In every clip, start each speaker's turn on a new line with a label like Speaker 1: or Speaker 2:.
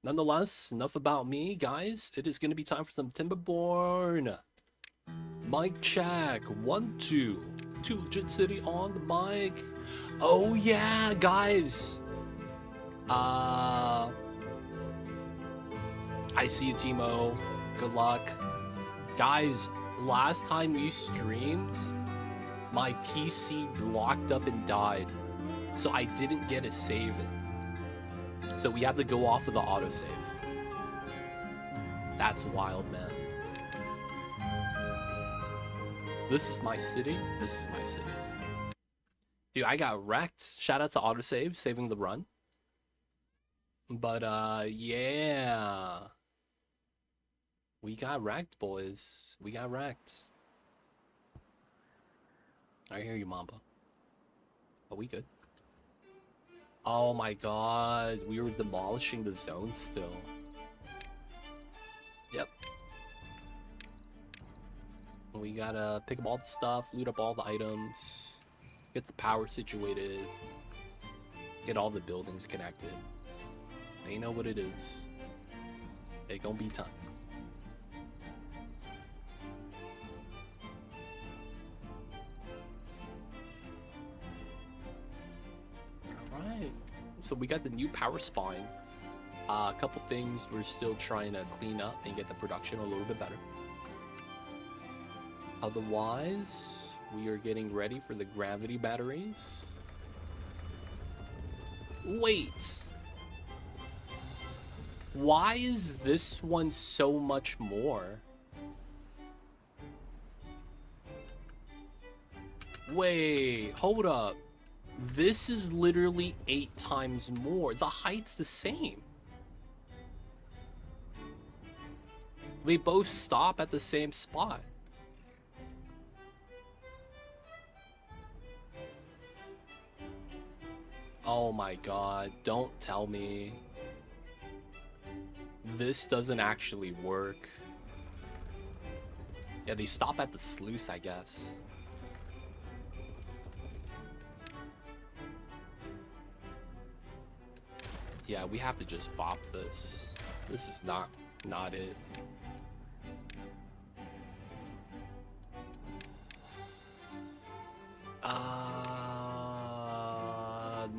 Speaker 1: Nonetheless, enough about me, guys. It is going to be time for some Timberborn. Mic check. 1, 2. 2 Legit City on the mic. Oh yeah, guys. I see you, Timo. Good luck. Guys, last time we streamed, my PC locked up and died. So I didn't get to save it. So we had to go off of the autosave. That's wild, man. This is my city. This is my city. Dude, I got wrecked. Shout out to autosave, saving the run. But, yeah. We got wrecked, boys. We got wrecked. I hear you, Mamba. Are we good? Oh my god, we were demolishing the zone still. Yep. We gotta pick up all the stuff, loot up all the items, get the power situated, get all the buildings connected. They know what it is. It gonna be time. Alright. So we got the new power spine. A couple things we're still trying to clean up and get the production a little bit better. Otherwise, we are getting ready for the gravity batteries. Wait. Why is this one so much more? Wait, hold up. This is literally 8 times more. The height's the same. They both stop at the same spot. Oh my god, don't tell me. This doesn't actually work. Yeah, they stop at the sluice, I guess. Yeah, we have to just bop this. This is not it.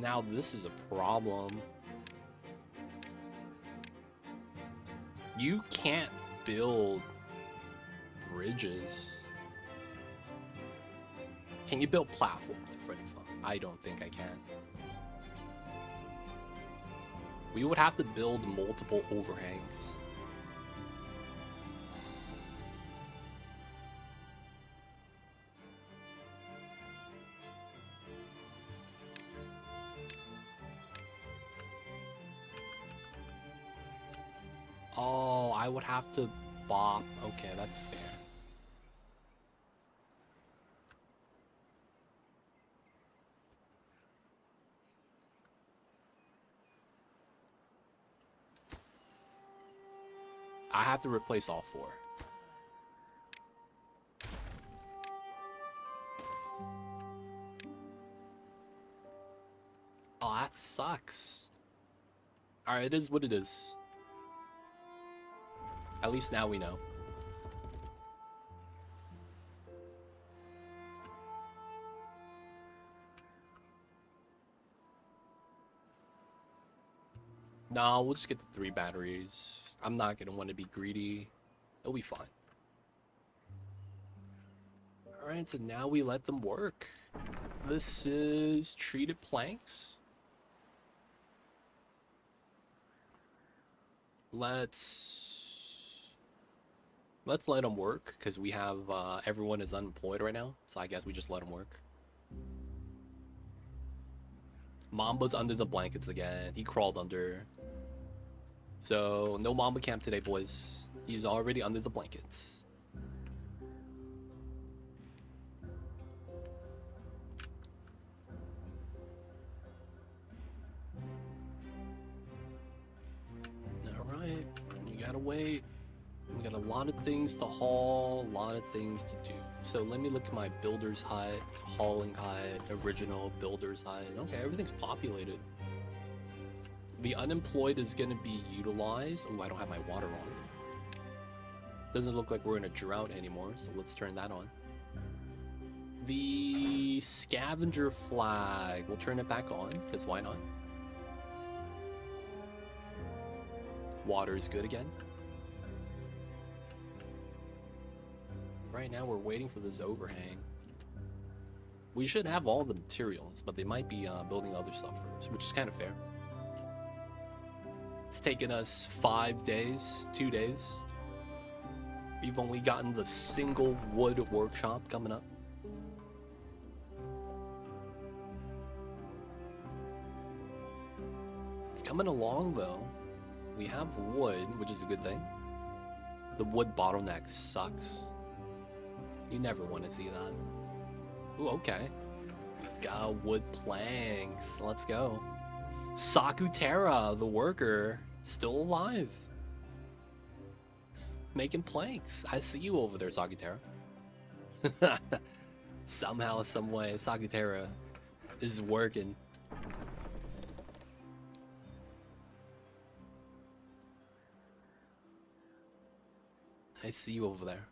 Speaker 1: Now this is a problem. You can't build bridges. Can you build platforms for any fun? I don't think I can. We would have to build multiple overhangs. Oh, I would have to bop. Okay, that's fair. I have to replace all 4. Oh, that sucks. Alright, it is what it is. At least now we know. Nah, we'll just get the 3 batteries. I'm not gonna want to be greedy. It'll be fine. Alright, so now we let them work. This is treated planks. Let's let them work, because we have, everyone is unemployed right now. So I guess we just let them work. Mamba's under the blankets again. He crawled under. So, no Mamba camp today, boys. He's already under the blankets. Alright, you gotta wait. We got a lot of things to haul, a lot of things to do. So let me look at my builder's hut, hauling hut, original builder's hut. Okay, everything's populated. The unemployed is going to be utilized. Oh, I don't have my water on. Doesn't look like we're in a drought anymore, so let's turn that on. The scavenger flag, we'll turn it back on, because why not? Water is good again. Right now we're waiting for this overhang. We should have all the materials, but they might be building other stuff first, which is kind of fair. It's taken us 5 days, 2 days. We've only gotten the single wood workshop coming up. It's coming along though. We have wood, which is a good thing. The wood bottleneck sucks. You never want to see that. Ooh, okay. We got wood planks. Let's go. Sakutera, the worker, still alive. Making planks. I see you over there, Sakutera. Somehow, some way, Sakutera is working. I see you over there.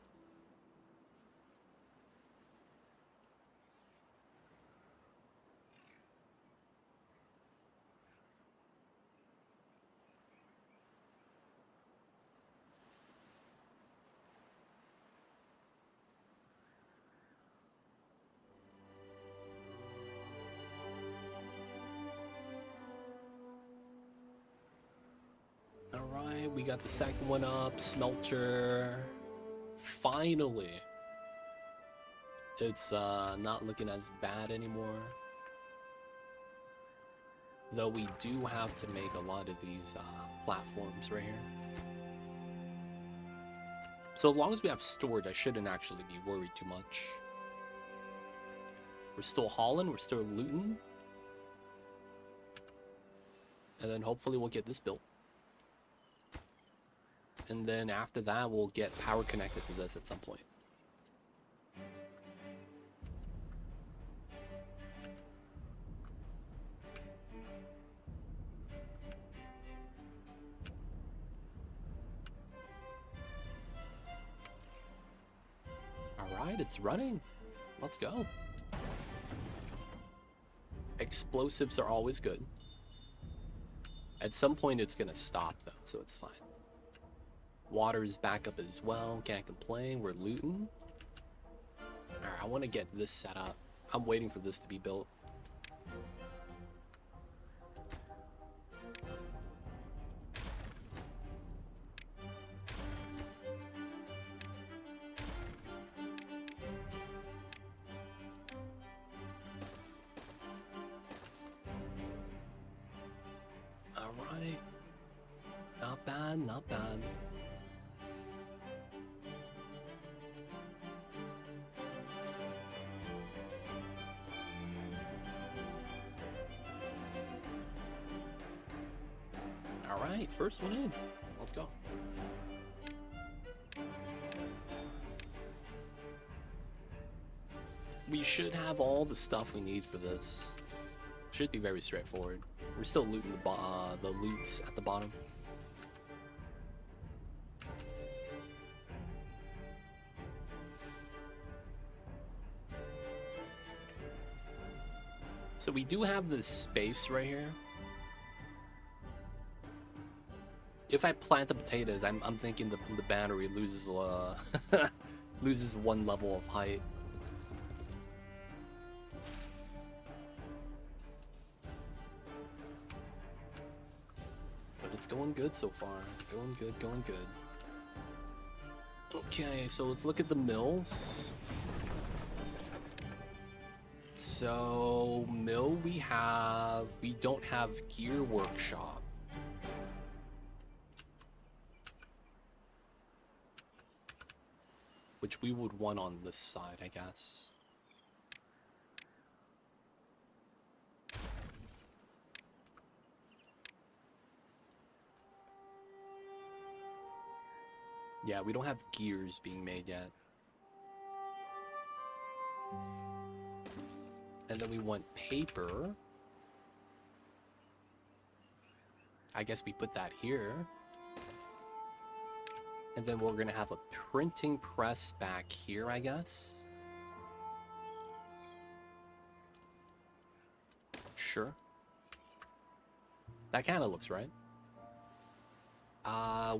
Speaker 1: Alright, we got the second one up. Smelter. Finally. It's not looking as bad anymore. Though we do have to make a lot of these platforms right here. So as long as we have storage, I shouldn't actually be worried too much. We're still hauling, we're still looting. And then hopefully we'll get this built. And then after that, we'll get power connected to this at some point. Alright, it's running. Let's go. Explosives are always good. At some point, it's gonna stop though, so it's fine. Water is back up as well. Can't complain. We're looting. Alright, I want to get this set up. I'm waiting for this to be built. Alright. Not bad, not bad. Alright, first one in. Let's go. We should have all the stuff we need for this. Should be very straightforward. We're still looting the loots at the bottom. So we do have this space right here. If I plant the potatoes, I'm thinking the battery loses loses 1 level of height. But it's going good so far. Going good, going good. Okay, so let's look at the mills. So mill we don't have gear workshop. Which we would want on this side, I guess. Yeah, we don't have gears being made yet. And then we want paper. I guess we put that here. And then we're gonna have a printing press back here, I guess. Sure. That kind of looks right.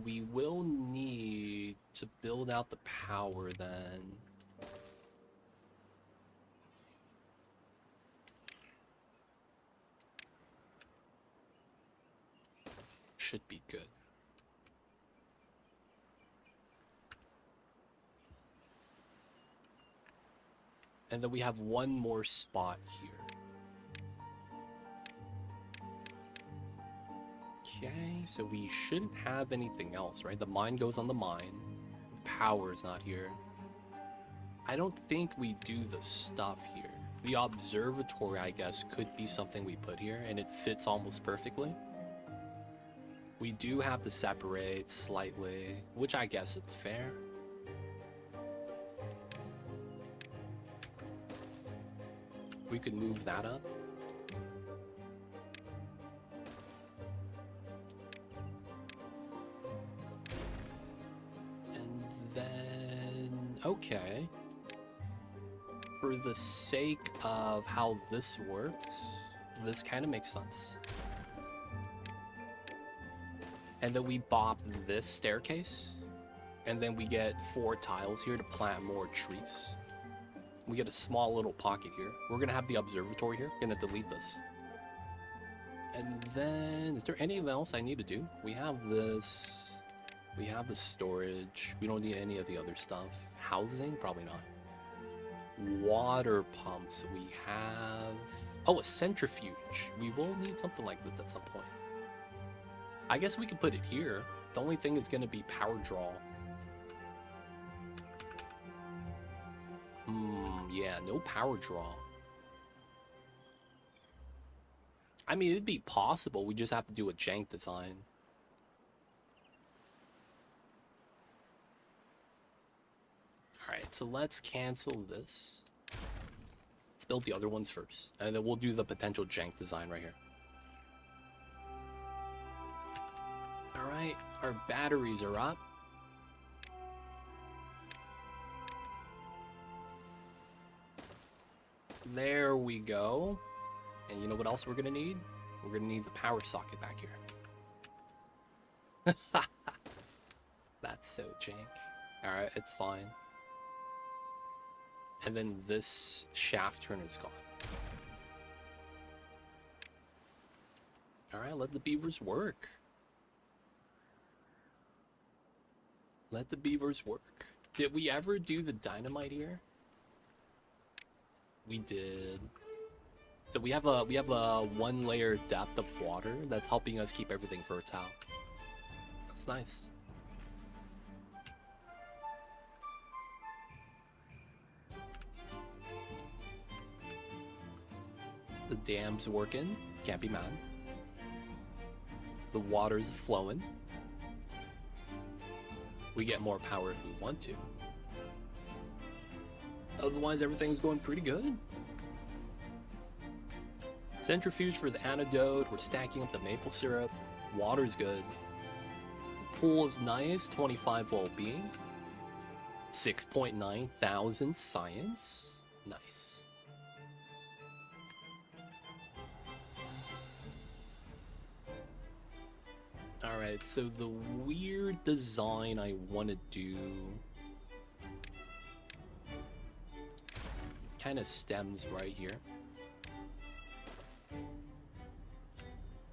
Speaker 1: We will need to build out the power then. Should be good. And then we have one more spot here. Okay, so we shouldn't have anything else, right? The mine goes on the mine. Power's not here. I don't think we do the stuff here. The observatory, I guess, could be something we put here, and it fits almost perfectly. We do have to separate slightly, which I guess it's fair. We could move that up. And then, okay. For the sake of how this works, this kind of makes sense. And then we bop this staircase, and then we get 4 tiles here to plant more trees. We get a small little pocket here. We're gonna have the observatory here. Gonna delete this. And then, is there anything else I need to do? We have this. We have the storage. We don't need any of the other stuff. Housing? Probably not. Water pumps. We have... Oh, a centrifuge. We will need something like this at some point. I guess we could put it here. The only thing is going to be power draw. Yeah, no power draw. I mean, it'd be possible. We just have to do a jank design. Alright, so let's cancel this. Let's build the other ones first. And then we'll do the potential jank design right here. Alright, our batteries are up. There we go. And you know what else we're gonna need? We're gonna need the power socket back here. That's so jank. Alright, it's fine. And then this shaft turner is gone. Alright, let the beavers work. Let the beavers work. Did we ever do the dynamite here? We did. So we have a 1 layer depth of water that's helping us keep everything fertile. That's nice. The dam's working. Can't be mad. The water's flowing. We get more power if we want to. Otherwise, everything's going pretty good. Centrifuge for the antidote. We're stacking up the maple syrup. Water's good. Pool is nice. 25 well-being. 6.9 thousand science. Nice. Alright, so the weird design I want to do kind of stems right here.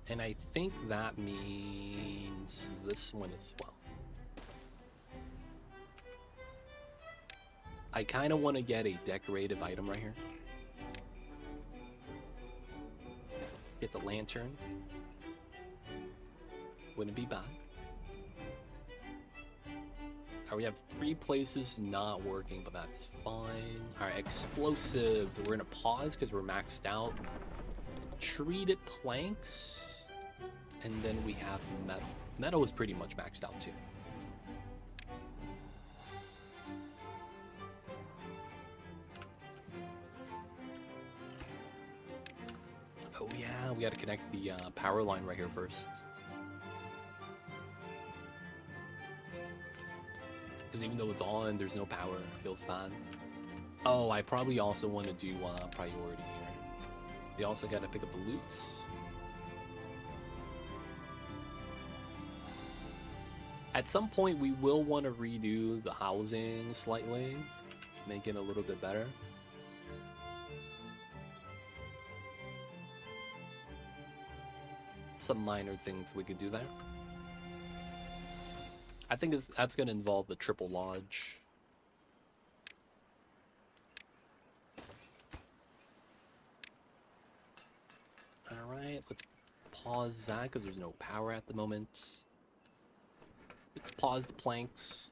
Speaker 1: And I think that means this one as well. I kind of want to get a decorative item right here. Get the lantern. Wouldn't be bad. Alright, we have 3 places not working, but that's fine. Alright, explosives. We're gonna pause because we're maxed out. Treated planks. And then we have metal. Metal is pretty much maxed out too. Oh yeah, we gotta connect the power line right here first. Because even though it's on, there's no power. It feels bad. Oh, I probably also want to do priority here. They also got to pick up the loots. At some point, we will want to redo the housing slightly, make it a little bit better. Some minor things we could do there. I think that's going to involve the triple lodge. Alright, let's pause that because there's no power at the moment. Let's pause the planks.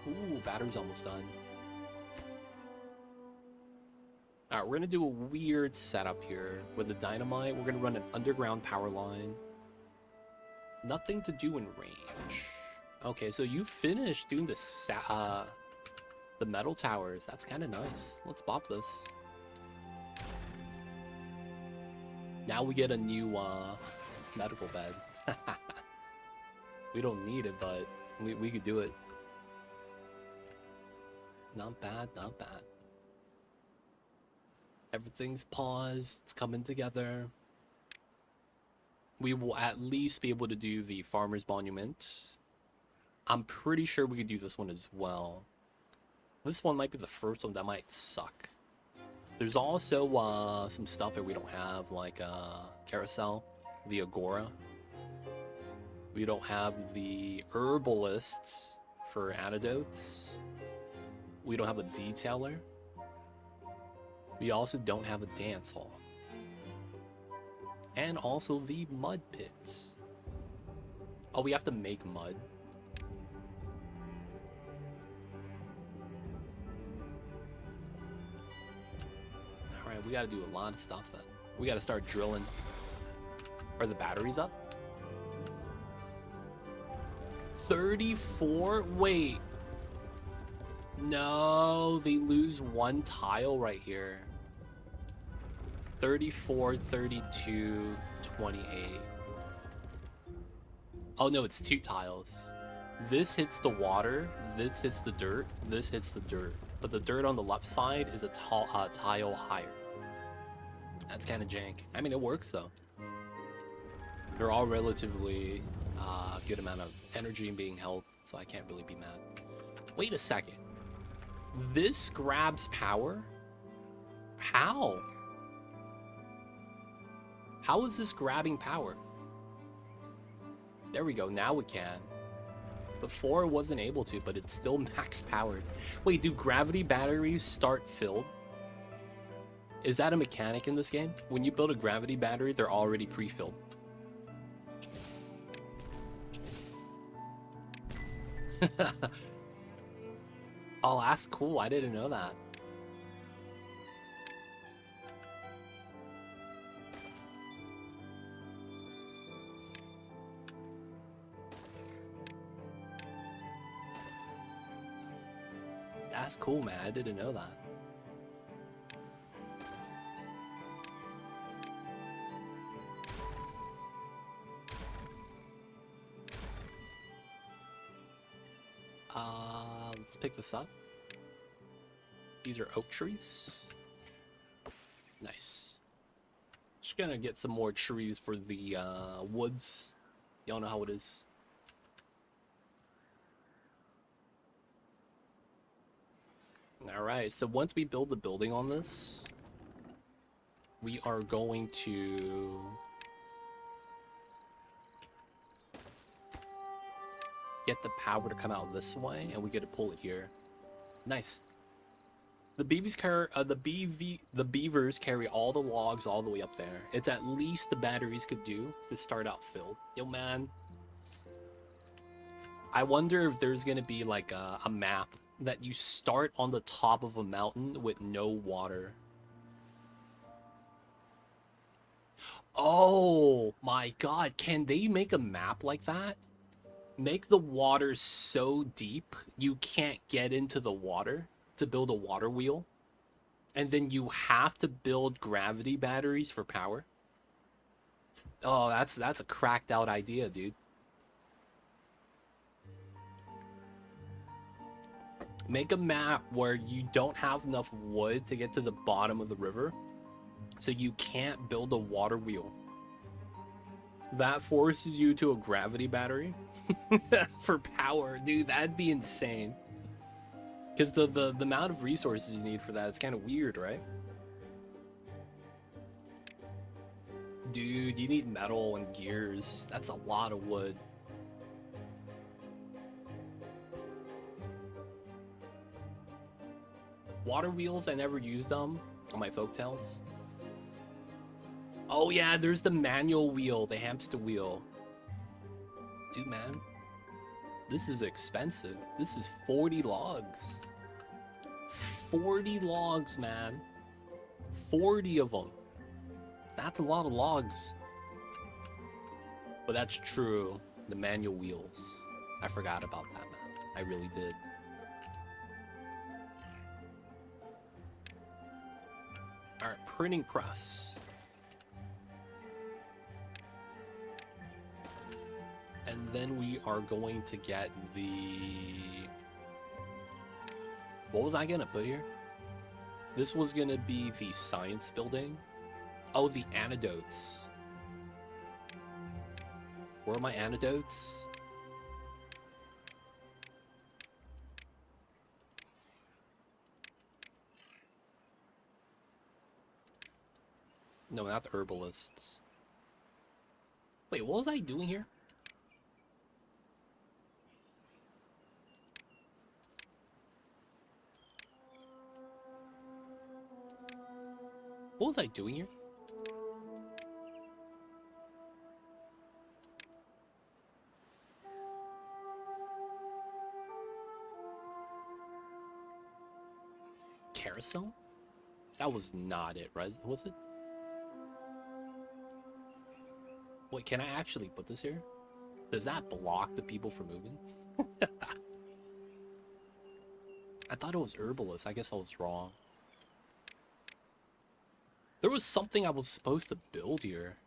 Speaker 1: Ooh, battery's almost done. Alright, we're gonna do a weird setup here. With the dynamite, we're gonna run an underground power line. Nothing to do in range. Okay, so you finished doing the metal towers. That's kind of nice. Let's bop this. Now we get a new medical bed. We don't need it, but we could do it. Not bad, not bad. Everything's paused. It's coming together. We will at least be able to do the Farmer's Monument. I'm pretty sure we could do this one as well. This one might be the first one that might suck. There's also some stuff that we don't have, like Carousel, the Agora. We don't have the Herbalist for antidotes. We don't have a Detailer. We also don't have a Dance Hall. And also the Mud Pits. Oh, we have to make mud. Alright, we gotta do a lot of stuff then. We gotta start drilling. Are the batteries up? 34? Wait. No, they lose one tile right here. 34, 32, 28. Oh no, it's 2 tiles. This hits the water, this hits the dirt, this hits the dirt. But the dirt on the left side is a tile higher. That's kind of jank. I mean, it works though. They're all relatively good amount of energy being held, so I can't really be mad. Wait a second. This grabs power? How? How is this grabbing power? There we go, now it can. Before it wasn't able to, but it's still max powered. Wait, do gravity batteries start filled? Is that a mechanic in this game? When you build a gravity battery, they're already pre-filled. Oh, that's cool. I didn't know that. That's cool, man. I didn't know that. Let's pick this up. These are oak trees. Nice. Just gonna get some more trees for the woods. Y'all know how it is. Alright, so once we build the building on this, we are going to get the power to come out this way, and we get to pull it here. Nice. The beavers carry all the logs all the way up there. It's at least the batteries could do to start out filled. Yo, man. I wonder if there's gonna be like a map that you start on the top of a mountain with no water. Oh my god, can they make a map like that? Make the water so deep you can't get into the water to build a water wheel, and then you have to build gravity batteries for power. Oh, that's a cracked out idea, dude. Make a map where you don't have enough wood to get to the bottom of the river, so you can't build a water wheel. That forces you to a gravity battery for power. Dude, that'd be insane. Because the amount of resources you need for that, it's kind of weird, right? Dude, you need metal and gears. That's a lot of wood. Water wheels, I never used them on my Folktails. Oh yeah, there's the manual wheel, the hamster wheel. Dude, man, this is expensive. This is 40 logs. 40 logs, man. 40 of them. That's a lot of logs. But that's true. The manual wheels. I forgot about that, man. I really did. Alright, printing press. And then we are going to get the... What was I gonna put here? This was gonna be the science building. Oh, the antidotes. Where are my antidotes? No, not the herbalists. Wait, what was I doing here? What was I doing here? Carousel? That was not it, right? Was it? Wait, can I actually put this here? Does that block the people from moving? I thought it was herbalist. I guess I was wrong. There was something I was supposed to build here.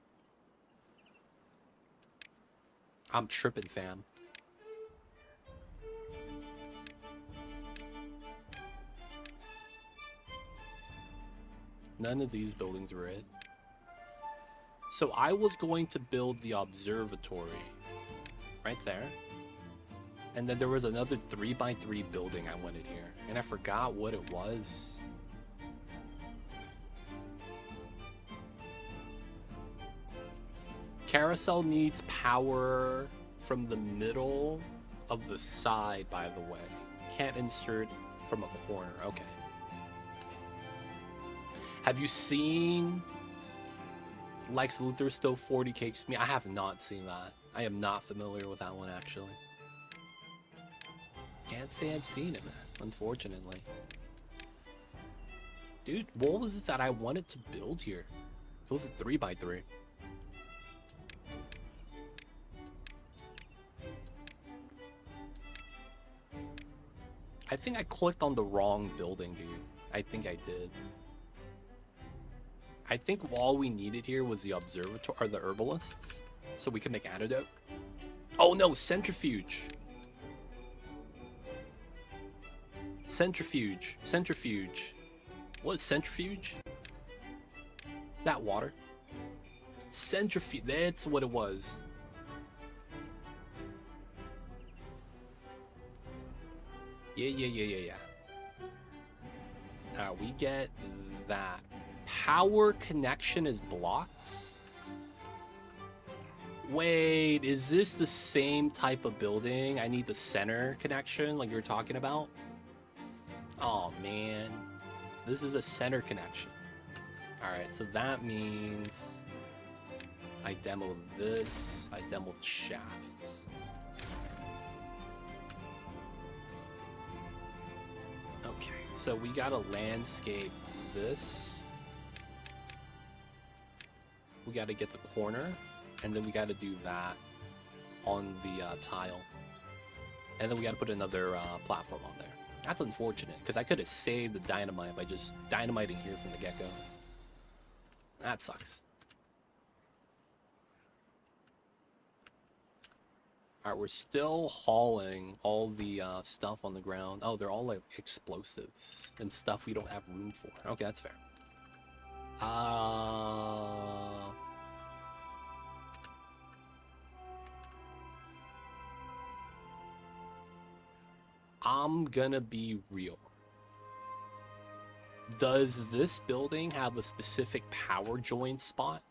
Speaker 1: I'm tripping, fam. None of these buildings were it. So I was going to build the observatory right there. And then there was another 3x3 building I wanted here. And I forgot what it was. Carousel needs power from the middle of the side, by the way. Can't insert from a corner. Okay. Have you seen Lex Luthor still 40 cakes me? I have not seen that. I am not familiar with that one, actually. Can't say I've seen it, man, unfortunately. Dude, what was it that I wanted to build here? It was a 3x3. I think I clicked on the wrong building, dude. I think I did. I think all we needed here was the observatory, or the herbalists, so we could make antidote. Oh no, centrifuge. Centrifuge. Centrifuge. What is centrifuge? That water? Centrifuge. That's what it was. Yeah. We get that. Power connection is blocked. Wait, is this the same type of building? I need the center connection like you were talking about. Oh man, this is a center connection. All right, so that means I demoed this. I demoed shaft. Okay, so we gotta landscape this. We gotta get the corner, and then we gotta do that on the tile. And then we gotta put another platform on there. That's unfortunate, because I could have saved the dynamite by just dynamiting here from the get-go. That sucks. Alright, we're still hauling all the stuff on the ground. Oh, they're all like explosives and stuff we don't have room for. Okay, that's fair. I'm gonna be real. Does this building have a specific power join spot?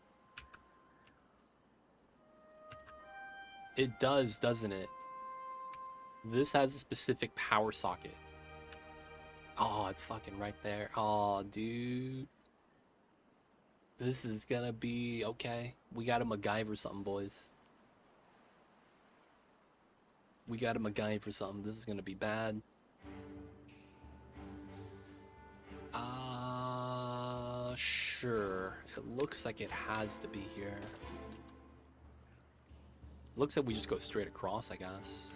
Speaker 1: It does, doesn't it? This has a specific power socket. Oh, it's fucking right there. Oh, dude. This is gonna be okay. We got a MacGyver something, boys. We got a MacGyver something. This is gonna be bad. Sure. It looks like it has to be here. Looks like we just go straight across, I guess.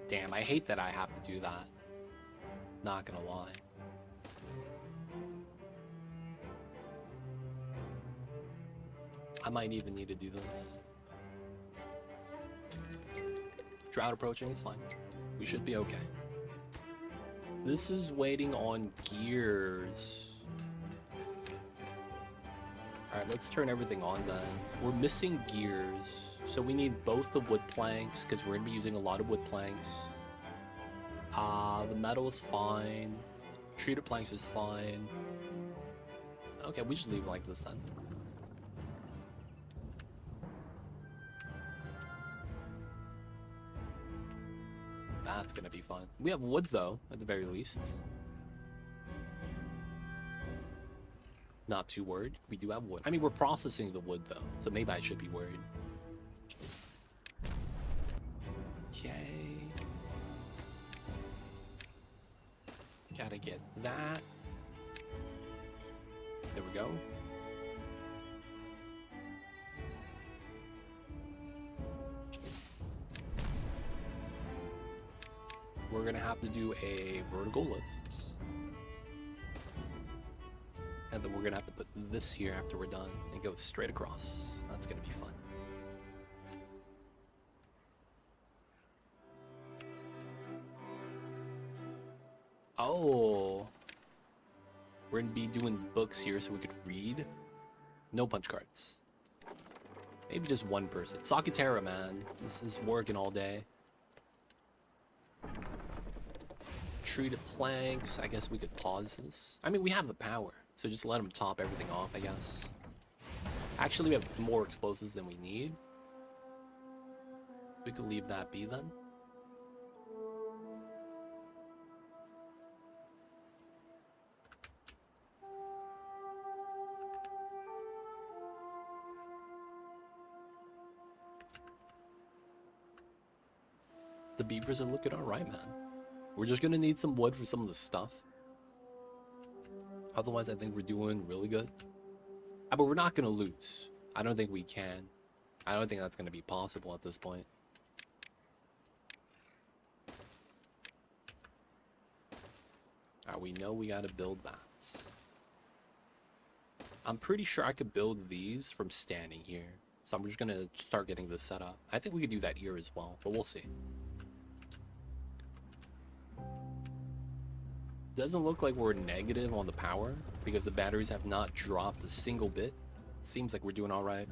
Speaker 1: Damn, I hate that I have to do that. Not gonna lie. I might even need to do this. Drought approaching, it's fine. We should be okay. This is waiting on gears. Alright, let's turn everything on then. We're missing gears, so we need both the wood planks, because we're going to be using a lot of wood planks. The metal is fine. Treated planks is fine. Okay, we just leave it like this then. That's gonna be fun. We have wood though, at the very least. Not too worried. We do have wood. I mean, we're processing the wood though, so maybe I should be worried. Okay. Gotta get that. There we go. We're gonna have to do a vertical lift. And then we're gonna have to put this here after we're done and go straight across. That's gonna be fun. Oh. We're gonna be doing books here so we could read. No punch cards. Maybe just one person. Sakatera, man. This is working all day. Treated planks. I guess we could pause this. I mean, we have the power, so just let them top everything off, I guess. Actually, we have more explosives than we need. We could leave that be then. The beavers are looking alright, man. We're just gonna need some wood for some of the stuff. Otherwise, I think we're doing really good. But we're not gonna lose. I don't think we can. I don't think that's gonna be possible at this point. Alright, we know we gotta build that. I'm pretty sure I could build these from standing here. So I'm just gonna start getting this set up. I think we could do that here as well, but we'll see. Doesn't look like we're negative on the power because the batteries have not dropped a single bit. Seems like we're doing all right.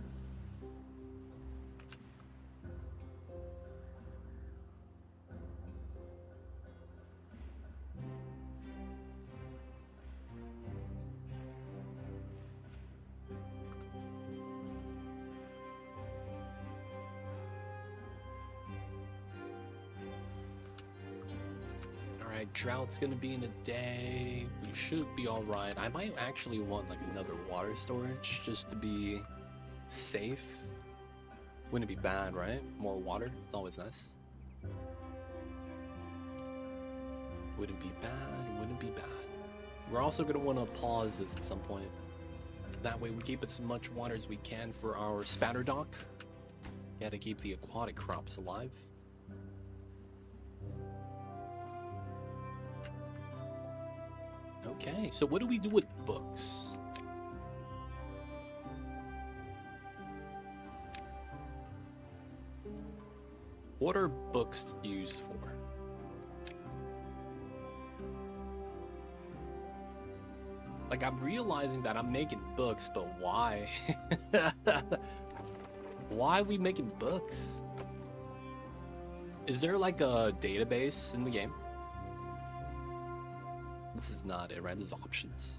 Speaker 1: Droughts gonna be in a day. We should be all right. I might actually want like another water storage just to be safe. Wouldn't be bad, right? More water, it's always nice. Wouldn't be bad, wouldn't be bad. We're also gonna want to pause this at some point. That way we keep as much water as we can for our spatter dock. Gotta keep the aquatic crops alive. Okay, so what do we do with books? What are books used for? Like, I'm realizing that I'm making books, but why? Why are we making books? Is there like a database in the game? This is not it, right? There's options.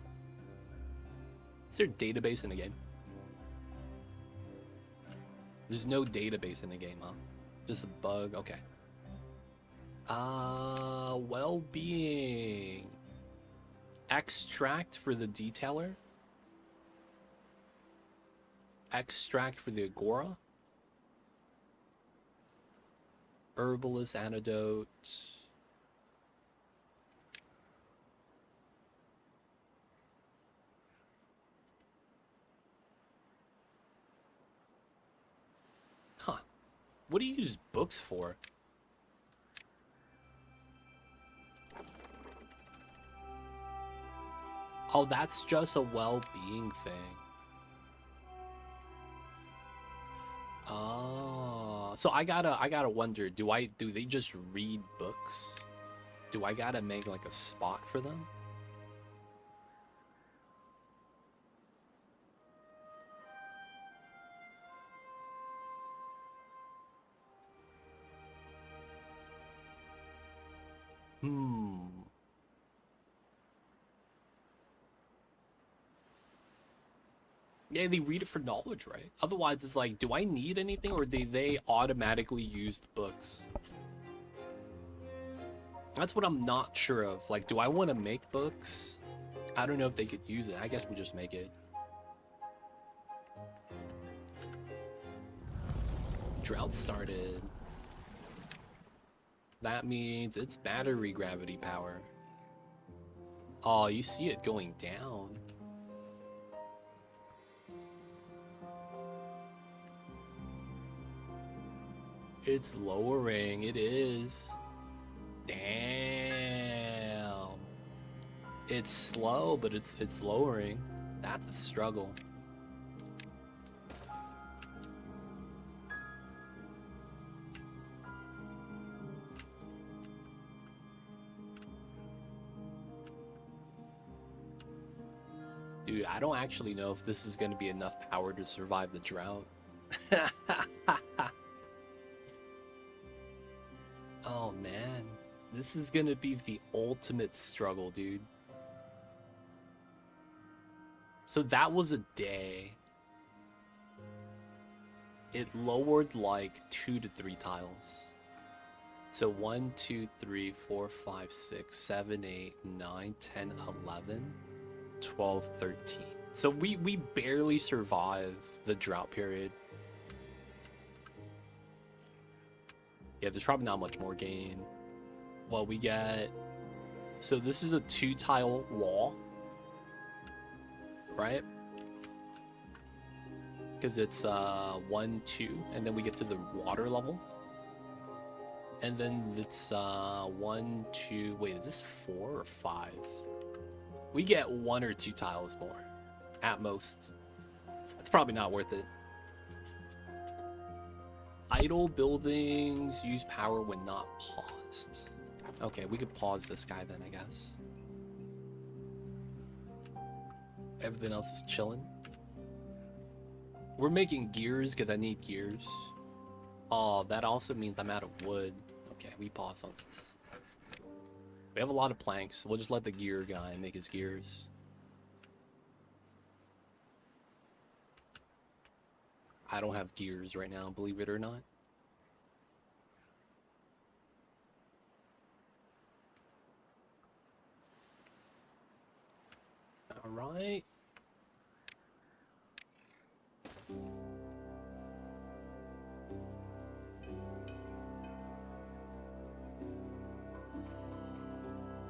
Speaker 1: Is there a database in the game? There's no database in the game, huh? Just a bug, okay. Well-being. Extract for the detailer. Extract for the agora. Herbalist antidote. Huh. What do you use books for? Oh, that's just a well-being thing. Oh, so I gotta wonder, do they just read books? Do I gotta make like a spot for them? Yeah, they read it for knowledge, right? Otherwise, it's like, do I need anything, or do they automatically use the books? That's what I'm not sure of. Like, do I want to make books? I don't know if they could use it. I guess we just make it. Drought started. That means it's battery gravity power. Oh, you see it going down. It's lowering. It is. Damn. It's slow, but it's lowering. That's a struggle. Dude, I don't actually know if this is going to be enough power to survive the drought. Oh man, this is gonna be the ultimate struggle, dude. So that was a day. It lowered like 2 to 3 tiles. So 1, 2, 3, 4, 5, 6, 7, 8, 9, 10, 11, 12, 13. So we barely survive the drought period. Yeah, there's probably not much more gain. Well, we get... So this is a 2-tile wall. Right? Because it's 1, 2, and then we get to the water level. And then it's 1, 2... Wait, is this 4 or 5? We get 1 or 2 tiles more. At most. That's probably not worth it. Idle buildings use power when not paused. Okay, we could pause this guy then, I guess. Everything else is chilling. We're making gears because I need gears. Oh, that also means I'm out of wood. Okay, we pause on this. We have a lot of planks, so we'll just let the gear guy make his gears. I don't have gears right now, believe it or not. All right.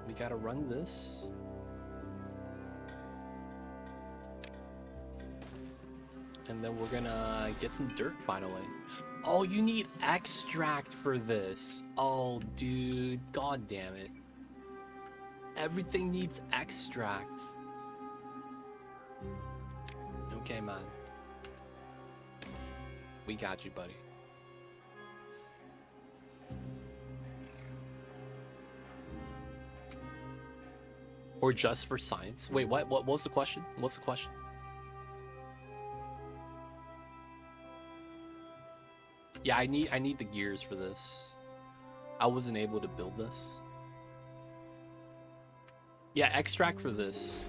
Speaker 1: We gotta run this. And then we're gonna get some dirt finally. Oh, you need extract for this. Oh, dude. God damn it. Everything needs extract. Okay, man. We got you, buddy. Or just for science? Wait, what? What was the question? What's the question? Yeah, I need the gears for this. I wasn't able to build this. Yeah, extract for this.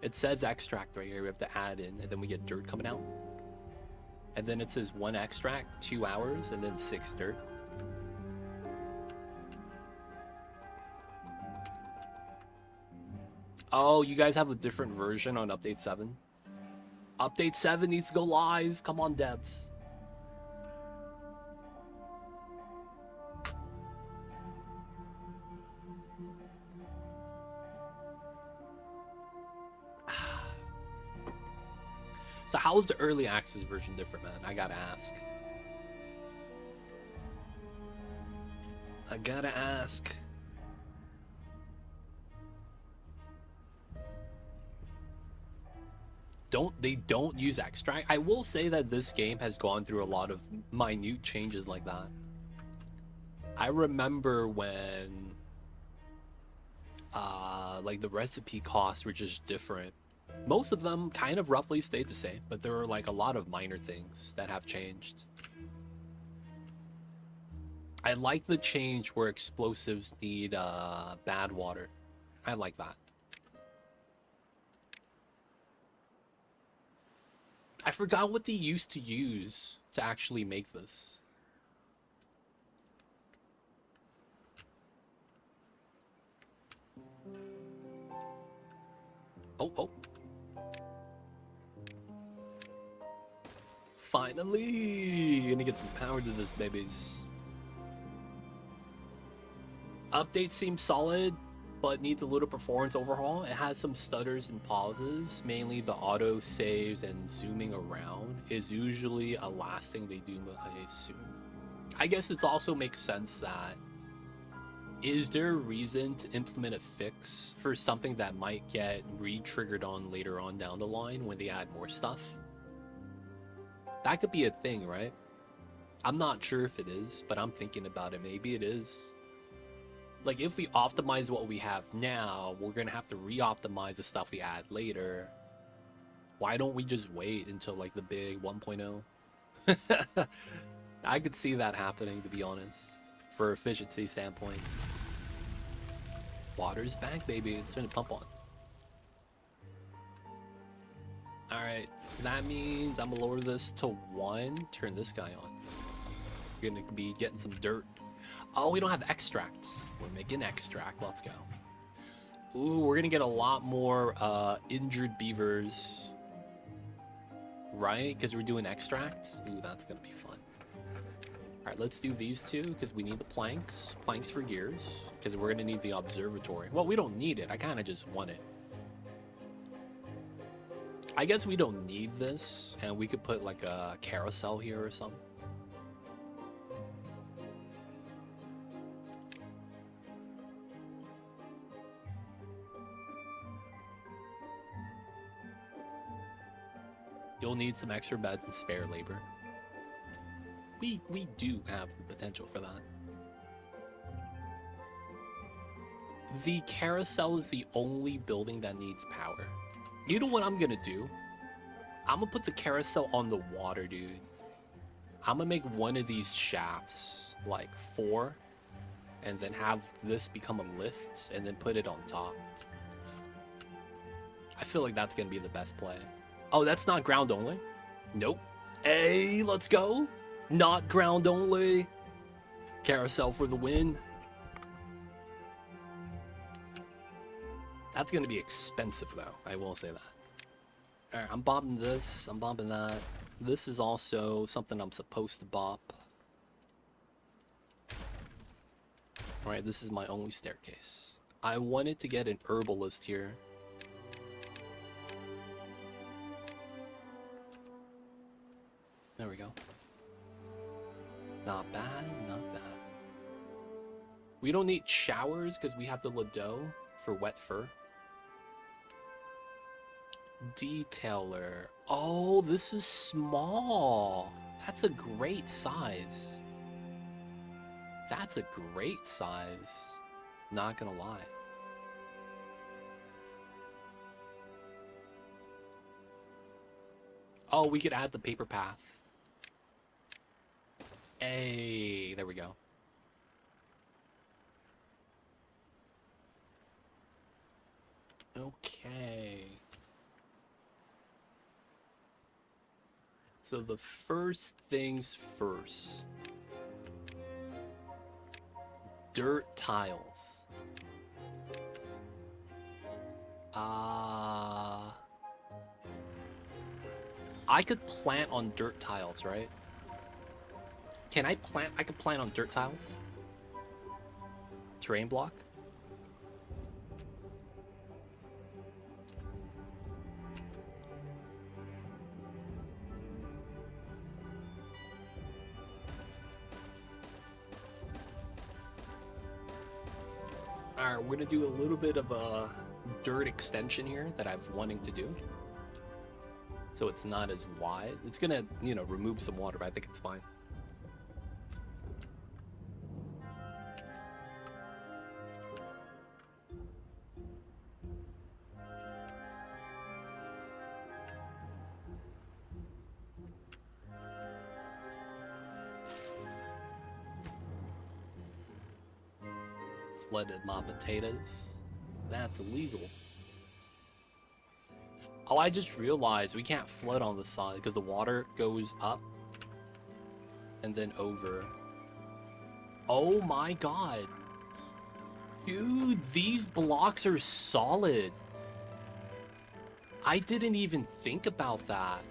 Speaker 1: It says extract right here. We have to add in, and then we get dirt coming out. And then it says 1 extract, 2 hours, and then 6 dirt. Oh, you guys have a different version on update 7? Update 7 needs to go live. Come on, devs. So how is the early access version different, man? I gotta ask. I gotta ask. They don't use extract? I will say that this game has gone through a lot of minute changes like that. I remember when like the recipe costs were just different. Most of them kind of roughly stayed the same, but there were like a lot of minor things that have changed. I like the change where explosives need bad water. I like that. I forgot what they used to use to actually make this. Oh. Finally! Gonna get some power to this, babies. Update seems solid, but needs a little performance overhaul. It has some stutters and pauses. Mainly the auto saves and zooming around is usually a last thing they do, I assume. I guess it also makes sense that is there a reason to implement a fix for something that might get re-triggered on later on down the line when they add more stuff? That could be a thing, right? I'm not sure if it is, but I'm thinking about it. Maybe it is. Like, if we optimize what we have now, we're gonna have to re-optimize the stuff we add later. Why don't we just wait until, like, the big 1.0? I could see that happening, to be honest, for efficiency standpoint. Water's back, baby. It's starting to pump on. Alright, that means I'm gonna lower this to 1. Turn this guy on. We're gonna be getting some dirt. Oh, we don't have extracts. We're making extract. Let's go. Ooh, we're gonna get a lot more injured beavers. Right? Because we're doing extracts. Ooh, that's gonna be fun. Alright, let's do these two because we need the planks. Planks for gears. Because we're gonna need the observatory. Well, we don't need it. I kind of just want it. I guess we don't need this, and we could put like a carousel here or something. You'll need some extra beds and spare labor. We do have the potential for that. The carousel is the only building that needs power. You know what I'm gonna do? I'm gonna put the carousel on the water, dude. I'm gonna make one of these shafts, like 4, and then have this become a lift, and then put it on top. I feel like that's gonna be the best play. Oh, that's not ground only? Nope. Hey, let's go. Not ground only. Carousel for the win. That's gonna be expensive though, I will say that. Alright, I'm bopping this, I'm bopping that. This is also something I'm supposed to bop. Alright, this is my only staircase. I wanted to get an herbalist here. There we go. Not bad, not bad. We don't need showers because we have the Lado for wet fur. Detailer. Oh, this is small. That's a great size. That's a great size. Not gonna lie. Oh, we could add the paper path. Hey, there we go. Okay. So the first things first. Dirt tiles. I could plant on dirt tiles, right? Can I plant? I could plant on dirt tiles? Terrain block? Alright, we're gonna do a little bit of a dirt extension here that I've wanting to do. So it's not as wide. It's gonna, you know, remove some water, but I think it's fine. Flooded my potatoes. That's illegal. Oh, I just realized we can't flood on the side because the water goes up and then over. Oh my god. Dude, these blocks are solid. I didn't even think about that.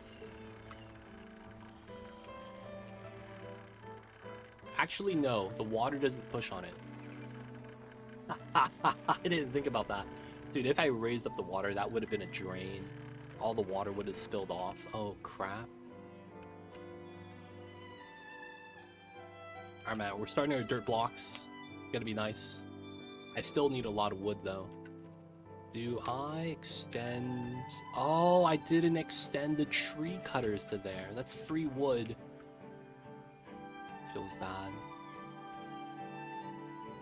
Speaker 1: Actually, no, the water doesn't push on it. I didn't think about that. Dude, if I raised up the water, that would have been a drain. All the water would have spilled off. Oh, crap. Alright, man, we're starting our dirt blocks. Gonna be nice. I still need a lot of wood, though. Do I extend... Oh, I didn't extend the tree cutters to there. That's free wood. Feels bad.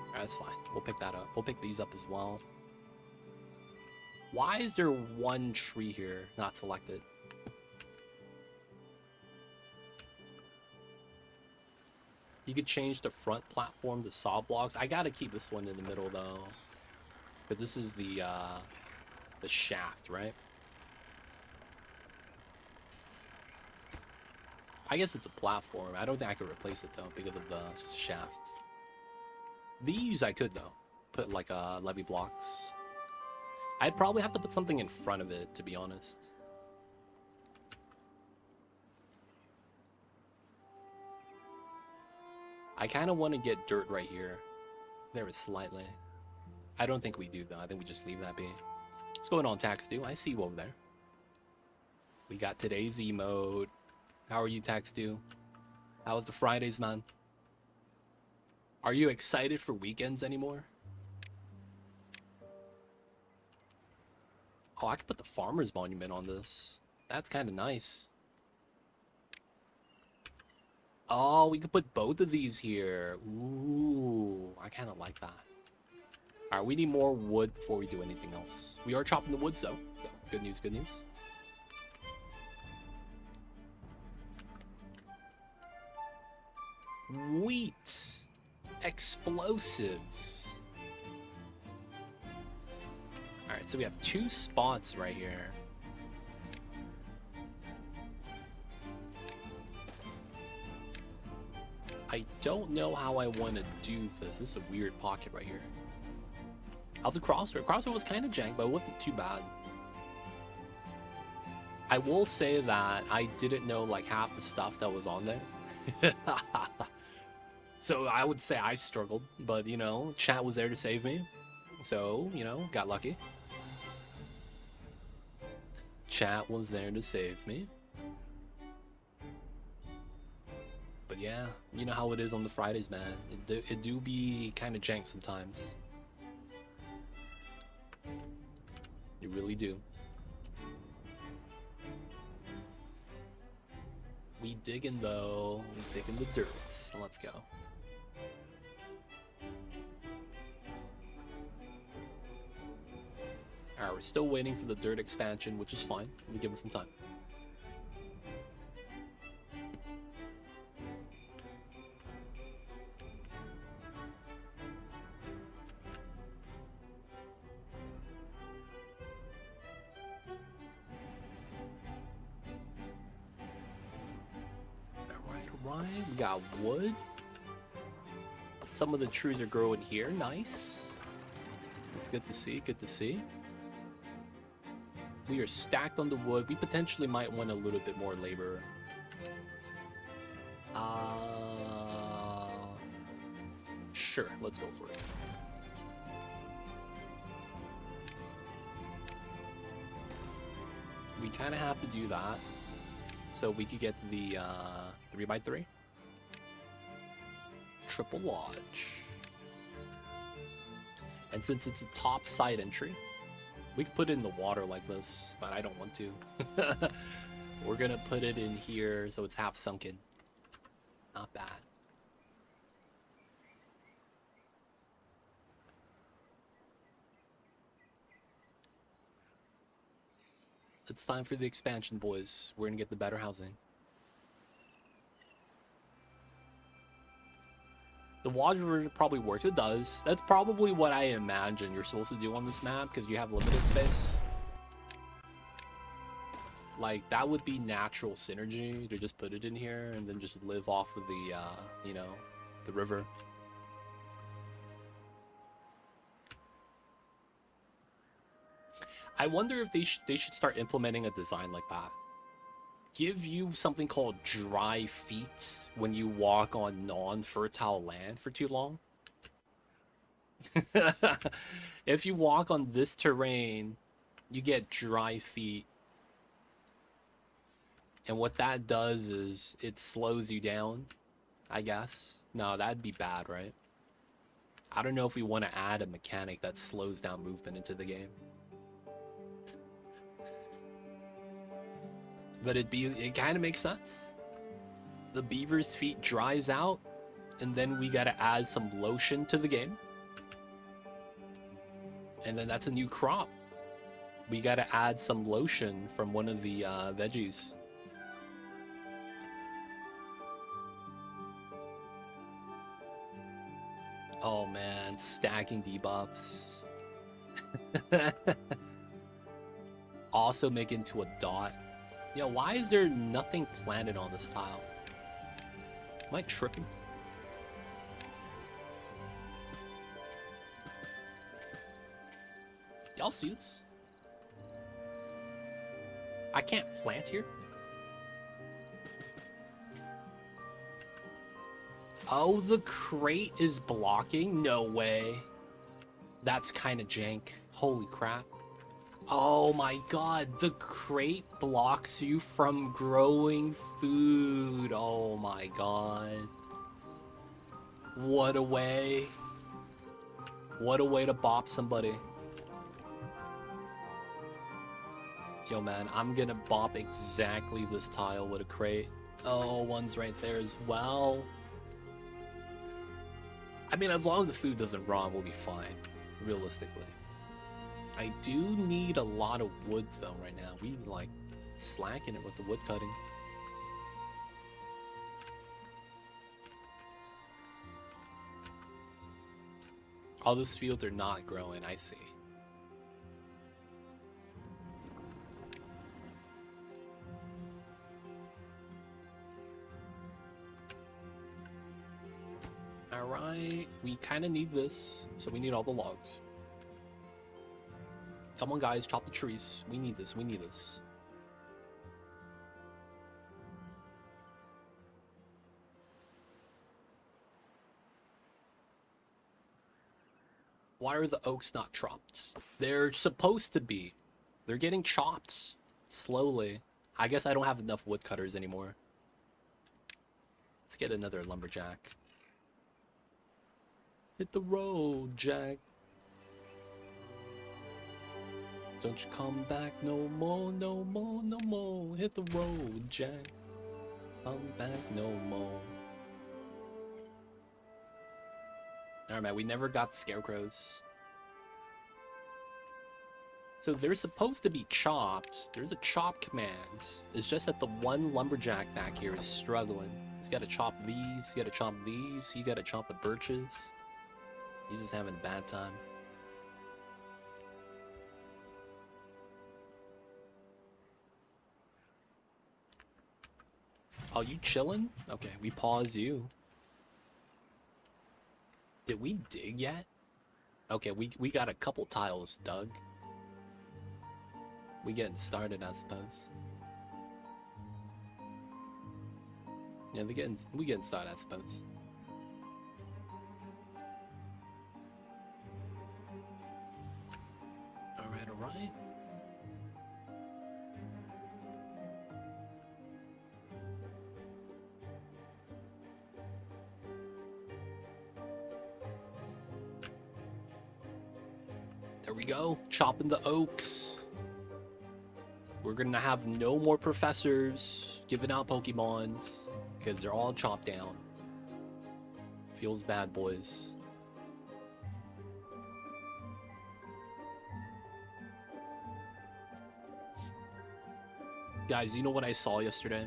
Speaker 1: Alright, that's fine. We'll pick that up. We'll pick these up as well. Why is there one tree here not selected? You could change the front platform to saw blocks. I gotta keep this one in the middle though. But this is the shaft, right? I guess it's a platform. I don't think I could replace it though because of the shaft. These I could though. Put like levee blocks. I'd probably have to put something in front of it, to be honest. I kind of want to get dirt right here. There is slightly. I don't think we do, though. I think we just leave that be. What's going on, Tax Do? I see you over there. We got today's emote. How are you, Tax Do? How was the Fridays, man? Are you excited for weekends anymore? Oh, I could put the Farmer's Monument on this. That's kind of nice. Oh, we could put both of these here. Ooh, I kind of like that. All right, we need more wood before we do anything else. We are chopping the woods, though. So, good news, good news. Wheat. Explosives. Alright, so we have 2 spots right here. I don't know how I want to do this. This is a weird pocket right here. How's the crossroad? Crossroad was kind of jank, but it wasn't too bad. I will say that I didn't know like half the stuff that was on there. So I would say I struggled, but you know, chat was there to save me. So, you know, got lucky. Chat was there to save me. But yeah, you know how it is on the Fridays, man. It do be kind of jank sometimes. You really do. We digging though. We digging the dirt. Let's go. Alright, we're still waiting for the dirt expansion, which is fine. We give it some time. Alright, we got wood. Some of the trees are growing here, nice. It's good to see, good to see. We are stacked on the wood. We potentially might want a little bit more labor. Sure, let's go for it. We kind of have to do that so we could get the 3x3. Triple lodge. And since it's a top side entry, we could put it in the water like this, but I don't want to. We're gonna put it in here so it's half sunken. Not bad. It's time for the expansion, boys. We're gonna get the better housing. The water probably works. It does. That's probably what I imagine you're supposed to do on this map because you have limited space. Like, that would be natural synergy to just put it in here and then just live off of the, you know, the river. I wonder if they should start implementing a design like that. Give you something called dry feet when you walk on non-fertile land for too long. If you walk on this terrain, you get dry feet. And what that does is it slows you down, I guess. No, that'd be bad, right? I don't know if we want to add a mechanic that slows down movement into the game. But it kind of makes sense. The beaver's feet dries out, and then we gotta add some lotion to the game. And then that's a new crop. We gotta add some lotion from one of the veggies. Oh man, stacking debuffs. Also make it into a dot. Yo, why is there nothing planted on this tile? Am I tripping? Y'all see this? I can't plant here? Oh, the crate is blocking? No way. That's kind of jank. Holy crap. Oh my god, the crate blocks you from growing food. Oh my god. What a way. What a way to bop somebody. Yo man, I'm gonna bop exactly this tile with a crate. Oh, one's right there as well. I mean, as long as the food doesn't rot, we'll be fine, realistically. I do need a lot of wood though right now. We like slacking it with the wood cutting. All those fields are not growing, I see. Alright, we kind of need this, so we need all the logs. Come on guys, chop the trees. We need this, we need this. Why are the oaks not chopped? They're supposed to be. They're getting chopped slowly. I guess I don't have enough woodcutters anymore. Let's get another lumberjack. Hit the road, Jack. Don't you come back no more, no more, no more. Hit the road, Jack. Come back no more. Alright, man, we never got the scarecrows. So they're supposed to be chopped. There's a chop command. It's just that the one lumberjack back here is struggling. He's got to chop these. He's got to chop these. He got to chop the birches. He's just having a bad time. Oh, you chilling? Okay, we pause you. Did we dig yet? Okay, we got a couple tiles dug. We getting started, I suppose. Yeah, we getting started, I suppose. Alright, alright. There we go, chopping the oaks. We're gonna have no more professors giving out Pokemons because they're all chopped down. Feels bad, boys. Guys, you know what I saw yesterday?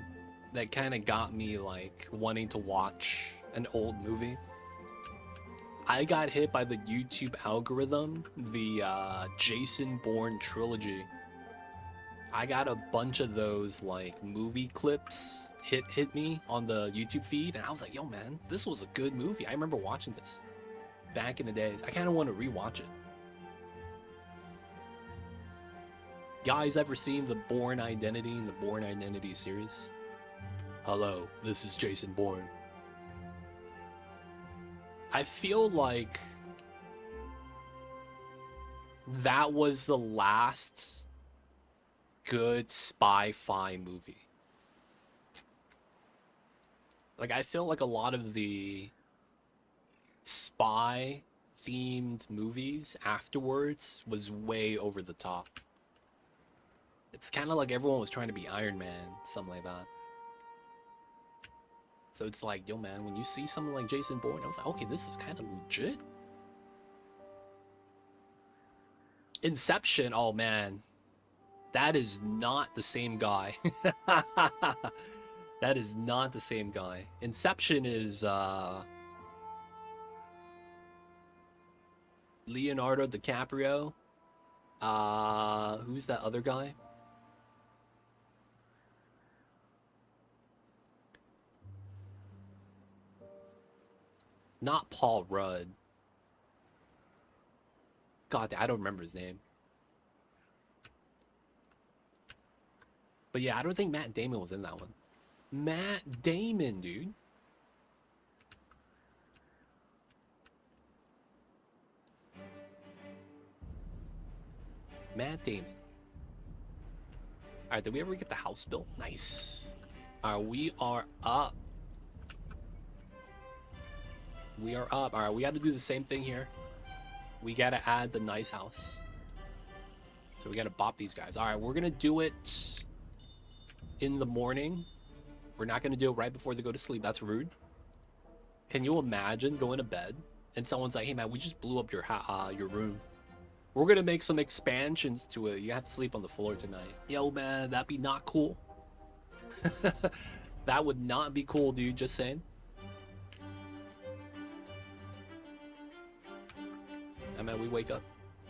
Speaker 1: That kind of got me like wanting to watch an old movie. I got hit by the YouTube algorithm, the Jason Bourne trilogy. I got a bunch of those like movie clips hit me on the YouTube feed, and I was like, yo man, this was a good movie. I remember watching this back in the days. I kind of want to rewatch it. Guys, ever seen the Bourne Identity in the Bourne Identity series? Hello, this is Jason Bourne. I feel like that was the last good spy-fi movie. Like, I feel like a lot of the spy-themed movies afterwards was way over the top. It's kind of like everyone was trying to be Iron Man, something like that. So it's like, yo man, when you see something like Jason Bourne, I was like, okay, this is kind of legit. Inception, oh man. That is not the same guy. That is not the same guy. Inception is Leonardo DiCaprio. Who's that other guy? Not Paul Rudd. God, I don't remember his name. But yeah, I don't think Matt Damon was in that one. Matt Damon, dude. Matt Damon. Alright, did we ever get the house built? Nice. Alright, we are up. We are up. Alright, we gotta do the same thing here. We gotta add the nice house. So we gotta bop these guys. Alright, we're gonna do it in the morning. We're not gonna do it right before they go to sleep. That's rude. Can you imagine going to bed and someone's like, hey man, we just blew up your room. We're gonna make some expansions to it. You have to sleep on the floor tonight. Yo man, that'd be not cool. That would not be cool, dude. Just saying. I mean, we wake up.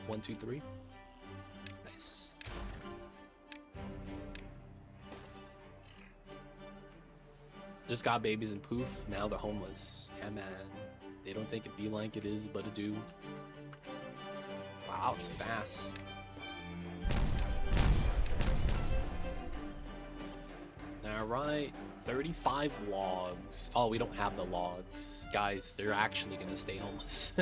Speaker 1: 1, 2, 3. Nice. Just got babies and poof. Now they're homeless. Yeah, man. They don't think it be like it is, but it do. Wow, it's fast. Alright. 35 logs. Oh, we don't have the logs. Guys, they're actually gonna stay homeless.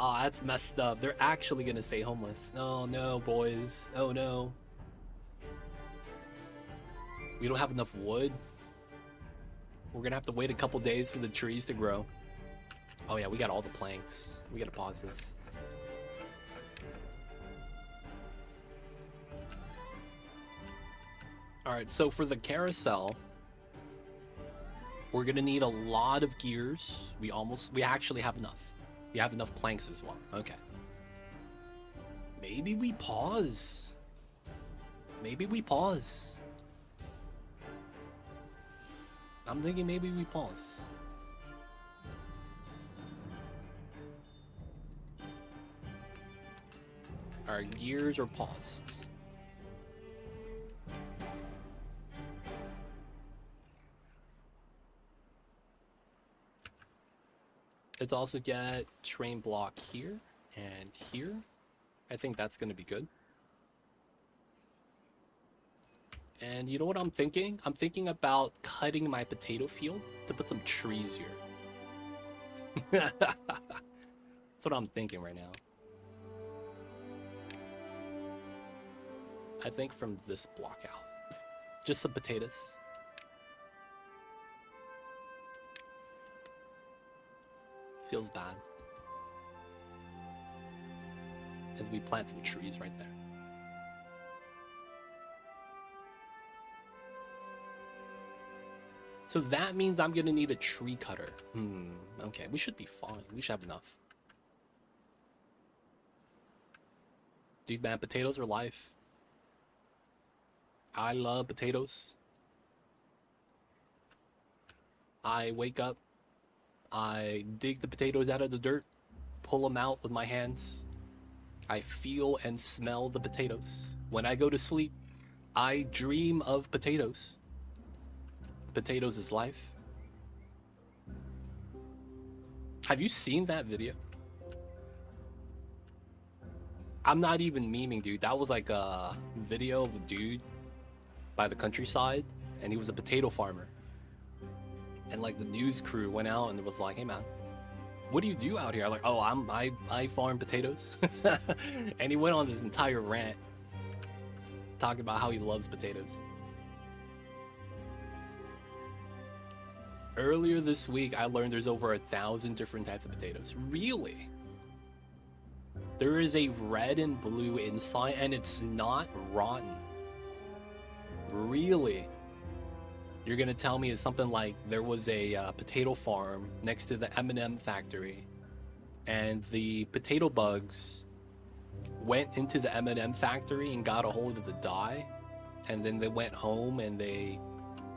Speaker 1: Oh, that's messed up. They're actually gonna stay homeless. Oh no, boys. Oh no. We don't have enough wood. We're gonna have to wait a couple days for the trees to grow. Oh yeah, we got all the planks. We gotta pause this. Alright, so for the carousel, we're gonna need a lot of gears. We actually have enough. We have enough planks as well. Okay. Maybe we pause. Maybe we pause. I'm thinking maybe we pause. Our gears are paused. Let's also get terrain block here and here. I think that's going to be good. And you know what I'm thinking? I'm thinking about cutting my potato field to put some trees here. That's what I'm thinking right now. I think from this block out. Just some potatoes. Feels bad. And we plant some trees right there. So that means I'm gonna need a tree cutter. Okay, we should be fine. We should have enough. Dude, man, potatoes are life. I love potatoes. I wake up, I dig the potatoes out of the dirt, pull them out with my hands. I feel and smell the potatoes. When I go to sleep, I dream of potatoes. Potatoes is life. Have you seen that video? I'm not even memeing, dude. That was like a video of a dude by the countryside, and he was a potato farmer. And like the news crew went out and was like, "Hey man, what do you do out here?" I'm like, "Oh, I farm potatoes." And he went on this entire rant talking about how he loves potatoes. Earlier this week, I learned there's over 1,000 different types of potatoes. Really? There is a red and blue inside, and it's not rotten. Really? You're gonna tell me it's something like there was a potato farm next to the M&M factory, and the potato bugs went into the M&M factory and got a hold of the dye, and then they went home and they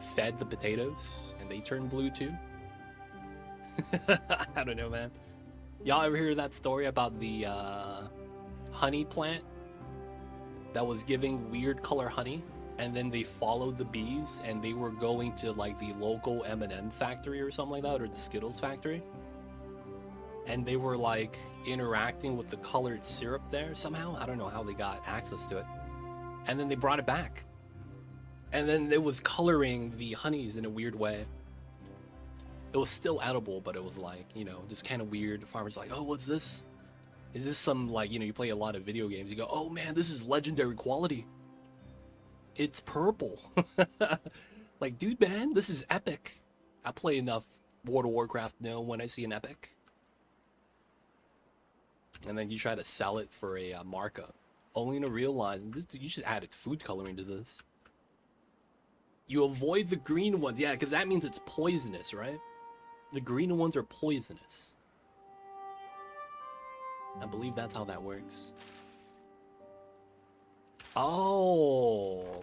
Speaker 1: fed the potatoes and they turned blue too? I don't know, man. Y'all ever hear that story about the honey plant that was giving weird color honey, and then they followed the bees and they were going to like the local M&M factory or something like that, or the Skittles factory, and they were like interacting with the colored syrup there somehow? I don't know how they got access to it, and then they brought it back, and then it was coloring the honeys in a weird way. It was still edible, but it was like, you know, just kind of weird. The farmer's like, "Oh, what's this? Is this some, like, you know, you play a lot of video games, you go, oh man, this is legendary quality. It's purple." Like, dude, man, this is epic. I play enough World of Warcraft to know when I see an epic. And then you try to sell it for a markup, only to realize you just added food coloring to this. You avoid the green ones, yeah, because that means it's poisonous, right? The green ones are poisonous. I believe that's how that works. Oh.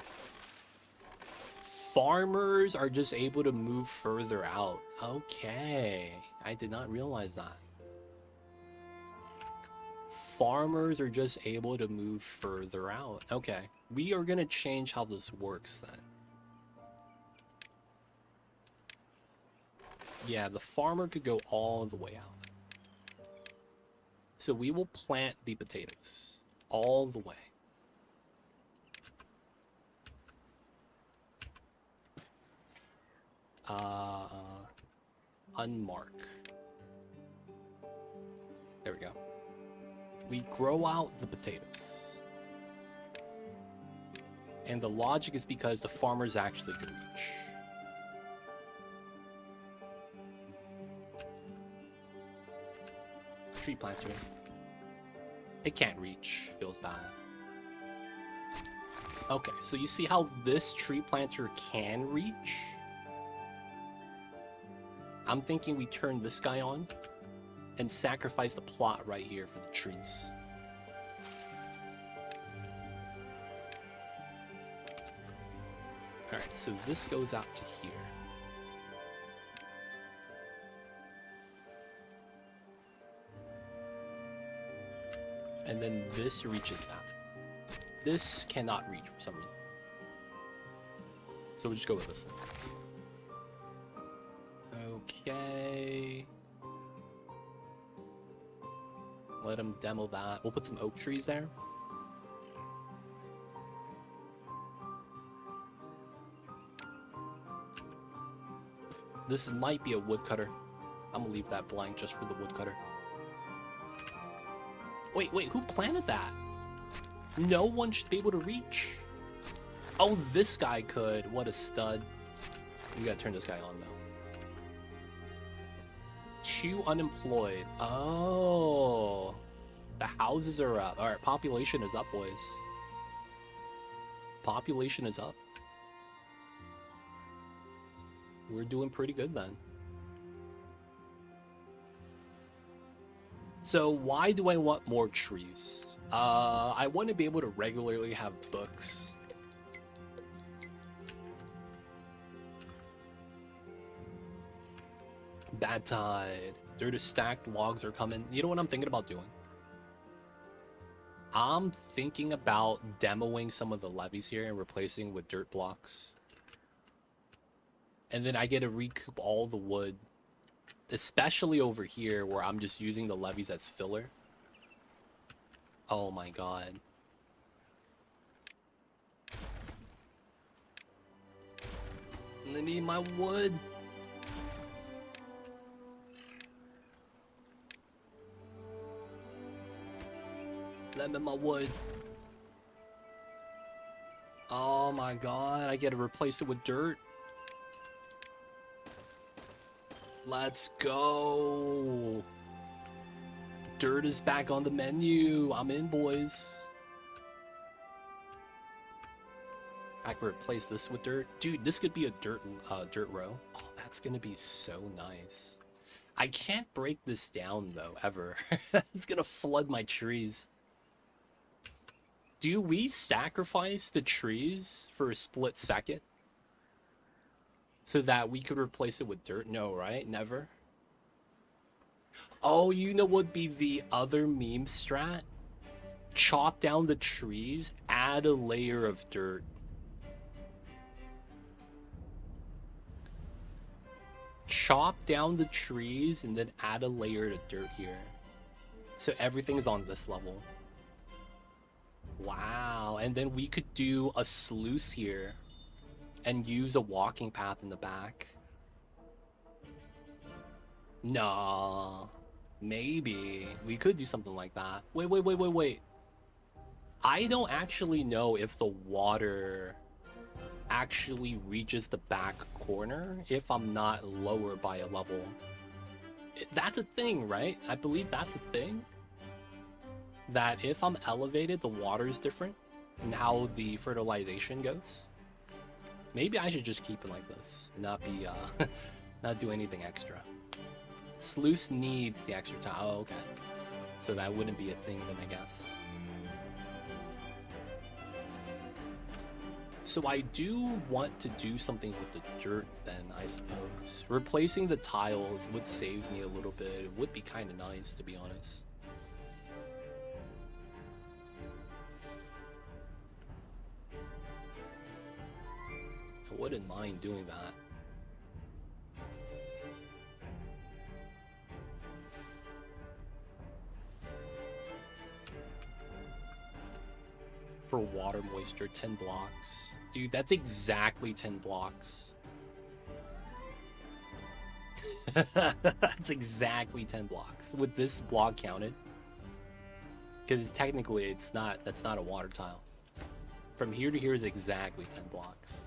Speaker 1: Farmers are just able to move further out. Okay. I did not realize that. Farmers are just able to move further out. Okay. We are going to change how this works then. Yeah, the farmer could go all the way out. So we will plant the potatoes all the way. Unmark. There we go. We grow out the potatoes. And the logic is because the farmers actually could reach. tree planter. It can't reach. Feels bad. Okay, so you see how this tree planter can reach? I'm thinking we turn this guy on and sacrifice the plot right here for the trees. Alright, so this goes out to here. And then this reaches that. This cannot reach for some reason. So we'll just go with this one. Okay. Let him demo that. We'll put some oak trees there. This might be a woodcutter. I'm gonna leave that blank just for the woodcutter. Wait, who planted that? No one should be able to reach. Oh, this guy could. What a stud. We gotta turn this guy on, though. 2 unemployed. Oh. The houses are up. Alright, population is up, boys. Population is up. We're doing pretty good, then. So why do I want more trees? I want to be able to regularly have books. Bad tide. Dirt is stacked, logs are coming. You know what I'm thinking about doing? I'm thinking about demoing some of the levees here and replacing with dirt blocks. And then I get to recoup all the wood. Especially over here where I'm just using the levees as filler. Oh my god. I need my wood. Let me my wood. Oh my god, I get to replace it with dirt. Let's go. Dirt is back on the menu. I'm in, boys. I can replace this with dirt. Dude, this could be a dirt row. Oh, that's gonna be so nice. I can't break this down, though, ever. It's gonna flood my trees. Do we sacrifice the trees for a split second? So that we could replace it with dirt? No, right? Never. Oh, you know what would be the other meme strat? Chop down the trees, add a layer of dirt. Chop down the trees and then add a layer of dirt here. So everything is on this level. Wow, and then we could do a sluice here. And use a walking path in the back. Nah. Maybe. We could do something like that. Wait. I don't actually know if the water actually reaches the back corner if I'm not lower by a level. That's a thing, right? I believe that's a thing. That if I'm elevated, the water is different. And how the fertilization goes. Maybe I should just keep it like this and not be, not do anything extra. Sluice needs the extra time. Oh, okay. So that wouldn't be a thing then, I guess. So I do want to do something with the dirt then, I suppose. Replacing the tiles would save me a little bit. It would be kind of nice, to be honest. I wouldn't mind doing that. For water moisture, 10 blocks. Dude, that's exactly 10 blocks. That's exactly 10 blocks. With this block counted. Because technically that's not a water tile. From here to here is exactly 10 blocks.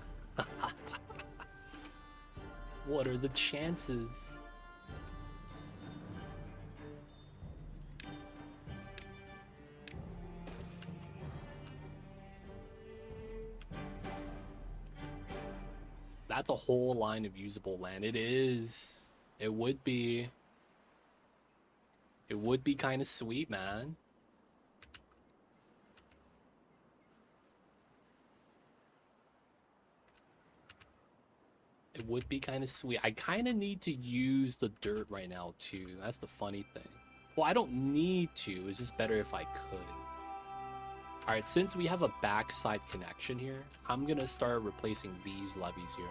Speaker 1: What are the chances? That's a whole line of usable land. It is. It would be. It would be kind of sweet, man. It would be kind of sweet. I kind of need to use the dirt right now, too. That's the funny thing. Well, I don't need to. It's just better if I could. All right, since we have a backside connection here, I'm going to start replacing these levees here.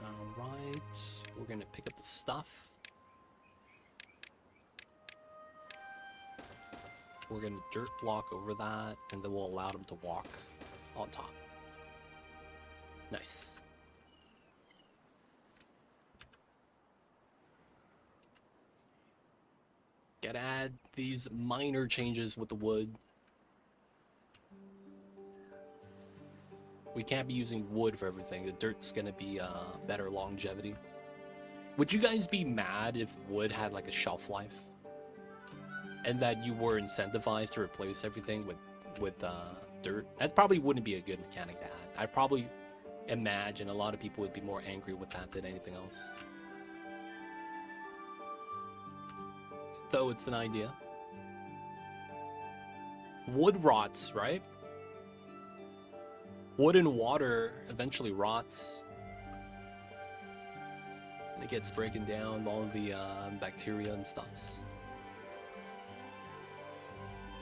Speaker 1: All right. We're going to pick up the stuff. We're going to dirt block over that, and then we'll allow them to walk on top. Nice. Gotta add these minor changes with the wood. We can't be using wood for everything. The dirt's gonna be better longevity. Would you guys be mad if wood had like a shelf life? And that you were incentivized to replace everything with dirt? That probably wouldn't be a good mechanic to add. I probably imagine a lot of people would be more angry with that than anything else. Though it's an idea. Wood rots, right? Wood and water eventually rots. And it gets breaking down all of the bacteria and stuffs.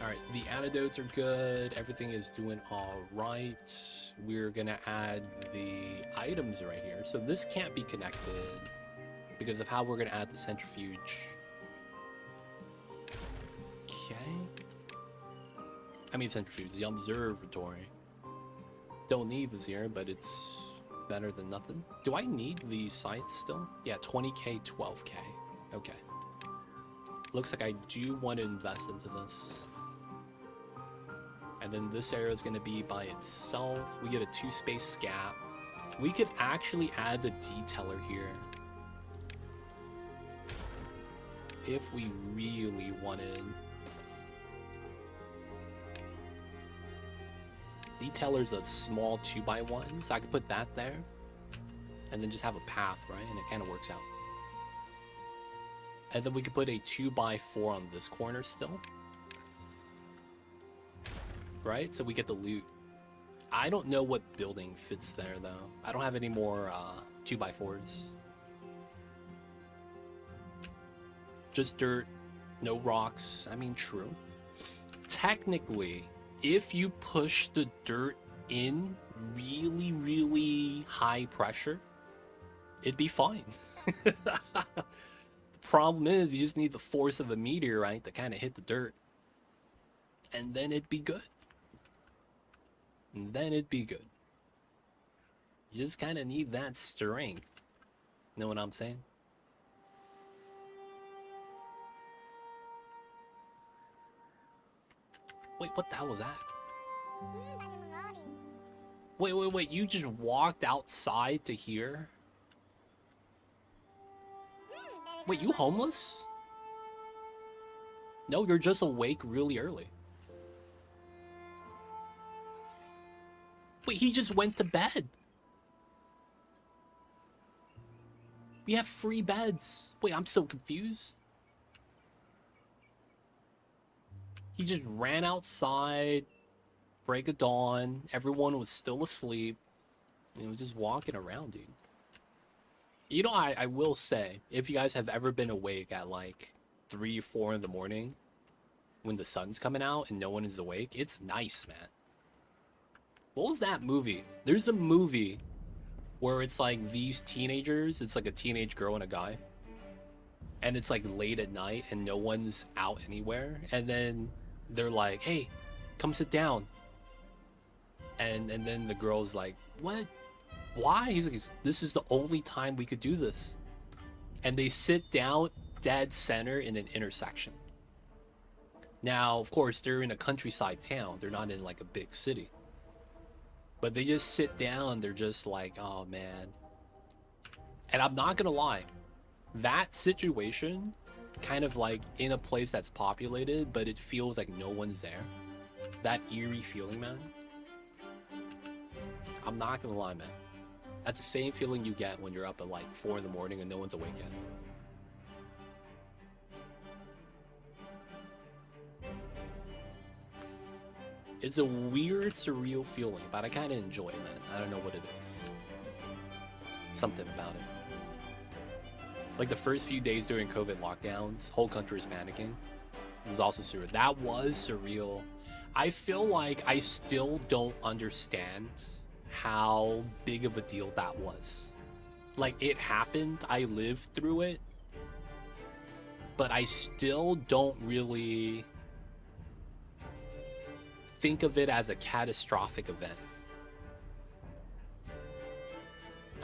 Speaker 1: Alright, the antidotes are good. Everything is doing alright. We're gonna add the items right here. So this can't be connected because of how we're gonna add the centrifuge. Okay. I mean centrifuge, the observatory. Don't need this here, but it's better than nothing. Do I need the sites still? Yeah, 20k, 12k. Okay. Looks like I do want to invest into this. And then this area is going to be by itself. We get a 2-space gap. We could actually add the detailer here if we really wanted. Detailer's a small 2x1, so I could put that there and then just have a path, right? And it kind of works out. And then we could put a 2x4 on this corner still. Right? So we get the loot. I don't know what building fits there, though. I don't have any more 2x4s. Just dirt, no rocks. I mean, true. Technically, if you push the dirt in really, really high pressure, it'd be fine. The problem is you just need the force of a meteorite to kind of hit the dirt. And then it'd be good. And then it'd be good. You just kind of need that strength. Know what I'm saying? Wait, what the hell was that? Wait, you just walked outside to here? Wait, you homeless? No, you're just awake really early. Wait, he just went to bed. We have free beds. Wait, I'm so confused. He just ran outside, break of dawn. Everyone was still asleep. He was just walking around, dude. You know, I will say, if you guys have ever been awake at like 3 or 4 in the morning when the sun's coming out and no one is awake, it's nice, man. What was that movie? There's a movie where it's like these teenagers, it's like a teenage girl and a guy. And it's like late at night and no one's out anywhere. And then they're like, hey, come sit down. And then the girl's like, what? Why? He's like, this is the only time we could do this. And they sit down dead center in an intersection. Now, of course, they're in a countryside town. They're not in like a big city. But they just sit down. They're just like, oh, man. And I'm not going to lie. That situation, kind of like in a place that's populated, but it feels like no one's there. That eerie feeling, man. I'm not gonna lie, man. That's the same feeling you get when you're up at like 4 in the morning and no one's awake yet. It's a weird, surreal feeling, but I kind of enjoy it, man. I don't know what it is. Something about it. Like the first few days during COVID lockdowns, whole country was panicking. It was also surreal. That was surreal. I feel like I still don't understand how big of a deal that was. Like, it happened, I lived through it, but I still don't really think of it as a catastrophic event.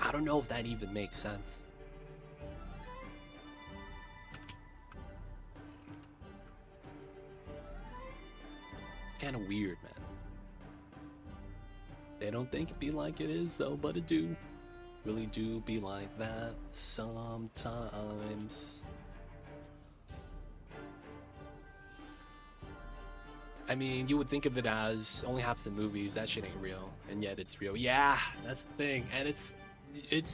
Speaker 1: I don't know if that even makes sense. It's kind of weird, man. They don't think it be like it is, though, but it do. Really do be like that sometimes. I mean, you would think of it as only happens in movies. That shit ain't real, and yet it's real. Yeah, that's the thing, and it's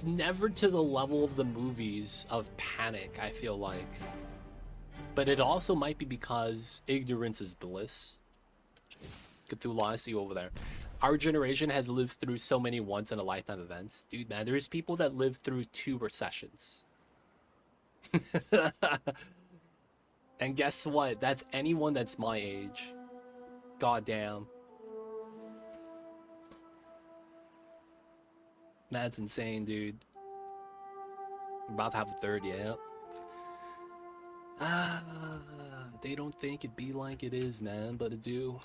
Speaker 1: never to the level of the movies of panic, I feel like. But it also might be because ignorance is bliss. Cthulhu, I see you over there. Our generation has lived through so many once-in-a-lifetime events. Dude, man, there's people that lived through 2 recessions. And guess what? That's anyone that's my age. Goddamn. That's insane, dude. I'm about to have a 3rd, yeah. They don't think it be like it is, man, but it do.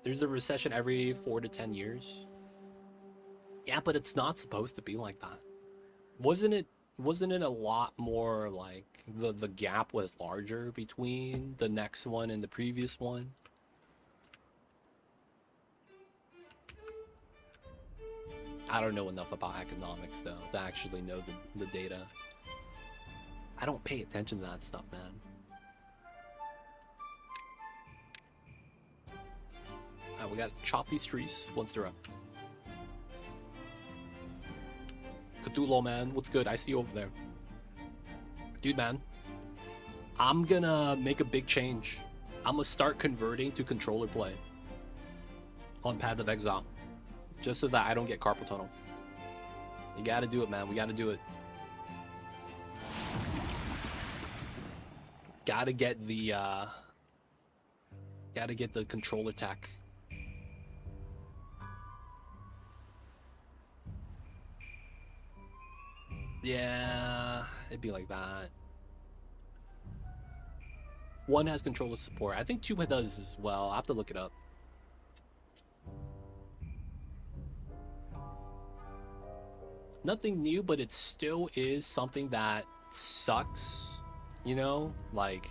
Speaker 1: There's a recession every 4 to 10 years. Yeah, but it's not supposed to be like that. Wasn't it a lot more like the gap was larger between the next one and the previous one? I don't know enough about economics though to actually know the data. I don't pay attention to that stuff, man. Alright, we gotta chop these trees once they're up. Cthulhu, man, what's good? I see you over there. Dude, man, I'm gonna make a big change. I'm gonna start converting to controller play on Path of Exile, just so that I don't get carpal tunnel. You gotta do it, man. We gotta do it. Gotta get the controller tech. Yeah, it'd be like that. 1 has controller support. I think 2 does as well. I have to look it up. Nothing new, but it still is something that sucks. You know? Like,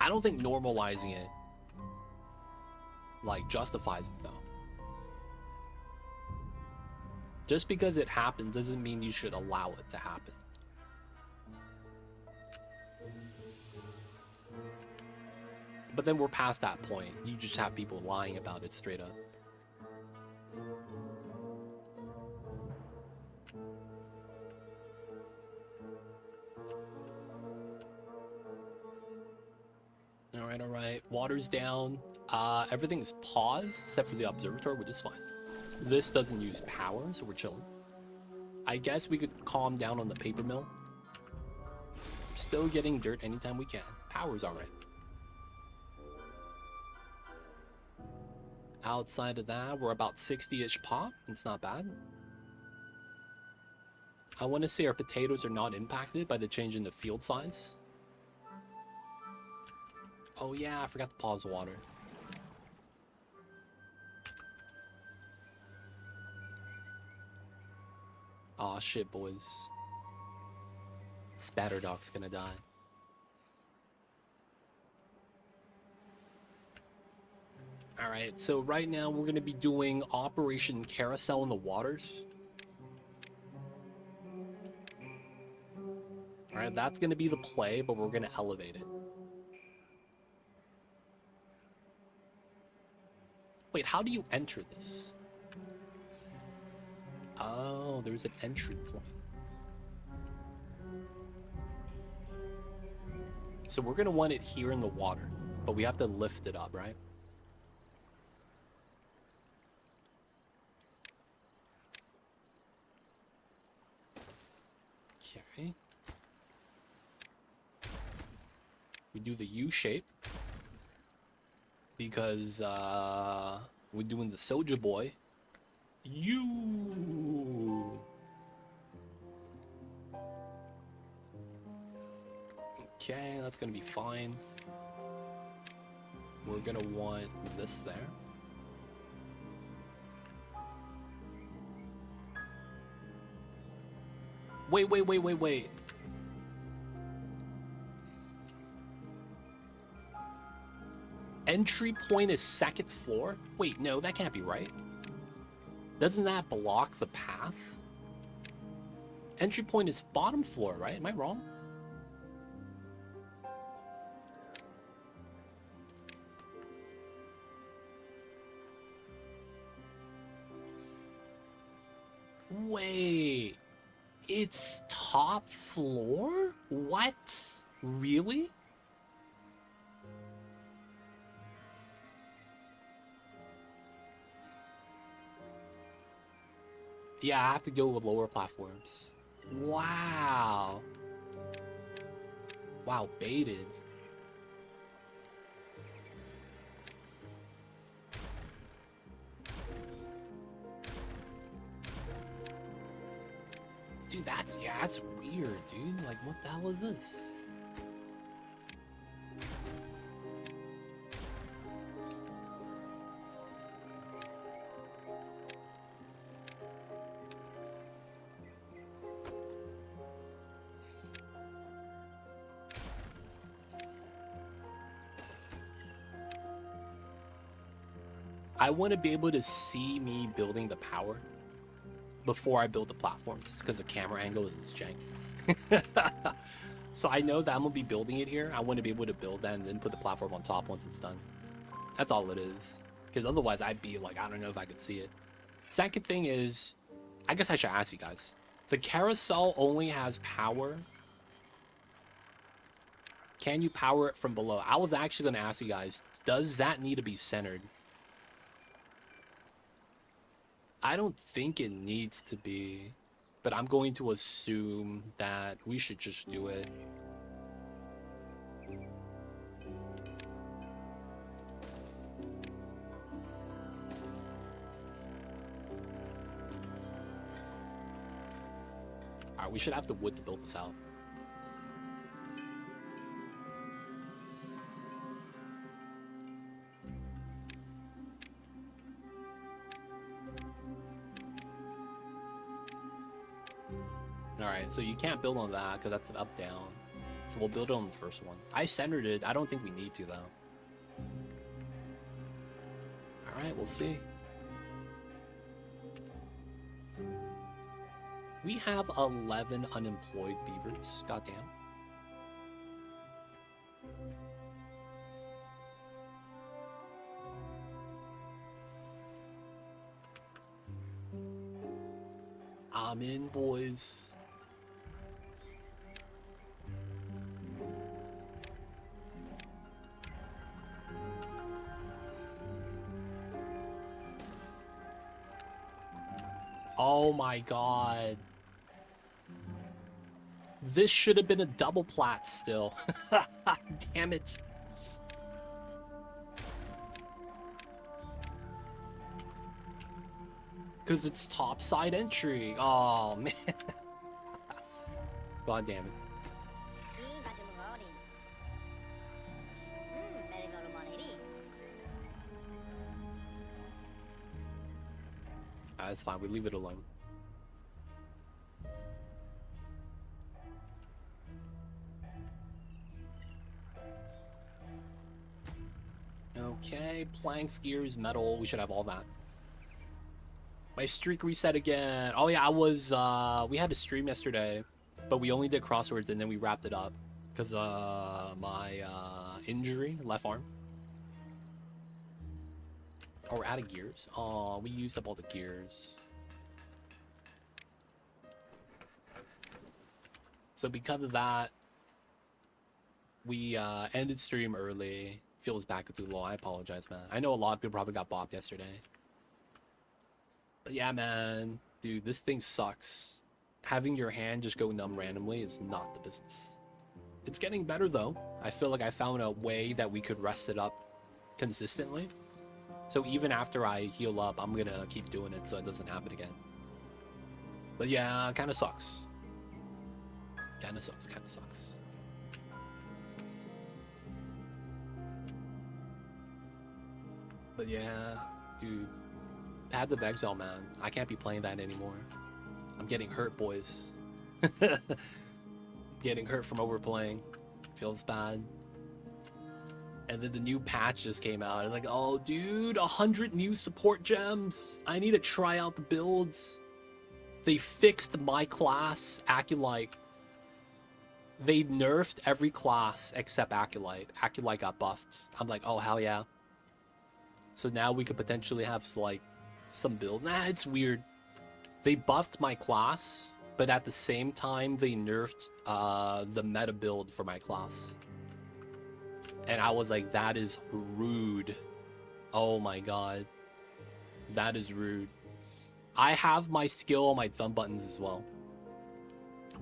Speaker 1: I don't think normalizing it, like, justifies it, though. Just because it happens doesn't mean you should allow it to happen. But then we're past that point. You just have people lying about it straight up. All right. Water's down. Everything is paused except for the observatory, which is fine. This doesn't use power, so we're chilling. I guess we could calm down on the paper mill. Still getting dirt anytime we can. Power's all right. Outside of that, we're about 60-ish pop. It's not bad. I want to say our potatoes are not impacted by the change in the field size. Oh yeah, I forgot to pause water. Aw, shit, boys. Spatterdog's gonna die. Alright, so right now we're gonna be doing Operation Carousel in the waters. Alright, that's gonna be the play, but we're gonna elevate it. Wait, how do you enter this? Oh, there's an entry point. So we're gonna want it here in the water, but we have to lift it up, right? Okay. We do the U shape because we're doing the Soldier Boy. U. Okay, that's gonna be fine. We're gonna want this there. Wait. Entry point is second floor? Wait, no, that can't be right. Doesn't that block the path? Entry point is bottom floor, right? Am I wrong? Wait, it's top floor? What? Really? Yeah, I have to go with lower platforms. Wow. Wow, baited. Dude, that's weird, dude. Like, what the hell is this? I want to be able to see me building the power before I build the platforms, because the camera angle is jank. So I know that I'm gonna be building it here. I want to be able to build that and then put the platform on top once it's done. That's all it is. Because otherwise I'd be like, I don't know if I could see it. Second thing is, I guess I should ask you guys. The carousel only has power. Can you power it from below? I was actually going to ask you guys, does that need to be centered? I don't think it needs to be, but I'm going to assume that we should just do it. Alright, we should have the wood to build this out. Alright, so you can't build on that because that's an up-down. So we'll build it on the first one. I centered it. I don't think we need to, though. Alright, we'll see. We have 11 unemployed beavers. Goddamn. I'm in, boys. Oh my god. This should have been a double plat still. Damn it. Because it's topside entry. Oh, man. God damn it. It's fine. We leave it alone. Okay, planks, gears, metal. We should have all that. My streak reset again. Oh yeah, I was we had a stream yesterday but we only did crosswords and then we wrapped it up because my injury, left arm. Oh, we're out of gears. Oh, we used up all the gears. So because of that, we ended stream early. Feels back too low. I apologize, man. I know a lot of people probably got bopped yesterday. But yeah, man. Dude, this thing sucks. Having your hand just go numb randomly is not the business. It's getting better, though. I feel like I found a way that we could rest it up consistently. So even after I heal up, I'm going to keep doing it so it doesn't happen again. But yeah, kind of sucks. Kind of sucks. But yeah, dude. Pad the Vexel, man. I can't be playing that anymore. I'm getting hurt, boys. Getting hurt from overplaying. Feels bad. And then the new patch just came out. It's like, oh, dude, 100 new support gems. I need to try out the builds. They fixed my class, Acolyte. They nerfed every class except Acolyte. Acolyte got buffed. I'm like, oh, hell yeah. So now we could potentially have, like, some build. Nah, it's weird. They buffed my class, but at the same time, they nerfed the meta build for my class. And I was like, that is rude. Oh my god. That is rude. I have my skill on my thumb buttons as well.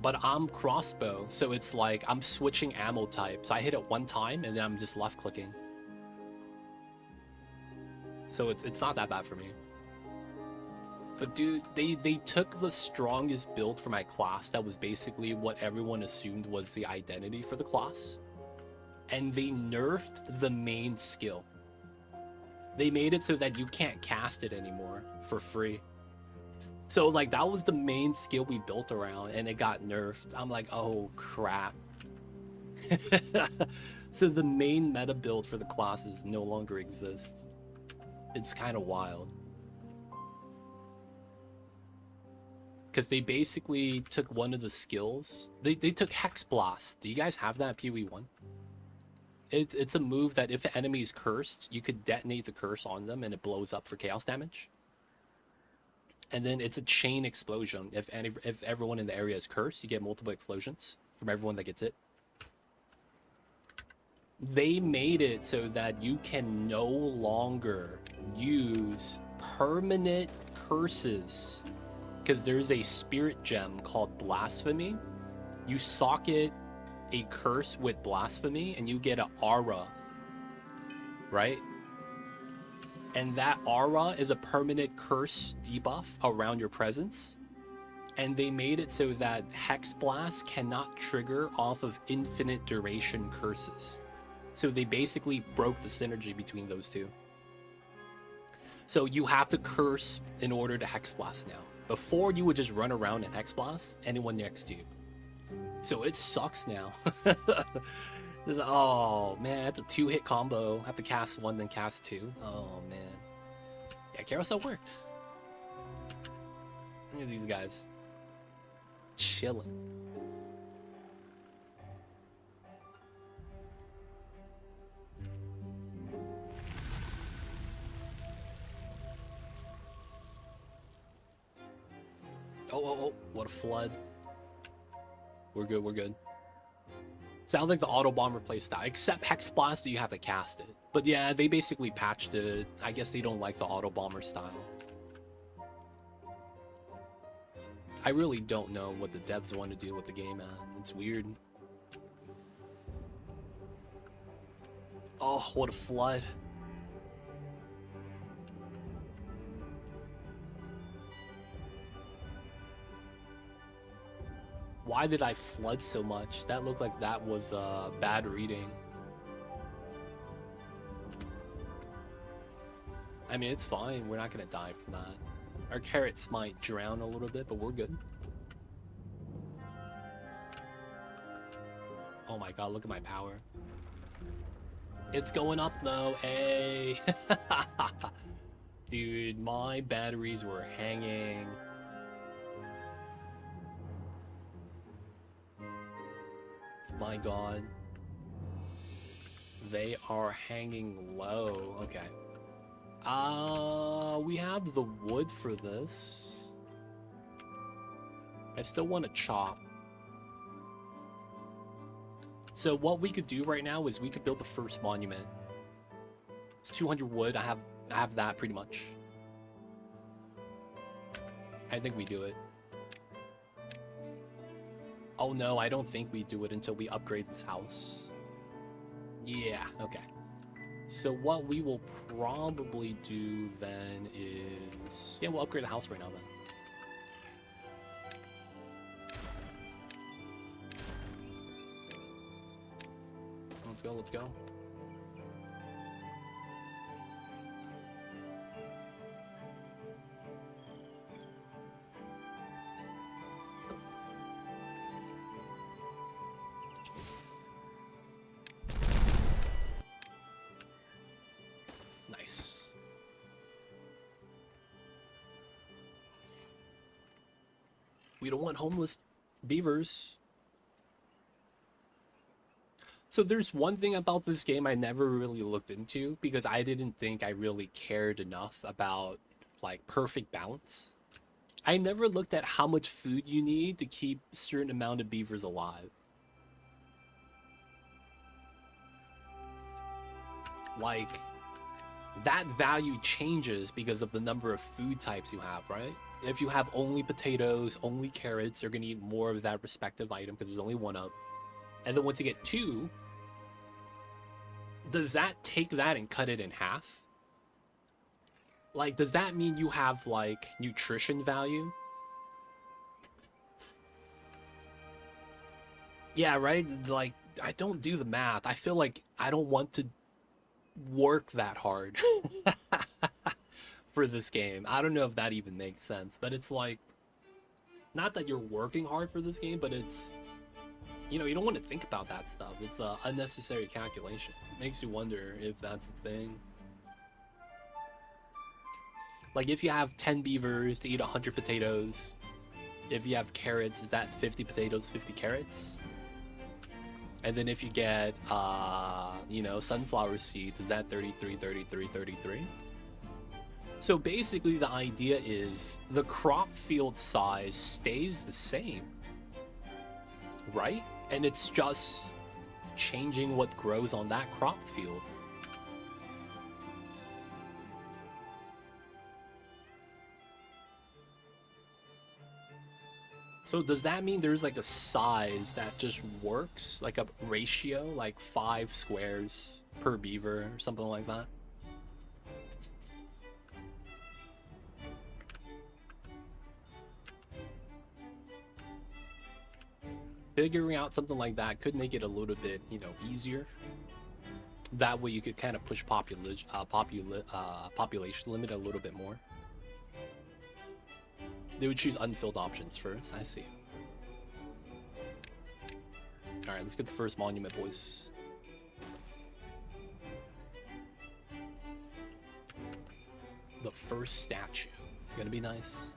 Speaker 1: But I'm crossbow, so it's like I'm switching ammo types. I hit it one time, and then I'm just left clicking. So it's not that bad for me. But dude, they took the strongest build for my class that was basically what everyone assumed was the identity for the class. And they nerfed the main skill. They made it so that you can't cast it anymore for free. So like that was the main skill we built around and it got nerfed. I'm like, oh crap. So the main meta build for the classes no longer exists. It's kind of wild. Because they basically took one of the skills. They took Hex Blast. Do you guys have that PoE1? It's a move that if the enemy is cursed, you could detonate the curse on them and it blows up for chaos damage. And then it's a chain explosion. If everyone in the area is cursed, you get multiple explosions from everyone that gets it. They made it so that you can no longer use permanent curses. Because there's a spirit gem called Blasphemy. You socket a curse with Blasphemy and you get an aura, right? And that aura is a permanent curse debuff around your presence. And they made it so that Hex Blast cannot trigger off of infinite duration curses. So they basically broke the synergy between those two. So you have to curse in order to Hex Blast now. Before, you would just run around and Hex Blast anyone next to you. So it sucks now. Oh, man, it's a 2-hit combo. I have to cast 1, then cast 2. Oh, man. Yeah, Carousel works. Look at these guys. Chilling. Oh, what a flood. We're good, we're good. Sounds like the auto bomb replaced that. Except Hex Blast, you have to cast it. But yeah, they basically patched it. I guess they don't like the auto bomber style. I really don't know what the devs want to do with the game, man. It's weird. Oh, what a flood. Why did I flood so much? That looked like that was bad reading. I mean, it's fine. We're not gonna die from that. Our carrots might drown a little bit, but we're good. Oh my god, look at my power. It's going up though, hey. Dude, my batteries were hanging. my god. They are hanging low. Okay. We have the wood for this. I still want to chop. So what we could do right now is we could build the first monument. It's 200 wood. I have that pretty much. I think we do it. Oh no, I don't think we do it until we upgrade this house. Yeah, okay. So what we will probably do then is... Yeah, we'll upgrade the house right now then. Let's go, let's go. Nice. We don't want homeless beavers. So there's one thing about this game I never really looked into because I didn't think I really cared enough about like perfect balance. I never looked at how much food you need to keep a certain amount of beavers alive. Like, that value changes because of the number of food types you have, right? If you have only potatoes, only carrots, you're gonna eat more of that respective item because there's only one of. And then once you get two, does that take that and cut it in half? Like, does that mean you have, like, nutrition value? Yeah, right? Like, I don't do the math. I feel like I don't want to work that hard for this game. I don't know if that even makes sense, but it's like, not that you're working hard for this game, but it's, you know, you don't want to think about that stuff. It's an unnecessary calculation. It makes you wonder if that's a thing. Like, if you have 10 beavers to eat 100 potatoes, if you have carrots, is that 50 potatoes, 50 carrots? And then if you get, you know, sunflower seeds, is that 33, 33, 33? So basically the idea is the crop field size stays the same, right? And it's just changing what grows on that crop field. So does that mean there's like a size that just works? Like a ratio, like 5 squares per beaver or something like that? Figuring out something like that could make it a little bit, you know, easier. That way you could kind of push population limit a little bit more. They would choose unfilled options first. I see. All right, let's get the first monument, boys. The first statue. It's gonna be nice.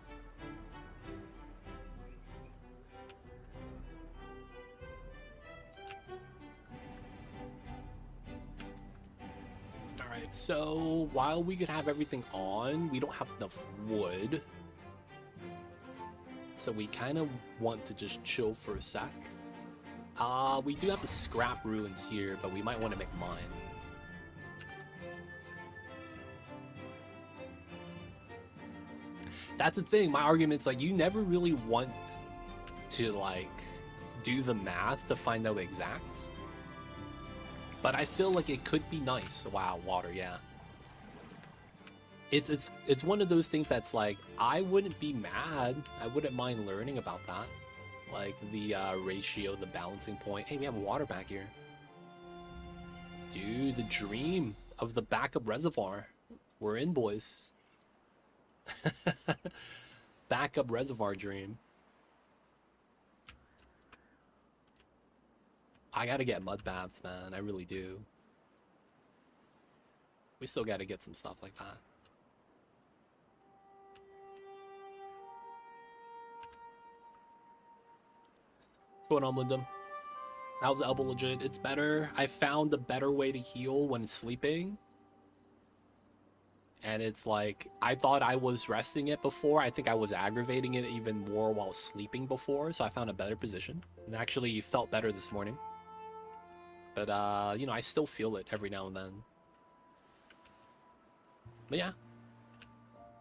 Speaker 1: All right, so while we could have everything on, we don't have enough wood. So we kind of want to just chill for a sec. We do have the scrap ruins here, but we might want to make mine. That's the thing. My argument's like, you never really want to like do the math to find out exact. But I feel like it could be nice. Wow, water, yeah. It's one of those things that's like, I wouldn't be mad. I wouldn't mind learning about that. Like the ratio, the balancing point. Hey, we have water back here. Dude, the dream of the backup reservoir. We're in, boys. Backup reservoir dream. I gotta get mud baths, man. I really do. We still gotta get some stuff like that. What's going on, Linda? That was elbow legit. It's better. I found a better way to heal when sleeping. And it's like, I thought I was resting it before. I think I was aggravating it even more while sleeping before. So I found a better position. And actually felt better this morning. But, you know, I still feel it every now and then. But yeah.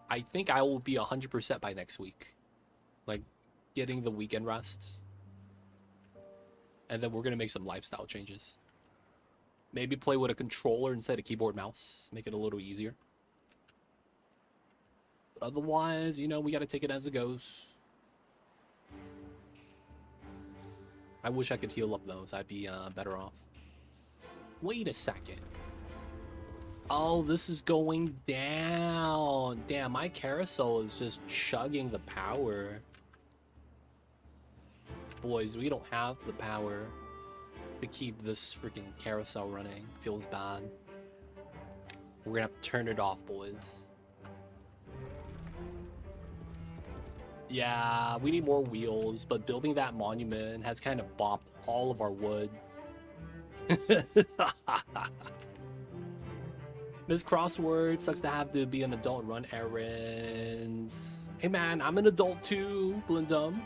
Speaker 1: I think I will be 100% by next week. Like, getting the weekend rest. And then we're going to make some lifestyle changes. Maybe play with a controller instead of keyboard mouse. Make it a little easier. But otherwise, you know, we got to take it as it goes. I wish I could heal up those. I'd be better off. Wait a second. Oh, this is going down. Damn, my carousel is just chugging the power. Boys, we don't have the power to keep this freaking carousel running. Feels bad. We're gonna have to turn it off, boys. Yeah, we need more wheels, but building that monument has kind of bopped all of our wood. Miss Crossword, sucks to have to be an adult and run errands. Hey man, I'm an adult too, Blindum.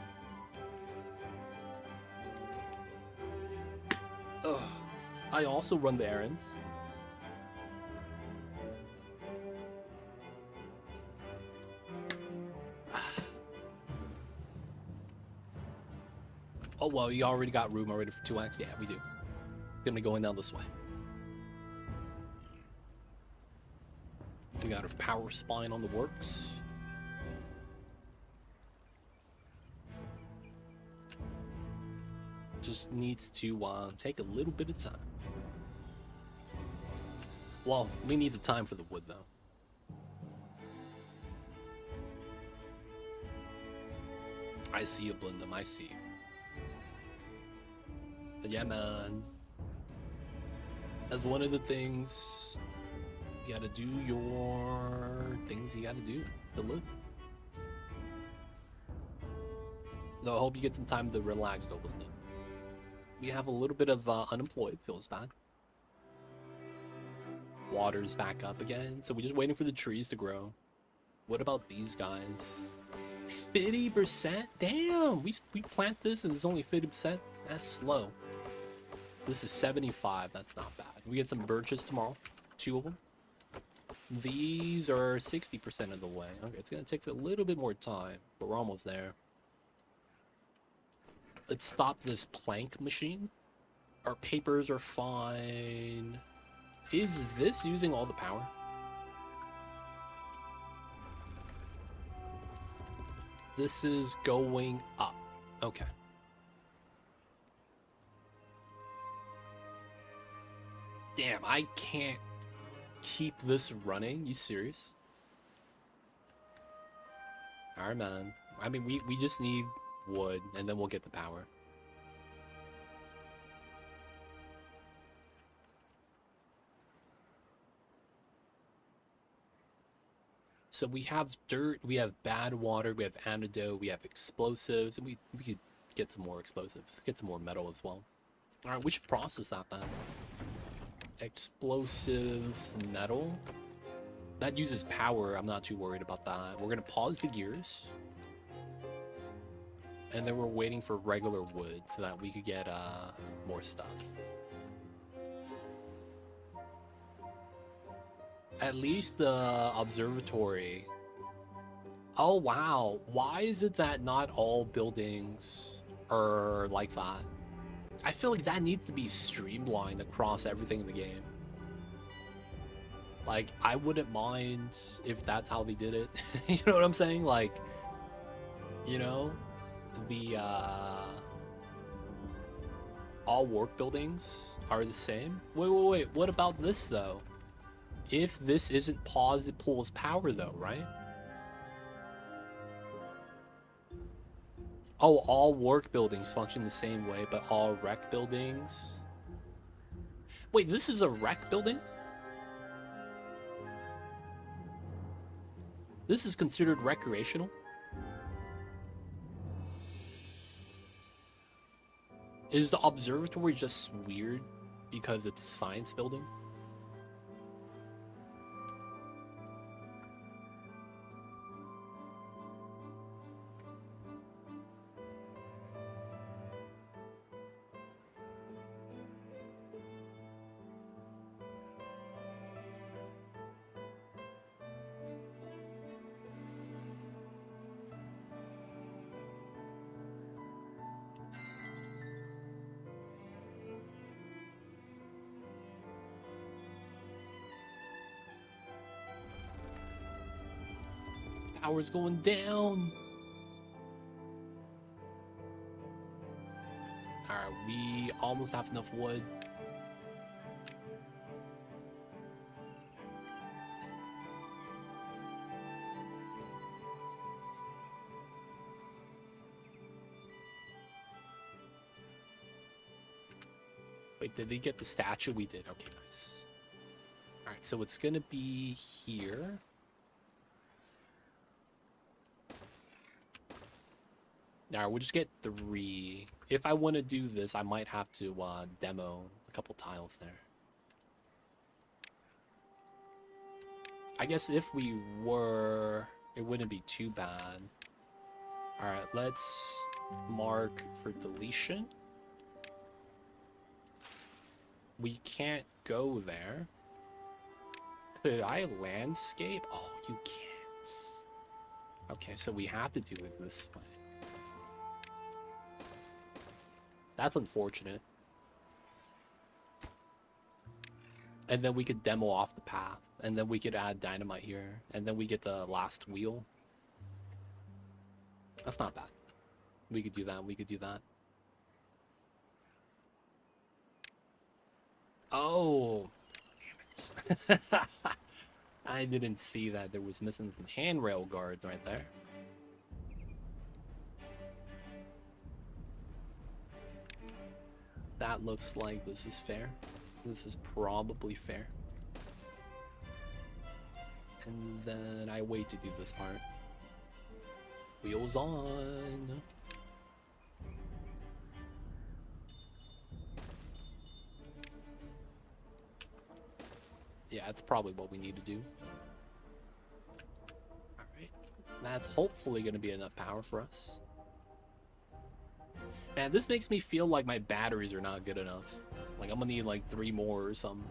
Speaker 1: Ugh. I also run the errands. Oh, well, you already got room already for 2x? Yeah, we do. Gonna be going down this way. We got our power spine on the works. Just needs to take a little bit of time. Well, we need the time for the wood, though. I see you, Blindum. I see you. But yeah, man. That's one of the things. You gotta do your things you gotta do to live. Though I hope you get some time to relax, though, Blindum. We have a little bit of unemployed. Feels bad. Water's back up again. So we're just waiting for the trees to grow. What about these guys? 50%? Damn! We plant this and it's only 50%? That's slow. This is 75. That's not bad. We get some birches tomorrow. 2 of them. These are 60% of the way. Okay, it's going to take a little bit more time, but we're almost there. Let's stop this plank machine. Our papers are fine. Is this using all the power? This is going up. Okay. Damn, I can't keep this running. You serious? Alright, man. I mean, we just need wood, and then we'll get the power. So we have dirt, we have bad water, we have antidote, we have explosives, and we could get some more explosives, get some more metal as well. All right, we should process that then. Explosives, metal. That uses power. I'm not too worried about that. We're gonna pause the gears. And then we're waiting for regular wood so that we could get more stuff. At least the observatory. Oh, wow. Why is it that not all buildings are like that? I feel like that needs to be streamlined across everything in the game. Like, I wouldn't mind if that's how they did it. You know what I'm saying? Like, you know, the all work buildings are the same. Wait. What about this, though? If this isn't paused, it pulls power, though, right? Oh, all work buildings function the same way, but all rec buildings... Wait, this is a rec building? This is considered recreational? Is the observatory just weird because it's a science building? Power's going down. Alright, we almost have enough wood. Wait, did they get the statue? We did. Okay, nice. Alright, so it's gonna be here. Alright, we'll just get 3. If I want to do this, I might have to demo a couple tiles there. I guess if we were, it wouldn't be too bad. Alright, let's mark for deletion. We can't go there. Could I landscape? Oh, you can't. Okay, so we have to do it this way. That's unfortunate. And then we could demo off the path. And then we could add dynamite here. And then we get the last wheel. That's not bad. We could do that. We could do that. Oh. Damn it. I didn't see that there was missing some handrail guards right there. That looks like this is fair. This is probably fair. And then I wait to do this part. Wheels on. Yeah, that's probably what we need to do. Alright. That's hopefully going to be enough power for us. Man, this makes me feel like my batteries are not good enough. Like, I'm gonna need like 3 more or something.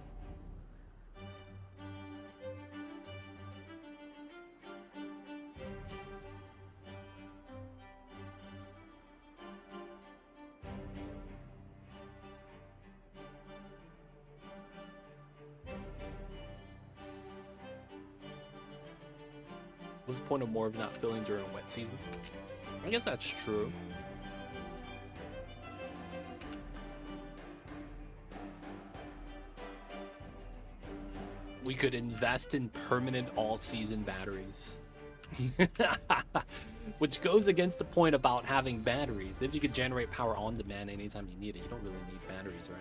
Speaker 1: What's the point of Morb not filling during wet season? I guess that's true. We could invest in permanent all-season batteries. Which goes against the point about having batteries. If you could generate power on demand anytime you need it, you don't really need batteries, right?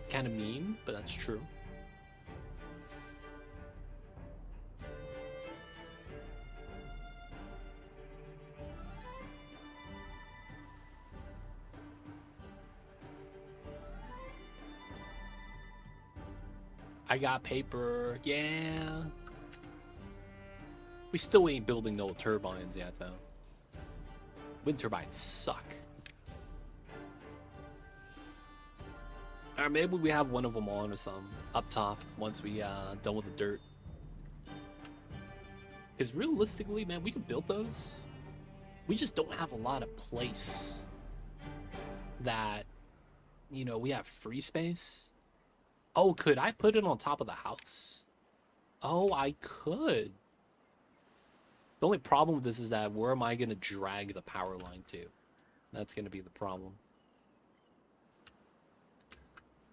Speaker 1: Kind of mean, but that's true. I got paper, yeah. We still ain't building no turbines yet, though. Wind turbines suck. Or maybe we have one of them on or something up top once we done with the dirt. Because realistically, man, we could build those. We just don't have a lot of place that, you know, we have free space. Oh, could I put it on top of the house? Oh, I could. The only problem with this is that where am I going to drag the power line to? That's going to be the problem.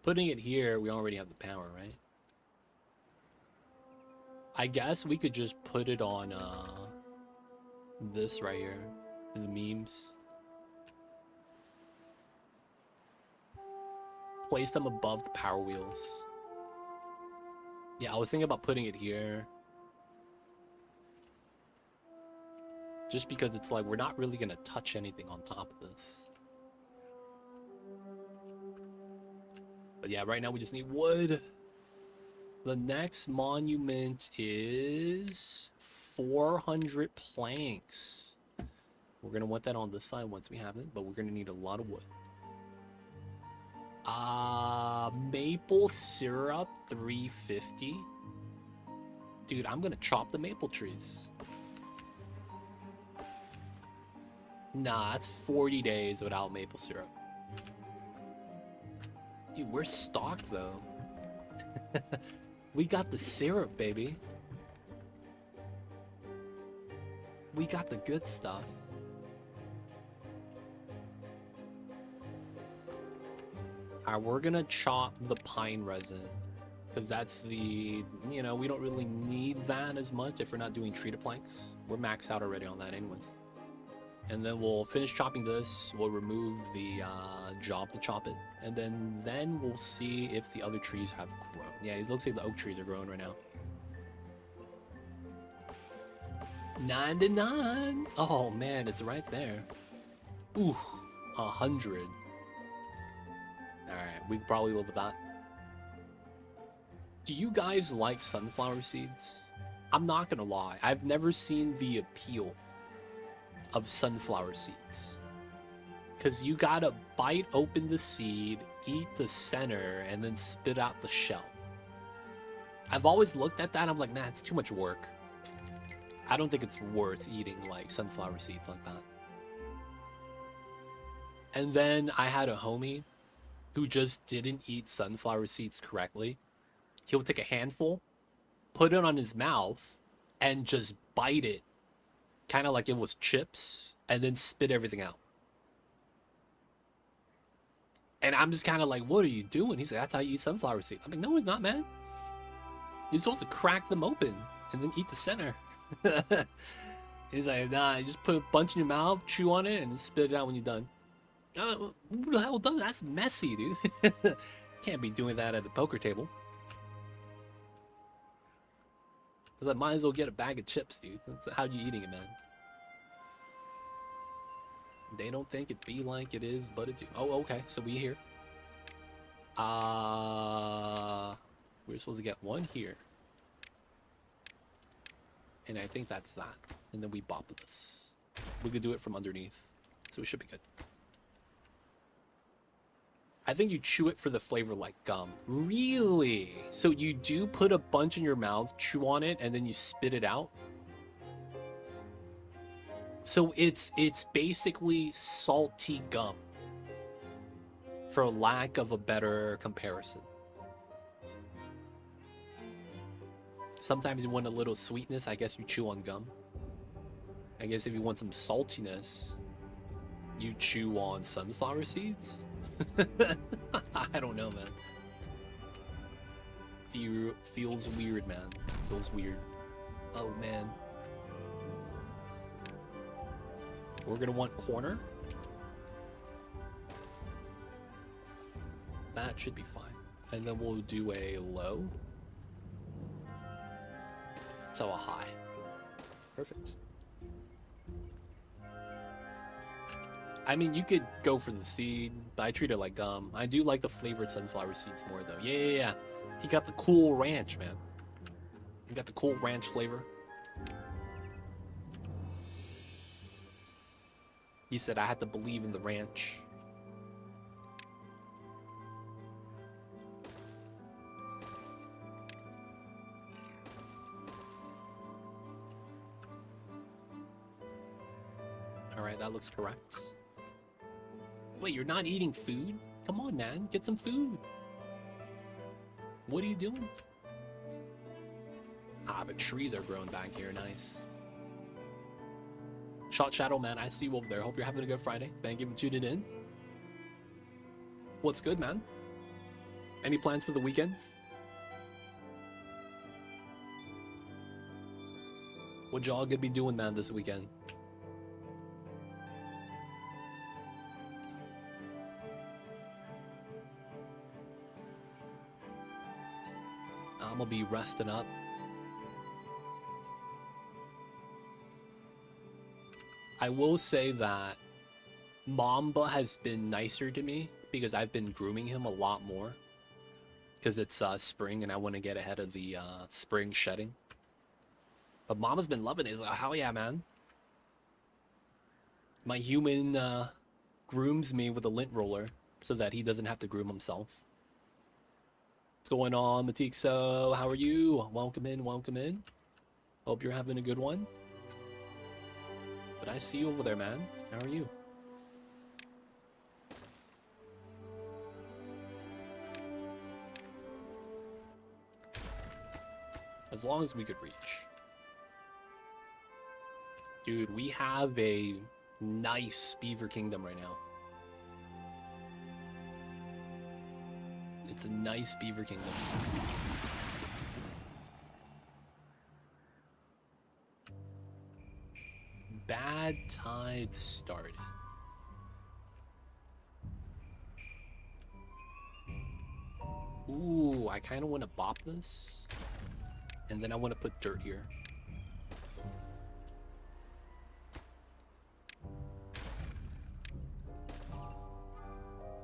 Speaker 1: Putting it here, we already have the power, right? I guess we could just put it on this right here, in the memes. Place them above the power wheels. Yeah, I was thinking about putting it here. Just because it's like, we're not really gonna touch anything on top of this. But yeah, right now we just need wood. The next monument is 400 planks. We're gonna want that on this side once we have it, but we're gonna need a lot of wood. Maple syrup 350. Dude, I'm gonna chop the maple trees. Nah, it's 40 days without maple syrup. Dude, we're stocked though. We got the syrup, baby. We got the good stuff. Alright, we're gonna chop the pine resin. Because that's the, you know, we don't really need that as much if we're not doing treated planks. We're maxed out already on that anyways. And then we'll finish chopping this. We'll remove the job to chop it. And then we'll see if the other trees have grown. Yeah, it looks like the oak trees are growing right now. 99. Oh man, it's right there. Ooh, 100. Alright, we can probably live with that. Do you guys like sunflower seeds? I'm not gonna lie, I've never seen the appeal of sunflower seeds. Because you gotta bite open the seed, eat the center, and then spit out the shell. I've always looked at that and I'm like, nah, it's too much work. I don't think it's worth eating like sunflower seeds like that. And then I had a homie who just didn't eat sunflower seeds correctly. He would take a handful, put it on his mouth, and just bite it, kind of like it was chips, and then spit everything out. And I'm just kind of like, what are you doing? He's like, that's how you eat sunflower seeds. I'm like, no, it's not, man. You're supposed to crack them open and then eat the center. He's like, nah, you just put a bunch in your mouth, chew on it, and then spit it out when you're done. Who the hell does that? That's messy, dude. Can't be doing that at the poker table. I might as well get a bag of chips, dude. That's how you eating it, man. They don't think it be like it is, but it do. Oh, okay. So we here. We're supposed to get one here. And I think that's that. And then we bop this. We could do it from underneath. So it should be good. I think you chew it for the flavor like gum. Really? So you do put a bunch in your mouth, chew on it, and then you spit it out? So it's basically salty gum, for lack of a better comparison. Sometimes you want a little sweetness, I guess you chew on gum. I guess if you want some saltiness, you chew on sunflower seeds? I don't know, man. Feels weird, man. Feels weird. Oh, man. We're gonna want corner. That should be fine. And then we'll do a low. So a high. Perfect. I mean, you could go for the seed, but I treat it like gum. I do like the flavored sunflower seeds more, though. Yeah. He got the cool ranch, man. He got the cool ranch flavor. He said I had to believe in the ranch. Alright, that looks correct. Wait, you're not eating food? Come on, man. Get some food. What are you doing? Ah, the trees are growing back here. Nice. Shot Shadow, man. I see you over there. Hope you're having a good Friday. Thank you for tuning in. What's good, man? Any plans for the weekend? What y'all gonna be doing, man, this weekend? I'm gonna be resting up. I will say that Mamba has been nicer to me because I've been grooming him a lot more. Because it's spring and I want to get ahead of the spring shedding. But Mama's been loving it. He's like, hell yeah, man. My human grooms me with a lint roller so that he doesn't have to groom himself. What's going on, Matikso? How are you? Welcome in, welcome in. Hope you're having a good one. But I see you over there, man. How are you? As long as we could reach. Dude, we have a nice beaver kingdom right now. It's a nice beaver kingdom. Bad tide started. Ooh, I kind of want to bop this. And then I want to put dirt here.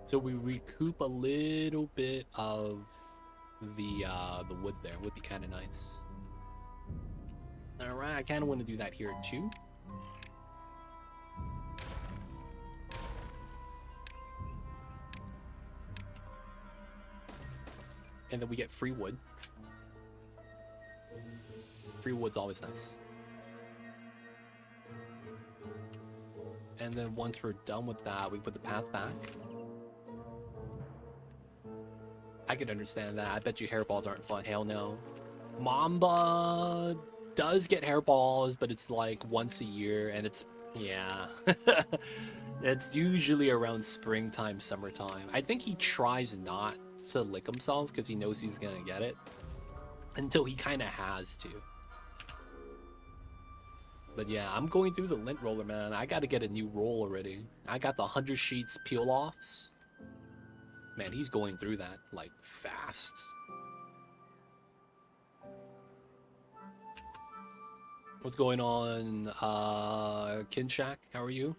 Speaker 1: So we recoup a little bit of the wood there. Would be kind of nice. All right, I kind of want to do that here too. And then we get free wood. Free wood's always nice. And then once we're done with that, we put the path back. I could understand that. I bet you hairballs aren't fun. Hell no. Mamba does get hairballs, but it's like once a year, and it's, yeah. It's usually around springtime, summertime. I think he tries not to lick himself because he knows he's gonna get it. Until he kind of has to. But yeah, I'm going through the lint roller, man. I gotta get a new roll already. I got the 100 sheets peel-offs. Man, he's going through that, like, fast. What's going on, Kinshak? How are you?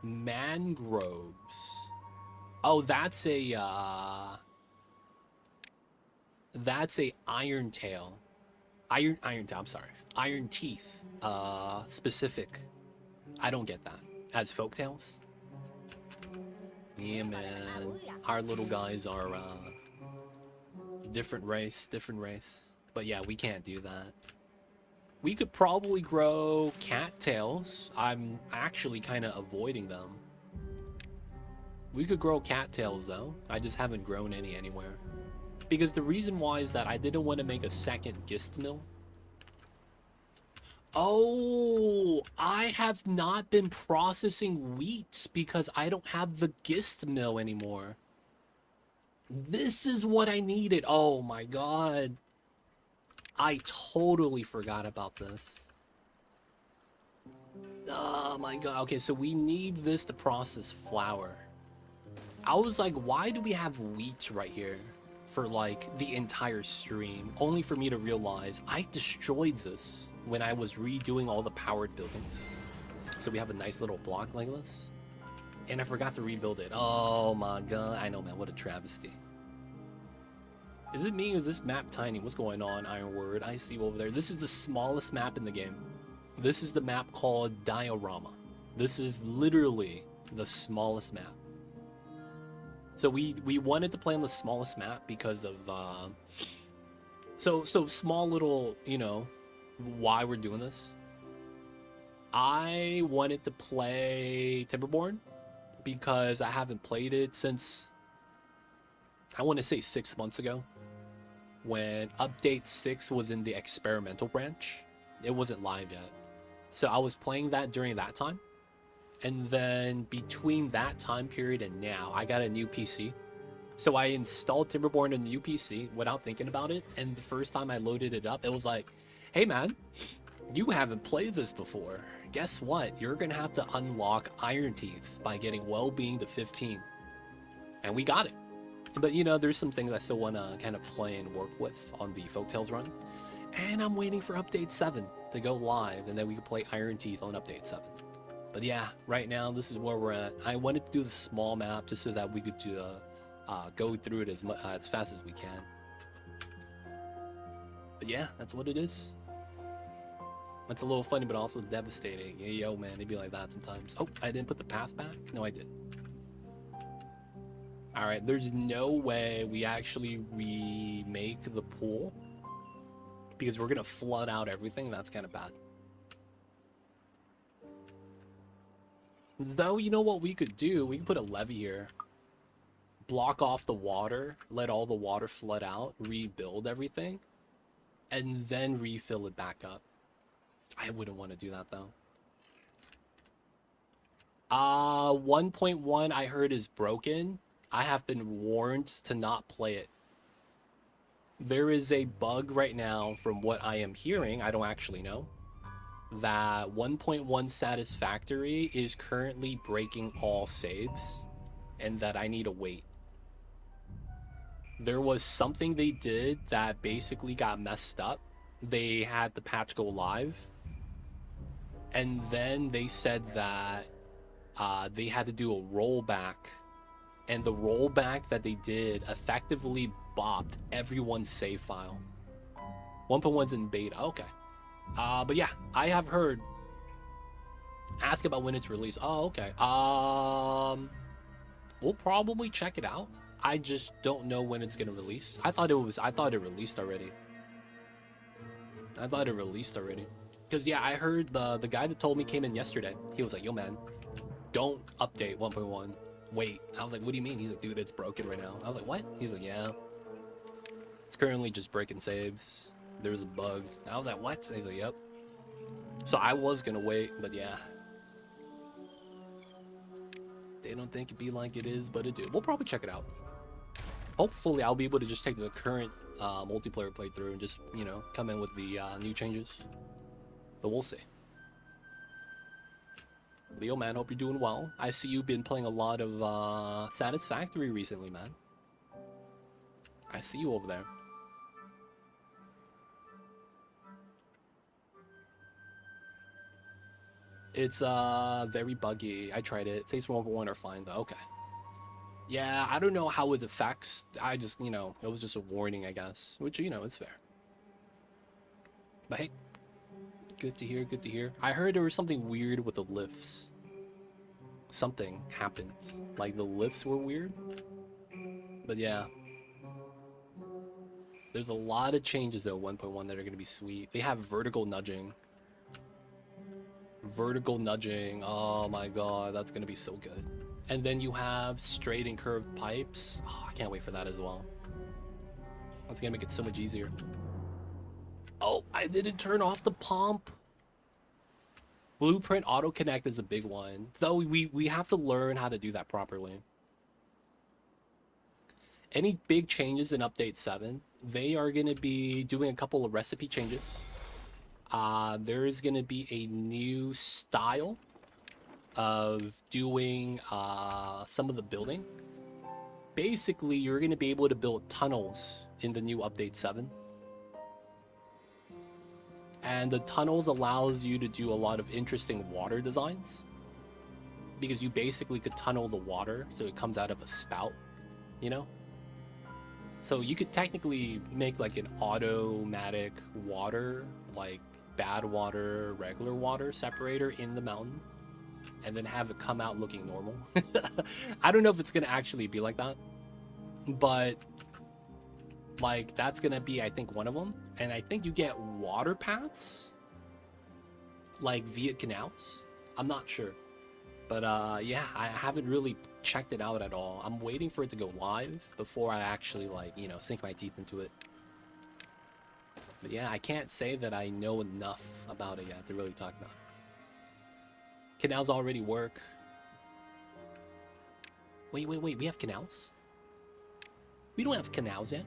Speaker 1: Mangroves. Oh, that's a iron tail. Iron tail, I'm sorry. Iron teeth. Specific. I don't get that. As Folktails? Yeah, man. Our little guys are, different race. But yeah, we can't do that. We could probably grow cattails. I'm actually kind of avoiding them. We could grow cattails, though. I just haven't grown any anywhere. Because the reason why is that I didn't want to make a second gist mill. Oh, I have not been processing wheat because I don't have the gist mill anymore. This is what I needed. Oh my god. I totally forgot about this. Oh my god. Okay, so we need this to process flour. I was like, why do we have wheat right here for like the entire stream? Only for me to realize I destroyed this when I was redoing all the powered buildings. So we have a nice little block like this. And I forgot to rebuild it. Oh my god. I know, man. What a travesty. Is it me or is this map tiny? What's going on, Ironword? I see you over there. This is the smallest map in the game. This is the map called Diorama. This is literally the smallest map. So we wanted to play on the smallest map because of so small little, you know, why we're doing this. I wanted to play Timberborn because I haven't played it since, I want to say 6 months ago, when update 6 was in the experimental branch. It wasn't live yet. So I was playing that during that time. And then between that time period and now, I got a new PC. So I installed Timberborn on a new PC without thinking about it. And the first time I loaded it up, it was like, hey man, you haven't played this before. Guess what? You're going to have to unlock Iron Teeth by getting Well-Being to 15. And we got it. But, you know, there's some things I still want to kind of play and work with on the Folktails run. And I'm waiting for update 7 to go live, and then we can play Iron Teeth on update 7. But yeah, right now this is where we're at. I wanted to do the small map just so that we could go through it as fast as we can. But yeah, that's what it is. That's a little funny, but also devastating. Yeah, yo, man, it'd be like that sometimes. Oh, I didn't put the path back? No, I did. All right, there's no way we actually remake the pool because we're gonna flood out everything. That's kind of bad. Though, you know what we could do? We could put a levee here. Block off the water, let all the water flood out, rebuild everything, and then refill it back up. I wouldn't want to do that, though. 1.1 I heard is broken. I have been warned to not play it. There is a bug right now, from what I am hearing, I don't actually know, that 1.1 Satisfactory is currently breaking all saves, and that I need to wait. There was something they did that basically got messed up. They had the patch go live, and then they said that they had to do a rollback, and the rollback that they did effectively bopped everyone's save file. 1.1's in beta. Okay. But yeah, I have heard. Ask about when it's released. Oh, okay. We'll probably check it out. I just don't know when it's gonna release. I thought it released already. Because yeah, I heard the guy that told me came in yesterday. He was like, yo man, don't update 1.1. Wait. I was like, what do you mean? He's like, dude, it's broken right now. I was like, what? He's like, yeah. It's currently just breaking saves. There's a bug. I was like, what? He's like, yep. So I was gonna wait, but yeah. They don't think it be like it is, but it do. We'll probably check it out. Hopefully I'll be able to just take the current multiplayer playthrough and just, you know, come in with the new changes. But we'll see. Leo, man, hope you're doing well. I see you've been playing a lot of Satisfactory recently, man. I see you over there. It's very buggy. I tried it. Saves from 1.1 are fine though. Okay. Yeah, I don't know how it affects. I just, you know, it was just a warning, I guess. Which, you know, it's fair. But hey, good to hear, good to hear. I heard there was something weird with the lifts. Something happened. Like, the lifts were weird. But yeah. There's a lot of changes, though, 1.1 that are going to be sweet. They have vertical nudging. Vertical nudging. Oh my god, that's going to be so good. And then you have straight and curved pipes. Oh, I can't wait for that as well. That's gonna make it so much easier. Oh, I didn't turn off the pump. Blueprint auto connect is a big one. Though we have to learn how to do that properly. Any big changes in update 7, they are gonna be doing a couple of recipe changes. There is gonna be a new style of doing some of the building. Basically, you're going to be able to build tunnels in the new update 7. And the tunnels allows you to do a lot of interesting water designs. Because you basically could tunnel the water so it comes out of a spout, you know? So you could technically make like an automatic water, like bad water, regular water separator in the mountain. And then have it come out looking normal. I don't know if it's gonna actually be like that, but like that's gonna be, I think, one of them. And I think you get water paths like via canals. I'm not sure, but yeah, I haven't really checked it out at all. I'm waiting for it to go live before I actually, like, you know, sink my teeth into it. But yeah, I can't say that I know enough about it yet to really talk about it. Canals already work. Wait, we have canals? We don't have canals yet.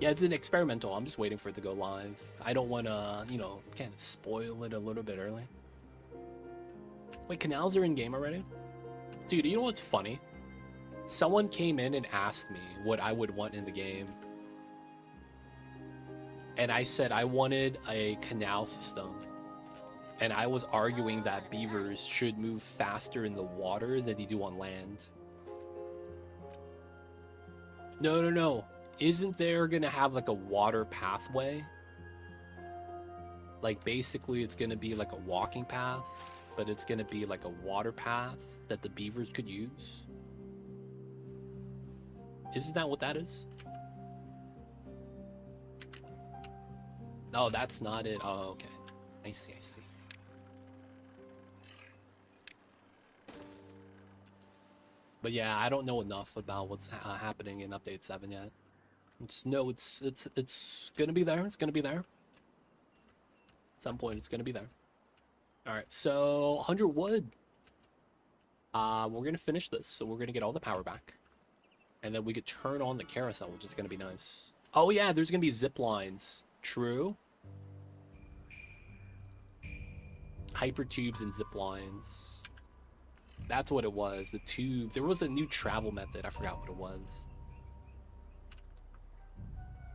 Speaker 1: Yeah, it's an experimental. I'm just waiting for it to go live. I don't want to, you know, kind of spoil it a little bit early. Wait, canals are in game already? Dude, you know what's funny? Someone came in and asked me what I would want in the game. and I said I wanted a canal system. And I was arguing that beavers should move faster in the water than they do on land. No, no, no. Isn't there gonna have like a water pathway? Like basically it's gonna be like a walking path, but it's gonna be like a water path that the beavers could use. Isn't that what that is? No, that's not it. Oh, okay. I see, I see. But yeah, I don't know enough about what's happening in update 7 yet. Just know it's gonna be there. It's gonna be there. At some point, it's gonna be there. All right, so 100 wood. We're gonna finish this, so we're gonna get all the power back, and then we could turn on the carousel, which is gonna be nice. Oh yeah, there's gonna be zip lines. True. Hyper tubes and zip lines. That's what it was. The tube. There was a new travel method. I forgot what it was.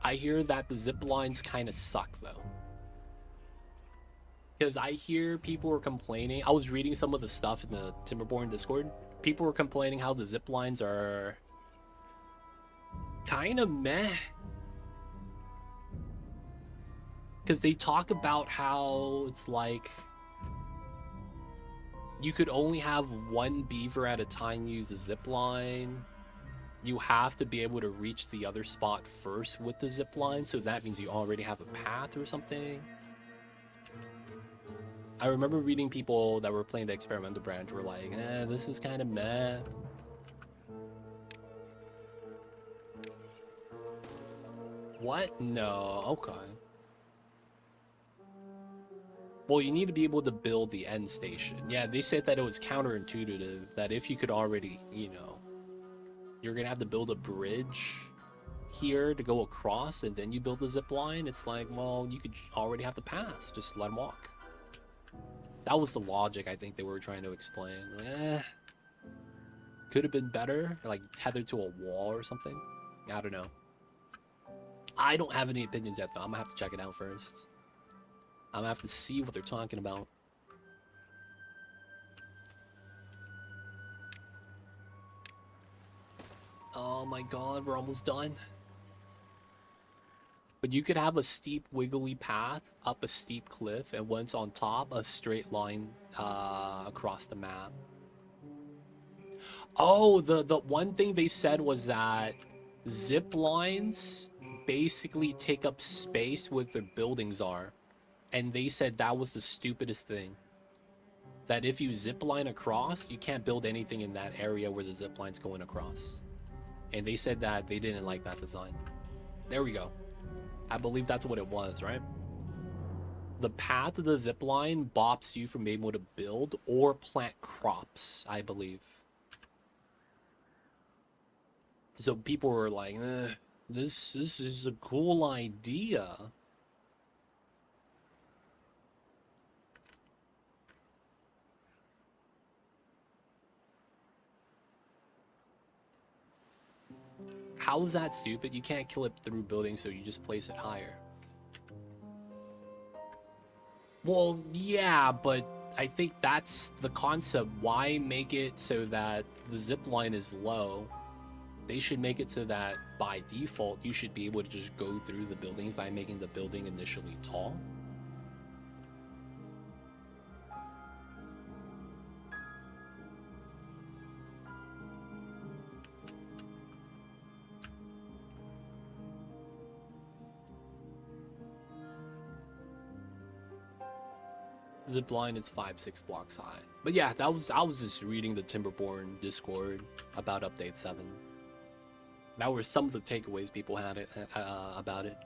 Speaker 1: I hear that the zip lines kind of suck though. Because I hear people were complaining. I was reading some of the stuff in the Timberborn Discord. People were complaining how the zip lines are kind of meh. Because they talk about how it's like you could only have one beaver at a time use a zip line. You have to be able to reach the other spot first with the zip line, so that means you already have a path or something. I remember reading people that were playing the experimental branch were like, this is kind of meh. What? No, okay. Well, you need to be able to build the end station. Yeah, they said that it was counterintuitive, that if you could already, you know, you're gonna have to build a bridge here to go across, and then you build the zip line. It's like, well, you could already have the path. Just let them walk. That was the logic I think they were trying to explain. Could have been better, like tethered to a wall or something. I don't know. I don't have any opinions yet, though. I'm gonna have to check it out first. I'm gonna have to see what they're talking about. Oh my god, we're almost done. But you could have a steep, wiggly path up a steep cliff, and once on top, a straight line across the map. Oh, the one thing they said was that zip lines basically take up space where their buildings are. And they said that was the stupidest thing. That if you zip line across, you can't build anything in that area where the zip line's going across. And they said that they didn't like that design. There we go. I believe that's what it was, right? The path of the zip line bops you from being able to build or plant crops, I believe. So people were like, this is a cool idea. How is that stupid? You can't clip through buildings, so you just place it higher. Well, yeah, but I think that's the concept. Why make it so that the zip line is low? They should make it so that by default, you should be able to just go through the buildings by making the building initially tall. Zip line is 5-6 blocks high. But yeah, I was just reading the Timberborn Discord about update 7. That were some of the takeaways people had about it.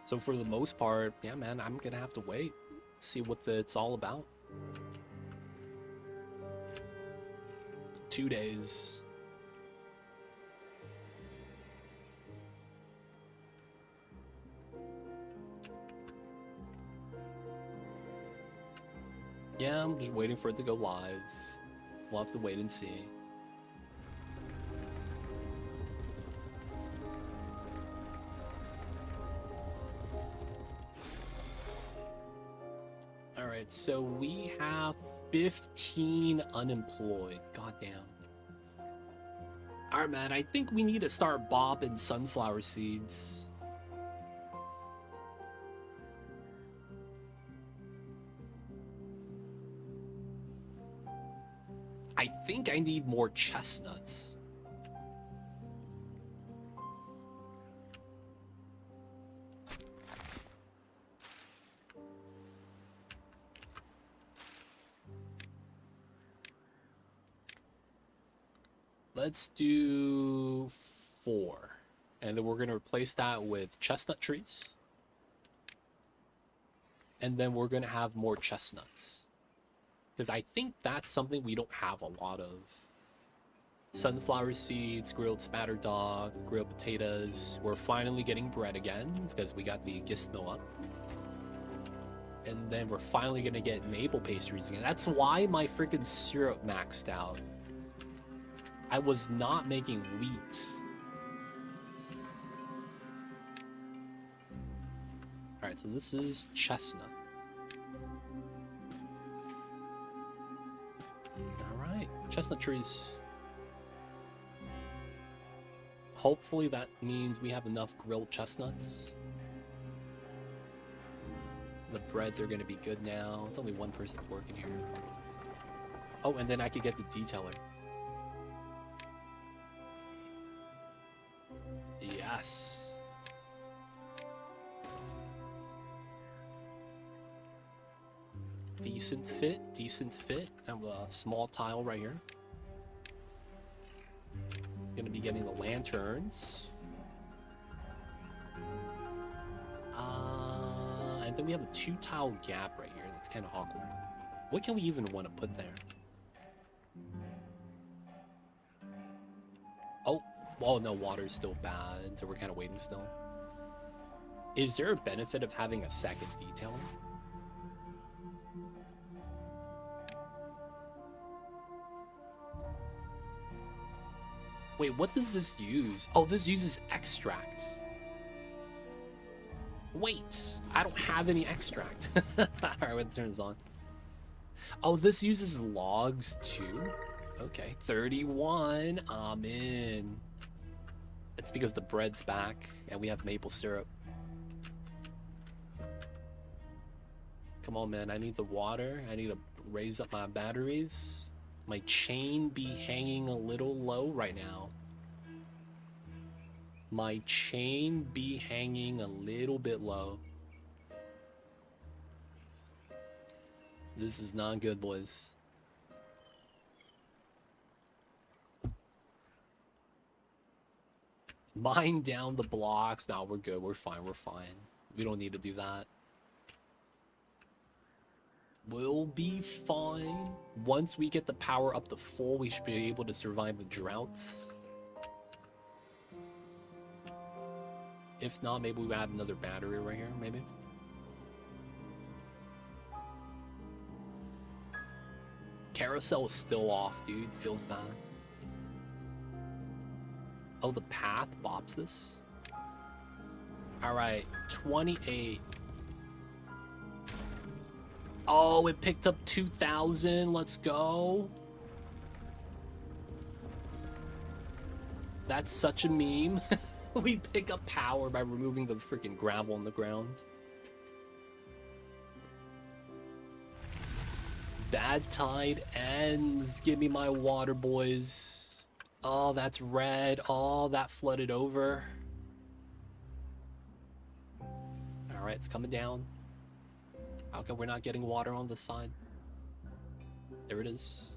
Speaker 1: So for the most part, yeah, man, I'm gonna have to wait, see what it's all about. 2 days. Yeah, I'm just waiting for it to go live. We'll have to wait and see. Alright, so we have 15 unemployed. Goddamn. Alright, man, I think we need to start bobbing sunflower seeds. I think I need more chestnuts. Let's do 4. And then we're going to replace that with chestnut trees. And then we're going to have more chestnuts. Because I think that's something we don't have a lot of. Sunflower seeds, grilled spatter dog, grilled potatoes. We're finally getting bread again because we got the gizmo up. And then we're finally going to get maple pastries again. That's why my freaking syrup maxed out. I was not making wheat. Alright, so this is chestnut. Alright, chestnut trees. Hopefully that means we have enough grilled chestnuts. The breads are going to be good now. It's only one person working here. Oh, and then I could get the detailer. Yes. Decent fit, decent fit. I have a small tile right here. Gonna be getting the lanterns. And then we have a 2-tile gap right here. That's kind of awkward. What can we even want to put there? Oh no, water's still bad, so we're kind of waiting still. Is there a benefit of having a second detailer? Wait, what does this use? Oh, this uses extract. Wait, I don't have any extract. Alright, let's turn this on. Oh, this uses logs too? Okay, 31. I'm in. It's because the bread's back and we have maple syrup. Come on, man. I need the water. I need to raise up my batteries. My chain be hanging a little low right now. My chain be hanging a little bit low. This is not good, boys. Mine down the blocks. No, we're good. We're fine. We're fine. We don't need to do that. We'll be fine. Once we get the power up to full, we should be able to survive the droughts. If not, maybe we add another battery right here, maybe. Carousel is still off, dude. Feels bad. Oh, the path bops this? Alright, 28. Oh, it picked up 2,000. Let's go. That's such a meme. We pick up power by removing the freaking gravel on the ground. Bad tide ends. Give me my water, boys. Oh, that's red. Oh, that flooded over. Alright, it's coming down. How come we're not getting water on this side? There it is.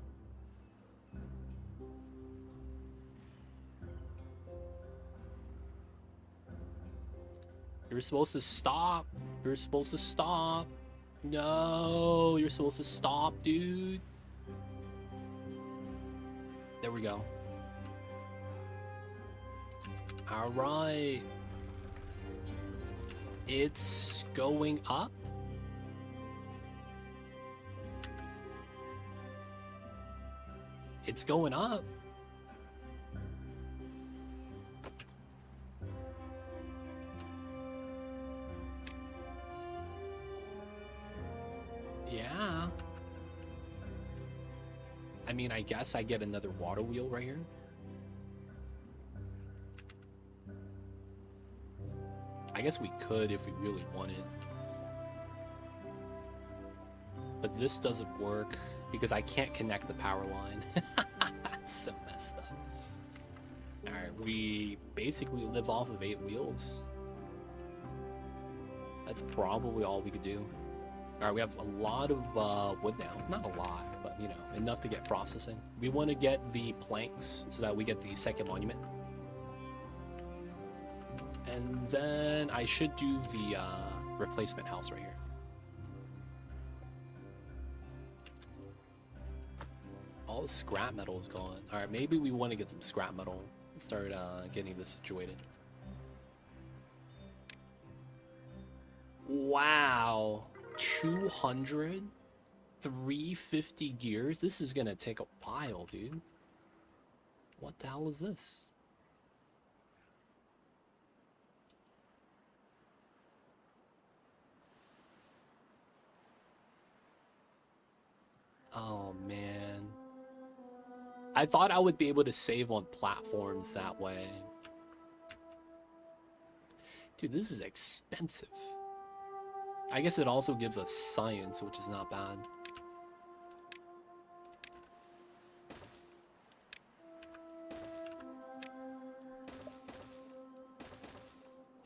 Speaker 1: You're supposed to stop. You're supposed to stop. No, you're supposed to stop, dude. There we go. All right. It's going up. It's going up. Yeah. I mean, I guess I get another water wheel right here. I guess we could if we really wanted. But this doesn't work because I can't connect the power line. That's so messed up. Alright, we basically live off of 8 wheels. That's probably all we could do. Alright, we have a lot of wood now. Not a lot, but you know, enough to get processing. We want to get the planks so that we get the second monument. And then I should do the replacement house right here. All the scrap metal is gone. Alright, maybe we want to get some scrap metal and start getting this situated. Wow. 200? 350 gears? This is gonna take a while, dude. What the hell is this? Oh, man. I thought I would be able to save on platforms that way. Dude, this is expensive. I guess it also gives us science, which is not bad.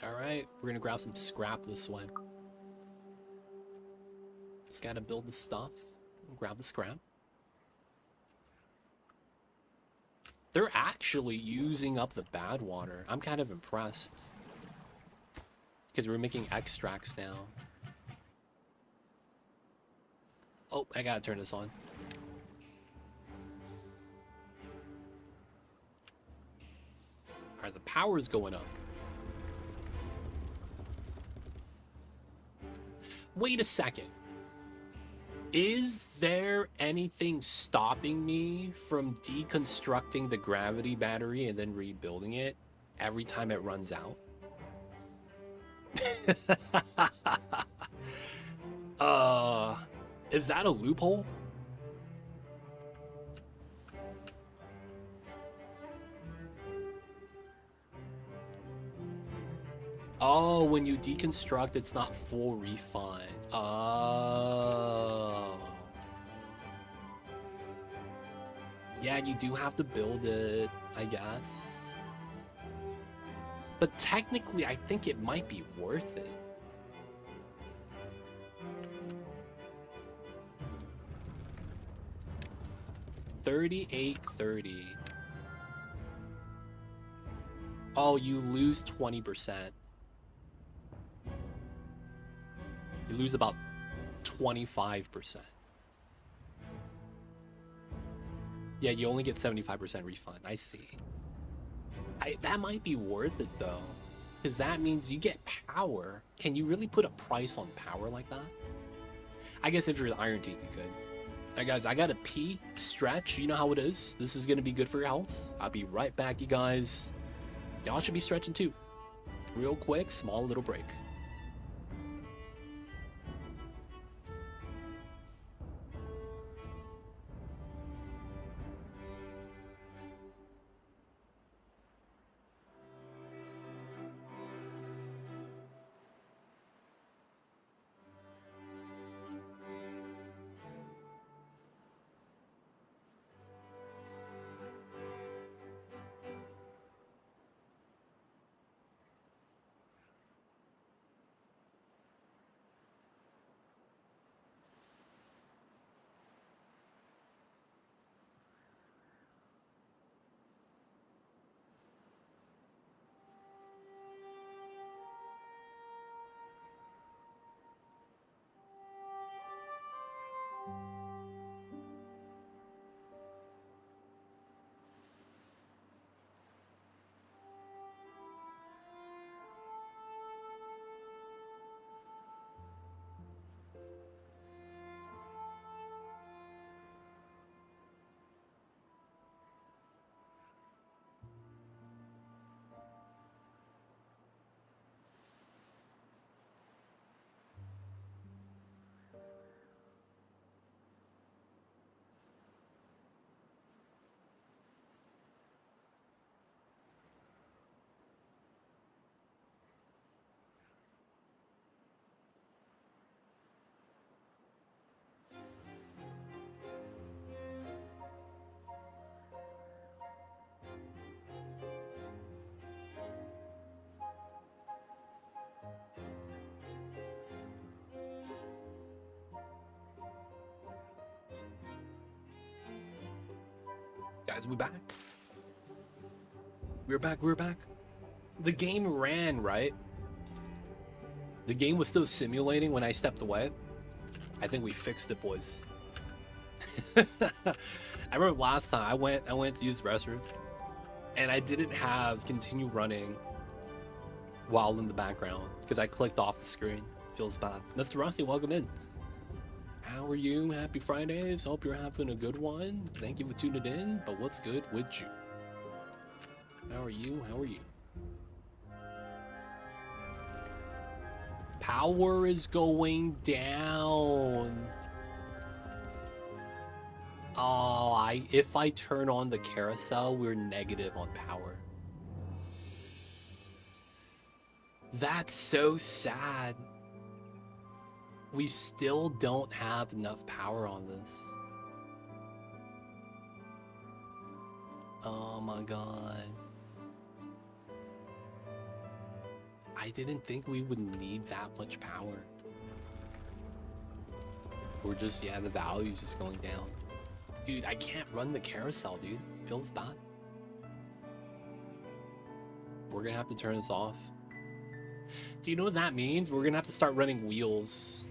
Speaker 1: Alright, we're gonna grab some scrap this way. Just gotta build the stuff. Grab the scrap. They're actually using up the bad water. I'm kind of impressed. Because we're making extracts now. Oh, I gotta turn this on. Alright, the power's going up. Wait a second. Is there anything stopping me from deconstructing the gravity battery and then rebuilding it every time it runs out? Is that a loophole? Oh, when you deconstruct, it's not full refund. Oh. Yeah, you do have to build it, I guess. But technically, I think it might be worth it. $38.30. Oh, you lose 20%. You lose about 25%. Yeah, you only get 75% refund. I see. That might be worth it, though. Because that means you get power. Can you really put a price on power like that? I guess if you're the Iron Teeth, you could. Alright, guys, I gotta pee, stretch. You know how it is. This is gonna be good for your health. I'll be right back, you guys. Y'all should be stretching, too. Real quick, small little break. Guys, we back. We're back, we're back. The game ran, right? The game was still simulating when I stepped away. I think we fixed it, boys. I remember last time I went to use the restroom and I didn't have continue running while in the background because I clicked off the screen. Feels bad. Mr. Rusty, welcome in. How are you? Happy Fridays. Hope you're having a good one. Thank you for tuning in. But what's good with you? How are you? How are you? Power is going down. Oh, if I turn on the carousel, we're negative on power. That's so sad. We still don't have enough power on this. Oh my god. I didn't think we would need that much power. We're just, yeah, the value's just going down. Dude, I can't run the carousel, dude. Feels bad. We're gonna have to turn this off. Do you know what that means? We're gonna have to start running wheels.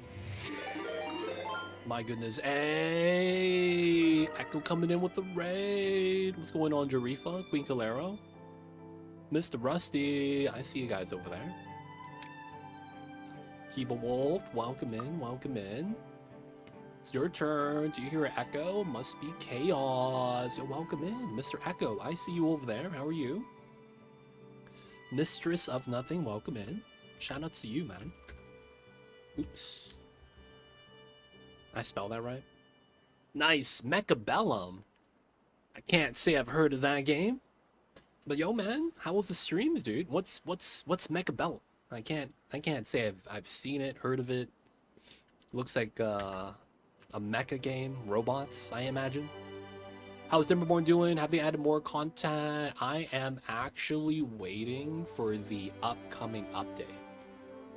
Speaker 1: My goodness. Hey! Echo coming in with the raid. What's going on, Jarifa? Queen Calero? Mr. Rusty. I see you guys over there. Keep a Wolf. Welcome in. Welcome in. It's your turn. Do you hear an echo? Must be chaos. You're welcome in. Mr. Echo, I see you over there. How are you? Mistress of Nothing, welcome in. Shout out to you, man. Oops. I spelled that right? Nice. Mechabellum. I can't say I've heard of that game. But yo, man, how was the streams, dude? What's Mechabellum? I can't say I've seen it, heard of it. Looks like a mecha game, robots, I imagine. How's Timberborn doing? Have they added more content? I am actually waiting for the upcoming update.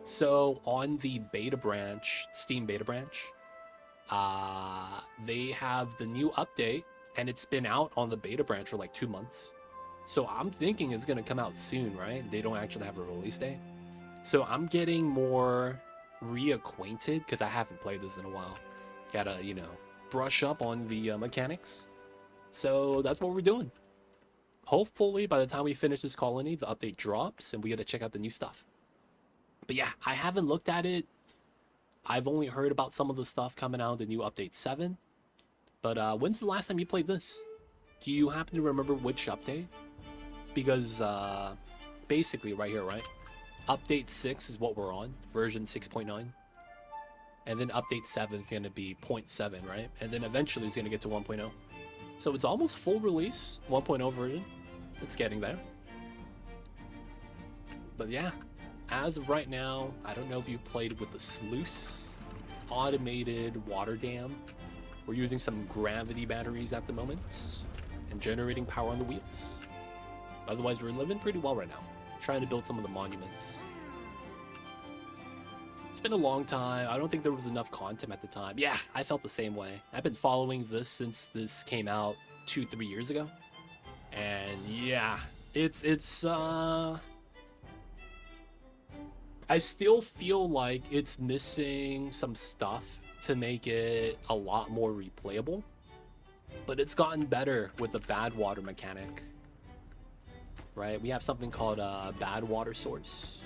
Speaker 1: So on the beta branch, Steam beta branch, they have the new update, and it's been out on the beta branch for like 2 months. So I'm thinking it's gonna come out soon, right? They don't actually have a release date. So I'm getting more reacquainted because I haven't played this in a while. Gotta, you know, brush up on the mechanics. So that's what we're doing. Hopefully by the time we finish this colony, the update drops and we get to check out the new stuff. But yeah, I haven't looked at it. I've only heard about some of the stuff coming out, the new update 7. But when's the last time you played this? Do you happen to remember which update? Because basically right here, right? Update 6 is what we're on, version 6.9. And then update 7 is going to be 0.7, right? And then eventually it's going to get to 1.0. So it's almost full release, 1.0 version. It's getting there. But yeah, as of right now, I don't know if you played with the sluice, automated water dam. We're using some gravity batteries at the moment and generating power on the wheels. Otherwise, we're living pretty well right now. Trying to build some of the monuments. It's been a long time. I don't think there was enough content at the time. Yeah, I felt the same way. I've been following this since this came out 2-3 years ago. And yeah, it's I still feel like it's missing some stuff to make it a lot more replayable. But it's gotten better with the bad water mechanic. Right? We have something called a bad water source.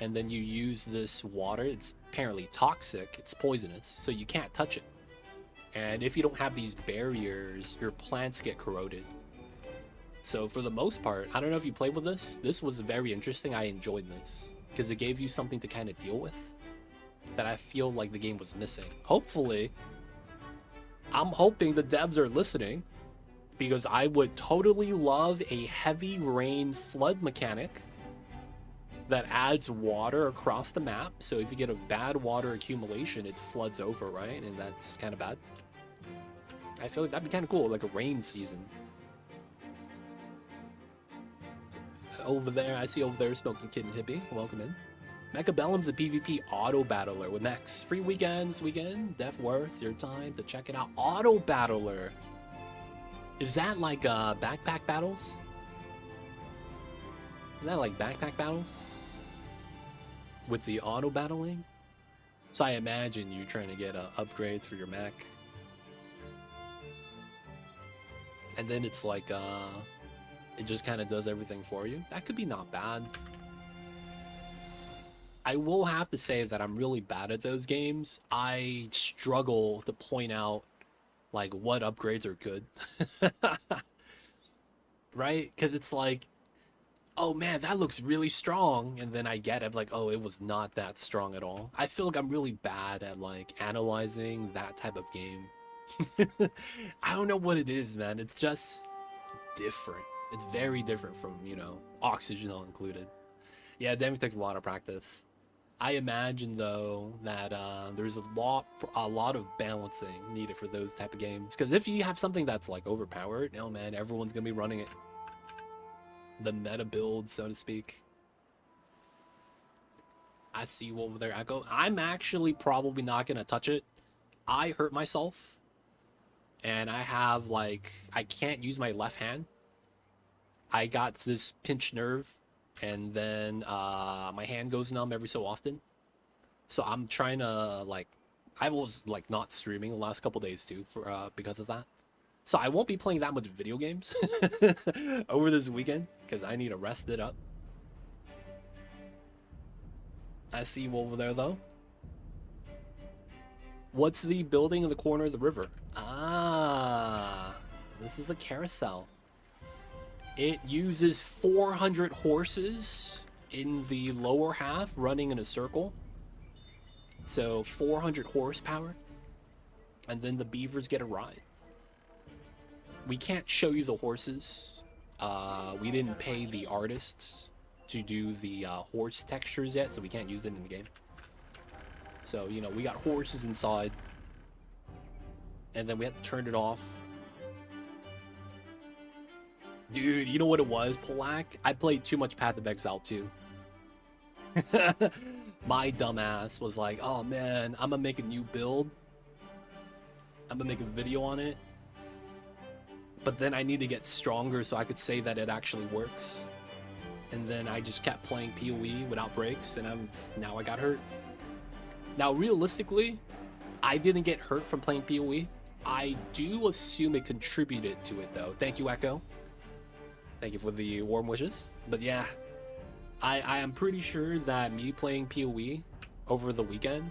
Speaker 1: And then you use this water. It's apparently toxic. It's poisonous. So you can't touch it. And if you don't have these barriers, your plants get corroded. So for the most part, I don't know if you played with this. This was very interesting. I enjoyed this. Because it gave you something to kind of deal with. That I feel like the game was missing. Hopefully, I'm hoping the devs are listening. Because I would totally love a heavy rain flood mechanic that adds water across the map. So if you get a bad water accumulation, it floods over, right? And that's kind of bad. I feel like that'd be kind of cool, like a rain season. Over there, I see over there Smoking Kid and Hippie. Welcome in. Mechabellum's a PvP auto battler with Mex. Free weekend this weekend. Def worth your time to check it out. Auto battler. Is that like backpack battles? Is that like backpack battles? With the auto battling? So I imagine you trying to get upgrades for your mech. And then it's like, it just kind of does everything for you. That could be not bad. I will have to say that I'm really bad at those games. I struggle to point out, like, what upgrades are good. Right? Because it's like, oh man, that looks really strong. And then I get it, like, oh, it was not that strong at all. I feel like I'm really bad at, like, analyzing that type of game. I don't know what it is, man. It's just different. It's very different from, you know, oxygen all included. Yeah, it definitely takes a lot of practice. I imagine though that there's a lot of balancing needed for those type of games. Because if you have something that's like overpowered, oh man, everyone's gonna be running it. The meta build, so to speak. I see you over there, Echo. I'm actually probably not gonna touch it. I hurt myself, and I have like I can't use my left hand. I got this pinched nerve, and then my hand goes numb every so often. So I'm trying to like, I was like not streaming the last couple days too for because of that. So I won't be playing that much video games over this weekend because I need to rest it up. I see you over there though. What's the building in the corner of the river? Ah, this is a carousel. It uses 400 horses in the lower half running in a circle. So 400 horsepower. And then the beavers get a ride. We can't show you the horses. We didn't pay the artists to do the horse textures yet, so we can't use it in the game. So, you know, we got horses inside. And then we had to turn it off. Dude, you know what it was, Polak? I played too much Path of Exile 2. My dumbass was like, oh man, I'm gonna make a new build. I'm gonna make a video on it. But then I need to get stronger so I could say that it actually works. And then I just kept playing PoE without breaks, and now I got hurt. Now, realistically, I didn't get hurt from playing PoE. I do assume it contributed to it, though. Thank you, Echo. Thank you for the warm wishes. But yeah, I am pretty sure that me playing PoE over the weekend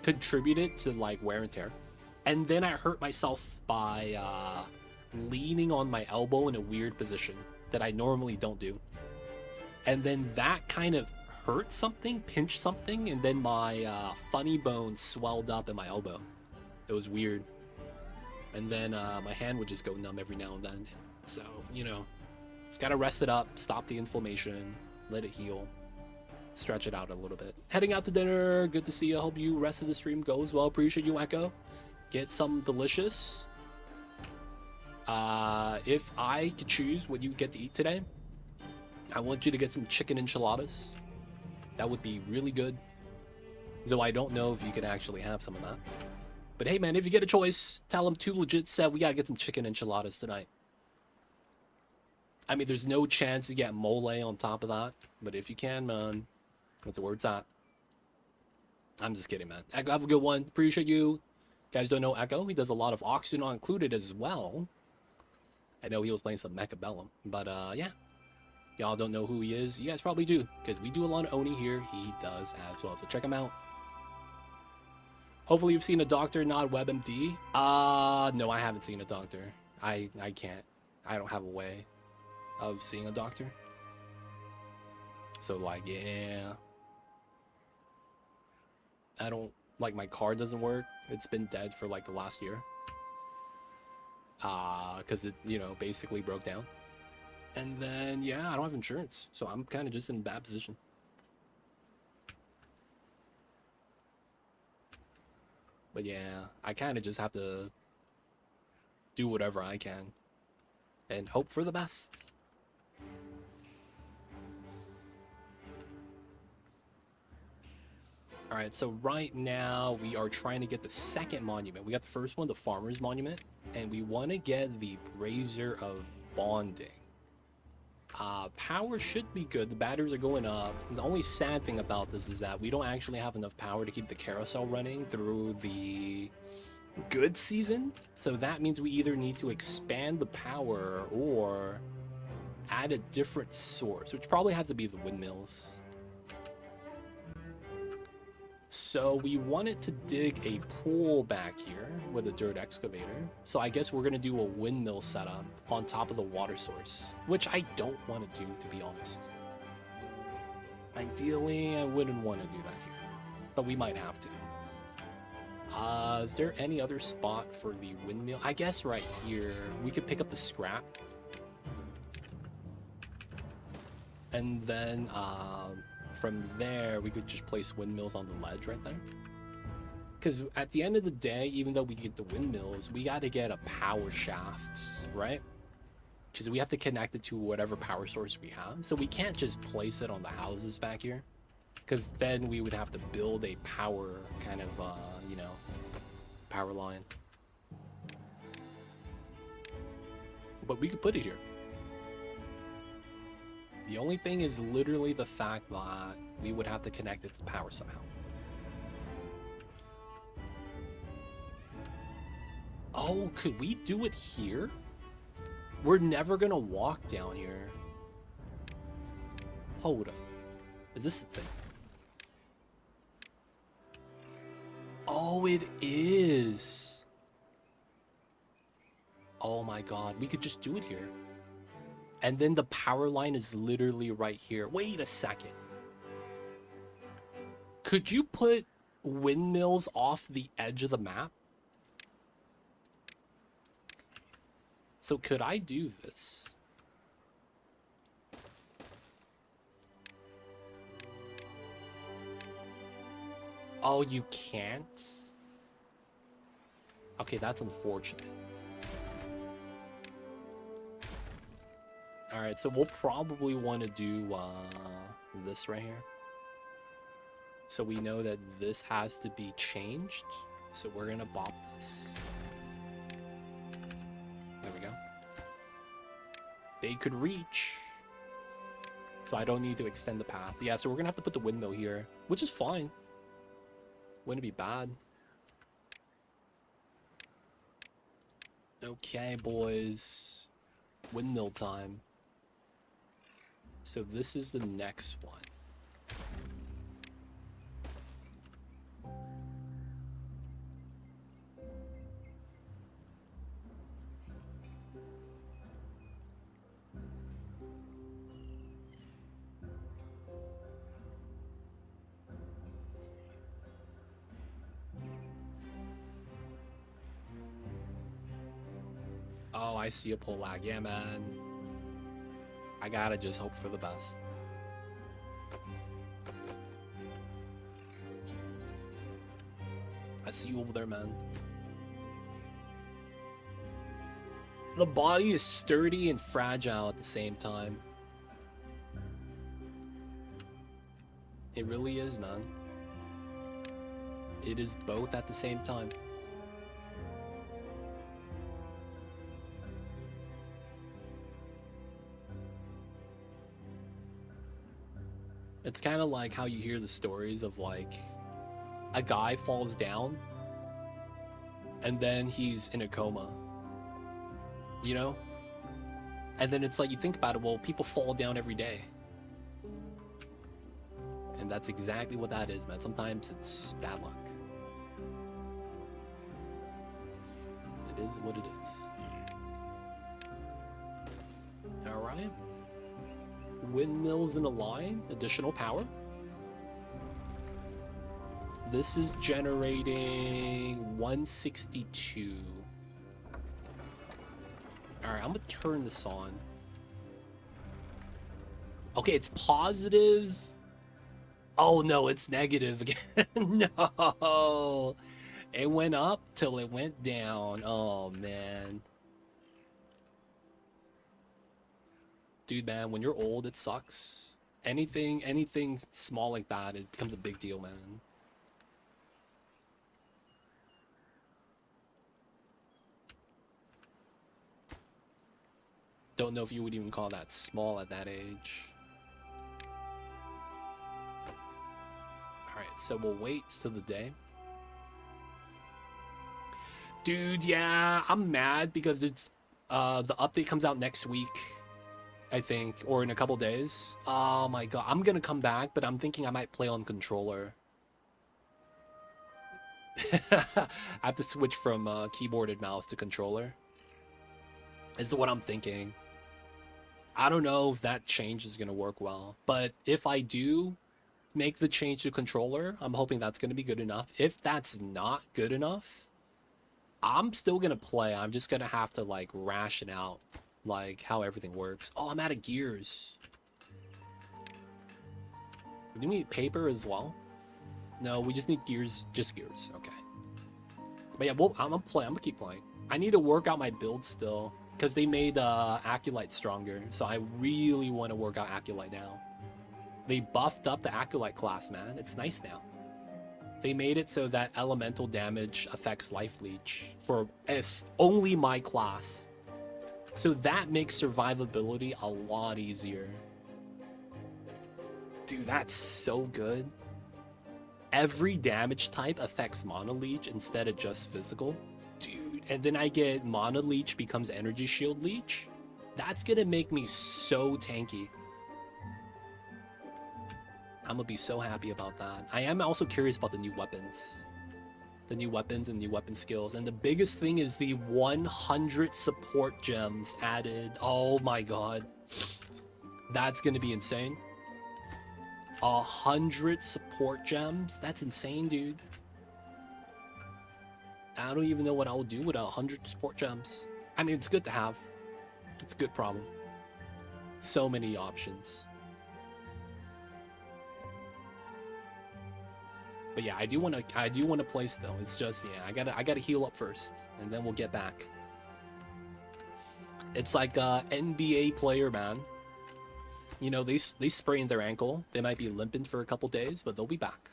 Speaker 1: contributed to like wear and tear. And then I hurt myself by leaning on my elbow in a weird position that I normally don't do. And then that kind of hurt something, pinched something, and then my funny bone swelled up in my elbow. It was weird. And then my hand would just go numb every now and then. So, you know, just gotta rest it up, stop the inflammation, let it heal, stretch it out a little bit. Heading out to dinner, good to see you. Hope you rest of the stream goes well. Appreciate you, Echo. Get some delicious. If I could choose what you get to eat today, I want you to get some chicken enchiladas. That would be really good. Though I don't know if you could actually have some of that. But hey man, if you get a choice, tell them Too Legit said we gotta get some chicken enchiladas tonight. I mean, there's no chance to get mole on top of that. But if you can, man, that's where it's at. I'm just kidding, man. Echo, have a good one. Appreciate you. Guys don't know Echo. He does a lot of Oxygen Not Included as well. I know he was playing some Mechabellum. But yeah. Y'all don't know who he is. You guys probably do. Because we do a lot of Oni here. He does as well. So check him out. Hopefully you've seen a doctor, not WebMD. No, I haven't seen a doctor. I can't. I don't have a way of seeing a doctor. So like, yeah. I don't, like my car doesn't work. It's been dead for like the last year. Because it, you know, basically broke down. And then, yeah, I don't have insurance. So I'm kind of just in a bad position. But yeah, I kind of just have to do whatever I can and hope for the best. All right, so right now we are trying to get the second monument. We got the first one, the Farmer's Monument, and we want to get the Brazier of Bonding. Power should be good. The batteries are going up. The only sad thing about this is that we don't actually have enough power to keep the carousel running through the good season. So that means we either need to expand the power or add a different source, which probably has to be the windmills. So we wanted to dig a pool back here with a dirt excavator. So I guess we're going to do a windmill setup on top of the water source, which I don't want to do, to be honest. Ideally, I wouldn't want to do that here, but we might have to. Is there any other spot for the windmill? I guess right here, we could pick up the scrap. And then, from there, we could just place windmills on the ledge right there. Because at the end of the day, even though we get the windmills, we got to get a power shaft, right? Because we have to connect it to whatever power source we have. So we can't just place it on the houses back here. Because then we would have to build a power kind of, you know, power line. But we could put it here. The only thing is literally the fact that we would have to connect it to power somehow. Oh, could we do it here? We're never gonna walk down here. Hold up. Is this the thing? Oh, it is. Oh my god, we could just do it here. And then the power line is literally right here. Wait a second. Could you put windmills off the edge of the map? So could I do this? Oh, you can't? Okay, that's unfortunate. All right, so we'll probably want to do this right here. So we know that this has to be changed. So we're gonna bop this. There we go. They could reach. So I don't need to extend the path. Yeah, so we're gonna have to put the windmill here, which is fine. Wouldn't be bad. Okay, boys. Windmill time. So this is the next one. Oh, I see a pull lag. Yeah, man. I gotta just hope for the best. I see you over there, man. The body is sturdy and fragile at the same time. It really is, man. It is both at the same time. It's kind of like how you hear the stories of like a guy falls down and then he's in a coma, you know? And then it's like you think about it, well, people fall down every day. And that's exactly what that is, man. Sometimes it's bad luck. It is what it is. All right. Windmills in a line, additional power. This is generating 162. All right, I'm gonna turn this on. Okay, it's positive. Oh no, it's negative again. No, it went up till it went down. Oh man. Dude, man, when you're old, it sucks. Anything small like that, it becomes a big deal, man. Don't know if you would even call that small at that age. Alright, so we'll wait till the day. Dude, yeah, I'm mad because it's the update comes out next week, I think, or in a couple days. Oh my god, I'm gonna come back, but I'm thinking I might play on controller. I have to switch from keyboard and mouse to controller. Is what I'm thinking. I don't know if that change is gonna work well, but if I do make the change to controller, I'm hoping that's gonna be good enough. If that's not good enough, I'm still gonna play. I'm just gonna have to like ration out like how everything works. Oh, I'm out of gears. Do we need paper as well? No, we just need gears. Just gears. Okay. But yeah, I'm gonna play. I'm gonna keep playing. I need to work out my build still because they made Acolyte stronger. So I really want to work out Acolyte now. They buffed up the Acolyte class, man. It's nice now. They made it so that elemental damage affects life leech for only my class. So that makes survivability a lot easier. Dude, that's so good. Every damage type affects Mana Leech instead of just physical. Dude, and then I get Mana Leech becomes Energy Shield Leech. That's gonna make me so tanky. I'm gonna be so happy about that. I am also curious about the new weapons. The new weapons and new weapon skills. And the biggest thing is the 100 support gems added. Oh my god. That's gonna be insane. 100 support gems? That's insane, dude. I don't even know what I'll do with 100 support gems. I mean, it's good to have. It's a good problem. So many options. But yeah, I do want to play still. It's just, yeah, I gotta heal up first, and then we'll get back. It's like a NBA player, man. You know, they sprained their ankle. They might be limping for a couple days, but they'll be back.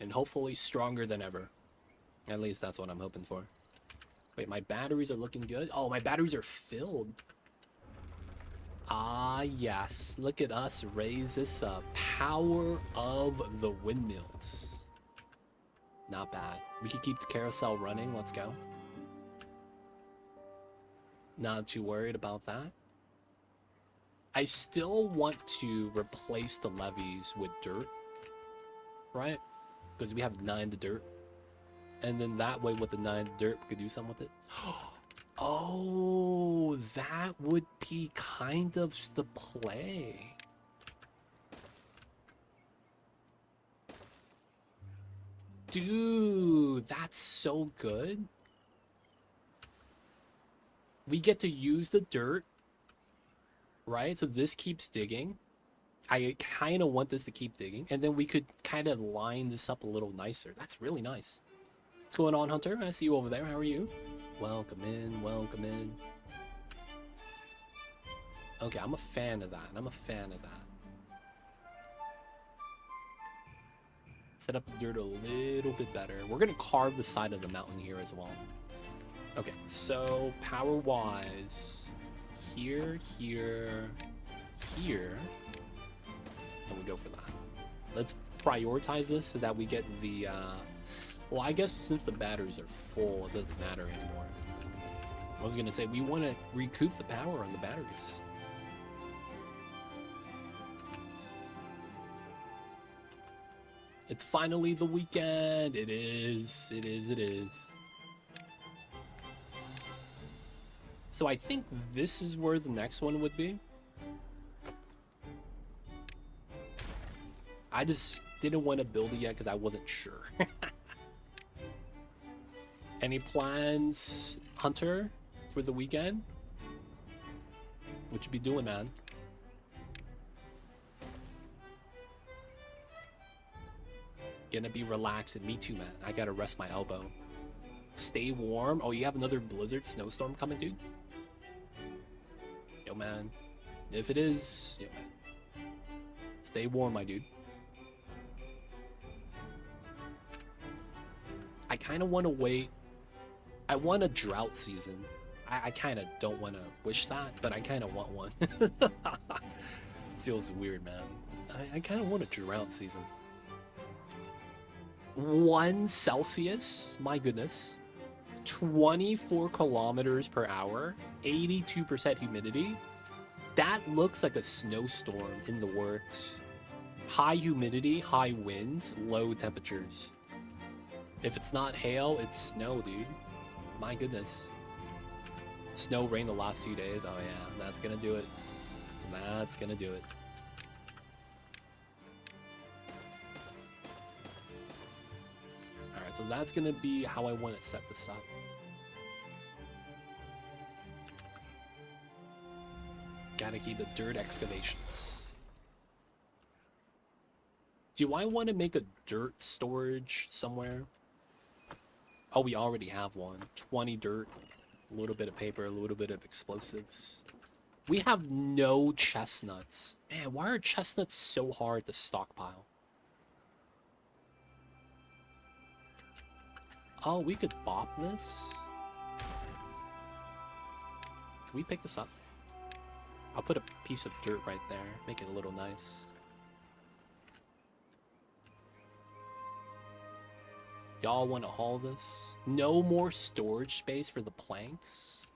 Speaker 1: And hopefully stronger than ever. At least that's what I'm hoping for. Wait, my batteries are looking good. Oh, my batteries are filled. Ah, yes. Look at us raise this up. Power of the windmills. Not bad. We could keep the carousel running. Let's go. Not too worried about that. I still want to replace the levees with dirt. Right? Because we have 9 to dirt. And then that way with the 9 to dirt, we could do something with it. Oh, that would be kind of the play. Dude, that's so good. We get to use the dirt, right? So this keeps digging. I kind of want this to keep digging. And then we could kind of line this up a little nicer. That's really nice. What's going on, Hunter? I see you over there. How are you? Welcome in, welcome in. Okay, I'm a fan of that. I'm a fan of that. Set up the dirt a little bit better. We're gonna carve the side of the mountain here as well. Okay, so power-wise, here, here, here, and we go for that. Let's prioritize this so that we get the, well, I guess since the batteries are full, it doesn't matter anymore. I was gonna say, we want to recoup the power on the batteries. It's finally the weekend. It is, it is, it is. So I think this is where the next one would be. I just didn't want to build it yet because I wasn't sure. Any plans, Hunter, for the weekend? What you be doing, man? Gonna be relaxing. Me too, man. I gotta rest my elbow. Stay warm. Oh, you have another blizzard snowstorm coming, dude? Yo, man. If it is, yo, man. Stay warm, my dude. I kind of want to wait. I want a drought season. I kind of don't want to wish that, but I kind of want one. Feels weird, man. I kind of want a drought season. 1 Celsius, my goodness. 24 kilometers per hour, 82% humidity. That looks like a snowstorm in the works. High humidity, high winds, low temperatures. If it's not hail, it's snow, dude. My goodness. Snow, rain the last 2 days. Oh yeah, that's gonna do it. That's gonna do it. Alright, so that's gonna be how I want to set this up. Gotta keep the dirt excavations. Do I want to make a dirt storage somewhere? Oh, we already have one. 20 dirt, a little bit of paper, a little bit of explosives. We have no chestnuts. Man, why are chestnuts so hard to stockpile? Oh, we could bop this? Can we pick this up? I'll put a piece of dirt right there, make it a little nice. Y'all want to haul this? No more storage space for the planks?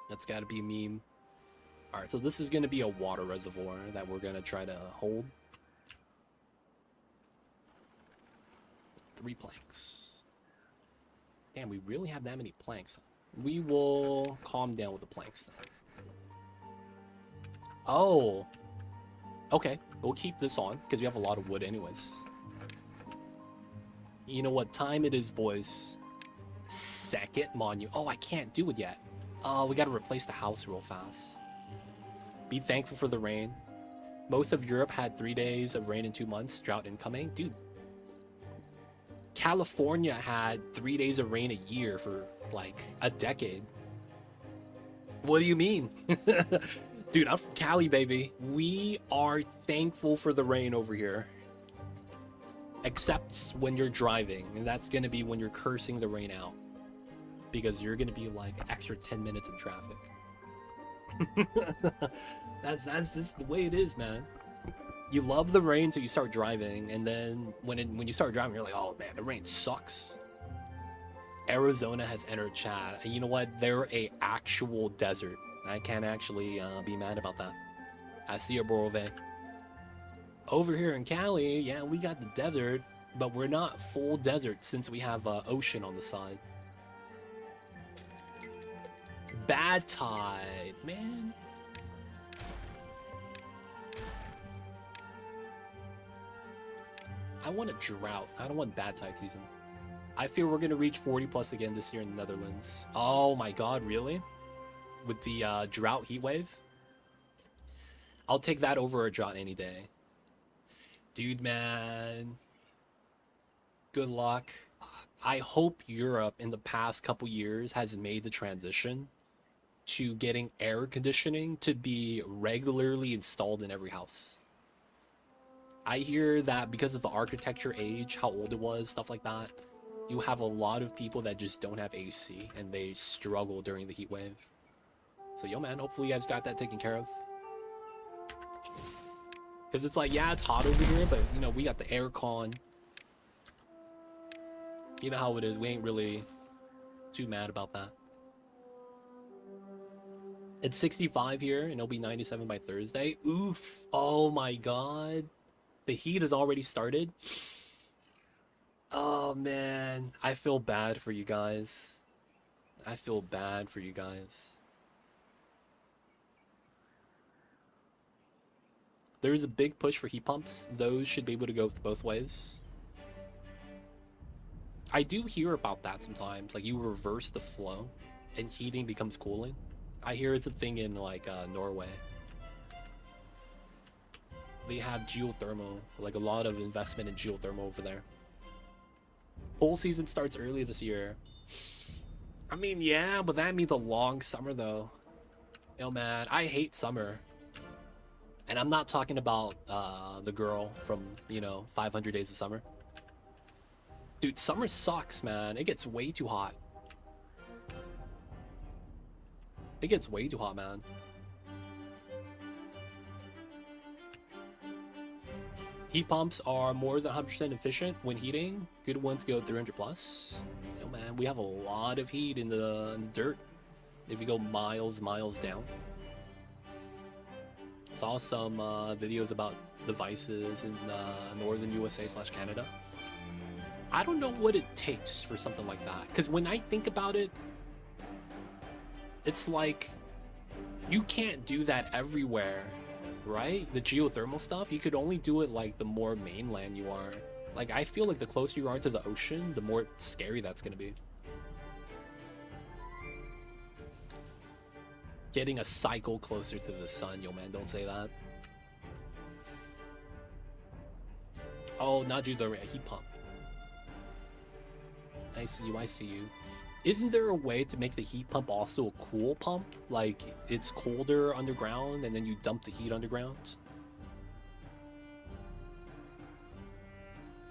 Speaker 1: That's gotta be a meme. Alright, so this is gonna be a water reservoir that we're gonna try to hold. 3 planks. Damn, we really have that many planks. We will calm down with the planks then. Oh. Okay, we'll keep this on, because we have a lot of wood anyways. You know what time it is, boys? Second monument. Oh, I can't do it yet. Oh, we gotta replace the house real fast. Be thankful for the rain. Most of Europe had 3 days of rain in 2 months. Drought incoming. Dude. California had 3 days of rain a year for, like, a decade. What do you mean? Dude, I'm from Cali, baby. We are thankful for the rain over here. Except when you're driving, and that's gonna be when you're cursing the rain out. Because you're gonna be like extra 10 minutes in traffic. That's just the way it is, man. You love the rain till you start driving, and then when you start driving, you're like, oh man, the rain sucks. Arizona has entered chat, and you know what? They're a actual desert. I can't actually be mad about that. I see your Borove. Over here in Cali, yeah, we got the desert, but we're not full desert since we have ocean on the side. Bad tide, man. I want a drought. I don't want bad tide season. I feel we're gonna reach 40 plus again this year in the Netherlands. Oh my god, really? With the drought heat wave? I'll take that over a drought any day. Dude, man. Good luck. I hope Europe in the past couple years has made the transition to getting air conditioning to be regularly installed in every house. I hear that because of the architecture age, how old it was, stuff like that, you have a lot of people that just don't have AC and they struggle during the heat wave. So, yo, man, hopefully you guys got that taken care of. Because it's like, yeah, it's hot over here, but, you know, we got the air con. You know how it is. We ain't really too mad about that. It's 65 here, and it'll be 97 by Thursday. Oof. Oh, my God. The heat has already started. Oh, man. I feel bad for you guys. I feel bad for you guys. There is a big push for heat pumps. Those should be able to go both ways. I do hear about that sometimes. Like, you reverse the flow and heating becomes cooling. I hear it's a thing in, like, Norway. They have geothermal, like a lot of investment in geothermal over there. Pool season starts early this year. I mean, yeah, but that means a long summer, though. Yo, man, I hate summer. And I'm not talking about the girl from, you know, 500 Days of Summer. Dude, summer sucks, man. It gets way too hot. It gets way too hot, man. Heat pumps are more than 100% efficient when heating. Good ones go 300 plus. Yo, man, we have a lot of heat in the dirt. If you go miles down. Saw some videos about devices in northern USA/Canada. I don't know what it takes for something like that. Because when I think about it, it's like you can't do that everywhere, right? The geothermal stuff, you could only do it like the more mainland you are. Like, I feel like the closer you are to the ocean, the more scary that's gonna be. Getting a cycle closer to the sun, yo man, don't say that. Oh, not geothermal, a heat pump. I see you, I see you. Isn't there a way to make the heat pump also a cool pump? Like, it's colder underground and then you dump the heat underground?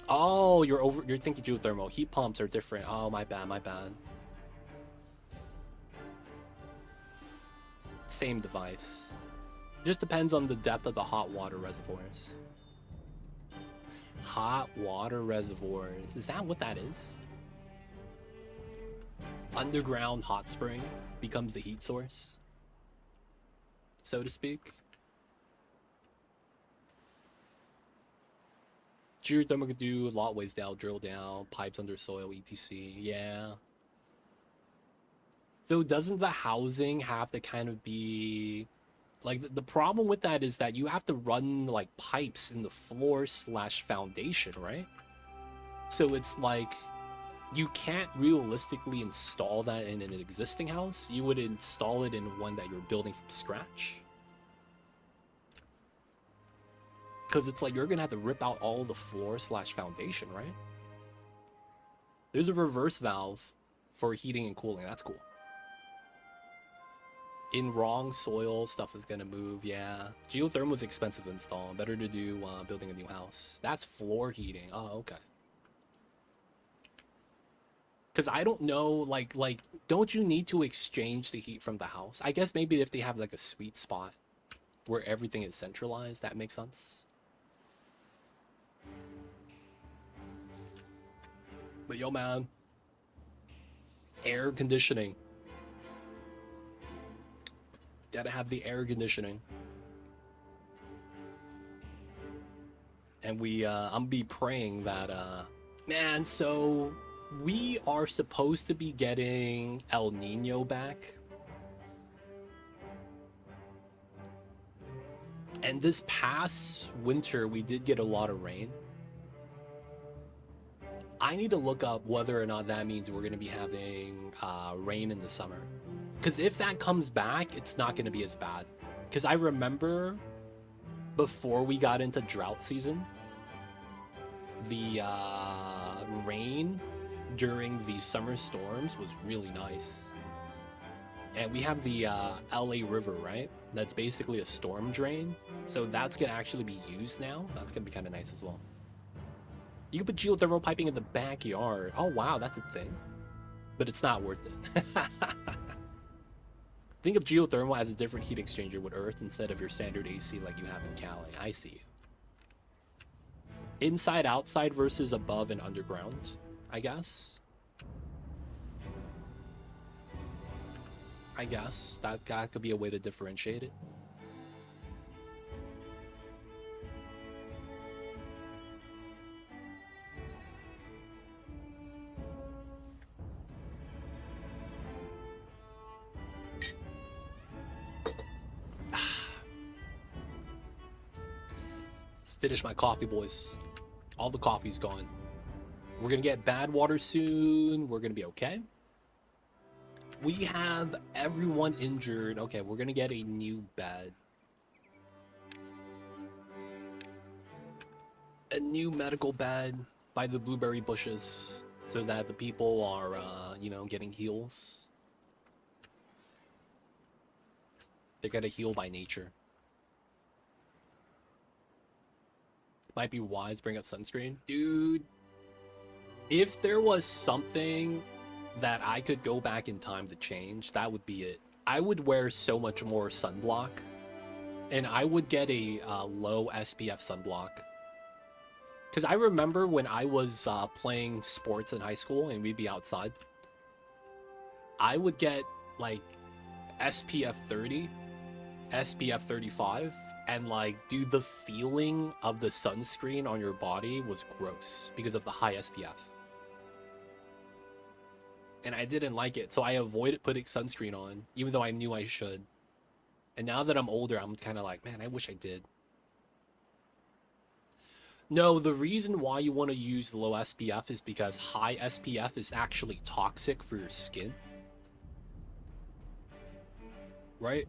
Speaker 1: Oh, you're thinking geothermal. Heat pumps are different. Oh, my bad, my bad. Same device. Just depends on the depth of the hot water reservoirs. Hot water reservoirs. Is that what that is? Underground hot spring becomes the heat source, so to speak. Geothermal could do a lot of ways down, drill down, pipes under soil, etc. Yeah. Though, doesn't the housing have to kind of be... Like, the problem with that is that you have to run, like, pipes in the floor/foundation, right? So it's like... You can't realistically install that in an existing house. You would install it in one that you're building from scratch. Because it's like you're going to have to rip out all the floor/foundation, right? There's a reverse valve for heating and cooling. That's cool. In wrong soil, stuff is going to move, yeah. Geothermal is expensive to install. Better to do building a new house. That's floor heating. Oh, okay. Because I don't know, like, don't you need to exchange the heat from the house? I guess maybe if they have, like, a sweet spot where everything is centralized, that makes sense. But yo, man. Air conditioning. Gotta have the air conditioning. And I'm be praying that, man, so... We are supposed to be getting El Nino back. And this past winter, we did get a lot of rain. I need to look up whether or not that means we're going to be having rain in the summer. Because if that comes back, it's not going to be as bad. Because I remember before we got into drought season, the rain during the summer storms was really nice. And we have the LA River, right? That's basically a storm drain. So that's going to actually be used now. That's going to be kind of nice as well. You can put geothermal piping in the backyard. Oh, wow, that's a thing. But it's not worth it. Think of geothermal as a different heat exchanger with Earth instead of your standard AC like you have in Cali. I see you. Inside, outside versus above and underground, I guess. I guess that could be a way to differentiate it. Let's finish my coffee, boys. All the coffee's gone. We're gonna get bad water soon. We're gonna be okay. We have everyone injured. Okay, we're gonna get a new bed. A new medical bed by the blueberry bushes so that the people are, you know, getting heals. They're gonna heal by nature. Might be wise, bring up sunscreen. Dude, If there was something that I could go back in time to change, that would be it. I would wear so much more sunblock, and I would get a low SPF sunblock. Because I remember when I was playing sports in high school and we'd be outside, I would get like SPF 30, SPF 35, and like, dude, the feeling of the sunscreen on your body was gross because of the high SPF. And I didn't like it, so I avoided putting sunscreen on, even though I knew I should. And now that I'm older, I'm kind of like, man, I wish I did. No, the reason why you want to use low SPF is because high SPF is actually toxic for your skin. Right?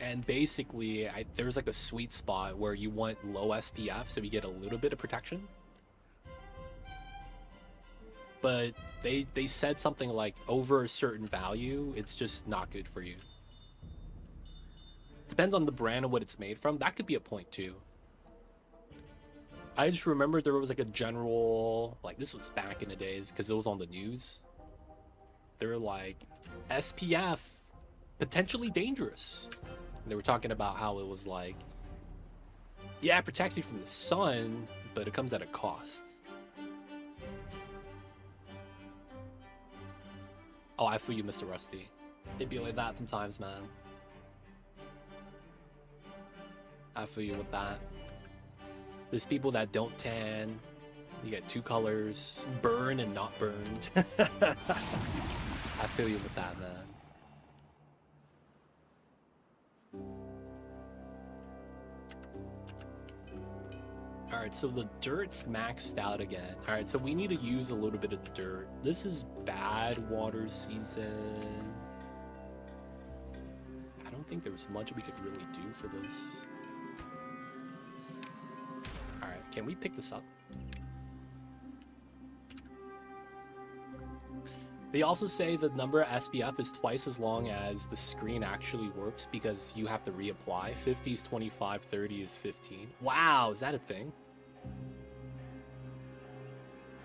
Speaker 1: And basically, there's like a sweet spot where you want low SPF so you get a little bit of protection. But they said something like over a certain value, it's just not good for you. Depends on the brand and what it's made from. That could be a point too. I just remember there was like a general, like this was back in the days because it was on the news. They're like, SPF, potentially dangerous. And they were talking about how it was like, yeah, it protects you from the sun, but it comes at a cost. Oh, I feel you, Mr. Rusty. It'd be like that sometimes, man. I feel you with that. There's people that don't tan. You get two colors, burn and not burned. I feel you with that, man. Alright, so the dirt's maxed out again. Alright, so we need to use a little bit of the dirt. This is bad water season. I don't think there's much we could really do for this. Alright, can we pick this up? They also say the number of SPF is twice as long as the screen actually works because you have to reapply. 50 is 25, 30 is 15. Wow, is that a thing?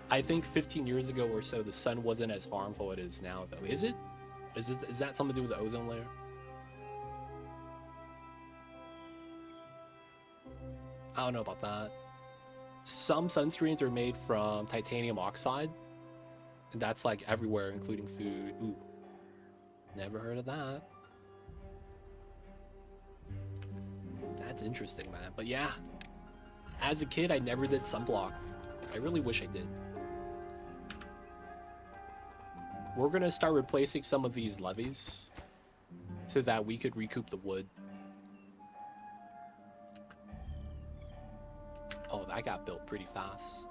Speaker 1: I think 15 years ago or so, the sun wasn't as harmful as it is now, though. Is it? Is that something to do with the ozone layer? I don't know about that. Some sunscreens are made from titanium oxide. And that's like everywhere, including food. Ooh, never heard of that. That's interesting, man. But yeah, as a kid, I never did sunblock. I really wish I did. We're gonna start replacing some of these levees so that we could recoup the wood. Oh, that got built pretty fast.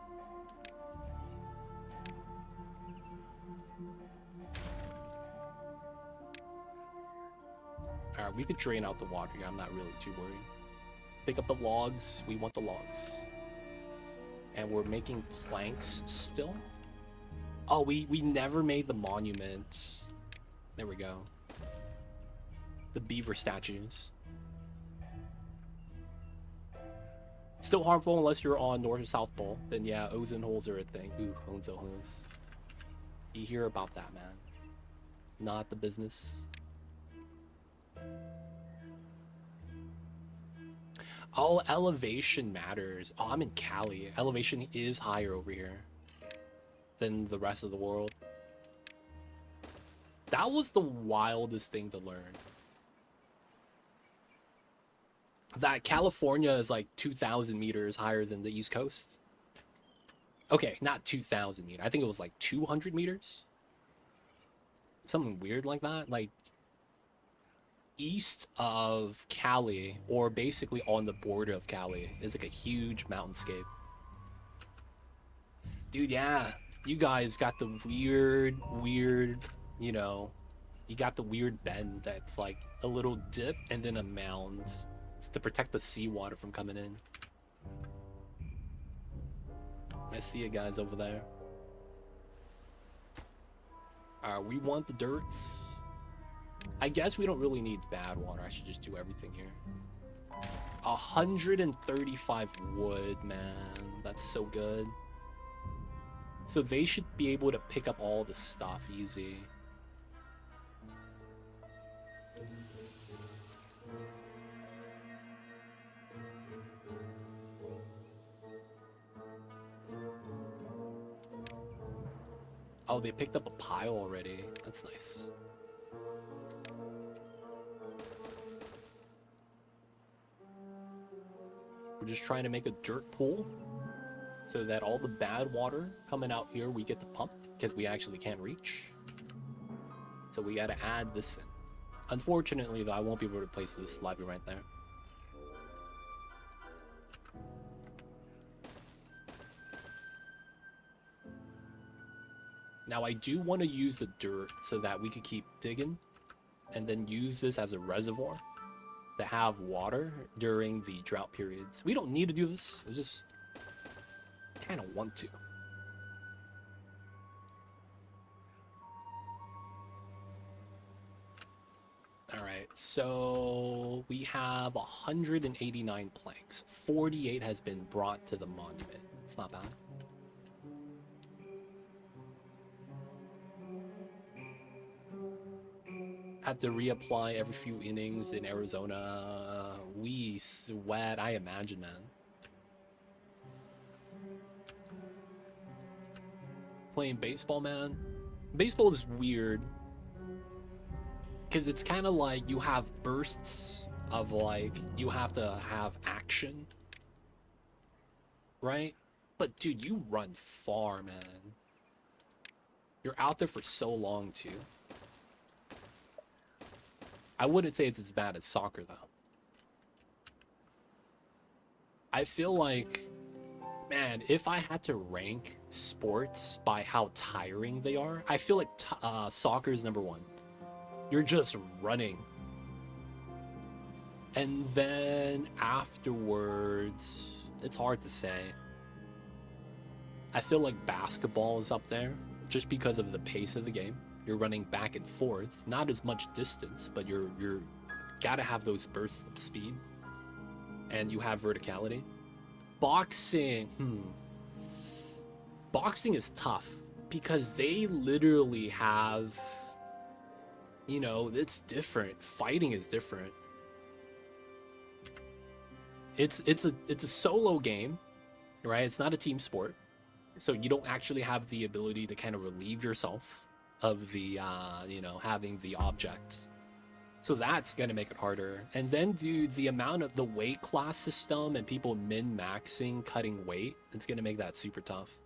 Speaker 1: Alright, we could drain out the water here. I'm not really too worried. Pick up the logs. We want the logs. And we're making planks still. Oh, we never made the monument. There we go. The beaver statues. Still harmful unless you're on North or South Pole. Then yeah, ozone holes are a thing. Ooh, ozone holes. You hear about that, man. Not the business. Oh, elevation matters. Oh, I'm in Cali. Elevation is higher over here than the rest of the world. That was the wildest thing to learn. That California is like 2,000 meters higher than the East Coast. Okay, not 2,000 meters. I think it was like 200 meters. Something weird like that. Like, east of Cali, or basically on the border of Cali, is like a huge mountainscape. Dude, yeah. You guys got the weird, you know, you got the weird bend that's like a little dip and then a mound to protect the seawater from coming in. I see you guys over there. We want the dirts. I guess we don't really need bad water. I should just do everything here. 135 wood, man. That's so good. So they should be able to pick up all the stuff easy. Oh, they picked up a pile already. That's nice. We're just trying to make a dirt pool so that all the bad water coming out here we get to pump because we actually can't reach. So we gotta add this in. Unfortunately, though, I won't be able to place this levee right there. Now I do want to use the dirt so that we could keep digging and then use this as a reservoir to have water during the drought periods. We don't need to do this. It's just kind of want to. All right, so we have 189 planks. 48 has been brought to the monument. It's not bad. Had to reapply every few innings in Arizona. We sweat, I imagine, man. Playing baseball, man. Baseball is weird. Because it's kind of like you have bursts of like, you have to have action. Right? But dude, you run far, man. You're out there for so long, too. I wouldn't say it's as bad as soccer, though. I feel like, man, if I had to rank sports by how tiring they are, I feel like soccer is number one. You're just running. And then afterwards, it's hard to say. I feel like basketball is up there just because of the pace of the game. You're running back and forth, not as much distance, but you're gotta have those bursts of speed, and you have verticality. Boxing, boxing is tough because they literally have, you know, it's different. Fighting is different. It's a solo game, right? It's not a team sport, so you don't actually have the ability to kind of relieve yourself of the you know, having the object. So that's gonna make it harder. And then dude, the amount of the weight class system and people min-maxing cutting weight, it's gonna make that super tough.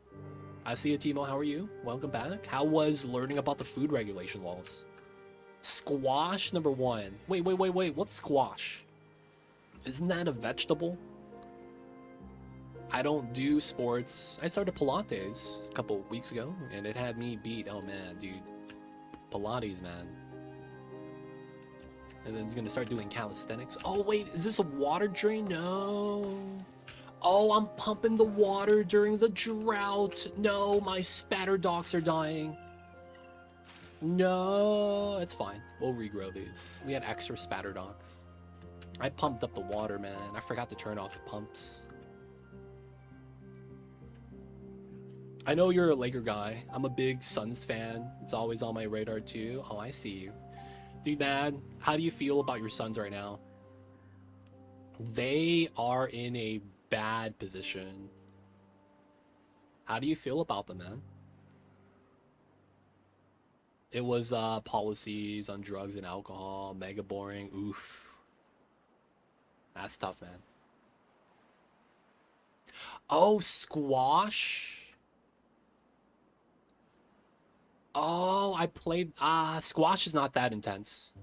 Speaker 1: I see you, Timo. How are you? Welcome back. How was learning about the food regulation laws? Squash number one. Wait, what's squash? Isn't that a vegetable? I don't do sports. I started Pilates a couple weeks ago, and it had me beat. Oh man, dude, Pilates, man. And then gonna start doing calisthenics. Oh wait, is this a water drain? No. Oh, I'm pumping the water during the drought. No, my spatter docks are dying. No, it's fine. We'll regrow these. We had extra spatter docks. I pumped up the water, man. I forgot to turn off the pumps. I know you're a Laker guy. I'm a big Suns fan. It's always on my radar too. Oh, I see you. Dude, man, how do you feel about your Suns right now? They are in a bad position. How do you feel about them, man? It was policies on drugs and alcohol, mega boring. Oof. That's tough, man. Oh, squash. Oh, I played... squash is not that intense.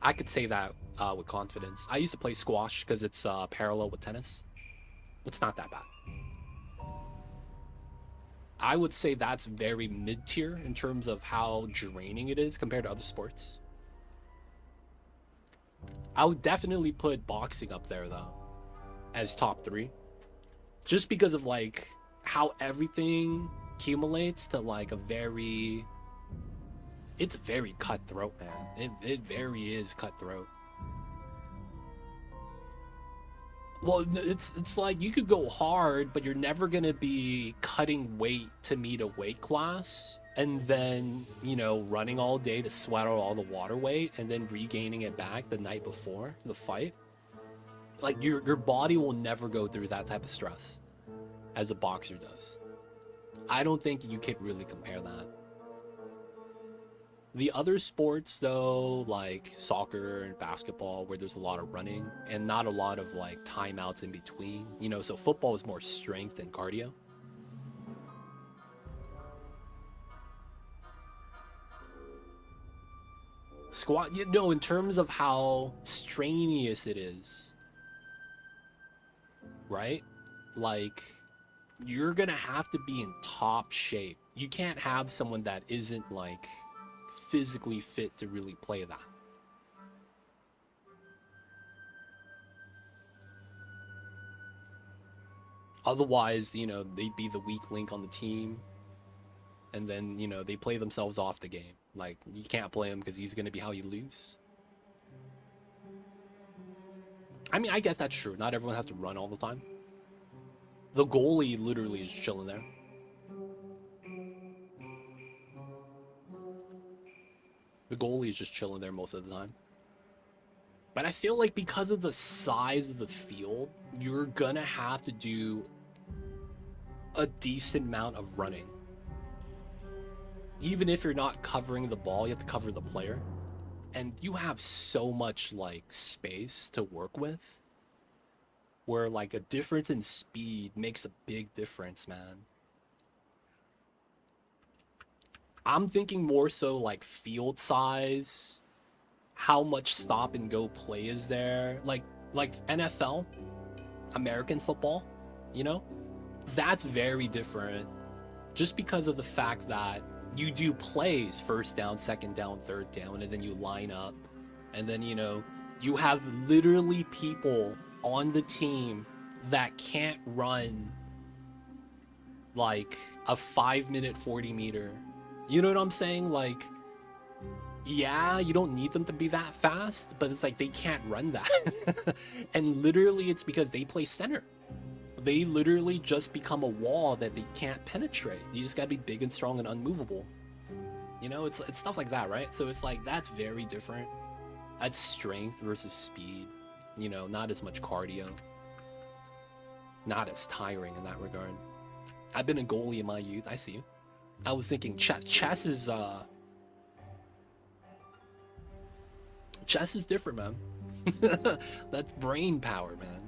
Speaker 1: I could say that with confidence. I used to play squash because it's parallel with tennis. It's not that bad. I would say that's very mid-tier in terms of how draining it is compared to other sports. I would definitely put boxing up there, though, as top 3. Just because of, like, how everything accumulates to like a very, it's very cutthroat, man. It very is cutthroat. Well, it's like you could go hard, but you're never gonna be cutting weight to meet a weight class, and then running all day to sweat out all the water weight, and then regaining it back the night before the fight. Like your body will never go through that type of stress as a boxer does. I don't think you could really compare that. The other sports, though, like soccer and basketball, where there's a lot of running and not a lot of like timeouts in between, so football is more strength and cardio. Squat, in terms of how strenuous it is, right? Like, you're gonna have to be in top shape. You can't have someone that isn't like physically fit to really play that. Otherwise, they'd be the weak link on the team, and then they play themselves off the game. Like, you can't play him because he's gonna be how you lose. I mean, I guess that's true. Not everyone has to run all the time. The goalie literally is chilling there. The goalie is just chilling there most of the time. But I feel like because of the size of the field, you're gonna have to do a decent amount of running. Even if you're not covering the ball, you have to cover the player. And you have so much like space to work with, where like a difference in speed makes a big difference, man. I'm thinking more so like field size, how much stop and go play is there, like NFL, American football, that's very different, just because of the fact that you do plays first down, second down, third down, and then you line up, and then you have literally people on the team that can't run like a 5-minute 40-meter. You know what I'm saying? Like, yeah, you don't need them to be that fast, but it's like they can't run that. And literally it's because they play center. They literally just become a wall that they can't penetrate. You just gotta be big and strong and unmovable. It's stuff like that, right? So it's like, that's very different. That's strength versus speed. Not as much cardio. Not as tiring in that regard. I've been a goalie in my youth. I see you. I was thinking chess is different, man. That's brain power, man.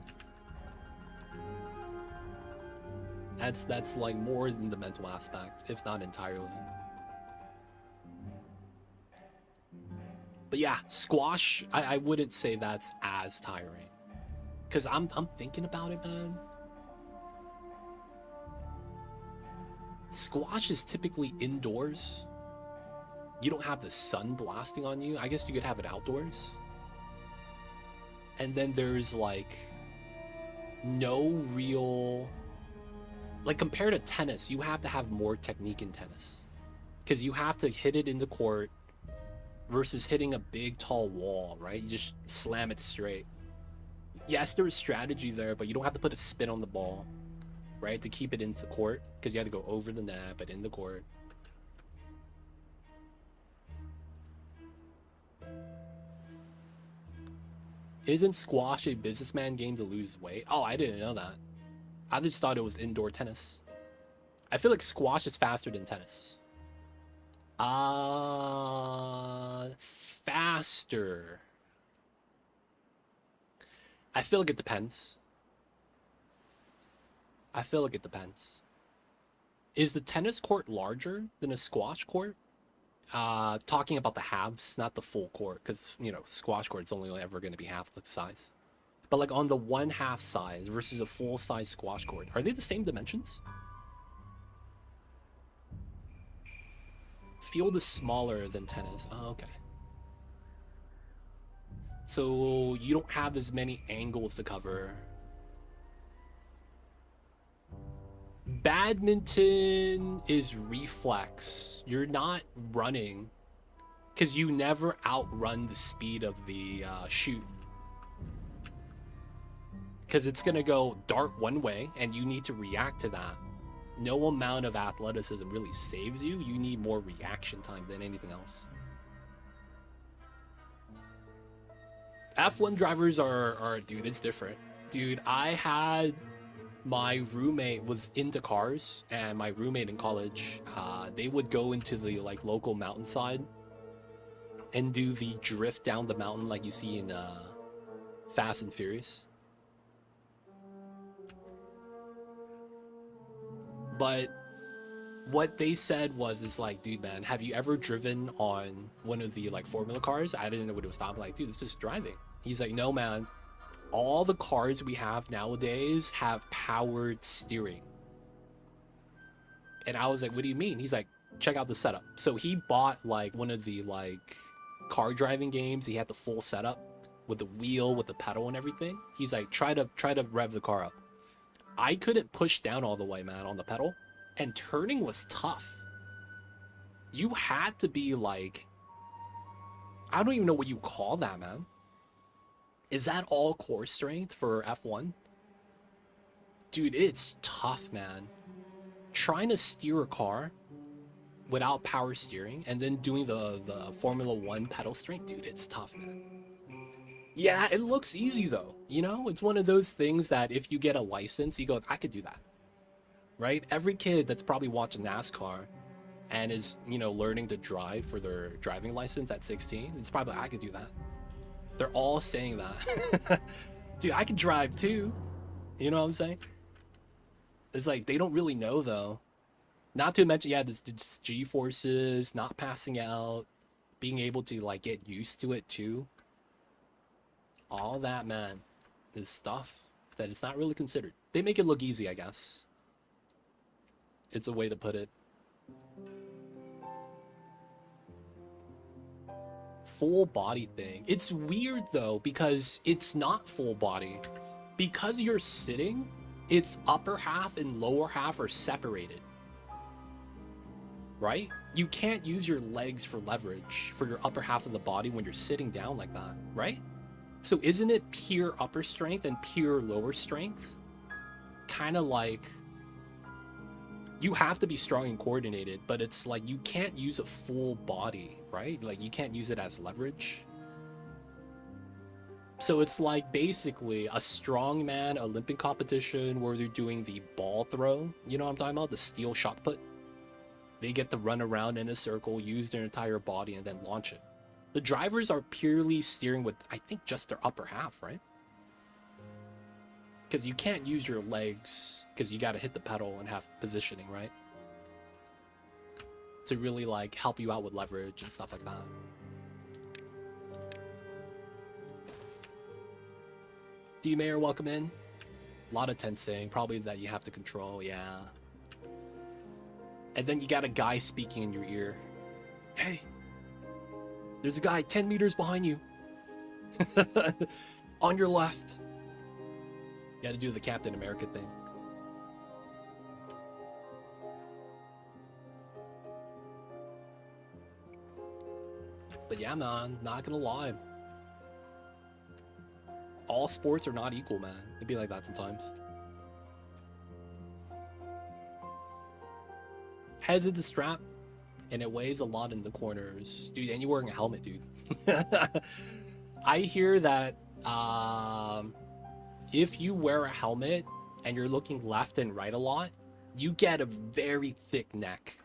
Speaker 1: That's like more than the mental aspect, if not entirely. But yeah, squash, I wouldn't say that's as tiring. Cause I'm thinking about it, man. Squash is typically indoors. You don't have the sun blasting on you. I guess you could have it outdoors. And then there's like no real, like, compared to tennis, you have to have more technique in tennis, because you have to hit it in the court versus hitting a big tall wall, right? You just slam it straight. Yes, there is strategy there, but you don't have to put a spin on the ball, right, to keep it into the court, because you have to go over the net but in the court. Isn't squash a businessman game to lose weight? Oh, I didn't know that. I just thought it was indoor tennis. I feel like squash is faster than tennis. Faster. I feel like it depends. Is the tennis court larger than a squash court? Talking about the halves, not the full court, because squash court's only ever going to be half the size. But like on the 1/2 size versus a full size squash court, are they the same dimensions? Field is smaller than tennis. Oh, okay. So you don't have as many angles to cover. Badminton is reflex. You're not running, because you never outrun the speed of the shoot. because it's going to go dart one way and you need to react to that. No amount of athleticism really saves you. You need more reaction time than anything else. F1 drivers are dude, it's different. Dude, my roommate was into cars, and my roommate in college, they would go into the like local mountainside and do the drift down the mountain like you see in Fast and Furious. But what they said is like, dude, man, have you ever driven on one of the like formula cars? I didn't know what it was stopping. Like, dude, it's just driving. He's like, no, man. All the cars we have nowadays have powered steering. And I was like, what do you mean? He's like, check out the setup. So he bought like one of the like car driving games. He had the full setup with the wheel, with the pedal and everything. He's like, try to rev the car up. I couldn't push down all the way, man, on the pedal. And turning was tough. You had to be like, I don't even know what you call that, man. Is that all core strength for F1? Dude, it's tough, man. Trying to steer a car without power steering and then doing the Formula 1 pedal strength, dude, it's tough, man. Yeah, it looks easy though. You know, it's one of those things that if you get a license, you go, I could do that. Right? Every kid that's probably watching NASCAR and is, you know, learning to drive for their driving license at 16, it's probably, I could do that. They're all saying that. Dude, I can drive too. You know what I'm saying? It's like, they don't really know though. Not to mention, yeah, this G-forces, not passing out, being able to like get used to it too. All that, man, is stuff that it's not really considered. They make it look easy, I guess. It's a way to put it. Full body thing. It's weird though, because it's not full body. Because you're sitting, its upper half and lower half are separated. Right? You can't use your legs for leverage for your upper half of the body when you're sitting down like that, right? So isn't it pure upper strength and pure lower strength? Kind of like, you have to be strong and coordinated, but it's like you can't use a full body, right? Like you can't use it as leverage. So it's like basically a strongman Olympic competition where they're doing the ball throw. You know what I'm talking about? The steel shot put. They get to run around in a circle, use their entire body, and then launch it. The drivers are purely steering with, I think, just their upper half, right? Because you can't use your legs, because you got to hit the pedal and have positioning, right? To really like help you out with leverage and stuff like that. D-Mayor, welcome in. A lot of tensing, probably that you have to control, yeah. And then you got a guy speaking in your ear. Hey, there's a guy 10 meters behind you. On your left. You gotta do the Captain America thing. But yeah, man, not gonna lie. All sports are not equal, man. It'd be like that sometimes. Heads at the strap, and it weighs a lot in the corners. Dude, and you're wearing a helmet, dude. I hear that if you wear a helmet and you're looking left and right a lot, you get a very thick neck.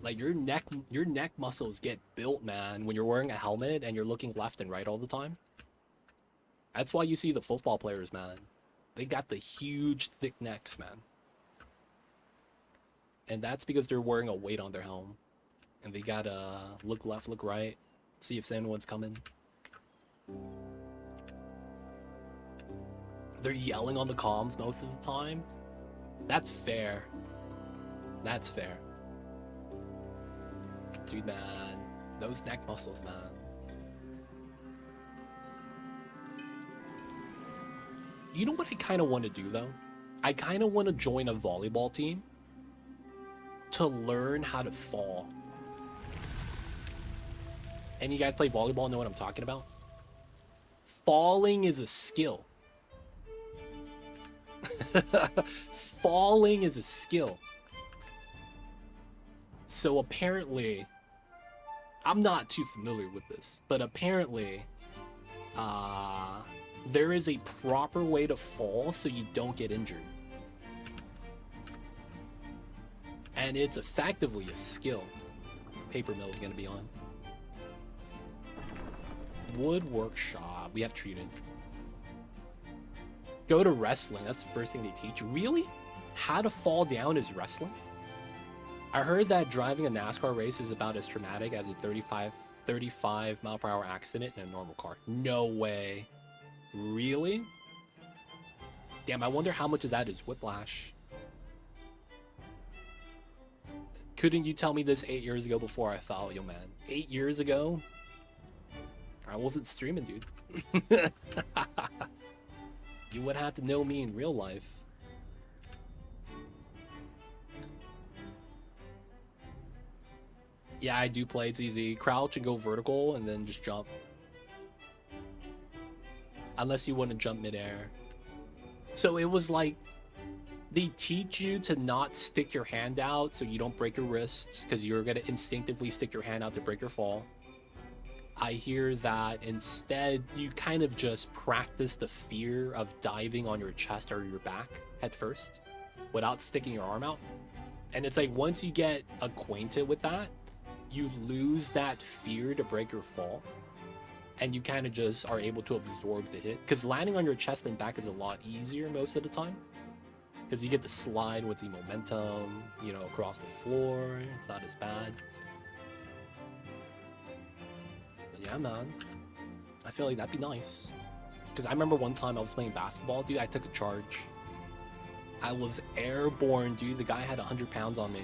Speaker 1: Like your neck muscles get built, man, when you're wearing a helmet and you're looking left and right all the time. That's why you see the football players, man. They got the huge thick necks, man. And that's because they're wearing a weight on their helm. And they gotta look left, look right, see if anyone's coming. They're yelling on the comms most of the time. That's fair. That's fair. Dude, man, those neck muscles, man. You know what I kind of want to do, though? I kind of want to join a volleyball team to learn how to fall. And you guys play volleyball, know what I'm talking about? Falling is a skill. Falling is a skill. So apparently, I'm not too familiar with this, but apparently, there is a proper way to fall so you don't get injured. And it's effectively a skill. Paper mill is going to be on. Wood workshop. We have treated. Go to wrestling. That's the first thing they teach. Really? How to fall down is wrestling? I heard that driving a NASCAR race is about as traumatic as a 35 mile per hour accident in a normal car. No way. Really? Damn, I wonder how much of that is whiplash. Couldn't you tell me this 8 years ago before I followed you, man? 8 years ago? I wasn't streaming, dude. You would have to know me in real life. Yeah, I do play. It's easy. Crouch and go vertical and then just jump. Unless you want to jump midair. So it was like, they teach you to not stick your hand out so you don't break your wrist, because you're going to instinctively stick your hand out to break your fall. I hear that instead you kind of just practice the fear of diving on your chest or your back head first without sticking your arm out. And it's like once you get acquainted with that, you lose that fear to break your fall. And you kind of just are able to absorb the hit. Because landing on your chest and back is a lot easier most of the time. Because you get to slide with the momentum, you know, across the floor. It's not as bad. But yeah, man. I feel like that'd be nice. Because I remember one time I was playing basketball, dude. I took a charge. I was airborne, dude. The guy had 100 pounds on me.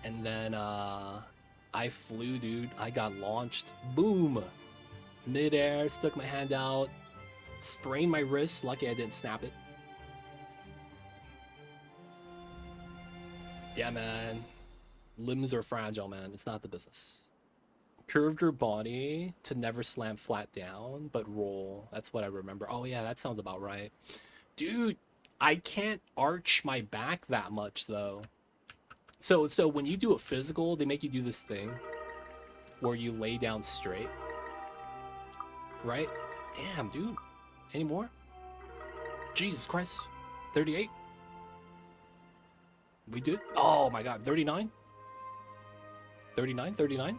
Speaker 1: And then, I flew, dude. I got launched. Boom. Mid-air, stuck my hand out. Sprained my wrist. Lucky I didn't snap it. Yeah, man. Limbs are fragile, man. It's not the business. Curved your body to never slam flat down, but roll. That's what I remember. Oh, yeah, that sounds about right. Dude, I can't arch my back that much, though. So when you do a physical, they make you do this thing where you lay down straight. Right? Damn, dude. Any more? Jesus Christ. 38? We did? Oh my god, 39? 39? 39?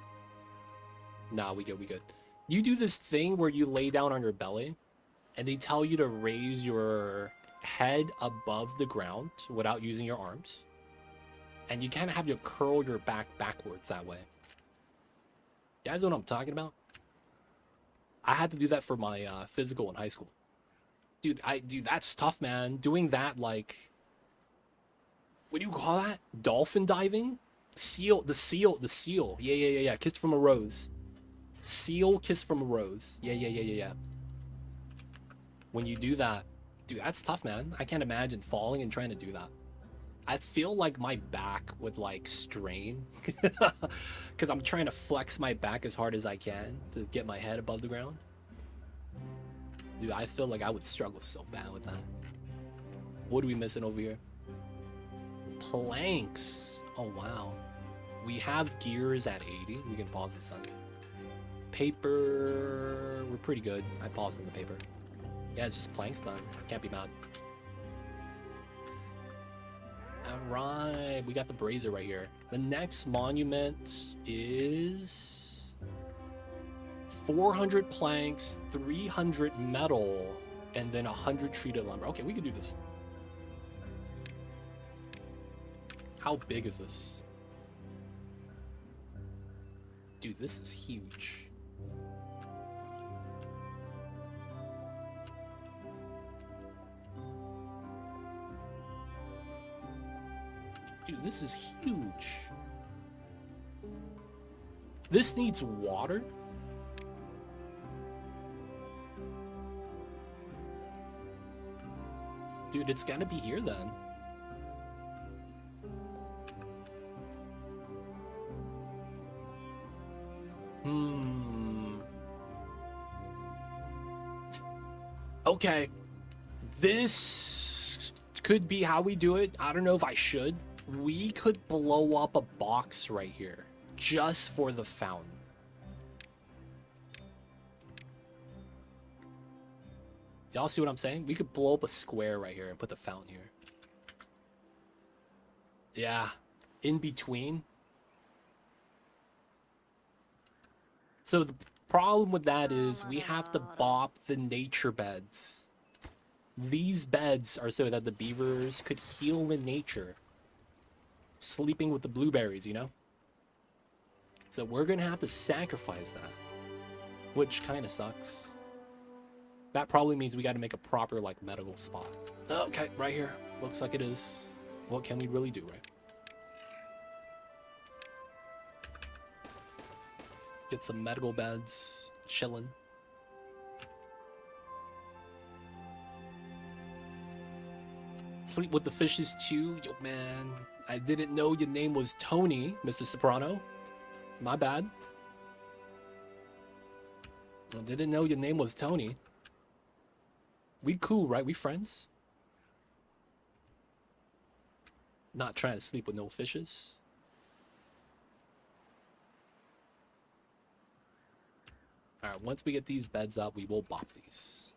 Speaker 1: Nah, we good. You do this thing where you lay down on your belly and they tell you to raise your head above the ground without using your arms. And you kind of have to curl your back backwards that way. You guys know what I'm talking about? I had to do that for my physical in high school. Dude, that's tough, man. Doing that, like, what do you call that? Dolphin diving? The seal. Yeah. Kissed from a rose. Seal kissed from a rose. Yeah. When you do that, dude, that's tough, man. I can't imagine falling and trying to do that. I feel like my back would, like, strain. Because I'm trying to flex my back as hard as I can to get my head above the ground. Dude, I feel like I would struggle so bad with that. What are we missing over here? Planks. Oh, wow. We have gears at 80. We can pause this on. Paper. We're pretty good. I paused on the paper. Yeah, it's just planks done. Can't be mad. Alright, we got the brazier right here. The next monument is 400 planks, 300 metal, and then 100 treated lumber. Okay, we can do this. How big is this? Dude, this is huge. Dude, this is huge. This needs water? Dude, it's gotta be here then. Okay. This could be how we do it. I don't know if I should. We could blow up a box right here just for the fountain. Y'all see what I'm saying? We could blow up a square right here and put the fountain here. Yeah, in between. So the problem with that is we have to bop the nature beds. These beds are so that the beavers could heal in nature. Sleeping with the blueberries, you know? So we're gonna have to sacrifice that. Which kind of sucks. That probably means we gotta make a proper, like, medical spot. Okay, right here. Looks like it is. What can we really do, right? Get some medical beds. Chillin'. Sleep with the fishes too? Yo, man. I didn't know your name was Tony, Mr. Soprano. My bad. I didn't know your name was Tony. We cool, right? We friends? Not trying to sleep with no fishes. Alright, once we get these beds up, we will bop these.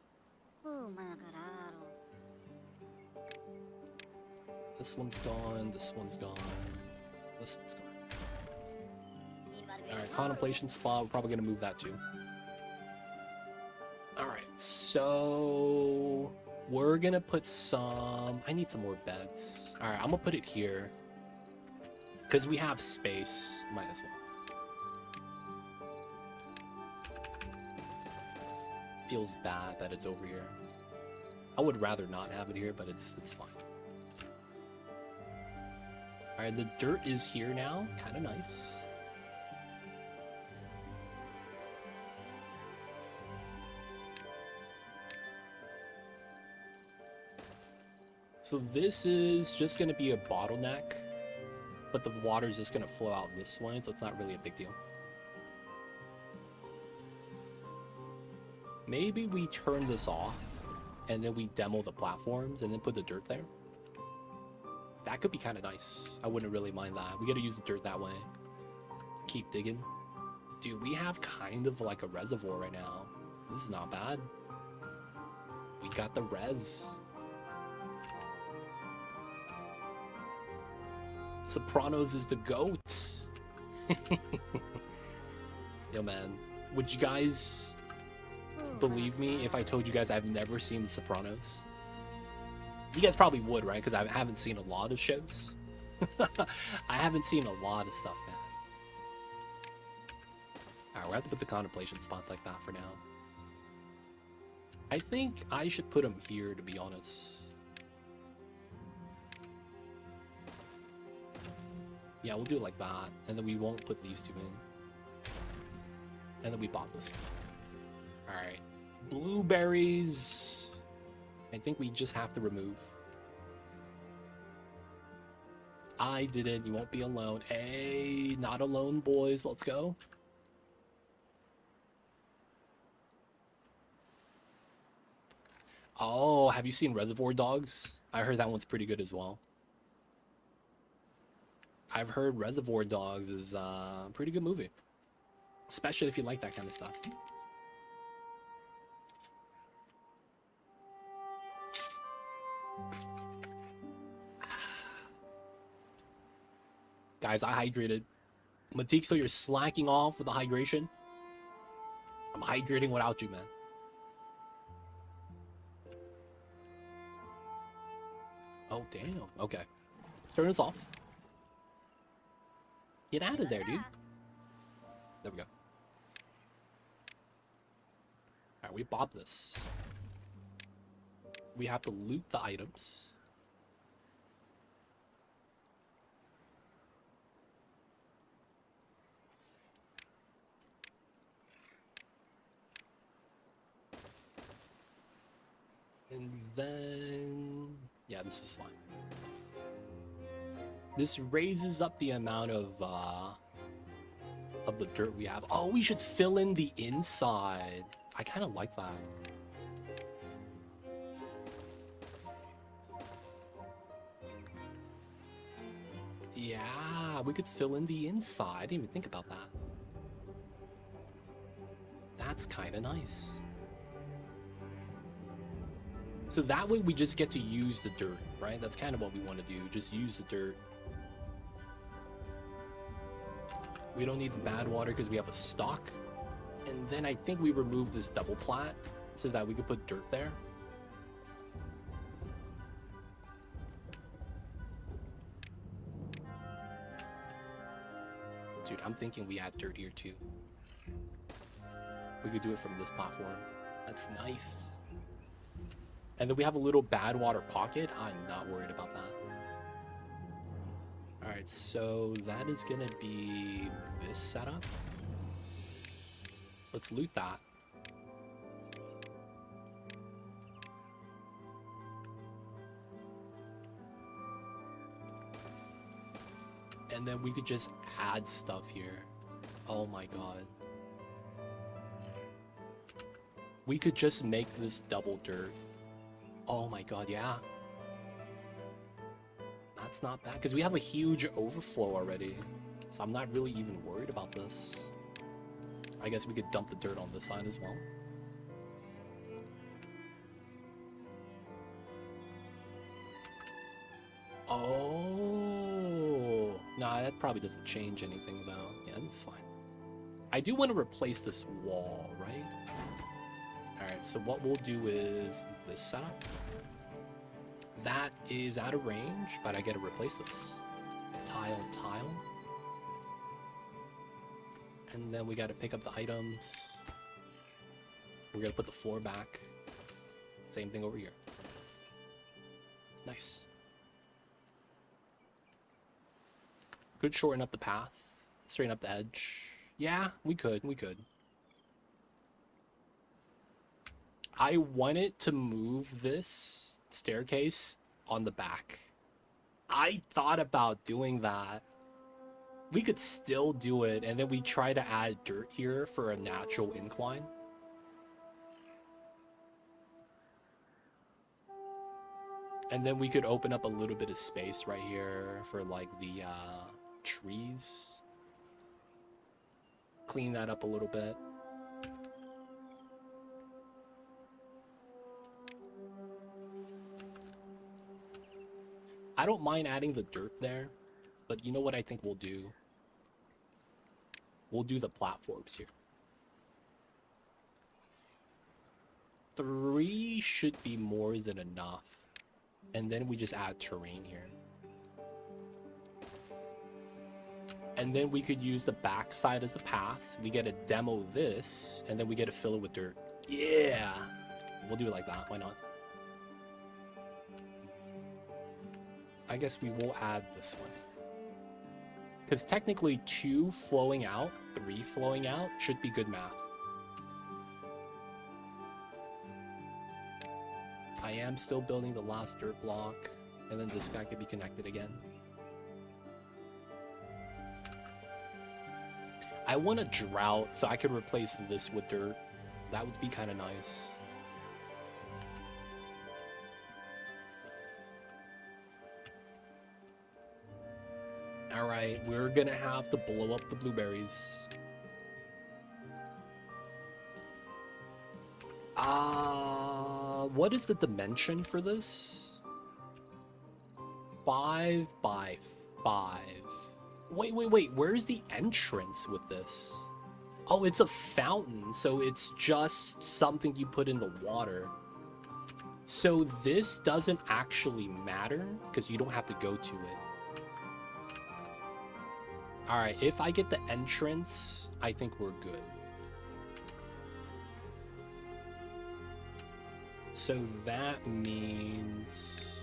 Speaker 1: This one's gone, this one's gone, this one's gone. Alright, contemplation spot, we're probably gonna move that too. Alright, so we're gonna put some... I need some more beds. Alright, I'm gonna put it here. Because we have space, might as well. Feels bad that it's over here. I would rather not have it here, but it's fine. Alright, the dirt is here now. Kind of nice. So this is just going to be a bottleneck, but the water is just going to flow out this way, so it's not really a big deal. Maybe we turn this off, and then we demo the platforms, and then put the dirt there. That could be kind of nice. I wouldn't really mind that. We got to use the dirt that way. Keep digging. Dude, we have kind of like a reservoir right now. This is not bad. We got the res. Sopranos is the GOAT. Yo, man. Would you guys believe me if I told you guys I've never seen The Sopranos? You guys probably would, right? Because I haven't seen a lot of shows. I haven't seen a lot of stuff, man. Alright, we have to put the contemplation spots like that for now. I think I should put them here, to be honest. Yeah, we'll do it like that. And then we won't put these two in. And then we bought this. Alright. Blueberries... I think we just have to remove. I did it. You won't be alone. Hey, not alone, boys. Let's go. Oh, have you seen Reservoir Dogs? I heard that one's pretty good as well. I've heard Reservoir Dogs is a pretty good movie. Especially if you like that kind of stuff. Guys, I hydrated. Matik, so you're slacking off with the hydration? I'm hydrating without you, man. Oh, damn. Okay. Let's turn this off. Get out of there, dude. There we go. Alright, we bought this. We have to loot the items. And then... yeah, this is fine. This raises up the amount of the dirt we have. Oh, we should fill in the inside. I kind of like that. Yeah, we could fill in the inside. I didn't even think about that. That's kind of nice. So that way we just get to use the dirt, right? That's kind of what we want to do. Just use the dirt. We don't need the bad water because we have a stock. And then I think we remove this double plat so that we could put dirt there. Dude, I'm thinking we add dirt here too. We could do it from this platform. That's nice. And then we have a little bad water pocket. I'm not worried about that. All right, so that is gonna be this setup. Let's loot that. And then we could just add stuff here. Oh my god. We could just make this double dirt. Oh my god, yeah. That's not bad, because we have a huge overflow already. So I'm not really even worried about this. I guess we could dump the dirt on this side as well. Oh. Nah, that probably doesn't change anything though. Yeah, that's fine. I do want to replace this wall, right? Alright, so what we'll do is this setup. That is out of range, but I gotta replace this. Tile, tile. And then we gotta pick up the items. We're gonna put the floor back. Same thing over here. Nice. Could shorten up the path. Straighten up the edge. Yeah, we could. I wanted to move this staircase on the back. I thought about doing that. We could still do it, and then we try to add dirt here for a natural incline. And then we could open up a little bit of space right here for like the trees. Clean that up a little bit. I don't mind adding the dirt there, but you know what I think we'll do? We'll do the platforms here. 3 should be more than enough. And then we just add terrain here. And then we could use the backside as the path. We get to demo this, and then we get to fill it with dirt. Yeah! We'll do it like that. Why not? I guess we will add this one. Because technically 2 flowing out, 3 flowing out should be good math. I am still building the last dirt block, and then this guy could be connected again. I want a drought so I could replace this with dirt. That would be kind of nice. Alright, we're gonna have to blow up the blueberries. What is the dimension for this? 5 by 5. Wait, where's the entrance with this? Oh, it's a fountain, so it's just something you put in the water. So this doesn't actually matter, because you don't have to go to it. Alright, if I get the entrance, I think we're good. So that means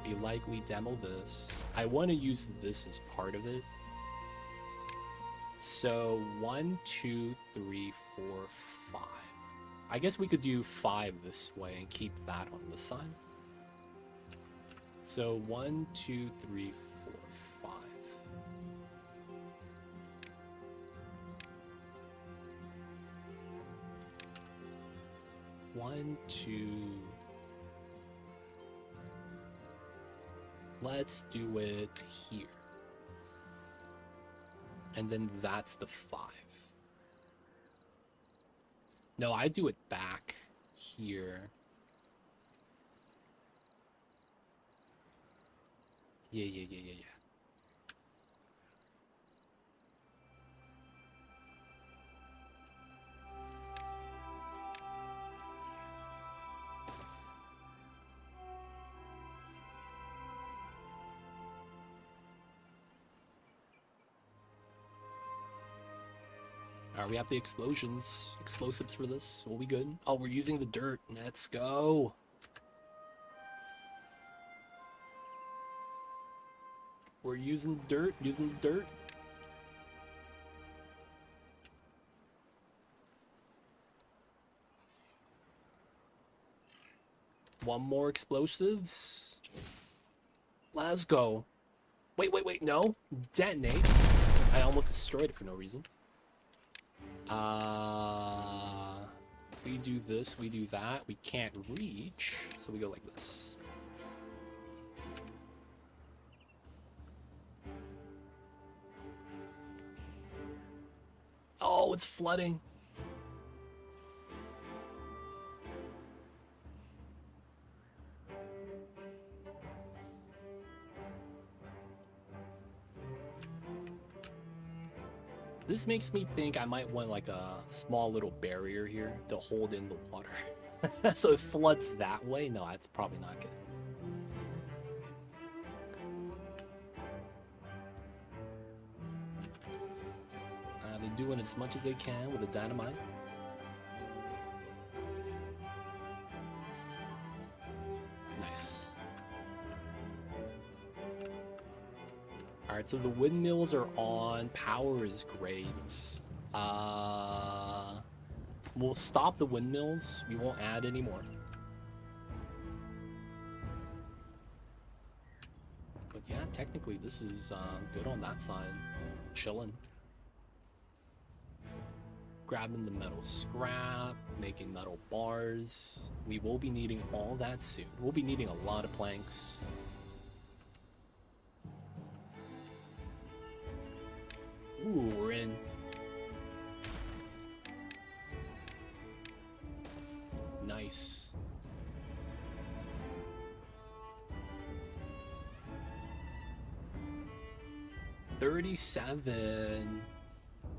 Speaker 1: we likely demo this. I want to use this as part of it. So 1, 2, 3, 4, 5. I guess we could do 5 this way and keep that on the side. So 1, 2, 3, 4, 5. One, two. Let's do it here. And then that's the 5. No, I do it back here. Yeah. Alright, we have the explosives for this. We'll be good. Oh, we're using the dirt. Let's go. We're using dirt, One more explosives. Let's go. Wait, no. Detonate. I almost destroyed it for no reason. We do this, we do that. We can't reach, so we go like this. Oh, it's flooding. This makes me think I might want like a small little barrier here to hold in the water. So it floods that way? No, that's probably not good. They're doing as much as they can with the dynamite. Nice. Alright, so the windmills are on. Power is great. We'll stop the windmills. We won't add any more. But yeah, technically this is good on that side. Chilling. Grabbing the metal scrap, making metal bars. We will be needing all that soon. We'll be needing a lot of planks. Ooh, we're in. Nice. $37.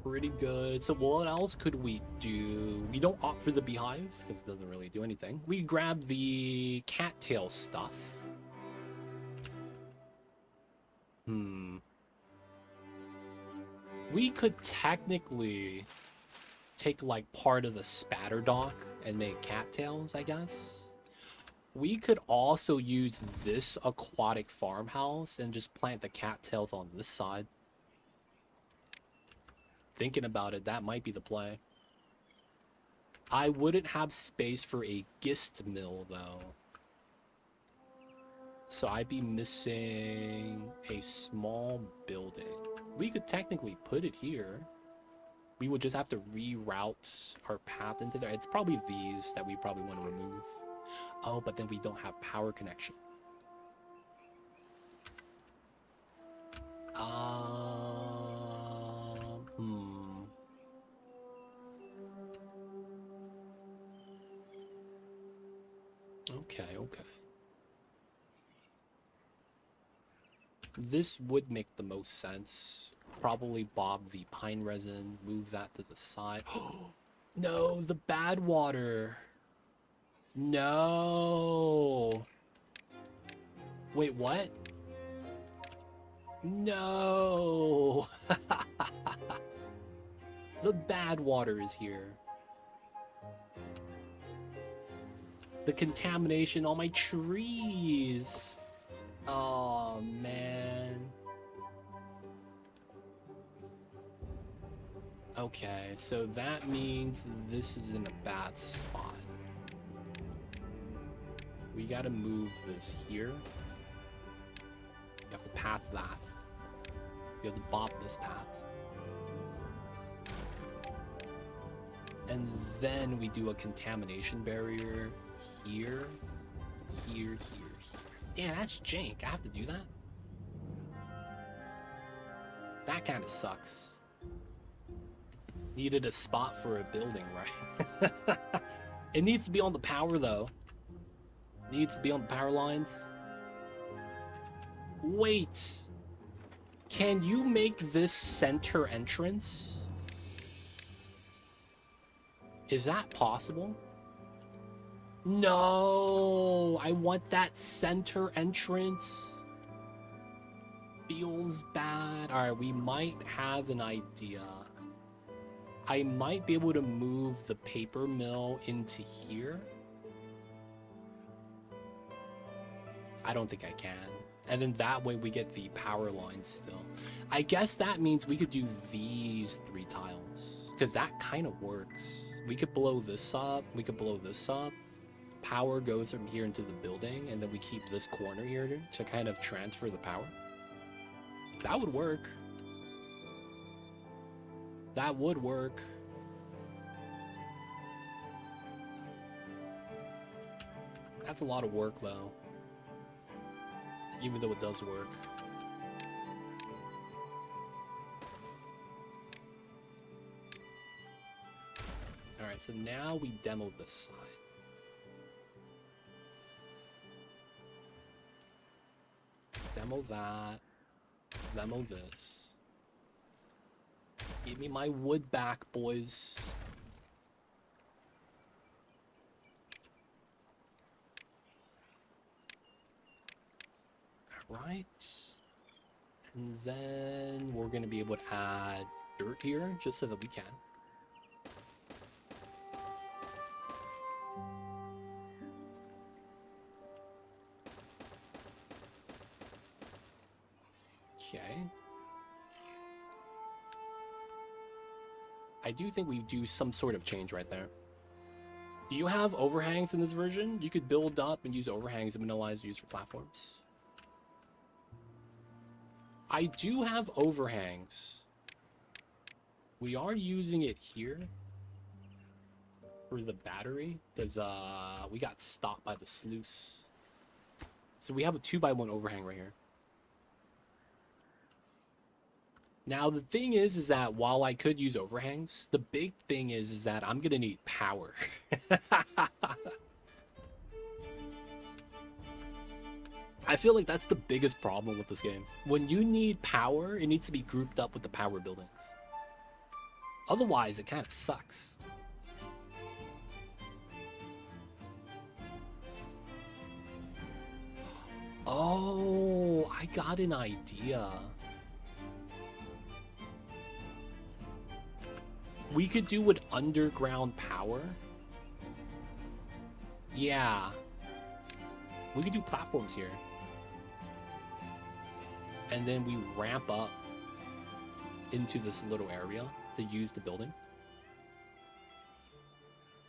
Speaker 1: Pretty good. So what else could we do? We don't opt for the beehive because it doesn't really do anything. We grab the cattail stuff. We could technically take like part of the spatter dock and make cattails, I guess. We could also use this aquatic farmhouse and just plant the cattails on this side. Thinking about it, that might be the play. I wouldn't have space for a gist mill though. So I'd be missing a small building. We could technically put it here. We would just have to reroute our path into there. It's probably these that we probably want to remove. Oh, but then we don't have power connection. Okay. This would make the most sense. Probably bob the pine resin, move that to the side. No, the bad water. No. Wait, what? No. The bad water is here. The contamination on my trees. Oh, man. Okay, so that means this is in a bad spot. We gotta move this here. You have to path that. You have to bop this path. And then we do a contamination barrier here, here. Damn, that's jank. I have to do that? That kind of sucks. Needed a spot for a building, right? It needs to be on the power, though. Needs to be on the power lines. Wait. Can you make this center entrance? Is that possible? No, I want that center entrance. Feels bad. All right, we might have an idea. I might be able to move the paper mill into here. I don't think I can. And then that way we get the power lines still. I guess that means we could do these 3 tiles, because that kind of works. We could blow this up. We could blow this up. Power goes from here into the building, and then we keep this corner here to kind of transfer the power. That would work. That would work. That's a lot of work, though. Even though it does work. Alright, so now we demoed this side. Demo that. Demo this. Give me my wood back, boys. Alright. And then we're going to be able to add dirt here, just so that we can. Okay. I do think we do some sort of change right there. Do you have overhangs in this version? You could build up and use overhangs and minimize use for platforms. I do have overhangs. We are using it here for the battery because we got stopped by the sluice. So we have a 2x1 overhang right here. Now the thing is that while I could use overhangs, the big thing is that I'm gonna need power. I feel like that's the biggest problem with this game. When you need power, it needs to be grouped up with the power buildings. Otherwise, it kind of sucks. Oh, I got an idea. We could do with underground power. Yeah. We could do platforms here. And then we ramp up into this little area to use the building.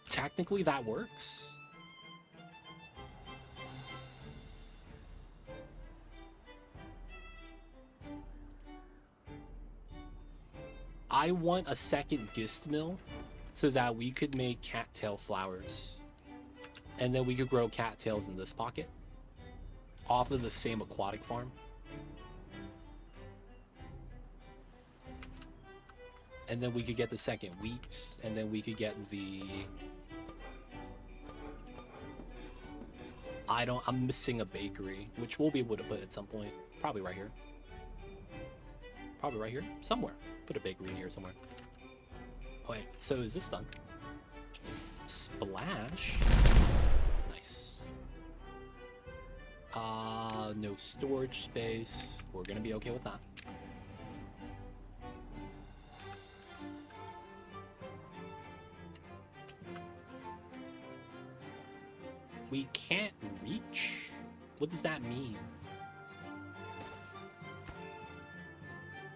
Speaker 1: Technically, that works. I want a second gist mill so that we could make cattail flowers. And then we could grow cattails in this pocket off of the same aquatic farm. And then we could get the second wheat, and then we could get the... I'm missing a bakery, which we'll be able to put at some point. Probably right here. Probably right here. Somewhere. Put a bakery in here somewhere. Wait, so is this done? Splash. Nice. No storage space. We're gonna be okay with that. We can't reach? What does that mean?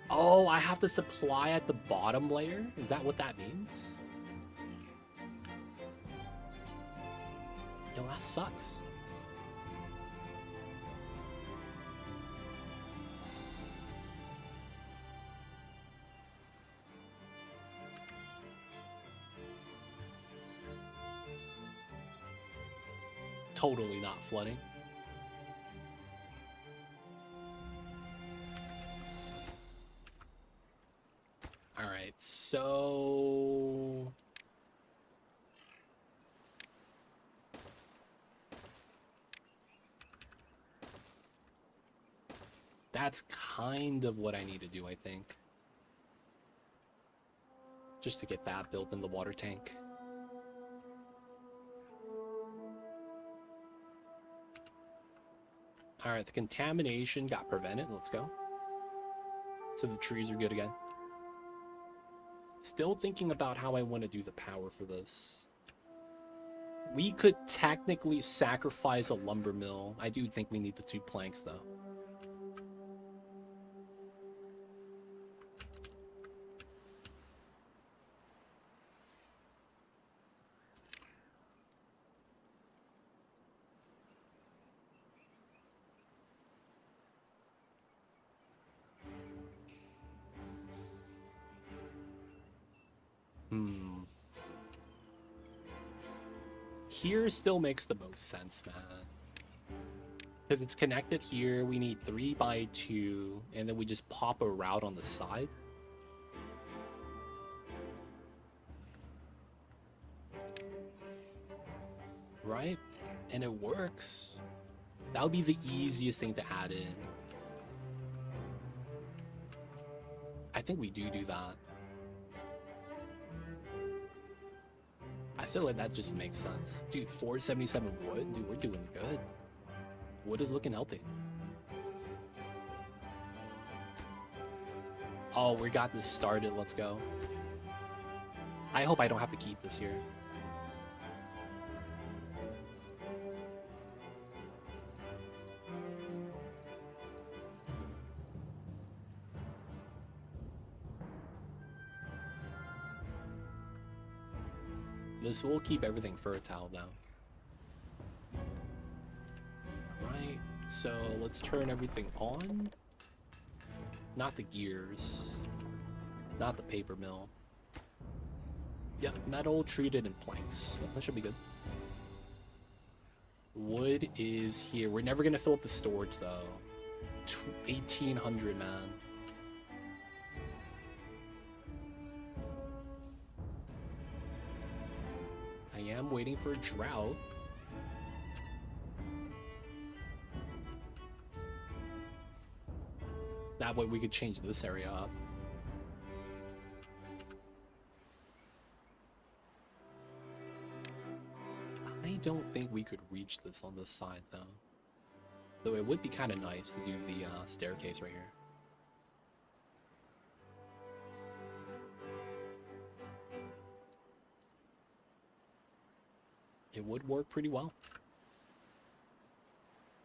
Speaker 1: Oh, I have to supply at the bottom layer? Is that what that means? Yo, that sucks. Totally not flooding. All right, so that's kind of what I need to do, I think. Just to get that built in the water tank. All right, the contamination got prevented. Let's go. So the trees are good again. Still thinking about how I want to do the power for this. We could technically sacrifice a lumber mill. I do think we need the 2 planks, though. Here still makes the most sense, man. Because it's connected here. We need 3x2, and then we just pop a route on the side. Right? And it works. That would be the easiest thing to add in. I think we do that. I feel like that just makes sense. Dude, 477 wood? Dude, we're doing good. Wood is looking healthy. Oh, we got this started. Let's go. I hope I don't have to keep this here. This will keep everything fertile now. Right, so let's turn everything on. Not the gears. Not the paper mill. Yep, metal treated in planks. Yep, that should be good. Wood is here. We're never gonna fill up the storage though. 1800, man. I am waiting for a drought. That way we could change this area up. I don't think we could reach this on this side though. Though it would be kind of nice to do the staircase right here. It would work pretty well.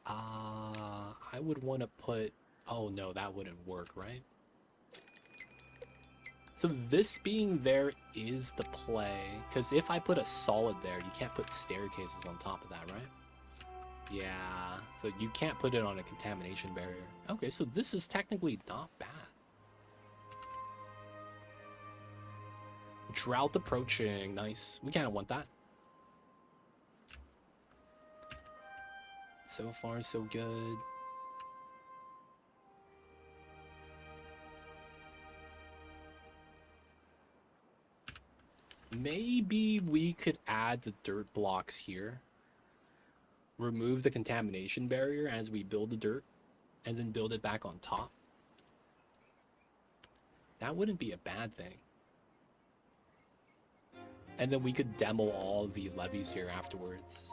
Speaker 1: I would want to put... Oh no, that wouldn't work, right? So this being there is the play. Because if I put a solid there, you can't put staircases on top of that, right? Yeah, so you can't put it on a contamination barrier. Okay, so this is technically not bad. Drought approaching. Nice. We kind of want that. So far, so good. Maybe we could add the dirt blocks here. Remove the contamination barrier as we build the dirt, and then build it back on top. That wouldn't be a bad thing. And then we could demo all the levees here afterwards.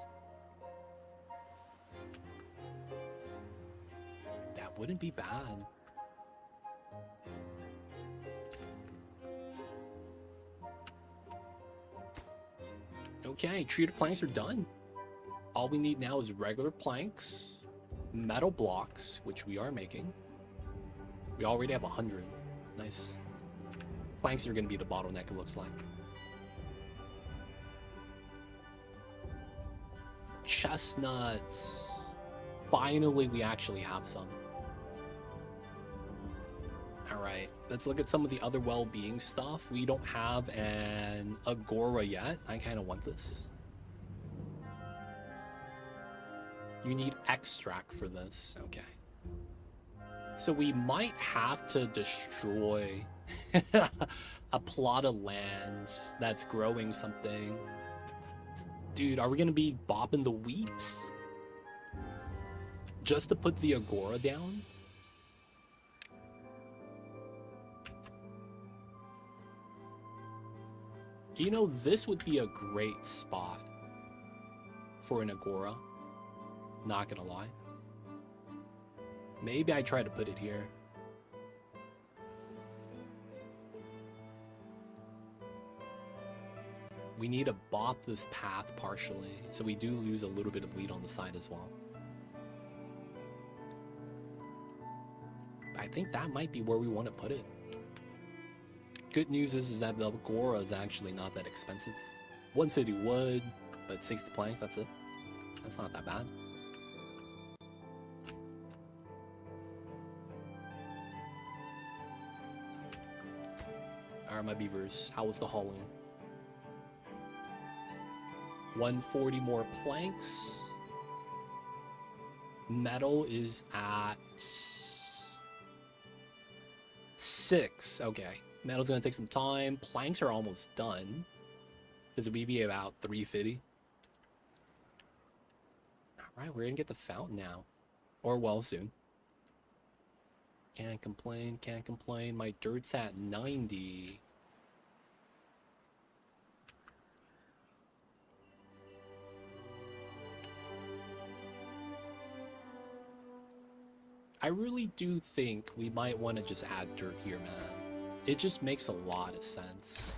Speaker 1: That wouldn't be bad. Okay, treated planks are done. All we need now is regular planks, metal blocks, which we are making. We already have 100. Nice. Planks are going to be the bottleneck, it looks like. Chestnuts. Finally, we actually have some. Alright, let's look at some of the other well-being stuff. We don't have an agora yet. I kind of want this. You need extract for this. Okay. So we might have to destroy a plot of land that's growing something. Dude, are we gonna be bopping the wheat? Just to put the agora down? You know, this would be a great spot for an agora. Not gonna lie. Maybe I try to put it here. We need to bop this path partially, so we do lose a little bit of wheat on the side as well. I think that might be where we want to put it. Good news is that the agora is actually not that expensive. 150 wood, but 60 planks, that's it. That's not that bad. Alright, my beavers, how was the hauling? 140 more planks. Metal is at 6. Okay. Metal's gonna take some time. Planks are almost done. Because we'd be about 350. Alright, we're gonna get the fountain now. Or well soon. Can't complain, can't complain. My dirt's at 90. I really do think we might want to just add dirt here, man. It just makes a lot of sense.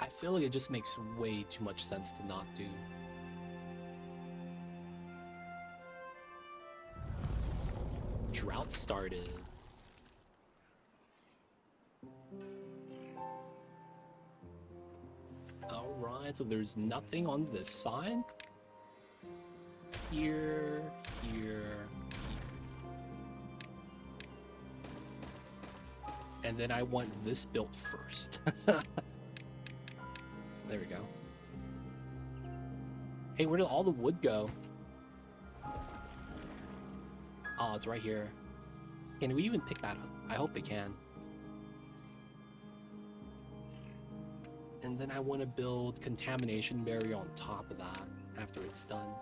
Speaker 1: I feel like it just makes way too much sense to not do. Drought started. Alright, so there's nothing on this side. Here, here, here. And then I want this built first. There we go. Hey, where did all the wood go? Oh, it's right here. Can we even pick that up? I hope they can. And then I want to build contamination barrier on top of that after it's done.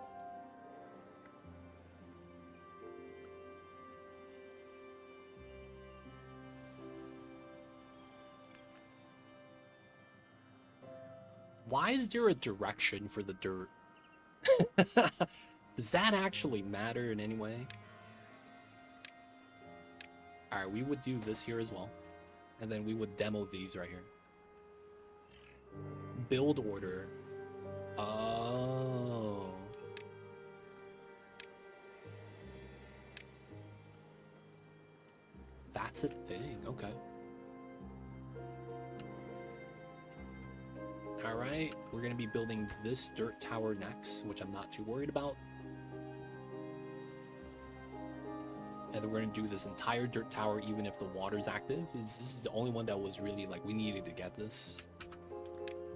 Speaker 1: Why is there a direction for the dirt? Does that actually matter in any way? Alright, we would do this here as well. And then we would demo these right here. Build order. Oh. That's a thing, okay. Alright, we're gonna be building this dirt tower next, which I'm not too worried about. And then we're gonna do this entire dirt tower even if the water's active. This is the only one that was really like, we needed to get this.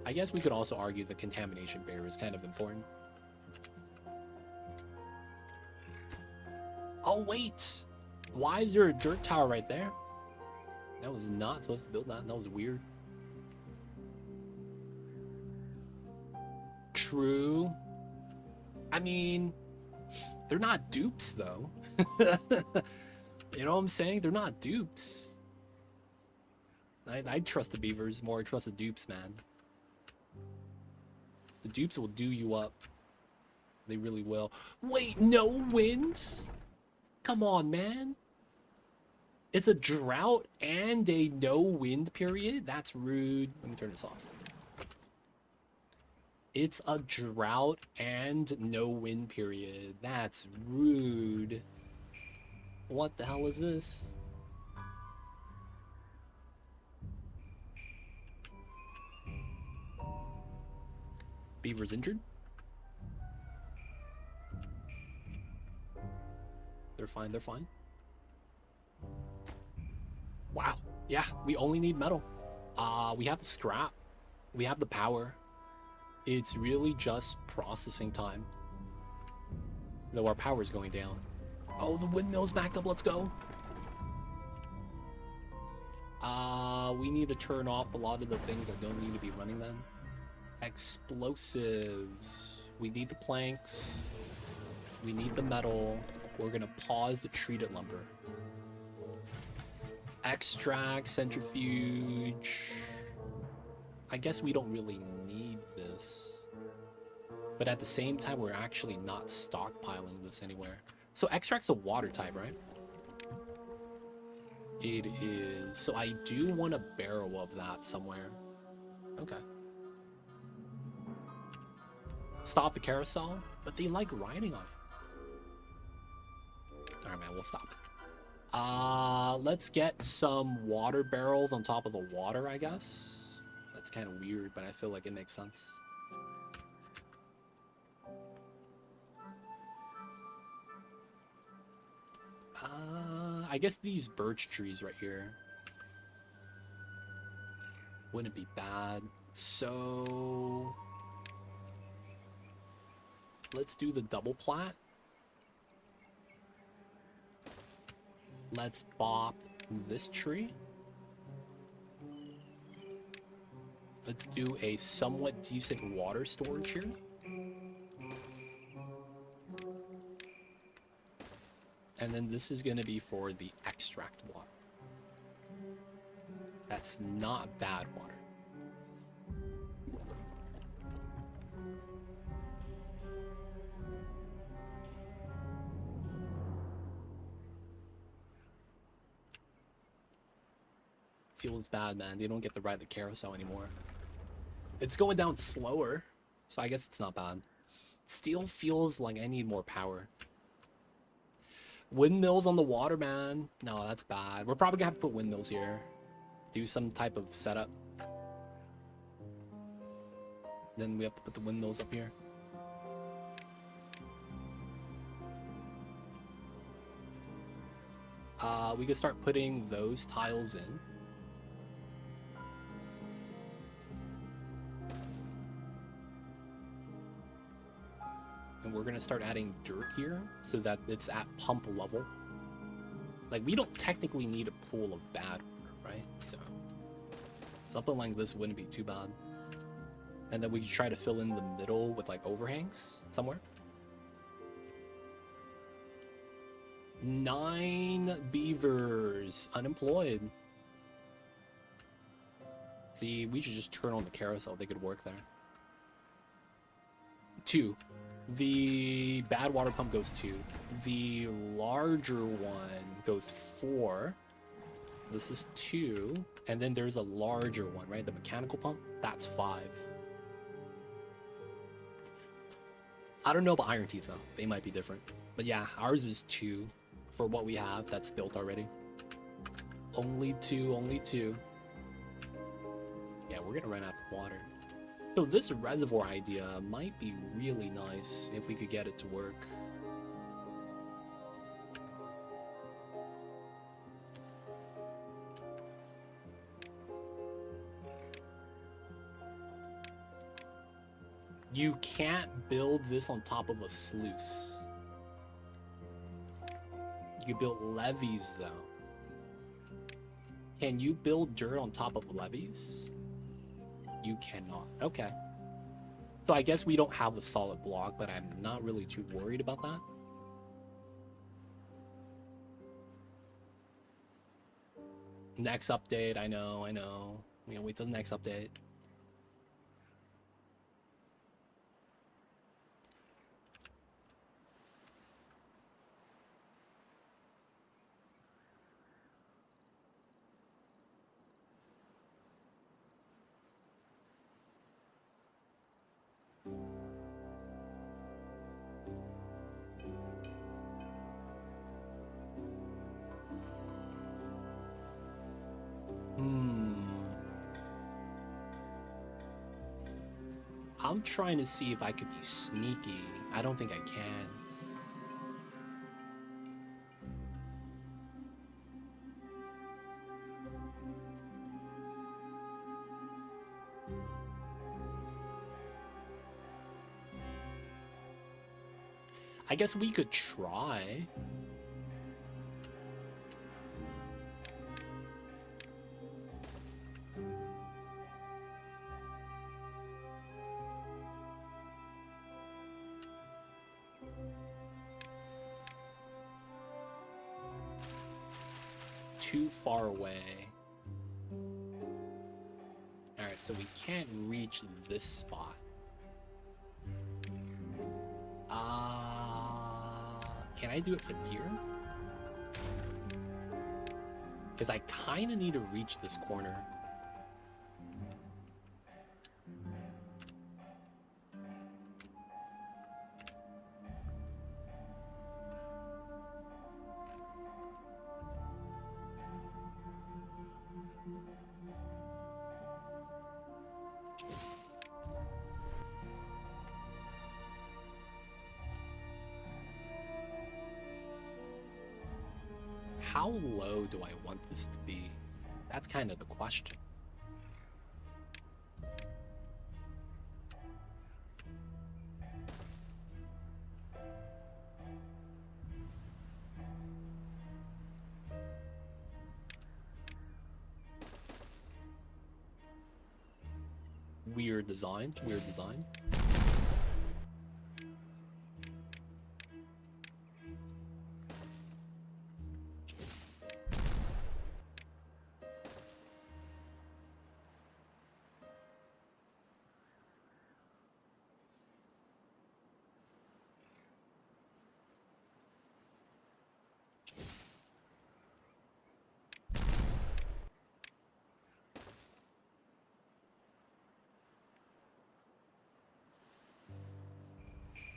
Speaker 1: I guess we could also argue the contamination barrier is kind of important. Oh wait! Why is there a dirt tower right there? That was not supposed to build that. That was weird. True. I mean, they're not dupes though. You know what I'm saying? They're not dupes. I trust the beavers more. I trust the dupes, man. The dupes will do you up. They really will. Wait, no winds? Come on, man. It's a drought and a no wind period? That's rude. Let me turn this off. It's a drought and no wind period. That's rude. What the hell is this? Beaver's injured? They're fine, they're fine. Wow. Yeah, we only need metal. We have the scrap. We have the power. It's really just processing time. Though our power's going down. Oh, the windmill's back up. Let's go. We need to turn off a lot of the things that don't need to be running then. Explosives. We need the planks. We need the metal. We're gonna pause the treated lumber. Extract, centrifuge. I guess we don't really need this. But at the same time, we're actually not stockpiling this anywhere. So extract's a water type, right? It is. So I do want a barrel of that somewhere. Okay. Stop the carousel, but they like riding on it. Alright, man, we'll stop it. Let's get some water barrels on top of the water, I guess. That's kind of weird, but I feel like it makes sense. I guess these birch trees right here wouldn't be bad. So let's do the double plat. Let's bop this tree. Let's do a somewhat decent water storage here. And then this is going to be for the extract water. That's not bad water. Feels bad, man. They don't get to ride the carousel anymore. It's going down slower, so I guess it's not bad. Still feels like I need more power. Windmills on the water, man. No, that's bad. We're probably gonna have to put windmills here. Do some type of setup. Then we have to put the windmills up here. We can start putting those tiles in. And we're gonna start adding dirt here so that it's at pump level. Like, we don't technically need a pool of bad water, right? So something like this wouldn't be too bad. And then we can try to fill in the middle with like overhangs somewhere. 9 beavers unemployed. See, we should just turn on the carousel. They could work there. 2. The bad water pump goes 2. The larger one goes 4. This is 2. And then there's a larger one, right? The mechanical pump, that's 5. I don't know about Iron Teeth, though. They might be different. But yeah, ours is 2 for what we have that's built already. Only 2, only 2. Yeah, we're gonna run out of water. So this reservoir idea might be really nice if we could get it to work. You can't build this on top of a sluice. You can build levees, though. Can you build dirt on top of levees? You cannot. Okay. So I guess we don't have a solid block, but I'm not really too worried about that. Next update, I know. We gotta wait till the next update. I'm trying to see if I could be sneaky. I don't think I can. I guess we could try. Too far away. Alright, so we can't reach this spot. Can I do it from here? Because I kind of need to reach this corner. How low do I want this to be? That's kind of the question. Weird design, weird design.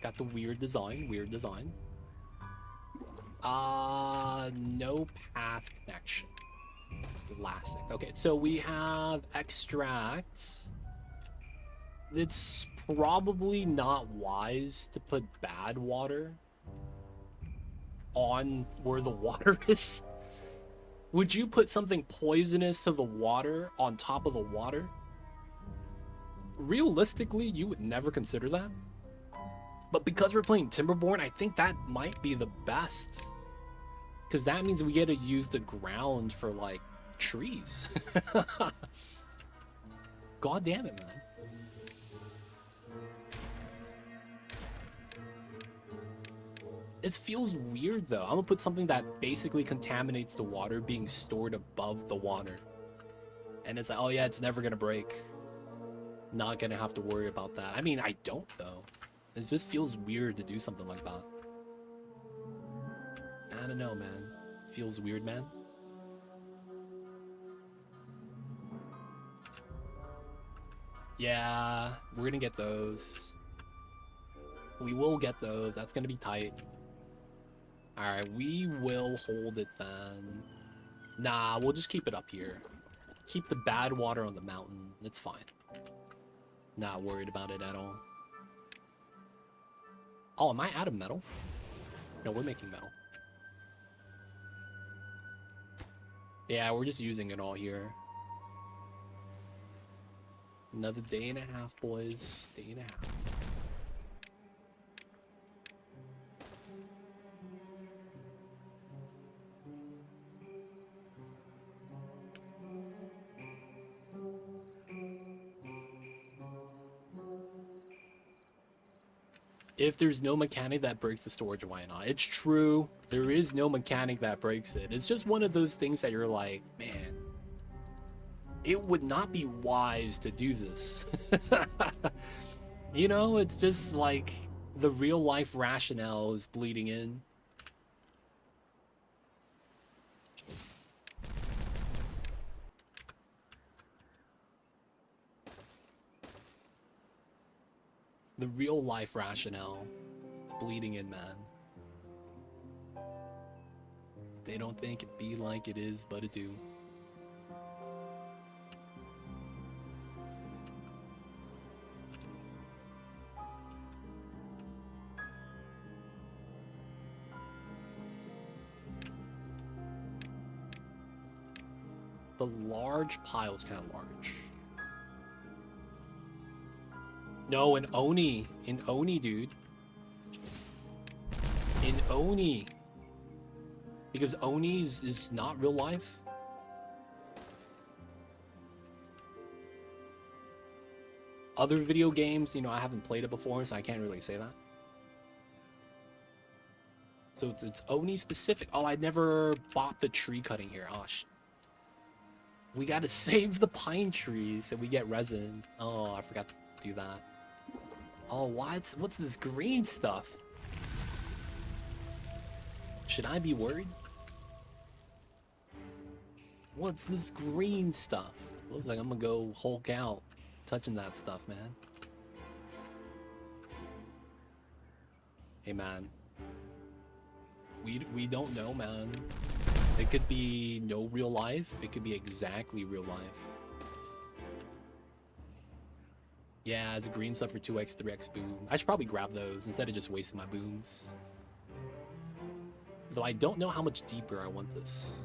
Speaker 1: Got the weird design, weird design. No path connection. Classic. Okay, so we have extracts. It's probably not wise to put bad water on where the water is. Would you put something poisonous to the water on top of the water? Realistically, you would never consider that. But because we're playing Timberborn, I think that might be the best. Because that means we get to use the ground for, like, trees. God damn it, man. It feels weird, though. I'm gonna put something that basically contaminates the water being stored above the water. And it's like, oh yeah, it's never gonna break. Not gonna have to worry about that. I mean, I don't, though. It just feels weird to do something like that. I don't know, man. Feels weird, man. Yeah, we're gonna get those. We will get those. That's gonna be tight. Alright, we will hold it then. Nah, we'll just keep it up here. Keep the bad water on the mountain. It's fine. Not worried about it at all. Oh, am I out of metal? No, we're making metal. Yeah, we're just using it all here. Another day and a half, boys. Day and a half. If there's no mechanic that breaks the storage, why not? It's true. There is no mechanic that breaks it. It's just one of those things that you're like, man, it would not be wise to do this. You know, it's just like the real life rationale is bleeding in. The real life rationale. It's bleeding in, man. They don't think it be like it is, but it do. The large pile's kind of large. No, an Oni. An Oni, dude. Oni. Because Oni is not real life. Other video games, you know, I haven't played it before, so I can't really say that. So it's Oni specific. Oh, I never bought the tree cutting here. Oh, shit. We gotta save the pine trees so we get resin. Oh, I forgot to do that. Oh, what's this green stuff? Should I be worried? What's this green stuff? Looks like I'm gonna go Hulk out touching that stuff, man. Hey, man. We don't know, man. It could be no real life. It could be exactly real life. Yeah, it's green stuff for 2x, 3x boom. I should probably grab those instead of just wasting my booms. Though I don't know how much deeper I want this.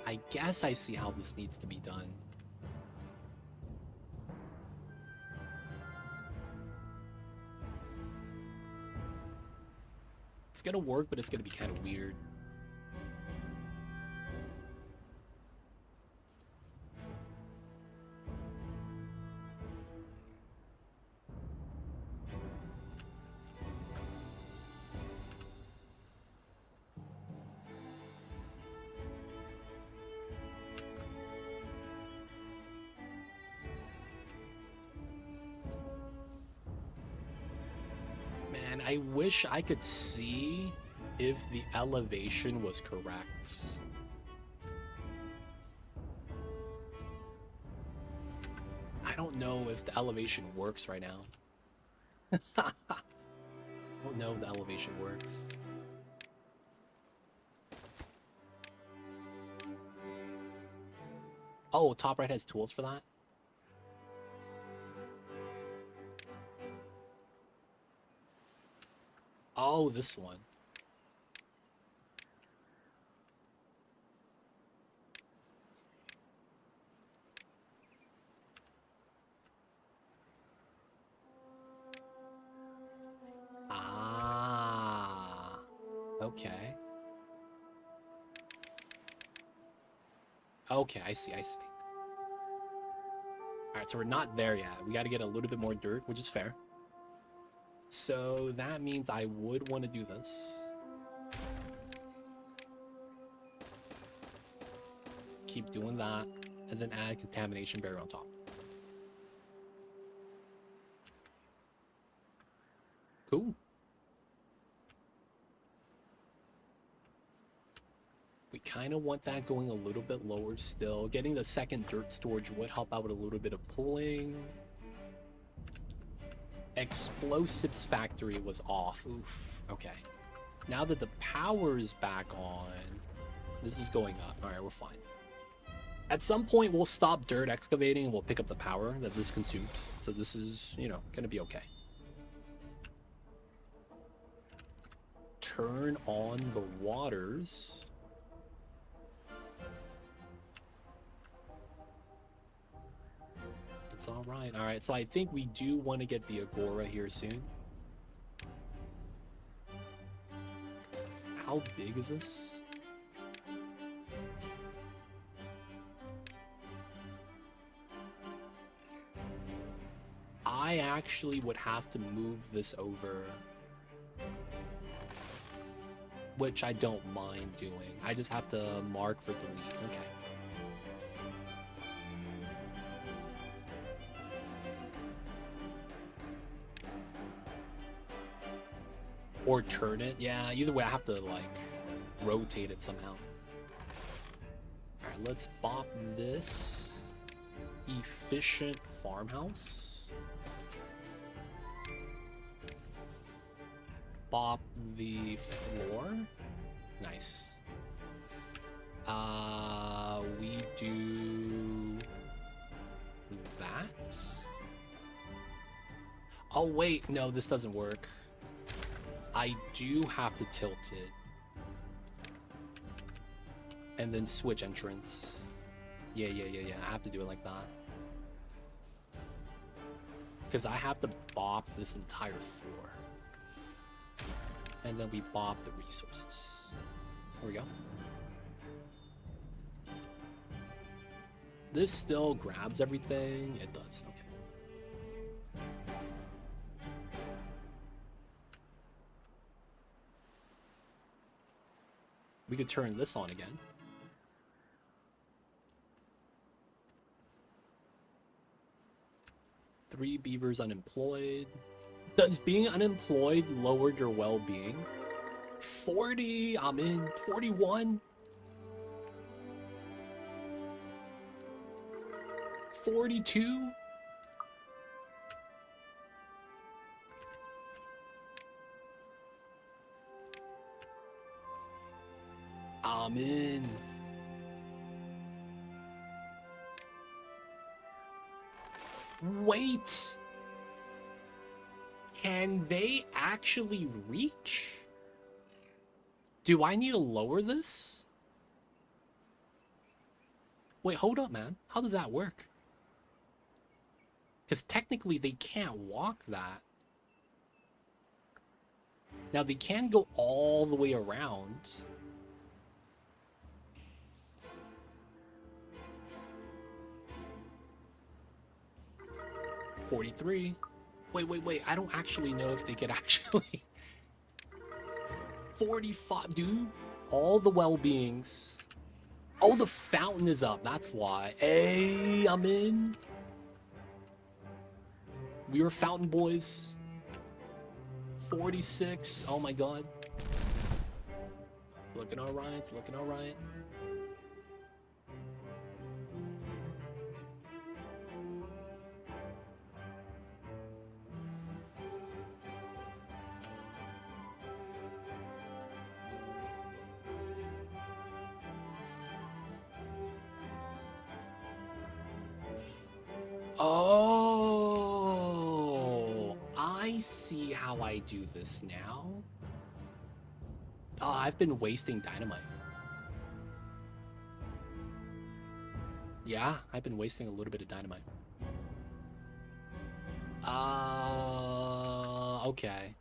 Speaker 1: I guess I see how this needs to be done. It's gonna work, but it's gonna be kind of weird. I wish I could see if the elevation was correct. I don't know if the elevation works right now. I don't know if the elevation works. Oh, top right has tools for that? Oh, this one. Ah, okay. Okay, I see, I see. All right, so we're not there yet. We got to get a little bit more dirt, which is fair. So that means I would want to do this. Keep doing that, and then add contamination barrier on top. Cool. We kind of want that going a little bit lower still. Getting the second dirt storage would help out with a little bit of pulling. Explosives factory was off. Oof. Okay. Now that the power is back on, this is going up. All right, we're fine. At some point, we'll stop dirt excavating and we'll pick up the power that this consumes. So this is, you know, going to be okay. Turn on the waters. It's all right. All right, so I think we do want to get the Agora here soon. How big is this? I actually would have to move this over, which I don't mind doing. I just have to mark for delete. Okay. Or turn it. Yeah, either way I have to like rotate it somehow. Alright, let's bop this. Efficient farmhouse. Bop the floor. Nice. We do that. Oh wait, no, this doesn't work. I do have to tilt it. And then switch entrance. Yeah. I have to do it like that. Because I have to bop this entire floor. And then we bop the resources. There we go. This still grabs everything. It does. Okay. We could turn this on again. Three beavers unemployed. Does being unemployed lower your well-being? 40, I'm in. 41. 42. I'm in. Wait. Can they actually reach? Do I need to lower this? Wait, hold up, man. How does that work? Because technically they can't walk that. Now they can go all the way around. $43. Wait. I don't actually know if they could actually... 45, dude. All the well-beings. Oh, the fountain is up. That's why. Hey, I'm in. We were fountain boys. 46. Oh my god. It's looking all right. It's looking all right. Oh, I see how I do this now. Oh, I've been wasting dynamite. Yeah, I've been wasting a little bit of dynamite. Okay.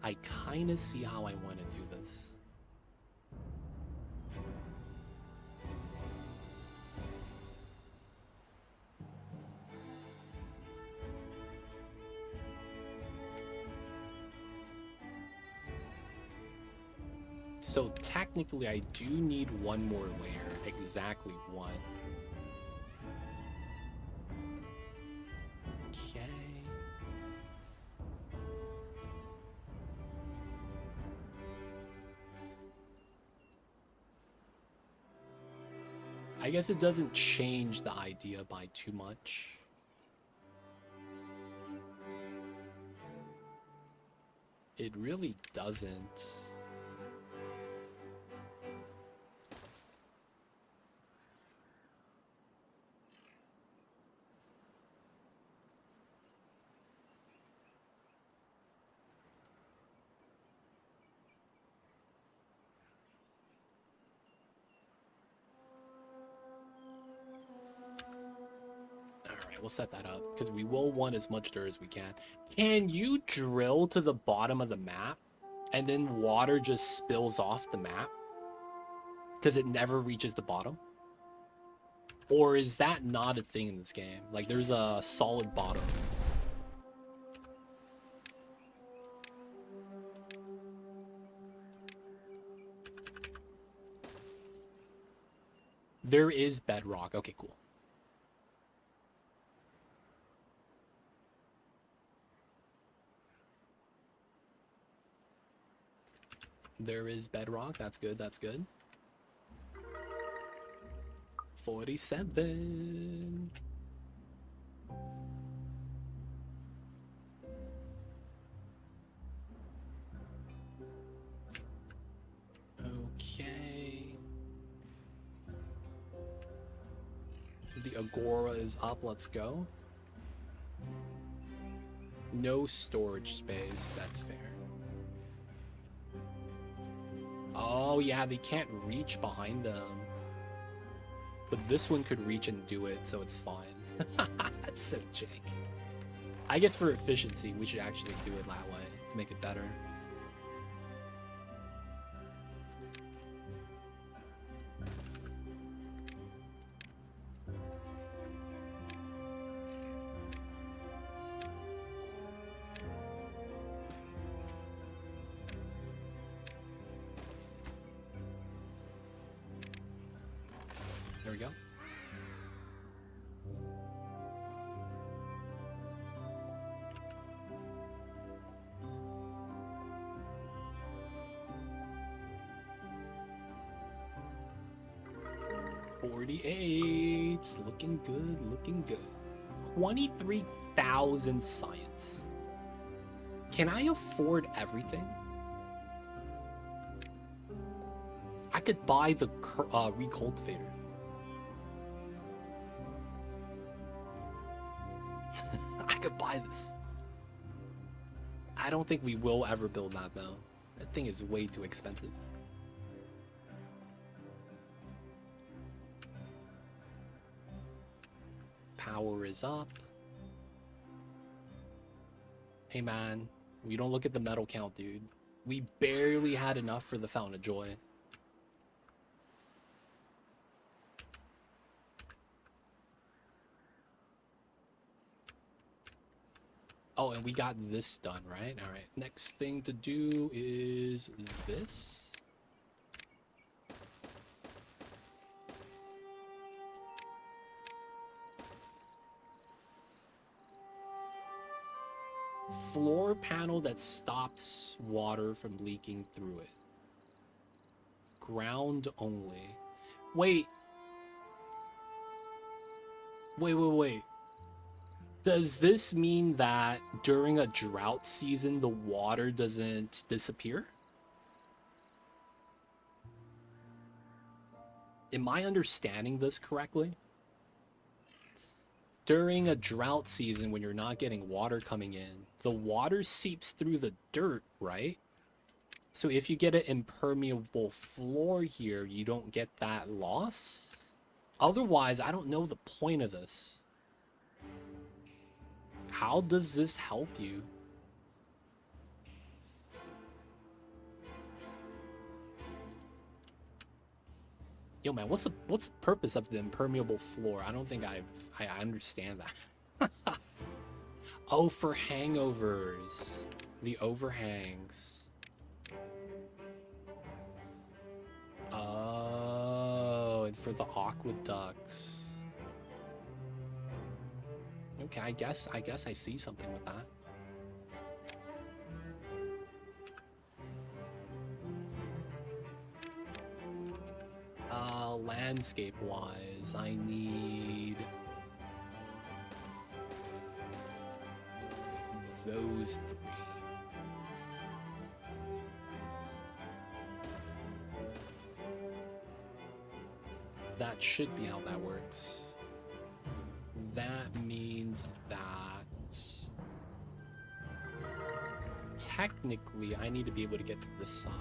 Speaker 1: I kind of see how I want to do this. So technically I do need one more layer, exactly one. Okay. I guess it doesn't change the idea by too much. It really doesn't. We'll set that up because we will want as much dirt as we can. Can you drill to the bottom of the map and then water just spills off the map because it never reaches the bottom? Or is that not a thing in this game? Like there's a solid bottom. There is bedrock. Okay, cool. There is bedrock. That's good. That's good. 47. Okay. The Agora is up. Let's go. No storage space. That's fair. Oh, yeah, they can't reach behind them. But this one could reach and do it, so it's fine. That's so jank. I guess for efficiency, we should actually do it that way to make it better. There we go. $48. Looking good, looking good. 23,000 science. Can I afford everything? I could buy the recultivator. I could buy this. I don't think we will ever build that though. That thing is way too expensive. Power is up. Hey man, we don't look at the metal count, dude. We barely had enough for the Fountain of Joy. Oh, and we got this done, right? All right. Next thing to do is this. Floor panel that stops water from leaking through it. Ground only. Wait. Wait. Does this mean that during a drought season, the water doesn't disappear? Am I understanding this correctly? During a drought season, when you're not getting water coming in, the water seeps through the dirt, right? So if you get an impermeable floor here, you don't get that loss? Otherwise, I don't know the point of this. How does this help you? Yo, man, what's the purpose of the impermeable floor? I don't think I understand that. Oh, for hangovers. The overhangs. Oh, and for the aqueducts. Okay, I guess I see something with that. Landscape-wise, I need those three. That should be how that works. That means that technically I need to be able to get to this side.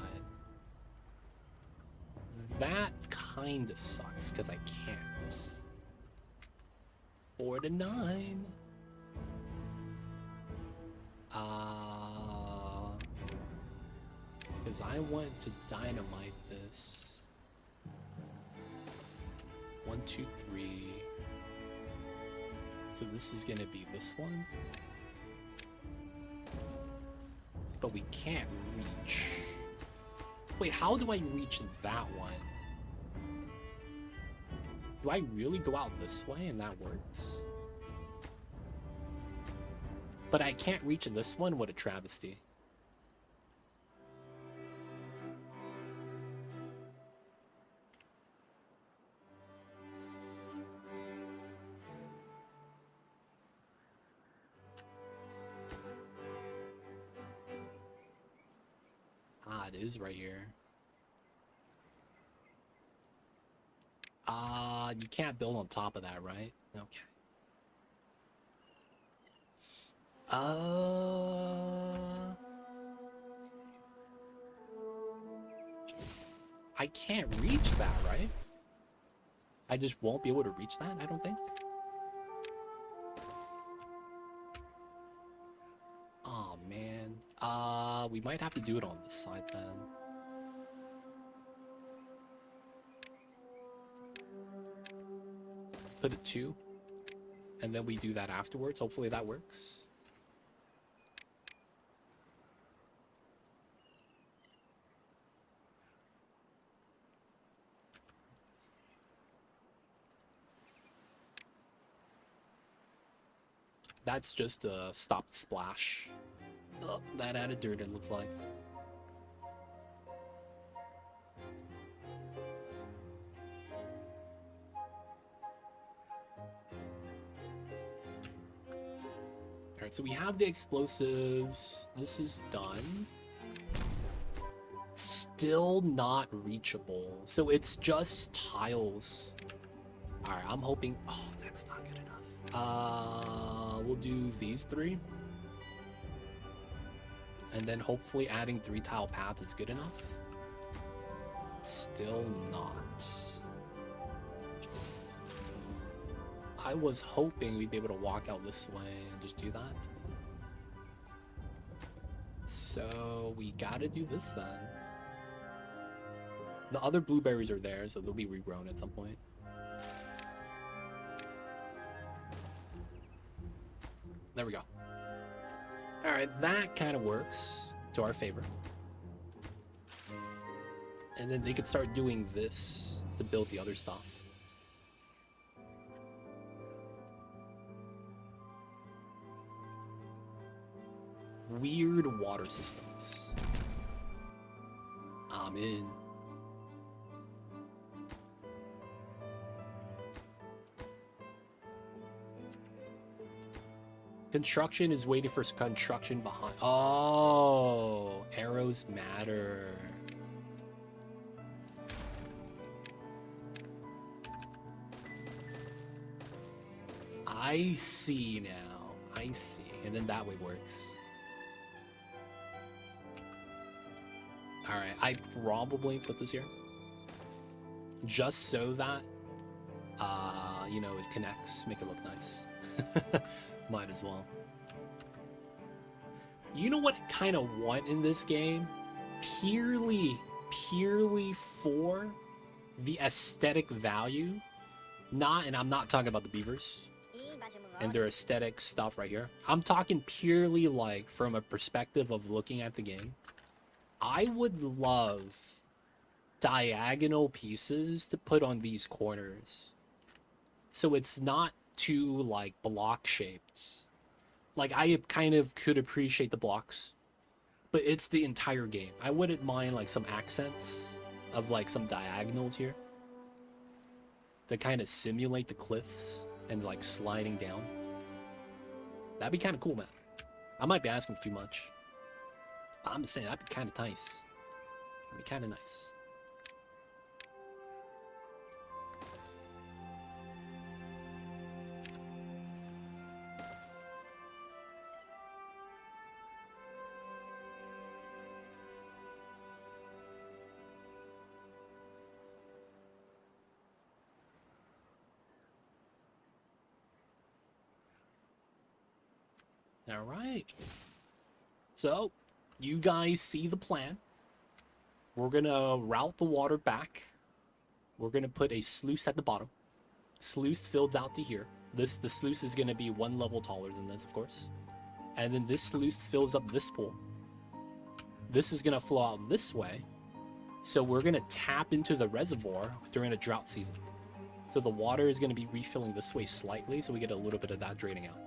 Speaker 1: That kind of sucks because I can't. 4 to 9. Because I want to dynamite this. 1, 2, 3. So this is gonna be this one. But we can't reach. Wait, how do I reach that one? Do I really go out this way and that works? But I can't reach this one? What a travesty. Ah, it is right here. You can't build on top of that, right? Okay. I can't reach that, right? I just won't be able to reach that, I don't think. Oh, man. We might have to do it on this side, then. Let's put it 2. And then we do that afterwards. Hopefully that works. That's just a stop splash. Oh, that added dirt, it looks like. Alright, so we have the explosives. This is done. Still not reachable. So it's just tiles. Alright, I'm hoping... Oh, that's not good enough. We'll do these 3. And then hopefully adding 3 tile paths is good enough. Still not. I was hoping we'd be able to walk out this way and just do that. So we gotta do this then. The other blueberries are there, so they'll be regrown at some point. There we go. Alright, that kind of works to our favor. And then they could start doing this to build the other stuff. Weird water systems. I'm in. Construction is waiting for construction behind. Oh, arrows matter. I see now. I see. And then that way works. Alright, I probably put this here. Just so that, you know, it connects. Make it look nice. Might as well. You know what I kind of want in this game? Purely for the aesthetic value. And I'm not talking about the beavers and their aesthetic stuff right here. I'm talking purely like from a perspective of looking at the game. I would love diagonal pieces to put on these corners. So it's not too like block shaped. Like I kind of could appreciate the blocks, but it's the entire game. I wouldn't mind like some accents of like some diagonals here to kind of simulate the cliffs and like sliding down. That'd be kind of cool, man. I might be asking for too much. I'm just saying that'd be kind of nice. That'd be kind of nice. All right. So, you guys see the plan. We're going to route the water back. We're going to put a sluice at the bottom. Sluice fills out to here. The sluice is going to be 1 level taller than this, of course. And then this sluice fills up this pool. This is going to flow out this way. So we're going to tap into the reservoir during a drought season. So the water is going to be refilling this way slightly, so we get a little bit of that draining out.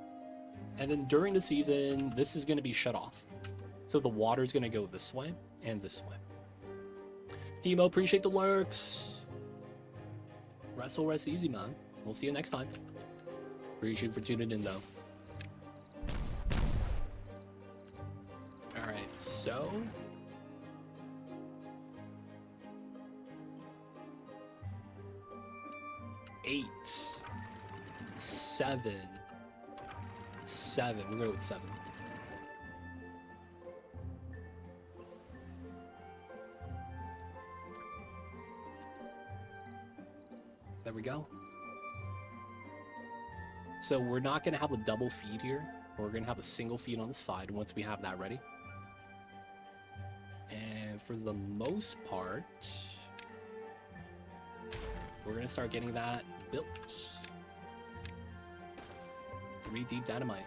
Speaker 1: And then during the season, this is going to be shut off. So the water is going to go this way and this way. Timo, appreciate the lurks. Rest easy, man. We'll see you next time. Appreciate you for tuning in, though. Alright, so... 8, 7, 7. We're gonna go with 7. There we go. So we're not gonna have a double feed here. We're gonna have a single feed on the side once we have that ready. And for the most part, we're gonna start getting that built. 3 deep dynamite.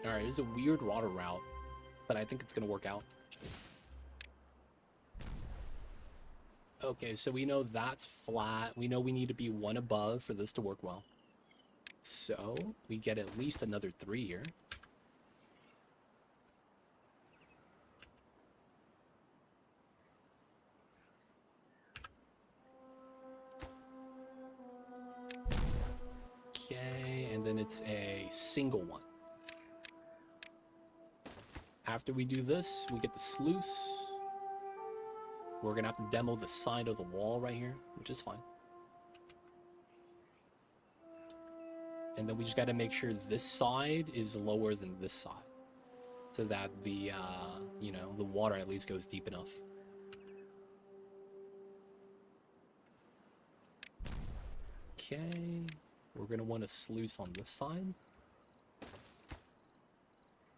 Speaker 1: Alright, there's a weird water route, but I think it's gonna work out. Okay, so we know that's flat. We know we need to be 1 above for this to work well. So we get at least another 3 here. Okay, and then it's a single one. After we do this, we get the sluice. We're gonna have to demo the side of the wall right here, which is fine. And then we just gotta make sure this side is lower than this side, so that the, you know, the water at least goes deep enough. Okay, we're gonna want a sluice on this side.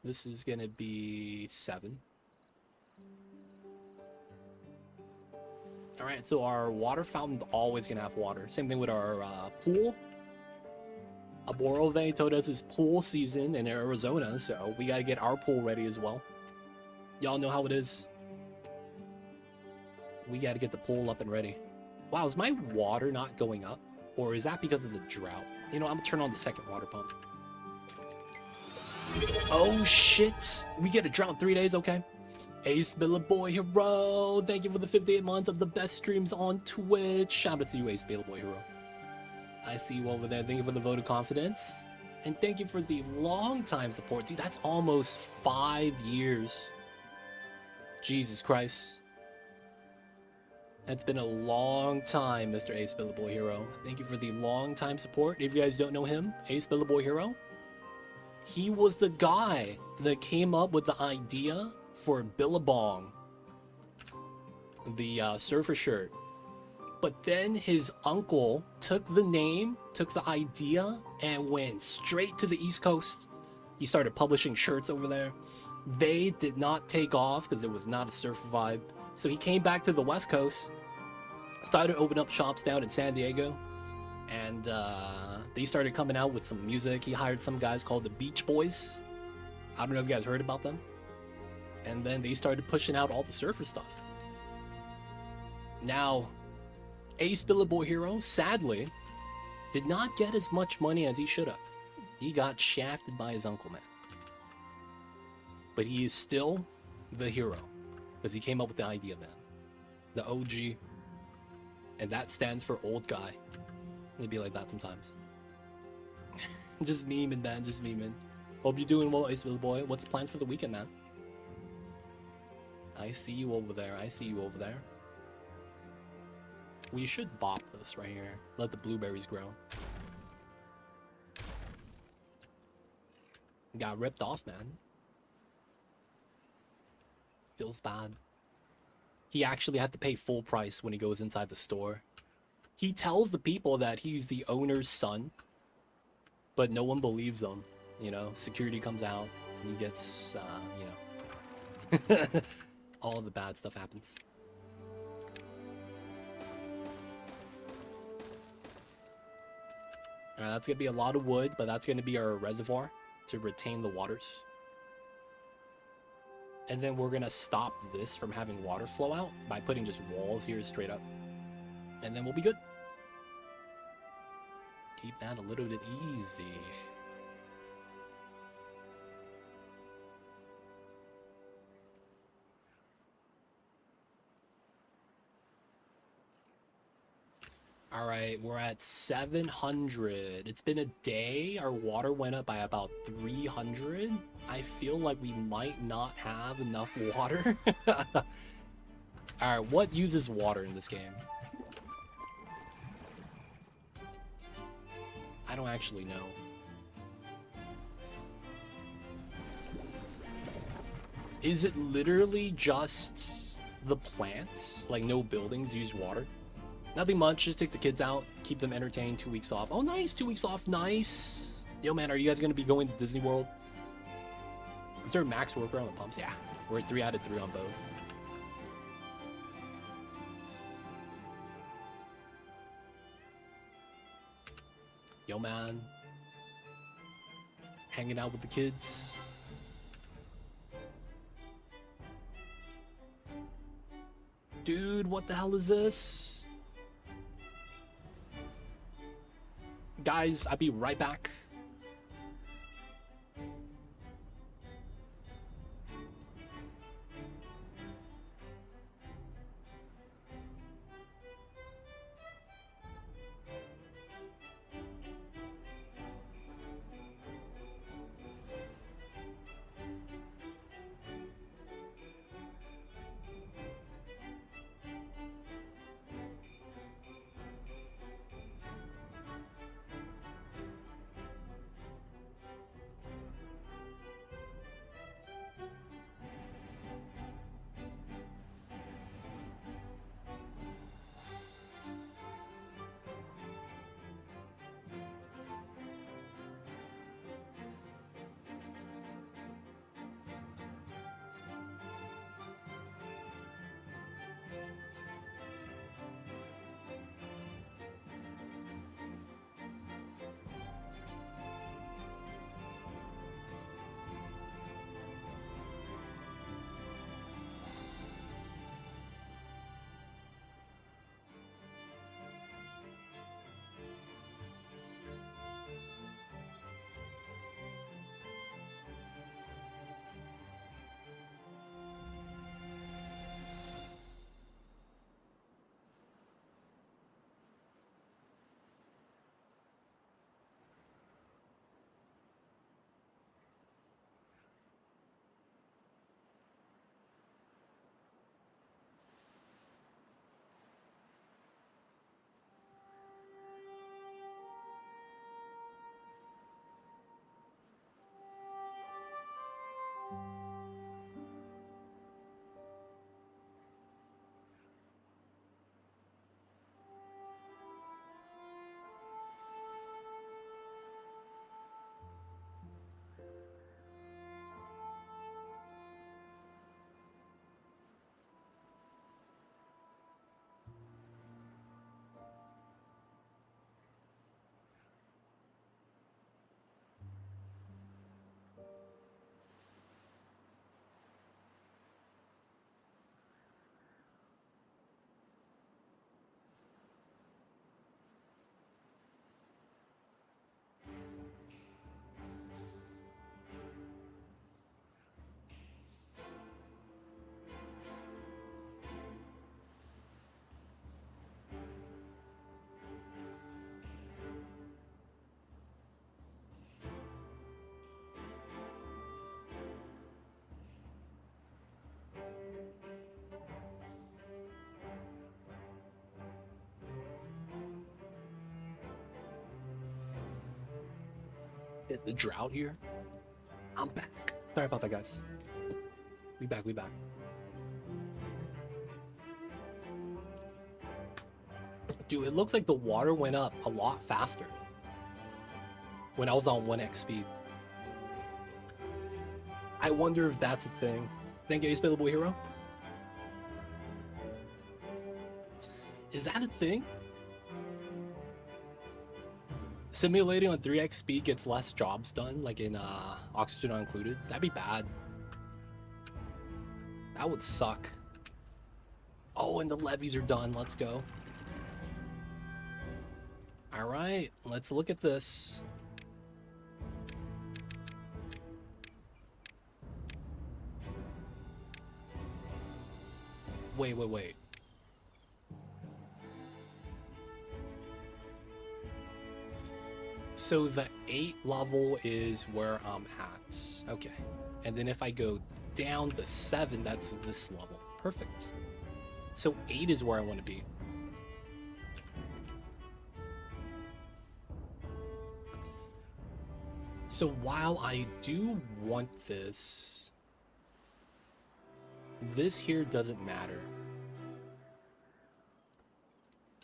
Speaker 1: This is gonna be 7. Alright, so our water fountain's always gonna have water. Same thing with our pool. Aborove told us it's pool season in Arizona, so we gotta get our pool ready as well. Y'all know how it is. We gotta get the pool up and ready. Wow, is my water not going up? Or is that because of the drought? You know, I'm gonna turn on the second water pump. Oh shit! We get a drought in 3 days, okay. Ace Billa Boy Hero, thank you for the 58 months of the best streams on Twitch. Shout out to you, Ace Billa Boy Hero. I see you over there. Thank you for the vote of confidence. And thank you for the long time support. Dude, that's almost 5 years. Jesus Christ. That's been a long time, Mr. Ace Billa Boy Hero. Thank you for the long time support. If you guys don't know him, Ace Billa Boy Hero, he was the guy that came up with the idea for Billabong, the surfer shirt. But then his uncle took the name, took the idea, and went straight to the East Coast. He started publishing shirts over there. They did not take off because it was not a surfer vibe. So he came back to the West Coast, started opening up shops down in San Diego, and they started coming out with some music. He hired some guys called the Beach Boys. I don't know if you guys heard about them. And then they started pushing out all the surfer stuff. Now, Ace Billa Boy Hero, sadly, did not get as much money as he should have. He got shafted by his uncle, man. But he is still the hero, because he came up with the idea, man. The OG. And that stands for old guy. It'd be like that sometimes. Just memeing, man, just memeing. Hope you're doing well, Ace Billa Boy. What's the plan for the weekend, man? I see you over there. I see you over there. We should bop this right here. Let the blueberries grow. Got ripped off, man. Feels bad. He actually had to pay full price when he goes inside the store. He tells the people that he's the owner's son, but no one believes him. You know, security comes out, and he gets, you know, all the bad stuff happens. Alright, that's gonna be a lot of wood, but that's gonna be our reservoir to retain the waters. And then we're gonna stop this from having water flow out by putting just walls here straight up. And then we'll be good. Keep that a little bit easy. Alright, We're at 700. It's been a day. Our water went up by about 300. I feel like we might not have enough water. Alright, what uses water in this game? I don't actually know. Is it literally just the plants? Like no buildings use water? Nothing much, just take the kids out, keep them entertained, 2 weeks off. Oh nice, 2 weeks off, nice. Yo man, are you guys gonna be going to Disney World? Is there a max worker on the pumps? Yeah, we're at 3 out of 3 on both. Yo man, hanging out with the kids. Dude, what the hell is this? Guys, I'll be right back. Hit the drought here. I'm back. Sorry about that, guys. We back. Dude, it looks like the water went up a lot faster when I was on 1x speed. I wonder if that's a thing. Thank you, Spillable Hero. Is that a thing? Simulating on 3x speed gets less jobs done, like in Oxygen Not Included. That'd be bad. That would suck. Oh, and the levees are done. Let's go. All right, let's look at this. Wait. So the 8 level is where I'm at. Okay. And then if I go down to 7, that's this level. Perfect. So 8 is where I want to be. So while I do want this here doesn't matter.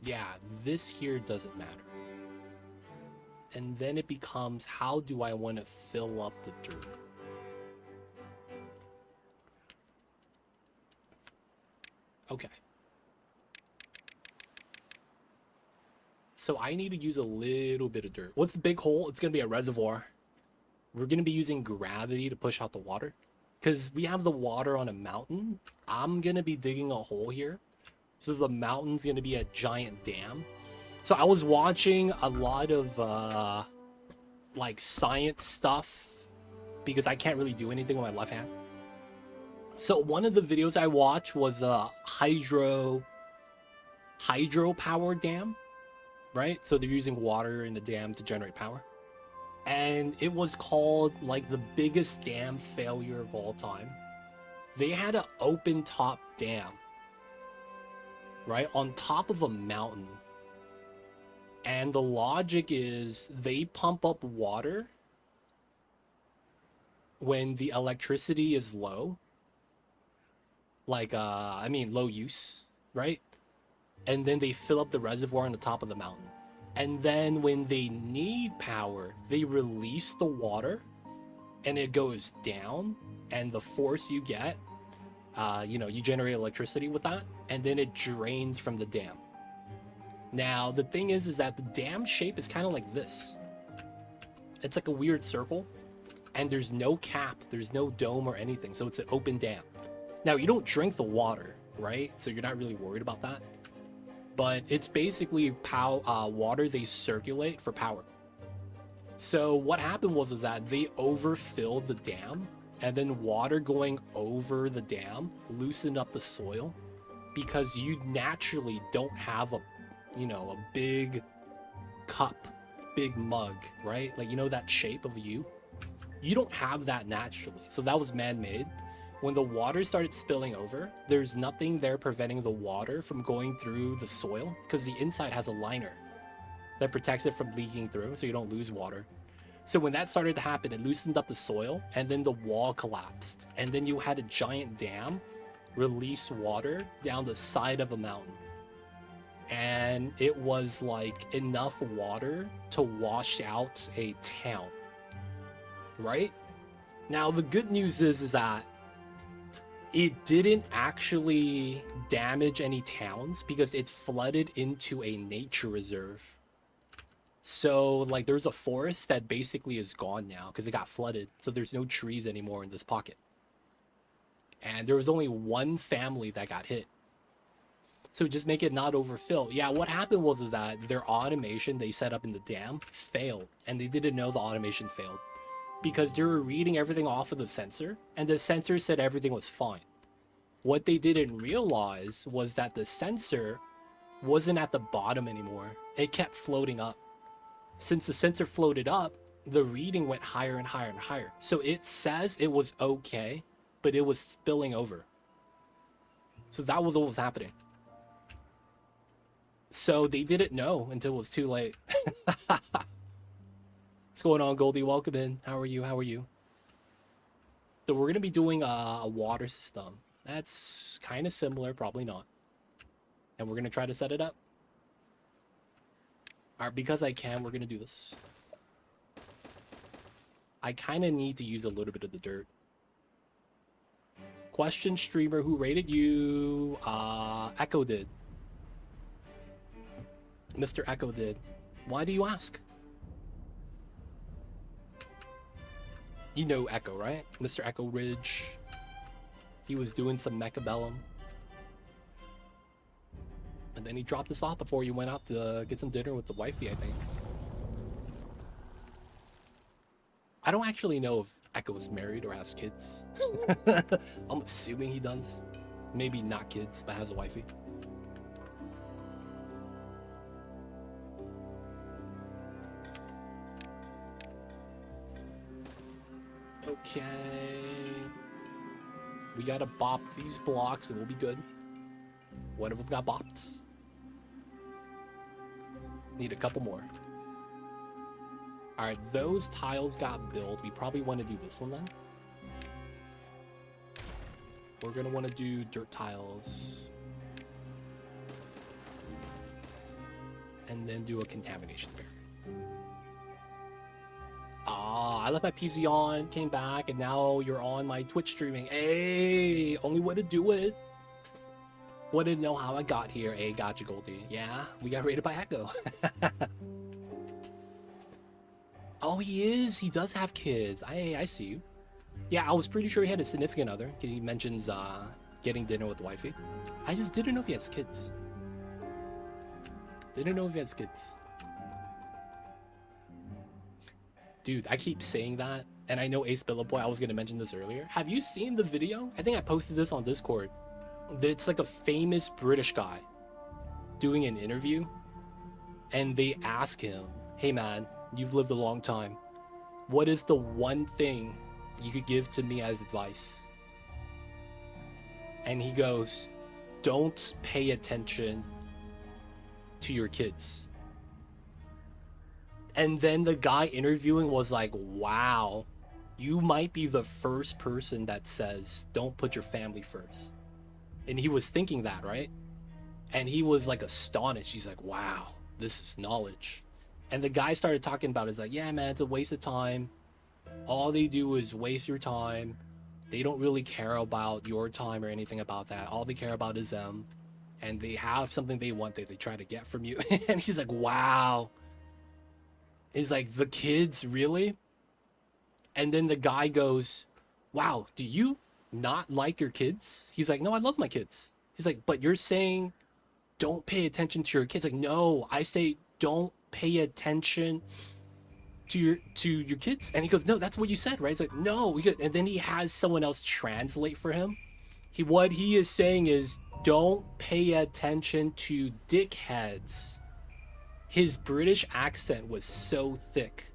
Speaker 1: Yeah, this here doesn't matter. And then it becomes, how do I want to fill up the dirt? Okay. So I need to use a little bit of dirt. What's the big hole? It's going to be a reservoir. We're going to be using gravity to push out the water. Because we have the water on a mountain. I'm going to be digging a hole here. So the mountain's going to be a giant dam. So I was watching a lot of like science stuff because I can't really do anything with my left hand. So one of the videos I watched was a hydropower dam, right? So they're using water in the dam to generate power. And it was called like the biggest dam failure of all time. They had an open top dam, right, on top of a mountain. And the logic is they pump up water when the electricity is low. Like, I mean, low use, right? And then they fill up the reservoir on the top of the mountain. And then when they need power, they release the water and it goes down. And the force you get, you know, you generate electricity with that. And then it drains from the dam. Now, the thing is that the dam shape is kind of like this. It's like a weird circle. And there's no cap. There's no dome or anything. So it's an open dam. Now, you don't drink the water, right? So you're not really worried about that. But it's basically water they circulate for power. So what happened was that they overfilled the dam. And then water going over the dam loosened up the soil. Because you naturally don't have a big cup, big mug, right? Like, you know, that shape of a U? You don't have that naturally. So that was man-made. When the water started spilling over, there's nothing there preventing the water from going through the soil because the inside has a liner that protects it from leaking through so you don't lose water. So when that started to happen, it loosened up the soil and then the wall collapsed. And then you had a giant dam release water down the side of a mountain. And it was like enough water to wash out a town, right? Now, the good news is that it didn't actually damage any towns because it flooded into a nature reserve. So, like, there's a forest that basically is gone now because it got flooded. So there's no trees anymore in this pocket. And there was only one family that got hit. So just make it not overfill. Yeah, what happened was that their automation they set up in the dam failed. And they didn't know the automation failed. Because they were reading everything off of the sensor, and the sensor said everything was fine. What they didn't realize was that the sensor wasn't at the bottom anymore. It kept floating up. Since the sensor floated up, the reading went higher and higher and higher. So it says it was okay, but it was spilling over. So that was what was happening. So they didn't know until it was too late. What's going on, Goldie? Welcome in. How are you? How are you? So we're going to be doing a water system. That's kind of similar, probably not. And we're going to try to set it up. All right, because I can, we're going to do this. I kind of need to use a little bit of the dirt. Question, streamer, who rated you? Echo did. Mr. Echo did. Why do you ask? You know Echo, right? Mr. Echo Ridge. He was doing some Mechabellum. And then he dropped us off before he went out to get some dinner with the wifey, I think. I don't actually know if Echo is married or has kids. I'm assuming he does. Maybe not kids, but has a wifey. Okay. We gotta bop these blocks and we'll be good. One of them got bopped. Need a couple more. Alright, those tiles got built. We probably want to do this one then. We're gonna want to do dirt tiles. And then do a contamination barrier. Ah, I left my PC on, came back, and now you're on my Twitch streaming. Hey, only way to do it. Wanted to know how I got here. Hey, gotcha, Goldie. Yeah, we got raided by Echo. Oh, he is. He does have kids. I see you. Yeah, I was pretty sure he had a significant other. He mentions getting dinner with the wifey. I just didn't know if he has kids. Didn't know if he has kids. Dude, I keep saying that, and I know Ace Boy, I was going to mention this earlier. Have you seen the video? I think I posted this on Discord. It's like a famous British guy doing an interview, and they ask him, hey man, you've lived a long time. What is the one thing you could give to me as advice? And he goes, don't pay attention to your kids. And then the guy interviewing was like, wow, you might be the first person that says, don't put your family first. And he was thinking that, right? And he was like astonished. He's like, wow, this is knowledge. And the guy started talking about it. It's like, yeah, man, it's a waste of time. All they do is waste your time. They don't really care about your time or anything about that. All they care about is them. And they have something they want that they try to get from you. And he's like, wow. He's like, the kids, really? And then the guy goes, wow, do you not like your kids? He's like, no, I love my kids. He's like, but you're saying don't pay attention to your kids. Like, no, I say don't pay attention to your kids. And he goes, no, that's what you said, right? He's like, no. And then he has someone else translate for him. What he is saying is don't pay attention to dickheads. His British accent was so thick,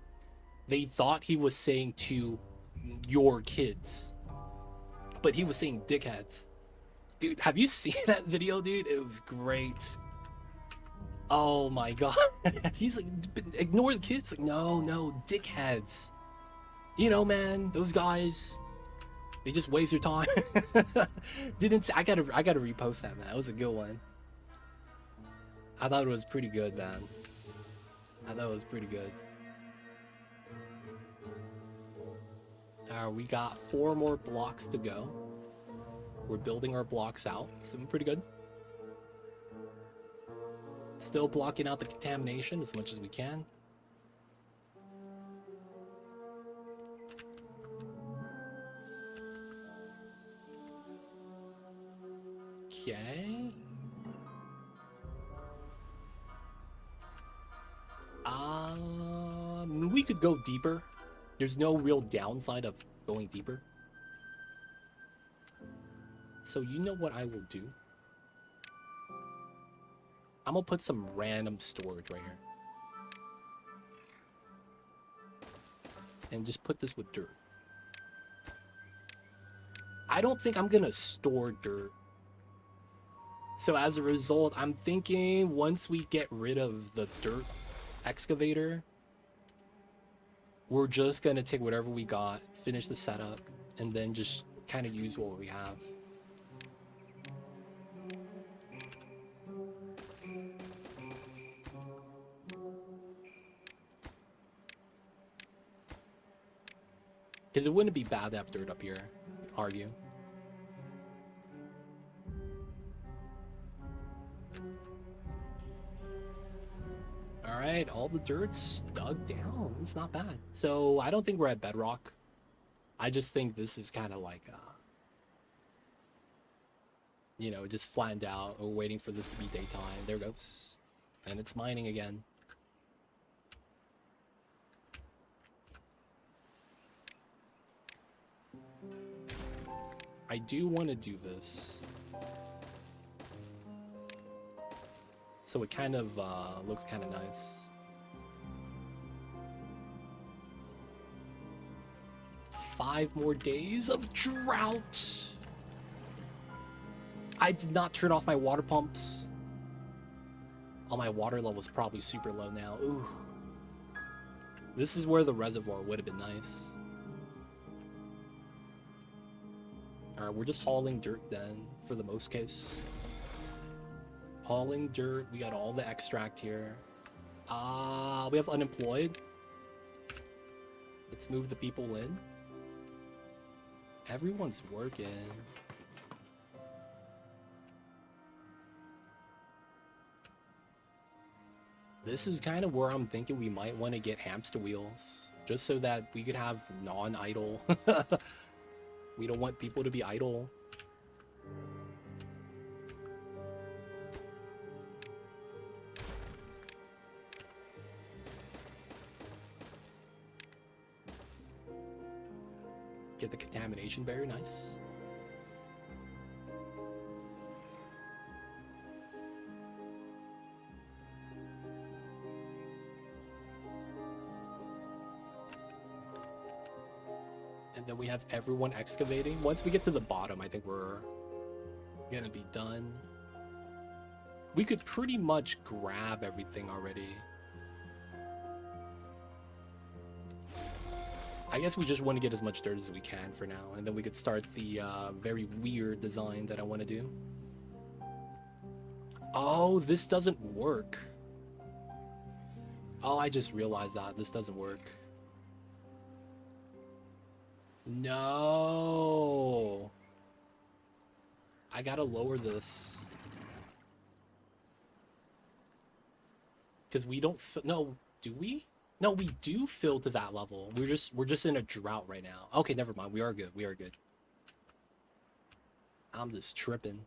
Speaker 1: they thought he was saying to your kids. But he was saying dickheads. Dude, have you seen that video, dude? It was great. Oh my god. He's like, ignore the kids. Like, no, dickheads. You know, man, those guys, they just waste your time. I gotta repost that, man. That was a good one. I thought it was pretty good, man. I thought it was pretty good. We got 4 more blocks to go. We're building our blocks out. It's doing pretty good. Still blocking out the contamination as much as we can. Okay. We could go deeper. There's no real downside of going deeper. So you know what I will do? I'm gonna put some random storage right here. And just put this with dirt. I don't think I'm gonna store dirt. So as a result, I'm thinking once we get rid of the dirt excavator, we're just gonna take whatever we got, finish the setup, and then just kind of use what we have. Because it wouldn't be bad to have dirt up here, argue. Alright, all the dirt's dug down. It's not bad. So I don't think we're at bedrock. I just think this is kind of like, you know, just flattened out. We're waiting for this to be daytime. There it goes. And it's mining again. I do want to do this. So it kind of looks kind of nice. 5 more days of drought. I did not turn off my water pumps. Oh, my water level is probably super low now. Ooh. This is where the reservoir would have been nice. Alright, we're just hauling dirt then, for the most case. Hauling dirt, we got all the extract here. We have unemployed. Let's move the people in. Everyone's working. This is kind of where I'm thinking we might want to get hamster wheels, just so that we could have non-idle. We don't want people to be idle. Get the contamination barrier, nice. And then we have everyone excavating. Once we get to the bottom, I think we're gonna be done. We could pretty much grab everything already. I guess we just want to get as much dirt as we can for now, and then we could start the very weird design that I want to do. Oh, this doesn't work. Oh, I just realized that this doesn't work. No. I gotta lower this. Because we don't no, do we? No, we do fill to that level. We're just in a drought right now. Okay, never mind. We are good. We are good. I'm just tripping.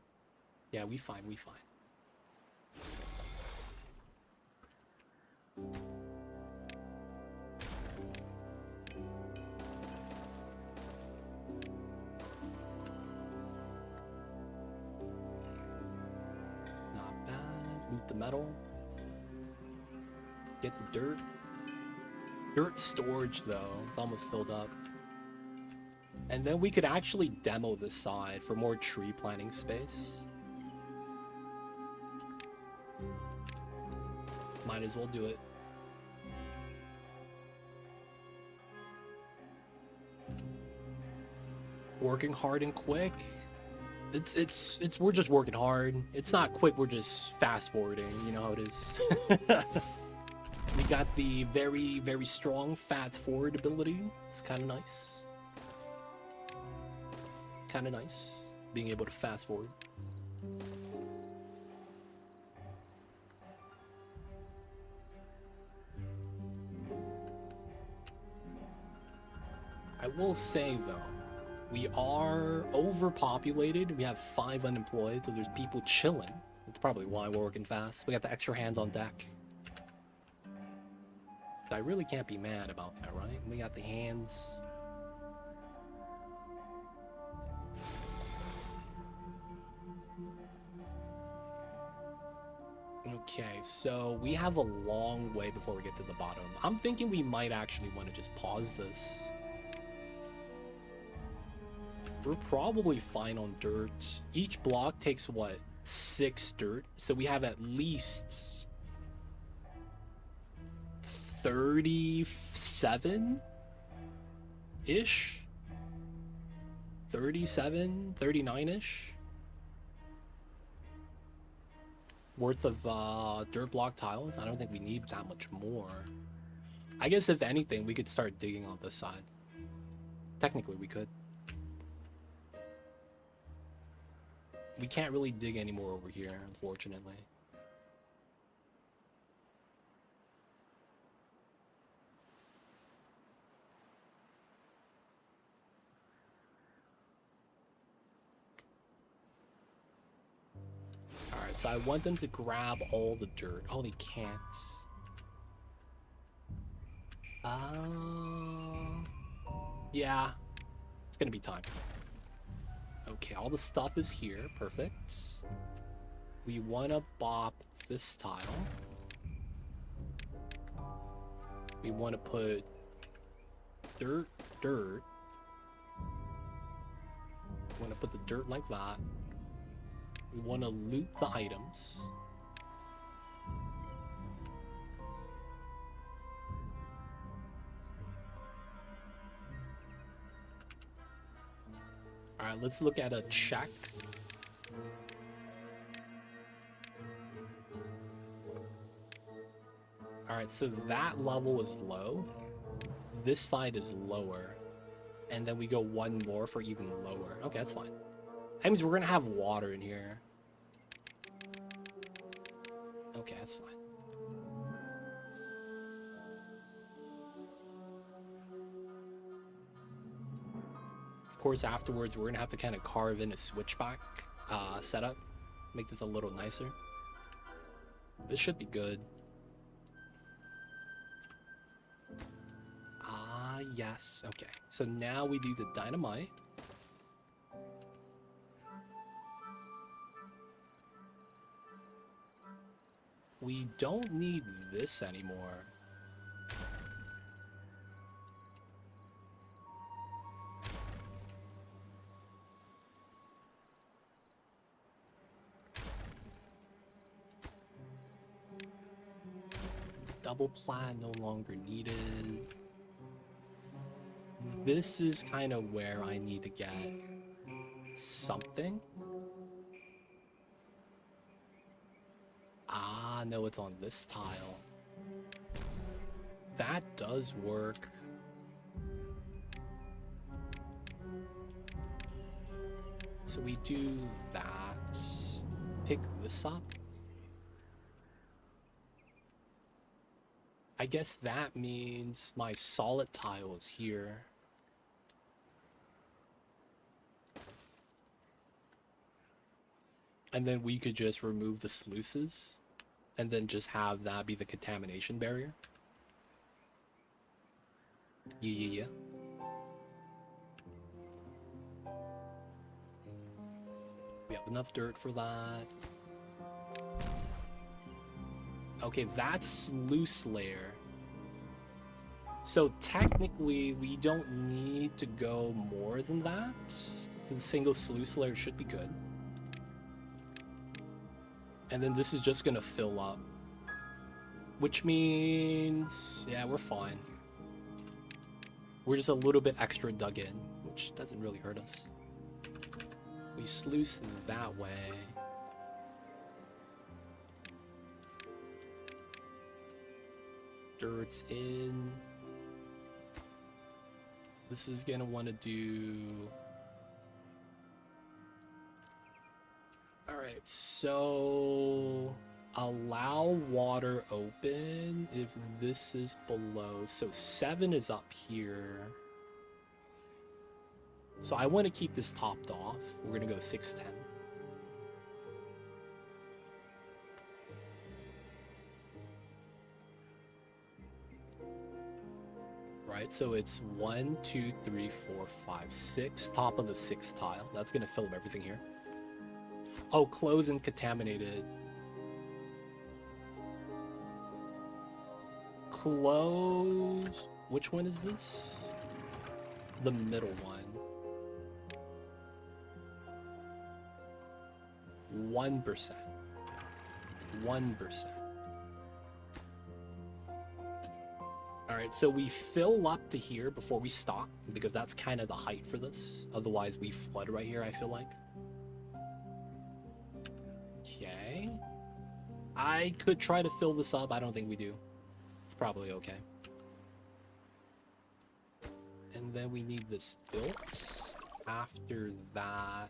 Speaker 1: Yeah, we fine. We fine. Not bad. Loot the metal. Get the dirt. Dirt storage, though. It's almost filled up. And then we could actually demo this side for more tree planting space. Might as well do it. Working hard and quick. We're just working hard. It's not quick, we're just fast forwarding. You know how it is. We got the very, very strong fast forward ability. It's kind of nice. Kind of nice being able to fast forward. I will say though, we are overpopulated. We have 5 unemployed, so there's people chilling. That's probably why we're working fast. We got the extra hands on deck. I really can't be mad about that, right? We got the hands. Okay, so we have a long way before we get to the bottom. I'm thinking we might actually want to just pause this. We're probably fine on dirt. Each block takes, what, 6 dirt? So we have at least 37-ish? 37, 39-ish? Worth of dirt block tiles. I don't think we need that much more. I guess if anything, we could start digging on this side. Technically, we could. We can't really dig anymore over here, unfortunately. Alright, so I want them to grab all the dirt. Oh, they can't. Yeah. It's gonna be time. Okay, all the stuff is here. Perfect. We wanna bop this tile. We wanna put dirt. We're gonna put the dirt like that. We want to loot the items. All right, let's look at a check. All right, so that level is low. This side is lower. And then we go one more for even lower. Okay, that's fine. That means we're gonna have water in here. Okay, that's fine. Of course, afterwards, we're gonna have to kind of carve in a switchback setup. Make this a little nicer. This should be good. Ah, yes. Okay. So now we do the dynamite. We don't need this anymore. Double plat no longer needed. This is kind of where I need to get something. Ah, no, it's on this tile. That does work. So we do that. Pick this up. I guess that means my solid tile is here. And then we could just remove the sluices and then just have that be the contamination barrier. Yeah. We have enough dirt for that. Okay, that's sluice layer. So technically, we don't need to go more than that. So the single sluice layer should be good. And then this is just gonna fill up. Which means, yeah, we're fine. We're just a little bit extra dug in, which doesn't really hurt us. We sluice that way. Dirt's in. This is gonna want to do... Alright, so... Allow water open if this is below. So 7 is up here. So I want to keep this topped off. We're gonna go 610. Right, so it's 1, 2, 3, 4, 5, 6. Top of the 6th tile. That's gonna fill up everything here. Oh, close and contaminated. Close. Which one is this? The middle one. 1%. 1%. Alright, so we fill up to here before we stop, because that's kind of the height for this. Otherwise, we flood right here, I feel like. Okay. I could try to fill this up. I don't think we do. It's probably okay. And then we need this built. After that...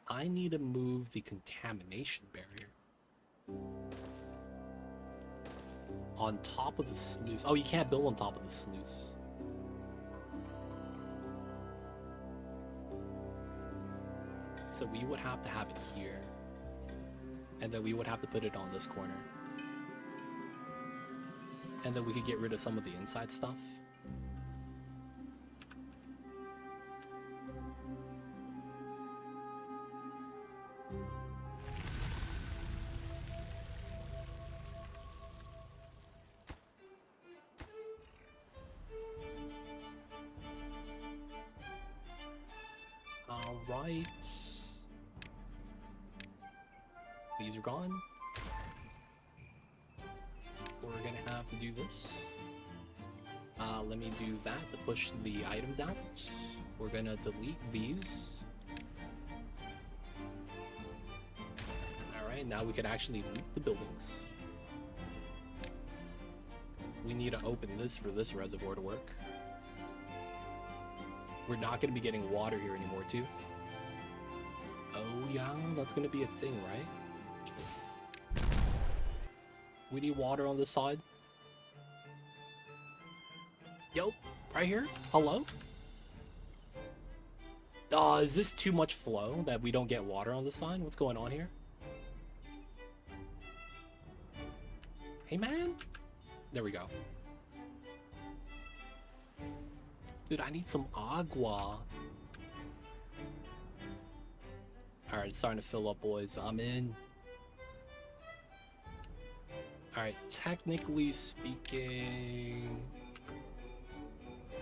Speaker 1: I need to move the contamination barrier. On top of the sluice. Oh, you can't build on top of the sluice. So we would have to have it here. And then we would have to put it on this corner. And then we could get rid of some of the inside stuff. Right. These are gone. We're gonna have to do this. Let me do that to push the items out. We're gonna delete these. Alright, now we can actually loot the buildings. We need to open this for this reservoir to work. We're not gonna be getting water here anymore, too. Oh yeah, that's gonna be a thing, right? We need water on this side. Yo, right here? Hello? Is this too much flow that we don't get water on the side? What's going on here? Hey, man? There we go. Dude, I need some agua. Alright, it's starting to fill up, boys. I'm in. Alright, technically speaking,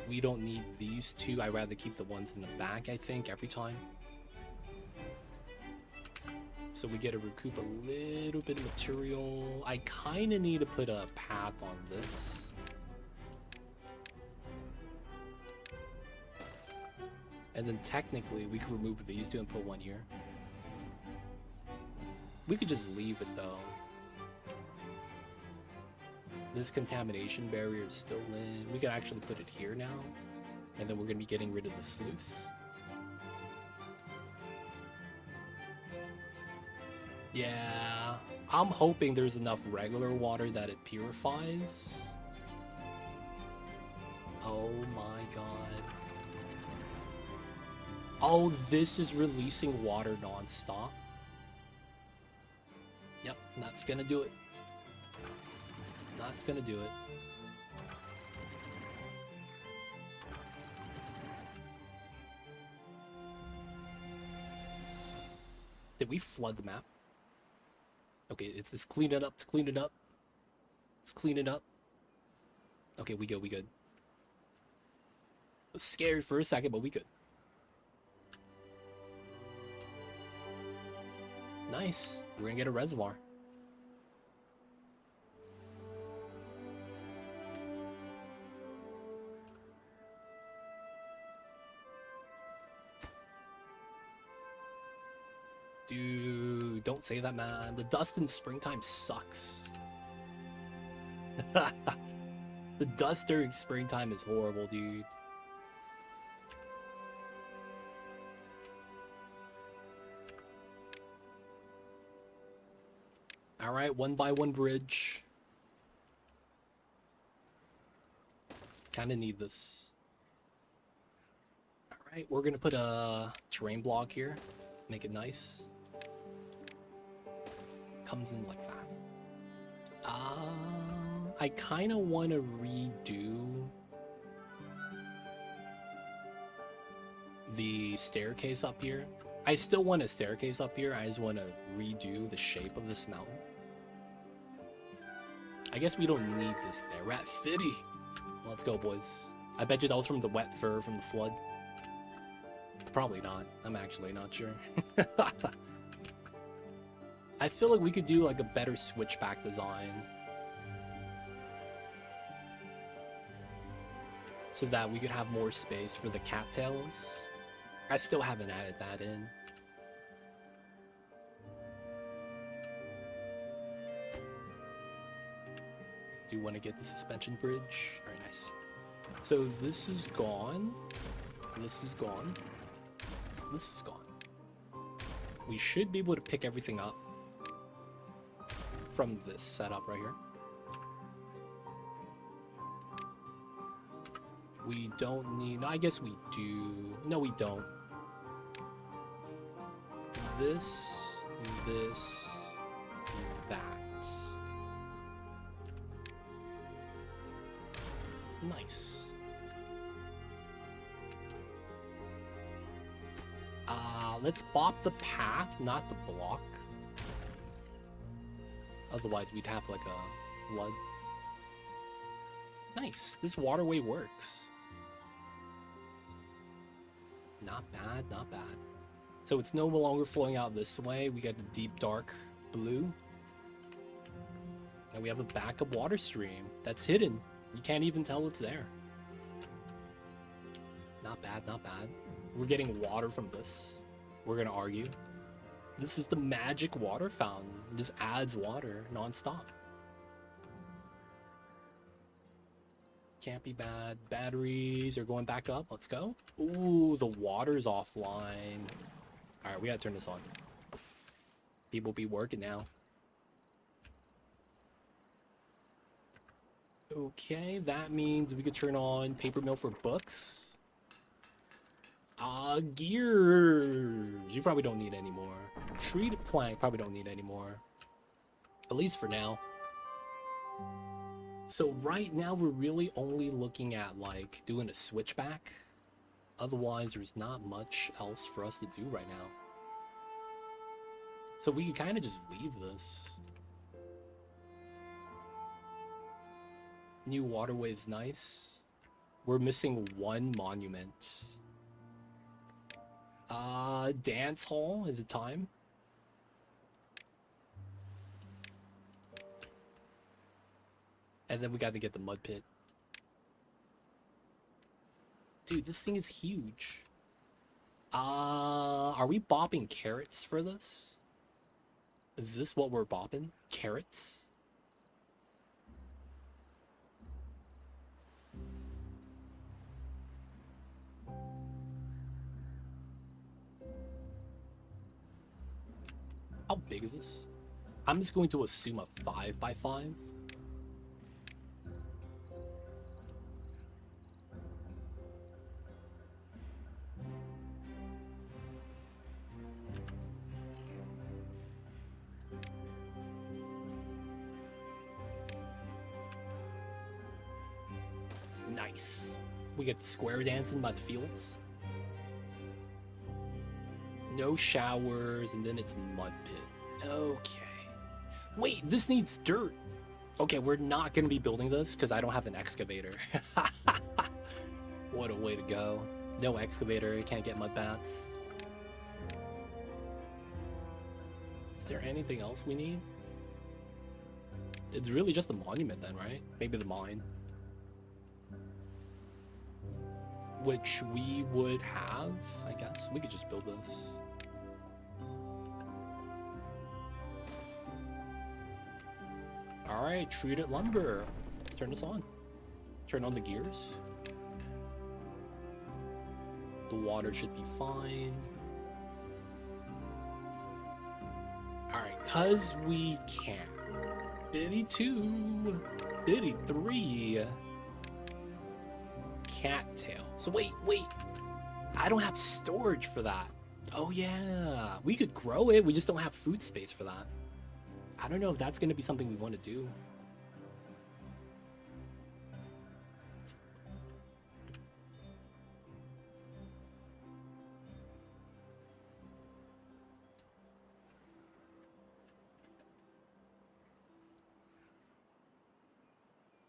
Speaker 1: we don't need these two. I'd rather keep the ones in the back, I think, every time. So we get to recoup a little bit of material. I kind of need to put a path on this. And then technically, we could remove these two and put one here. We could just leave it, though. This contamination barrier is still in. We could actually put it here now. And then we're going to be getting rid of the sluice. Yeah, I'm hoping there's enough regular water that it purifies. Oh my god. Oh, this is releasing water non-stop. Yep, that's gonna do it. That's gonna do it. Did we flood the map? Okay, it's clean it up, it's clean it up. Let's clean it up. Okay, we good, we good. I was scared for a second, but we good. Nice. We're gonna get a reservoir. Dude, don't say that, man. The dust in springtime sucks. The dust during springtime is horrible, dude. Alright, 1x1 bridge. Kinda need this. Alright, we're gonna put a terrain block here. Make it nice. Comes in like that. I kinda wanna redo the staircase up here. I still want a staircase up here. I just want to redo the shape of this mountain. I guess we don't need this there. We're at 50. Let's go, boys. I bet you that was from the wet fur from the flood. Probably not. I'm actually not sure. I feel like we could do like a better switchback design. So that we could have more space for the cattails. I still haven't added that in. Do you want to get the suspension bridge? Very nice. So this is gone. This is gone. This is gone. We should be able to pick everything up from this setup right here. We don't need... No, I guess we do. No, we don't. This, that. Nice. Let's bop the path, not the block. Otherwise, we'd have like a flood. Nice. This waterway works. Not bad, not bad. So it's no longer flowing out this way. We got the deep dark blue. And we have a backup water stream that's hidden. You can't even tell it's there. Not bad, not bad. We're getting water from this. We're gonna argue. This is the magic water fountain. It just adds water non-stop. Can't be bad. Batteries are going back up. Let's go. Ooh, the water's offline. All right, we gotta turn this on. People be working now. Okay, that means we could turn on paper mill for books. Gears. You probably don't need anymore. Treated plank, probably don't need anymore. At least for now. So right now we're really only looking at like doing a switchback. Otherwise there's not much else for us to do right now. So we could kind of just leave this. New waterway's nice. We're missing one monument. Dance hall is the time. And then we got to get the mud pit. Dude, this thing is huge. Are we bopping carrots for this? Is this what we're bopping? Carrots? How big is this? I'm just going to assume a 5x5. Nice. We get the square dancing by the fields. No showers, and then it's mud pit. Okay. Wait, this needs dirt. Okay, we're not going to be building this because I don't have an excavator. What a way to go. No excavator, can't get mud bats. Is there anything else we need? It's really just a monument then, right? Maybe the mine. Which we would have, I guess. We could just build this. Alright, treated lumber. Let's turn this on. Turn on the gears. The water should be fine. Alright, cause we can. 52, 53. Cattail. So wait. I don't have storage for that. Oh yeah. We could grow it. We just don't have food space for that. I don't know if that's going to be something we want to do.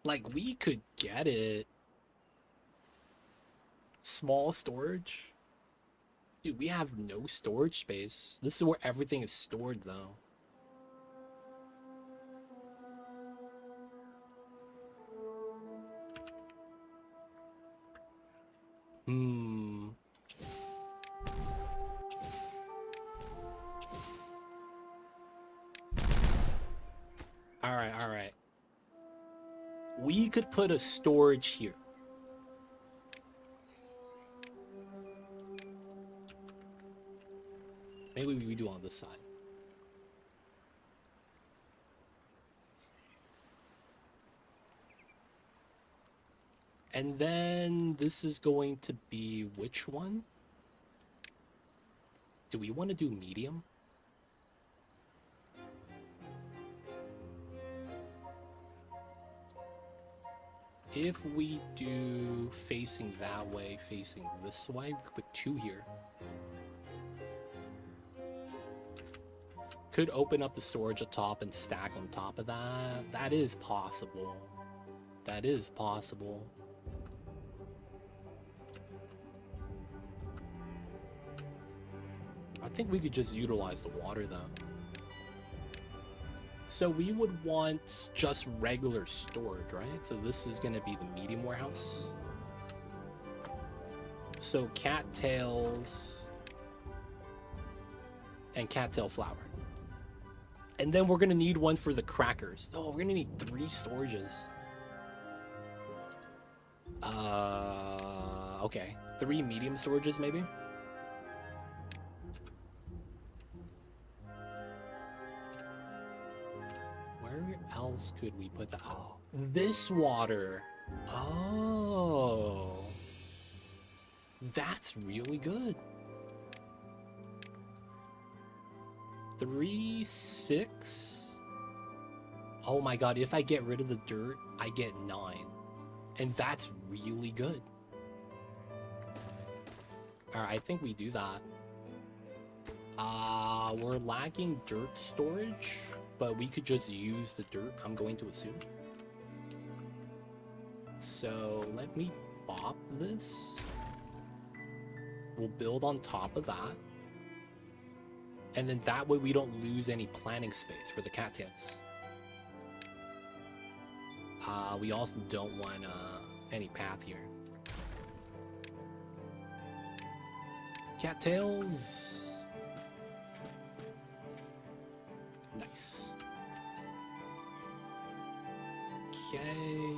Speaker 1: Like, we could get it. Small storage. Dude, we have no storage space. This is where everything is stored, though. Alright. We could put a storage here. Maybe we do on this side. And then this is going to be which one? Do we want to do medium? If we do facing that way, facing this way, we could put 2 here. Could open up the storage at top and stack on top of that. That is possible. That is possible. think we could just utilize the water though. So we would want just regular storage, right? So this is gonna be the medium warehouse. So cattails and cattail flour. And then we're gonna need one for the crackers. Oh, we're gonna need 3 storages. Okay. 3 medium storages maybe? Where else could we put that? Oh, this water. Oh. That's really good. 3, 6. Oh my god, if I get rid of the dirt, I get 9. And that's really good. Alright, I think we do that. We're lacking dirt storage, but we could just use the dirt, I'm going to assume. So let me pop this. We'll build on top of that. And then that way we don't lose any planting space for the cattails. We also don't want any path here. Cattails. Nice. Okay.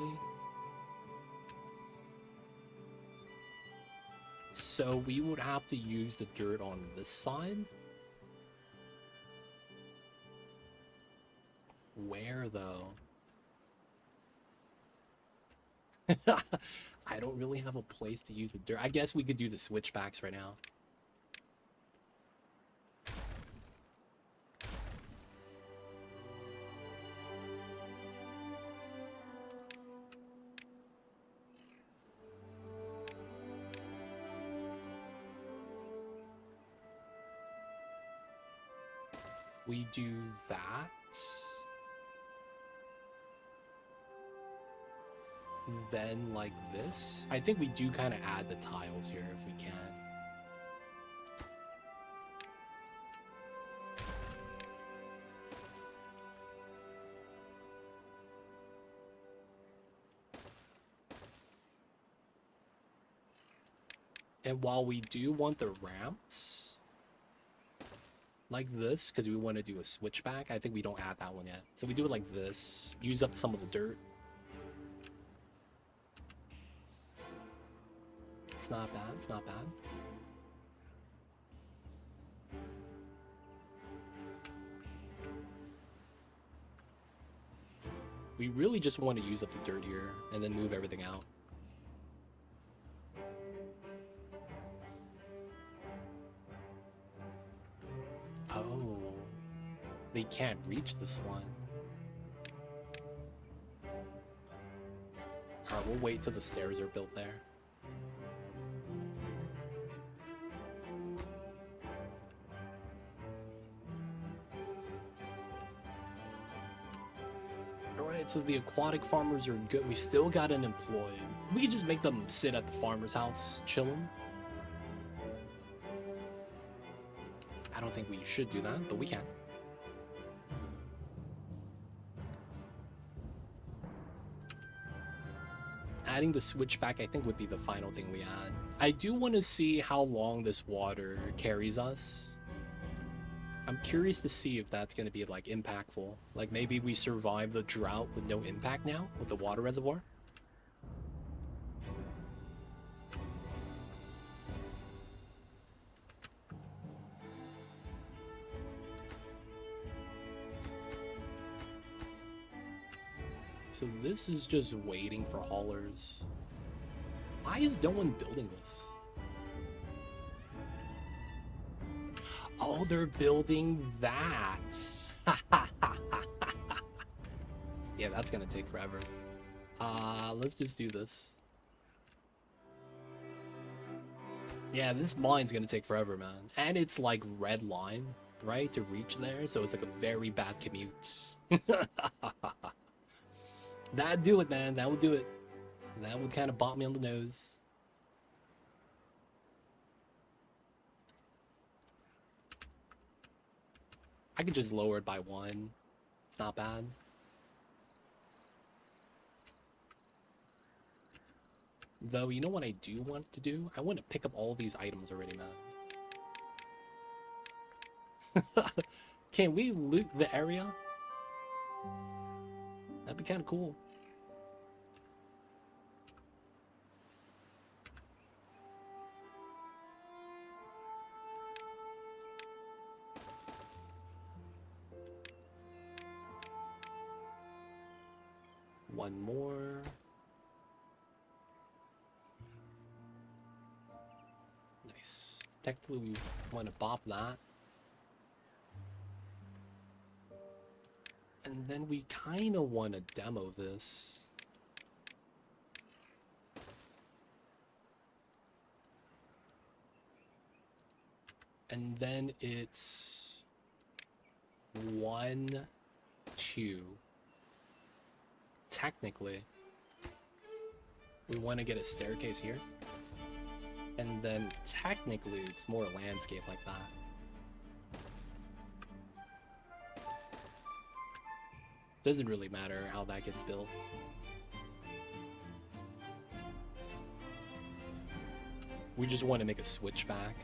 Speaker 1: So we would have to use the dirt on this side. Where though? I don't really have a place to use the dirt. I guess we could do the switchbacks right now. We do that. Then like this. I think we do kind of add the tiles here if we can. And while we do want the ramps like this, because we want to do a switchback, I think we don't add that one yet. So we do it like this, use up some of the dirt. It's not bad, it's not bad. We really just want to use up the dirt here and then move everything out. Oh, they can't reach this one. Alright, we'll wait till the stairs are built there. Alright, so the aquatic farmers are good. We still got an employee. We could just make them sit at the farmer's house, chilling. I don't think we should do that, but we can. Adding the switchback, I think, would be the final thing we add. I do want to see how long this water carries us. I'm curious to see if that's going to be, like, impactful. Like, maybe we survive the drought with no impact now with the water reservoir. So this is just waiting for haulers. Why is no one building this? Oh, they're building that. Yeah, that's gonna take forever. Let's just do this. Yeah, this mine's gonna take forever, man. And it's like red line, right, to reach there, so it's like a very bad commute. That'd do it, man. That would do it. That would kind of bop me on the nose. I could just lower it by 1. It's not bad. Though, you know what I do want to do? I want to pick up all these items already, man. Can we loot the area? That'd be kind of cool. One more. Nice. Technically, we want to bop that. And then we kind of want to demo this. And then it's 1, 2. Technically, we want to get a staircase here. And then technically, it's more a landscape like that. Doesn't really matter how that gets built. We just want to make a switchback.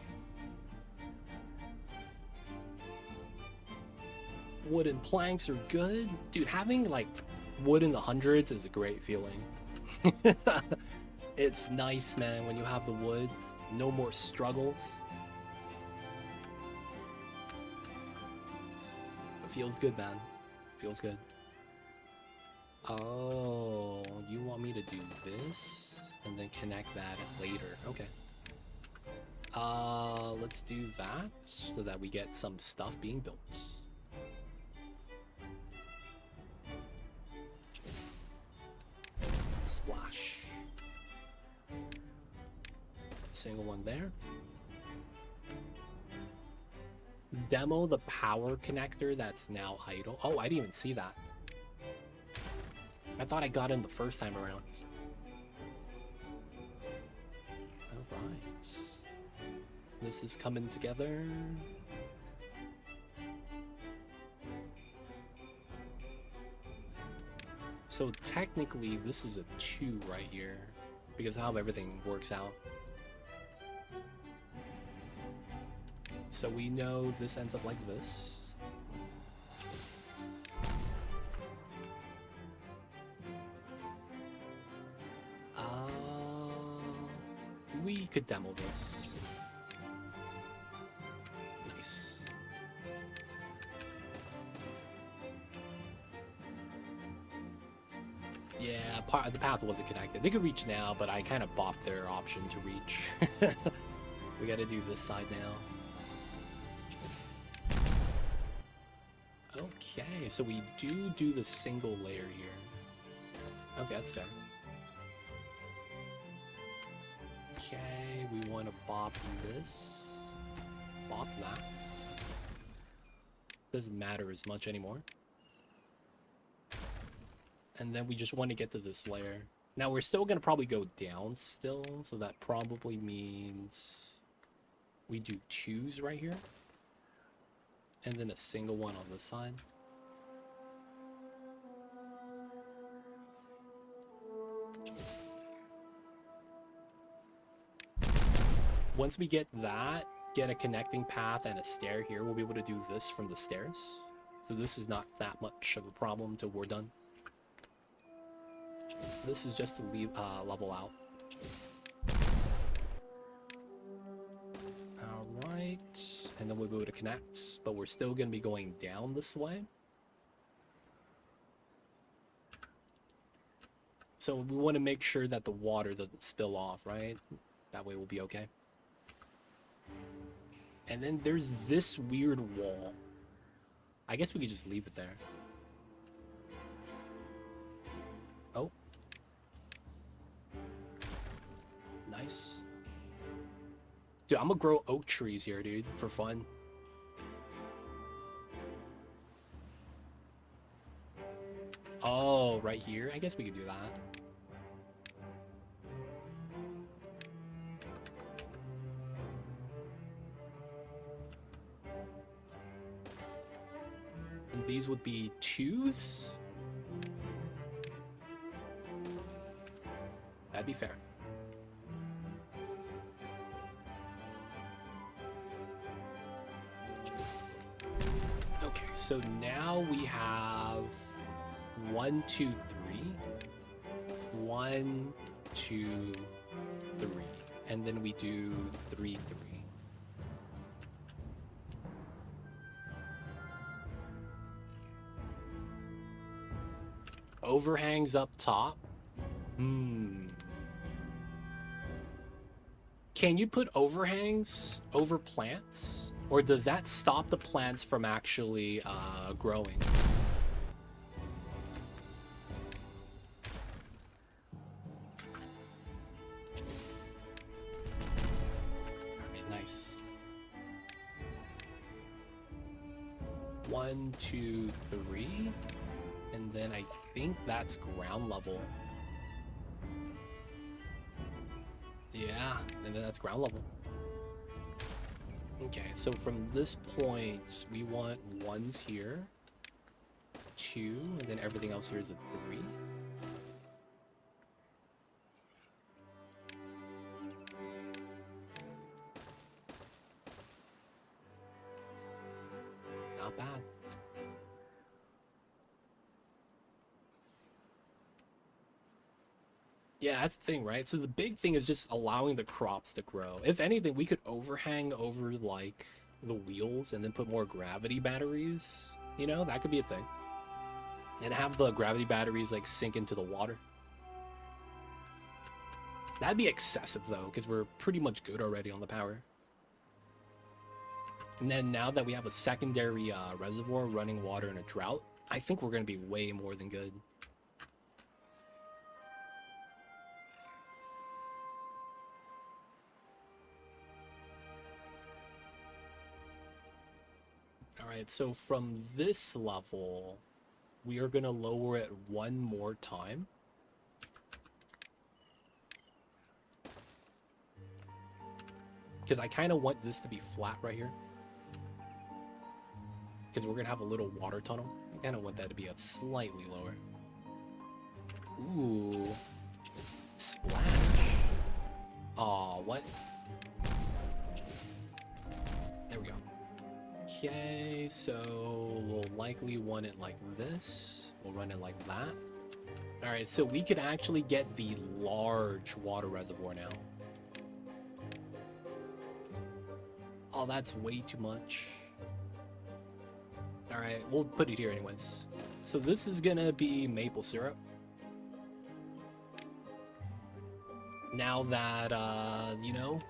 Speaker 1: Wooden planks are good. Dude, having like wood in the hundreds is a great feeling. It's nice, man, when you have the wood. No more struggles. It feels good, man. It feels good. Oh, you want me to do this and then connect that later. Okay. Let's do that so that we get some stuff being built. Splash. Single one there. Demo the power connector that's now idle. Oh, I didn't even see that. I thought I got in the first time around. Alright. This is coming together. So technically, this is a 2 right here, because of how everything works out. So we know this ends up like this. We could demo this. Nice. Yeah, the path wasn't connected. They could reach now, but I kind of bopped their option to reach. We gotta do this side now. Okay, so we do the single layer here. Okay, that's fair. Okay, we want to bop this. Bop that. Doesn't matter as much anymore. And then we just want to get to this layer. Now we're still going to probably go down still, so that probably means we do 2s right here. And then a single one on this side. Once we get that, get a connecting path and a stair here, we'll be able to do this from the stairs. So this is not that much of a problem until we're done. This is just to leave, level out. Alright, and then we'll be able to connect, but we're still going to be going down this way. So we want to make sure that the water doesn't spill off, right? That way we'll be okay. And then there's this weird wall. I guess we could just leave it there. Oh. Nice. Dude, I'm gonna grow oak trees here, dude, for fun. Oh, right here? I guess we could do that. these would be 2s. That'd be fair. Okay, so now we have 1, 2, 3. 1, 2, 3. And then we do 3, 3. Overhangs up top. Can you put overhangs over plants? Or does that stop the plants from actually growing? Alright, nice. 1, 2, 3. And then I think that's ground level. Yeah, and then that's ground level. Okay, so from this point, we want 1s here, 2, and then everything else here is a 3. Not bad. Yeah, that's the thing, right? So the big thing is just allowing the crops to grow. If anything, we could overhang over, like, the wheels and then put more gravity batteries. You know, that could be a thing. And have the gravity batteries, like, sink into the water. That'd be excessive, though, because we're pretty much good already on the power. And then now that we have a secondary reservoir running water in a drought, I think we're going to be way more than good. Alright, so from this level, we are going to lower it 1 more time. Because I kind of want this to be flat right here. Because we're going to have a little water tunnel. I kind of want that to be a slightly lower. Ooh. Splash. Aw, what? There we go. Okay, so we'll likely want it like this. We'll run it like that. Alright, so we could actually get the large water reservoir now. Oh, that's way too much. Alright, we'll put it here anyways. So this is gonna be maple syrup. Now that, you know,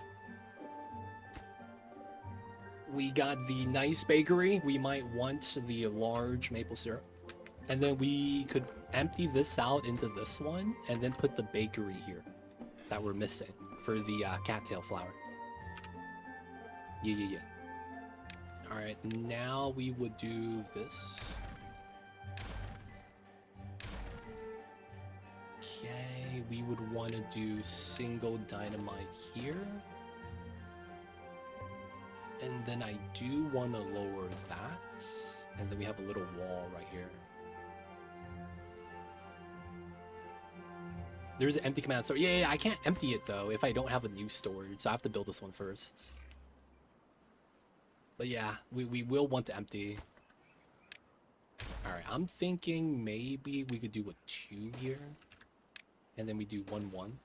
Speaker 1: we got the nice bakery, we might want the large maple syrup. And then we could empty this out into this one and then put the bakery here that we're missing for the cattail flour. Yeah. Alright, now we would do this. Okay, we would want to do single dynamite here. And then I do want to lower that. And then we have a little wall right here. There's an empty command store. Yeah, I can't empty it though if I don't have a new storage. So I have to build this one first. But yeah, we will want to empty. Alright, I'm thinking maybe we could do a 2 here. And then we do 1, 1.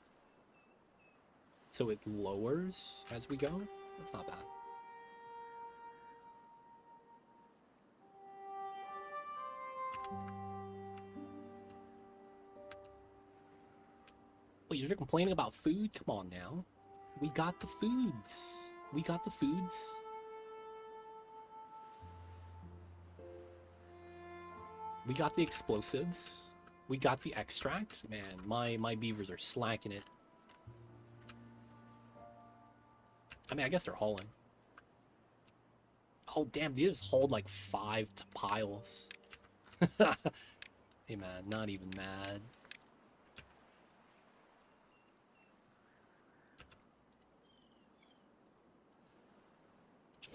Speaker 1: So it lowers as we go. That's not bad. Wait, you're complaining about food? Come on now. We got the foods. We got the foods. We got the explosives. We got the extracts. Man, my beavers are slacking it. I mean, I guess they're hauling. Oh, damn, these just hauled like 5 piles. Hey, man, not even mad.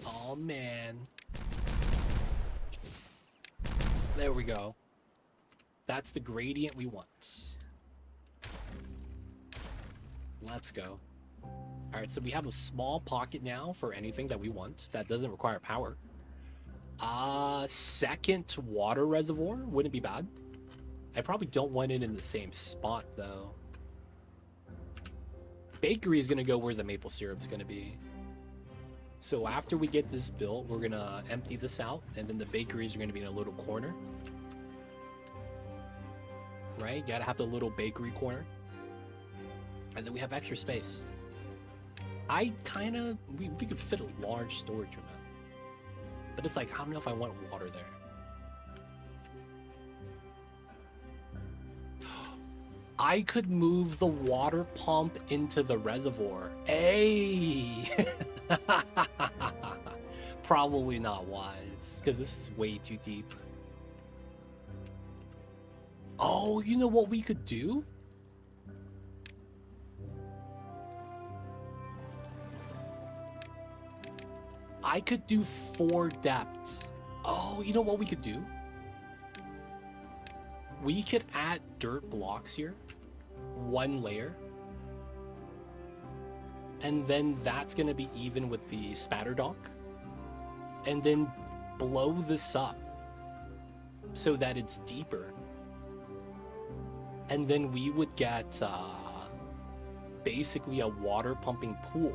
Speaker 1: Oh, man. There we go. That's the gradient we want. Let's go. All right, so we have a small pocket now for anything that we want that doesn't require power. Second water reservoir wouldn't be bad. I probably don't want it in the same spot though. Bakery is gonna go where the maple syrup's gonna be. So after we get this built, we're gonna empty this out, and then the bakeries are gonna be in a little corner. Right? Gotta have the little bakery corner. And then we have extra space. We could fit a large storage room in. But it's like, I don't know if I want water there. I could move the water pump into the reservoir. Hey! Probably not wise, because this is way too deep. Oh, you know what we could do? I could do 4 depths. Oh, you know what we could do? We could add dirt blocks here. 1 layer. And then that's going to be even with the spatter dock. And then blow this up so that it's deeper. And then we would get basically a water pumping pool.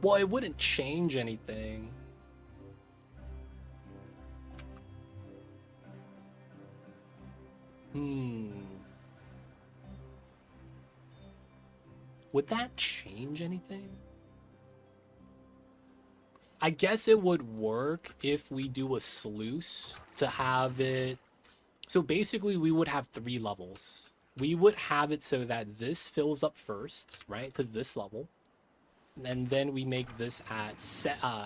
Speaker 1: Well, it wouldn't change anything. Would that change anything? I guess it would work if we do a sluice to have it. So basically we would have 3 levels. We would have it so that this fills up first, right? To this level. And then we make this at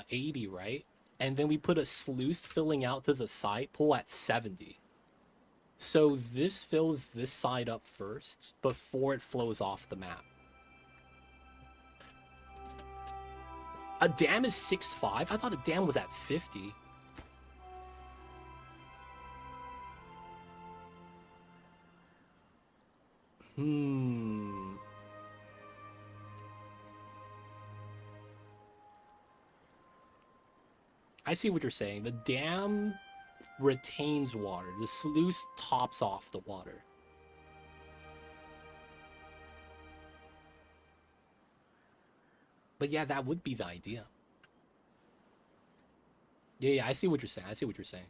Speaker 1: 80, right? And then we put a sluice filling out to the side pool at 70. So this fills this side up first before it flows off the map. A dam is 6.5? I thought a dam was at 50. I see what you're saying. The dam retains water. The sluice tops off the water. But yeah, that would be the idea. Yeah, I see what you're saying. I see what you're saying.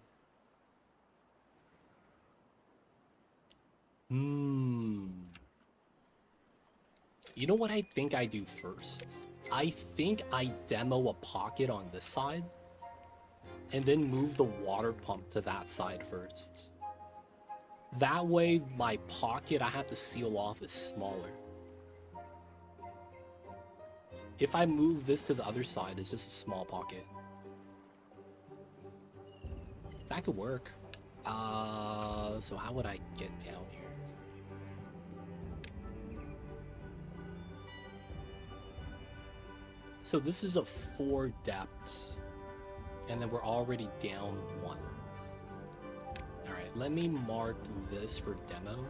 Speaker 1: You know what I think I do first? I think I demo a pocket on this side and then move the water pump to that side first. That way, my pocket I have to seal off is smaller. If I move this to the other side, it's just a small pocket. That could work. So how would I get down here? So this is a 4 depths, and then we're already down 1. All right, let me mark this for demo.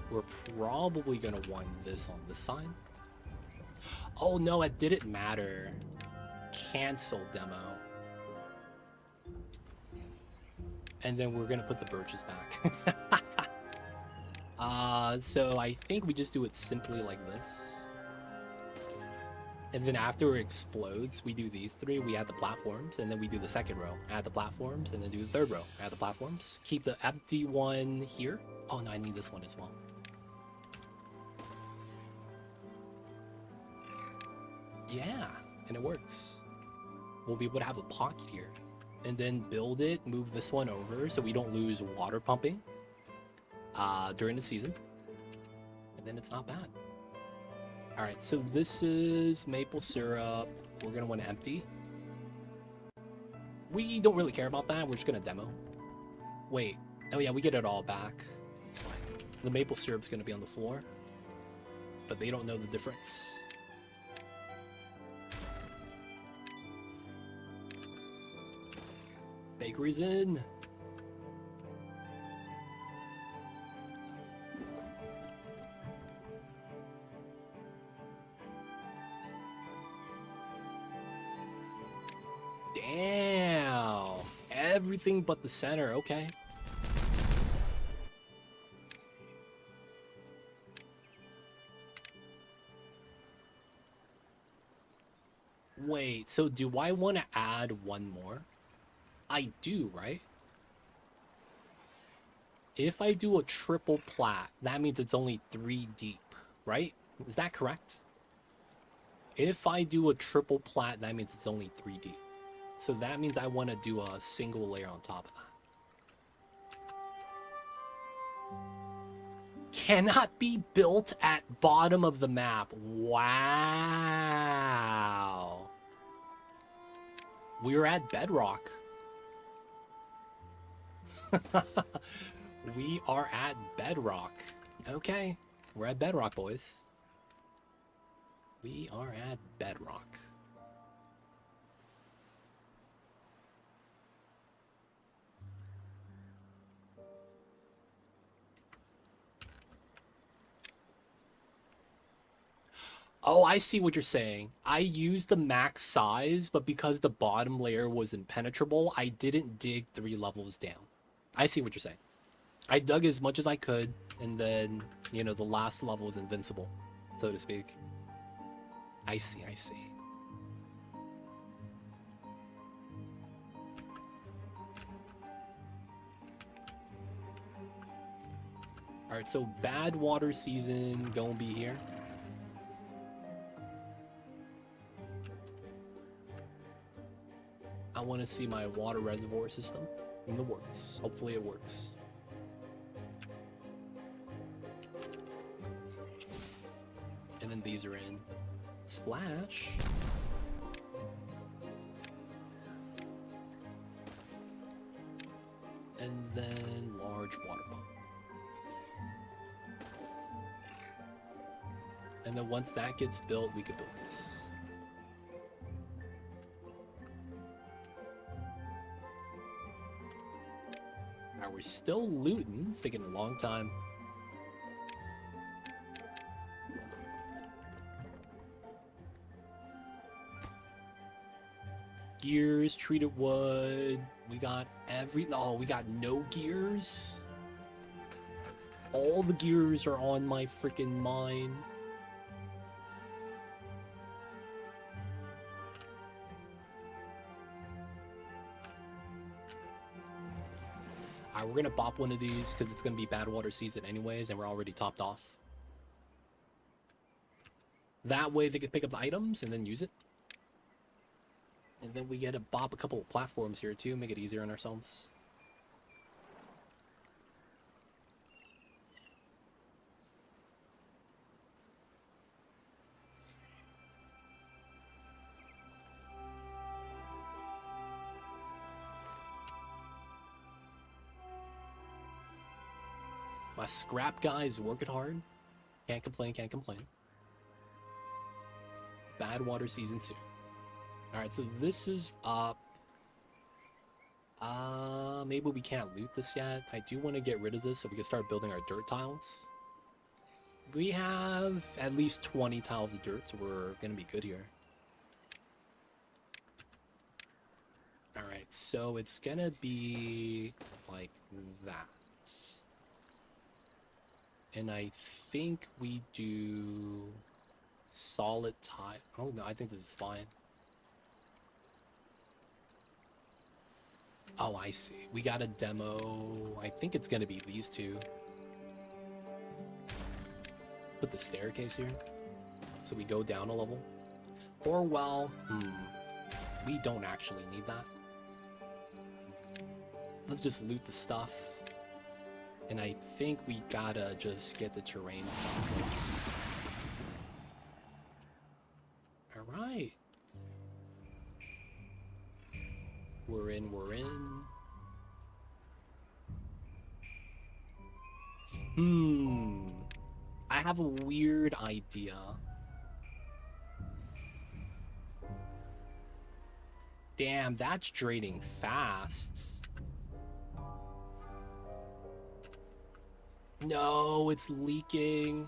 Speaker 1: We're probably gonna want this on this side. Oh no, it didn't matter. Cancel demo. And then we're gonna put the birches back. So I think we just do it simply like this. And then after it explodes, we do these 3, we add the platforms, and then we do the second row, add the platforms, and then do the third row, add the platforms. Keep the empty one here. Oh no, I need this one as well. Yeah, and it works. We'll be able to have a pocket here. And then build it, move this one over so we don't lose water pumping during the season. And then it's not bad. All right, so this is maple syrup. We're gonna want to empty. We don't really care about that. We're just gonna demo. Wait, oh yeah, we get it all back. It's fine. The maple syrup's gonna be on the floor, but they don't know the difference. Bakery's in. Damn. Everything but the center. Okay. Wait, so do I want to add one more? I do, right? If I do a triple plat, that means it's only 3 deep, right? Is that correct? If I do a triple plat, that means it's only 3 deep. So that means I want to do a single layer on top of that. Cannot be built at bottom of the map. Wow. We're at bedrock. We are at bedrock. Okay. We're at bedrock, boys. We are at bedrock. Oh, I see what you're saying. I used the max size, but because the bottom layer was impenetrable, I didn't dig 3 levels down. I see what you're saying. I dug as much as I could, and then, you know, the last level is invincible, so to speak. I see, I see. Alright, so bad water season gonna be here. I want to see my water reservoir system in the works. Hopefully it works. And then these are in. Splash. And then large water pump. And then once that gets built, we could build this. Now we're still looting. It's taking a long time. Gears, treated wood. We got oh, we got no gears. All the gears are on my freaking mine. Alright, we're gonna bop one of these because it's gonna be bad water season anyways, and we're already topped off. That way they can pick up the items and then use it. And then we get to bop a couple of platforms here too, make it easier on ourselves. My scrap guy is working hard. Can't complain, can't complain. Bad water season soon. Alright, so this is up. Maybe we can't loot this yet. I do want to get rid of this so we can start building our dirt tiles. We have at least 20 tiles of dirt, so we're gonna be good here. Alright, so it's gonna be like that. And I think we do solid tile. Oh no, I think this is fine. Oh, I see. We got a demo. I think it's gonna be these two. Put the staircase here, so we go down a level. Or well, we don't actually need that. Let's just loot the stuff. And I think we gotta just get the terrain stuff. Alright. We're in, we're in. I have a weird idea. Damn, that's draining fast. No, it's leaking.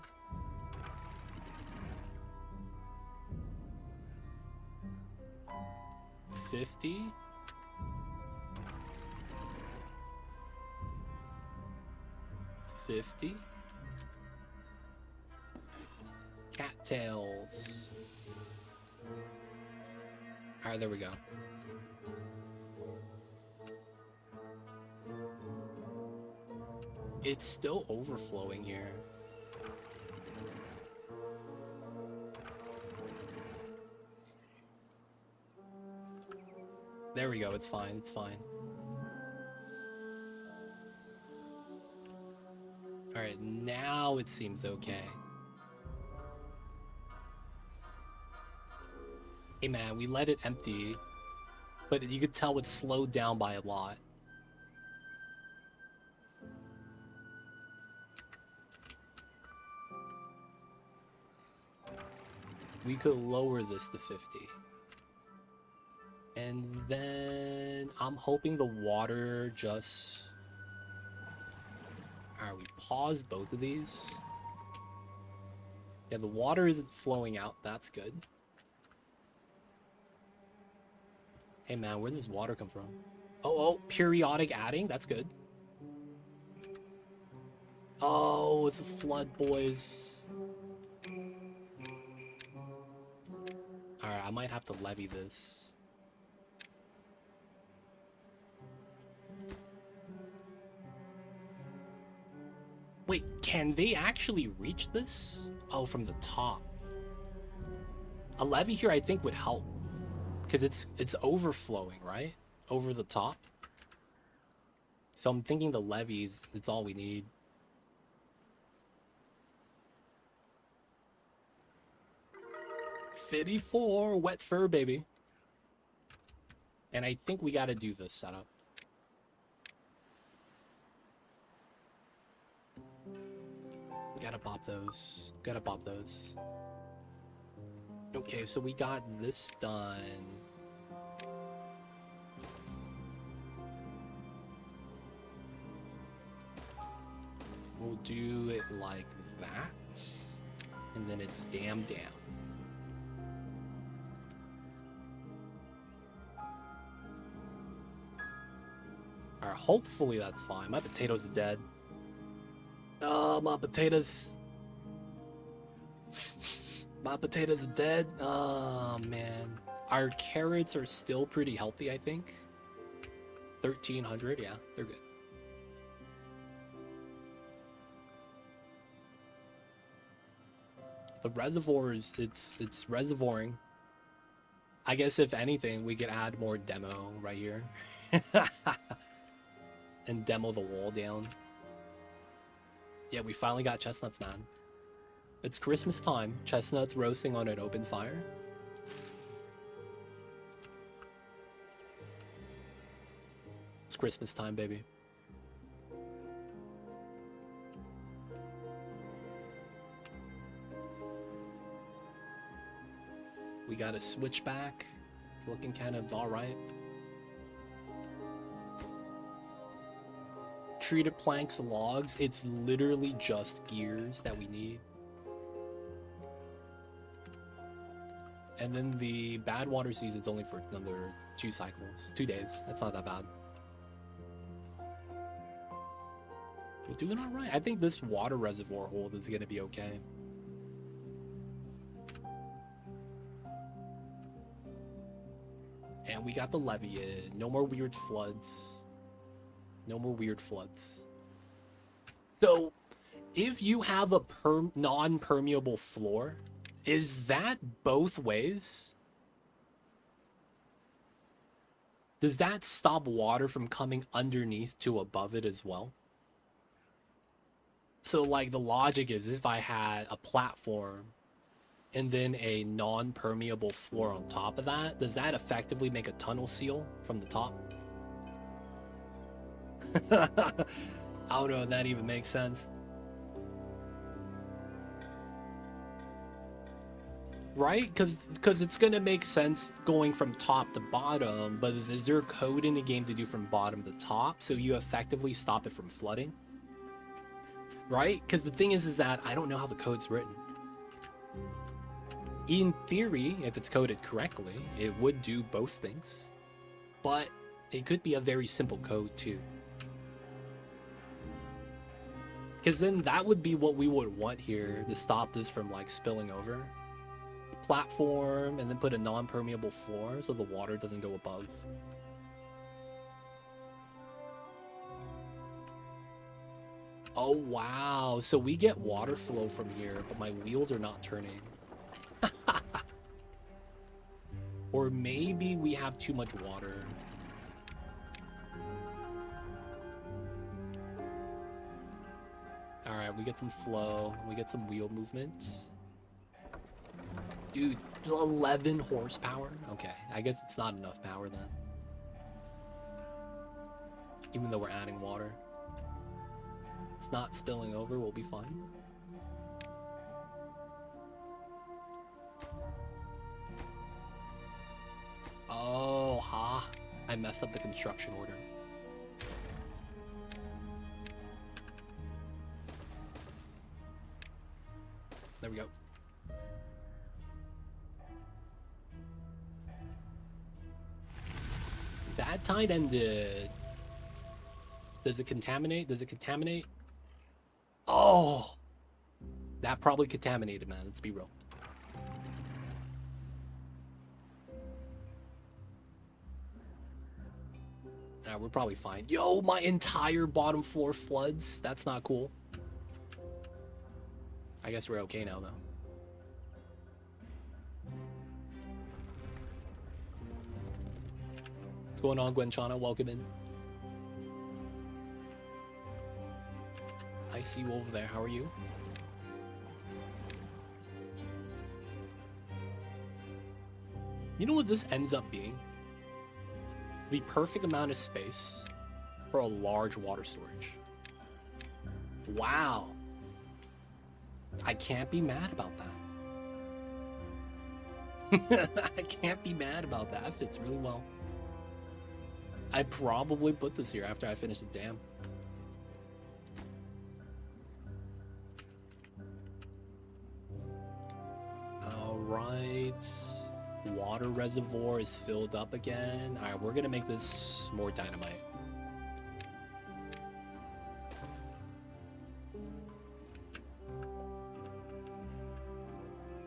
Speaker 1: $50. $50. Cattails. Alright, there we go. It's still overflowing here. There we go, it's fine, it's fine. Alright, now it seems okay. Hey man, we let it empty, but you could tell it's slowed down by a lot. We could lower this to 50. And then I'm hoping the water just... Alright, we pause both of these. Yeah, the water isn't flowing out. That's good. Hey man, where does this water come from? Oh, periodic adding? That's good. Oh, it's a flood, boys. Alright, I might have to levy this. Wait, can they actually reach this? Oh, from the top. A levy here I think would help. Because it's overflowing, right? Over the top. So I'm thinking the levees, it's all we need. $54 wet fur, baby. And I think we gotta do this setup. We gotta bop those. Gotta bop those. Okay, so we got this done. We'll do it like that. And then it's dam. Alright, hopefully that's fine. My potatoes are dead. Oh, my potatoes. My potatoes are dead. Oh, man. Our carrots are still pretty healthy, I think. 1,300, yeah, they're good. The reservoirs, it's reservoiring. I guess if anything, we could add more demo right here. And demo the wall down. Yeah, we finally got chestnuts, man. It's Christmas time. Chestnuts roasting on an open fire. It's Christmas time, baby. We got a switchback. It's looking kind of alright. Treated planks, logs. It's literally just gears that we need. And then the bad water season's only for another 2 cycles. 2 days. That's not that bad. We're doing alright. I think this water reservoir hold is gonna be okay. And we got the levee in. No more weird floods. No more weird floods. So, if you have a non-permeable floor, is that both ways? Does that stop water from coming underneath to above it as well? So, like, the logic is if I had a platform and then a non-permeable floor on top of that, does that effectively make a tunnel seal from the top? I don't know if that even makes sense. Right? Because it's going to make sense going from top to bottom, but is there code in the game to do from bottom to top so you effectively stop it from flooding? Right? Because the thing is that I don't know how the code's written. In theory, if it's coded correctly, it would do both things. But it could be a very simple code too. Because then that would be what we would want here to stop this from like spilling over. Platform, and then put a non-permeable floor so the water doesn't go above. Oh wow, so we get water flow from here, but my wheels are not turning. Or maybe we have too much water. Alright, we get some flow, we get some wheel movement. Dude, 11 horsepower? Okay, I guess it's not enough power then. Even though we're adding water. It's not spilling over, we'll be fine. Oh, ha. I messed up the construction order. There we go. That tide ended. Does it contaminate? Does it contaminate? Oh! That probably contaminated, man. Let's be real. We're probably fine. Yo, my entire bottom floor floods. That's not cool. I guess we're okay now, though. What's going on, Gwenchana? Welcome in. I see you over there. How are you? You know what this ends up being? The perfect amount of space for a large water storage. Wow. I can't be mad about that. I can't be mad about that. It fits really well. I'd probably put this here after I finish the dam. All right. Water reservoir is filled up again. All right, we're gonna make this more dynamite.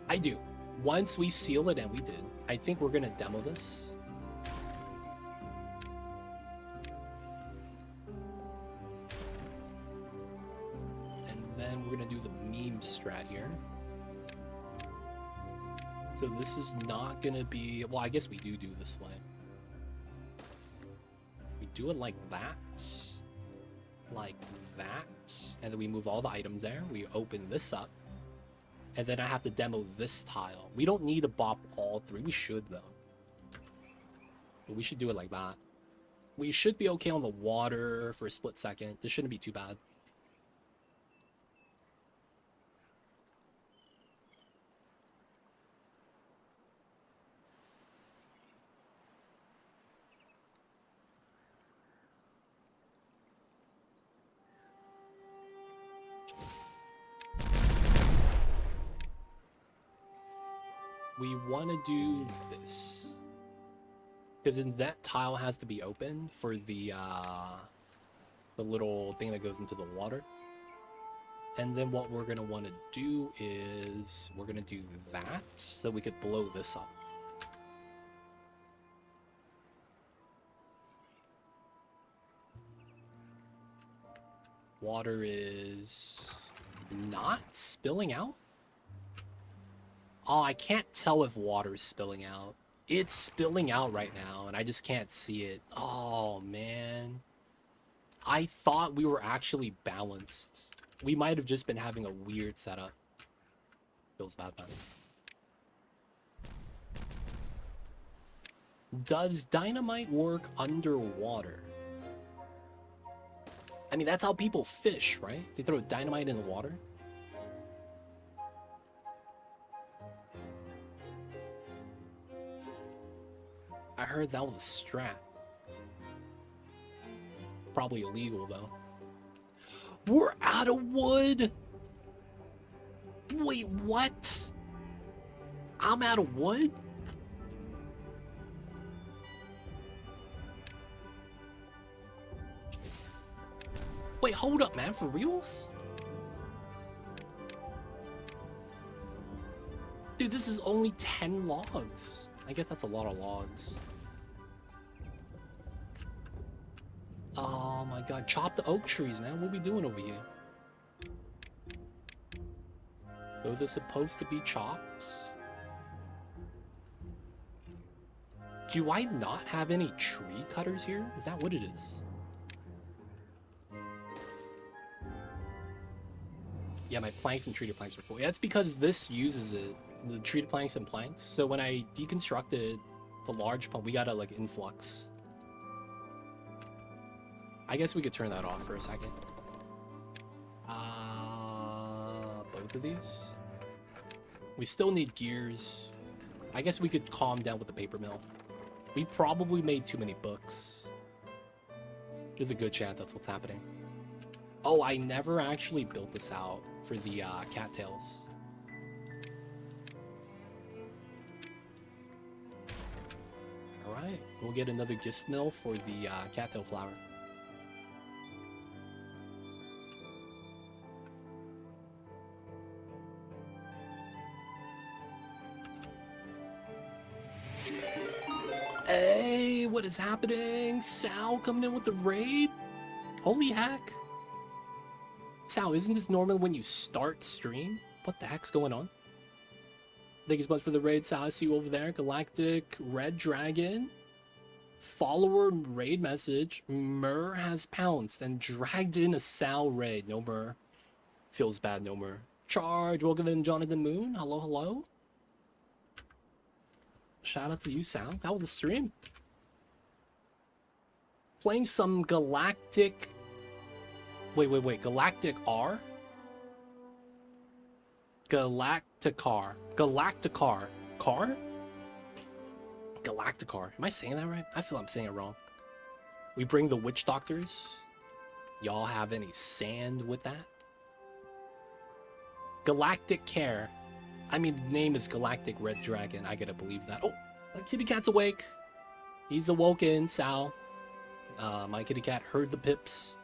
Speaker 1: I do. Once we seal it, and we did, I think we're gonna demo this. And then we're gonna do the meme strat here. So this is not gonna be, well, I guess we do this way. We do it like that, and then we move all the items there. We open this up, and then I have to demo this tile. We don't need to bop all three. We should though. But we should do it like that. We should be okay on the water for a split second. This shouldn't be too bad. We want to do this because then that tile has to be open for the little thing that goes into the water. And then what we're gonna want to do is we're gonna do that so we could blow this up. Water is not spilling out. Oh, I can't tell if water is spilling out. It's spilling out right now, and I just can't see it. Oh, man. I thought we were actually balanced. We might have just been having a weird setup. Feels bad, man. Does dynamite work underwater? I mean, that's how people fish, right? They throw dynamite in the water. I heard that was a strat. Probably illegal, though. We're out of wood! Wait, what? I'm out of wood? Wait, hold up, man. For reals? Dude, this is only 10 logs. I guess that's a lot of logs. Oh my god. Chop the oak trees, man. What are we doing over here? Those are supposed to be chopped? Do I not have any tree cutters here? Is that what it is? Yeah, my planks and treated planks are full. Yeah, it's because this uses it. The treated planks and planks. So when I deconstructed the large pump, we got a like influx. I guess we could turn that off for a second. Both of these. We still need gears. I guess we could calm down with the paper mill. We probably made too many books. There's a good chance that's what's happening. Oh, I never actually built this out for the cattails. Alright, we'll get another gist mill for the cattail flower. Hey, what is happening? Sal coming in with the raid? Holy heck. Sal, isn't this normal when you start stream? What the heck's going on? Thank you so much for the raid, Sal. I see you over there. Galactic Red Dragon. Follower raid message. Mur has pounced and dragged in a Sal raid. No Mur. Feels bad, no Mur. Charge. Welcome in, Jonathan Moon. Hello, hello. Shout out to you, Sal. That was a stream. Playing some Galactic... Wait. Galactic R? Galacticar. Galacticar. Car? Galacticar. Am I saying that right? I feel I'm saying it wrong. We bring the witch doctors. Y'all have any sand with that? Galactic Care. I mean, the name is Galactic Red Dragon. I gotta believe that. Oh, my kitty cat's awake. He's awoken, Sal. My kitty cat heard the pips.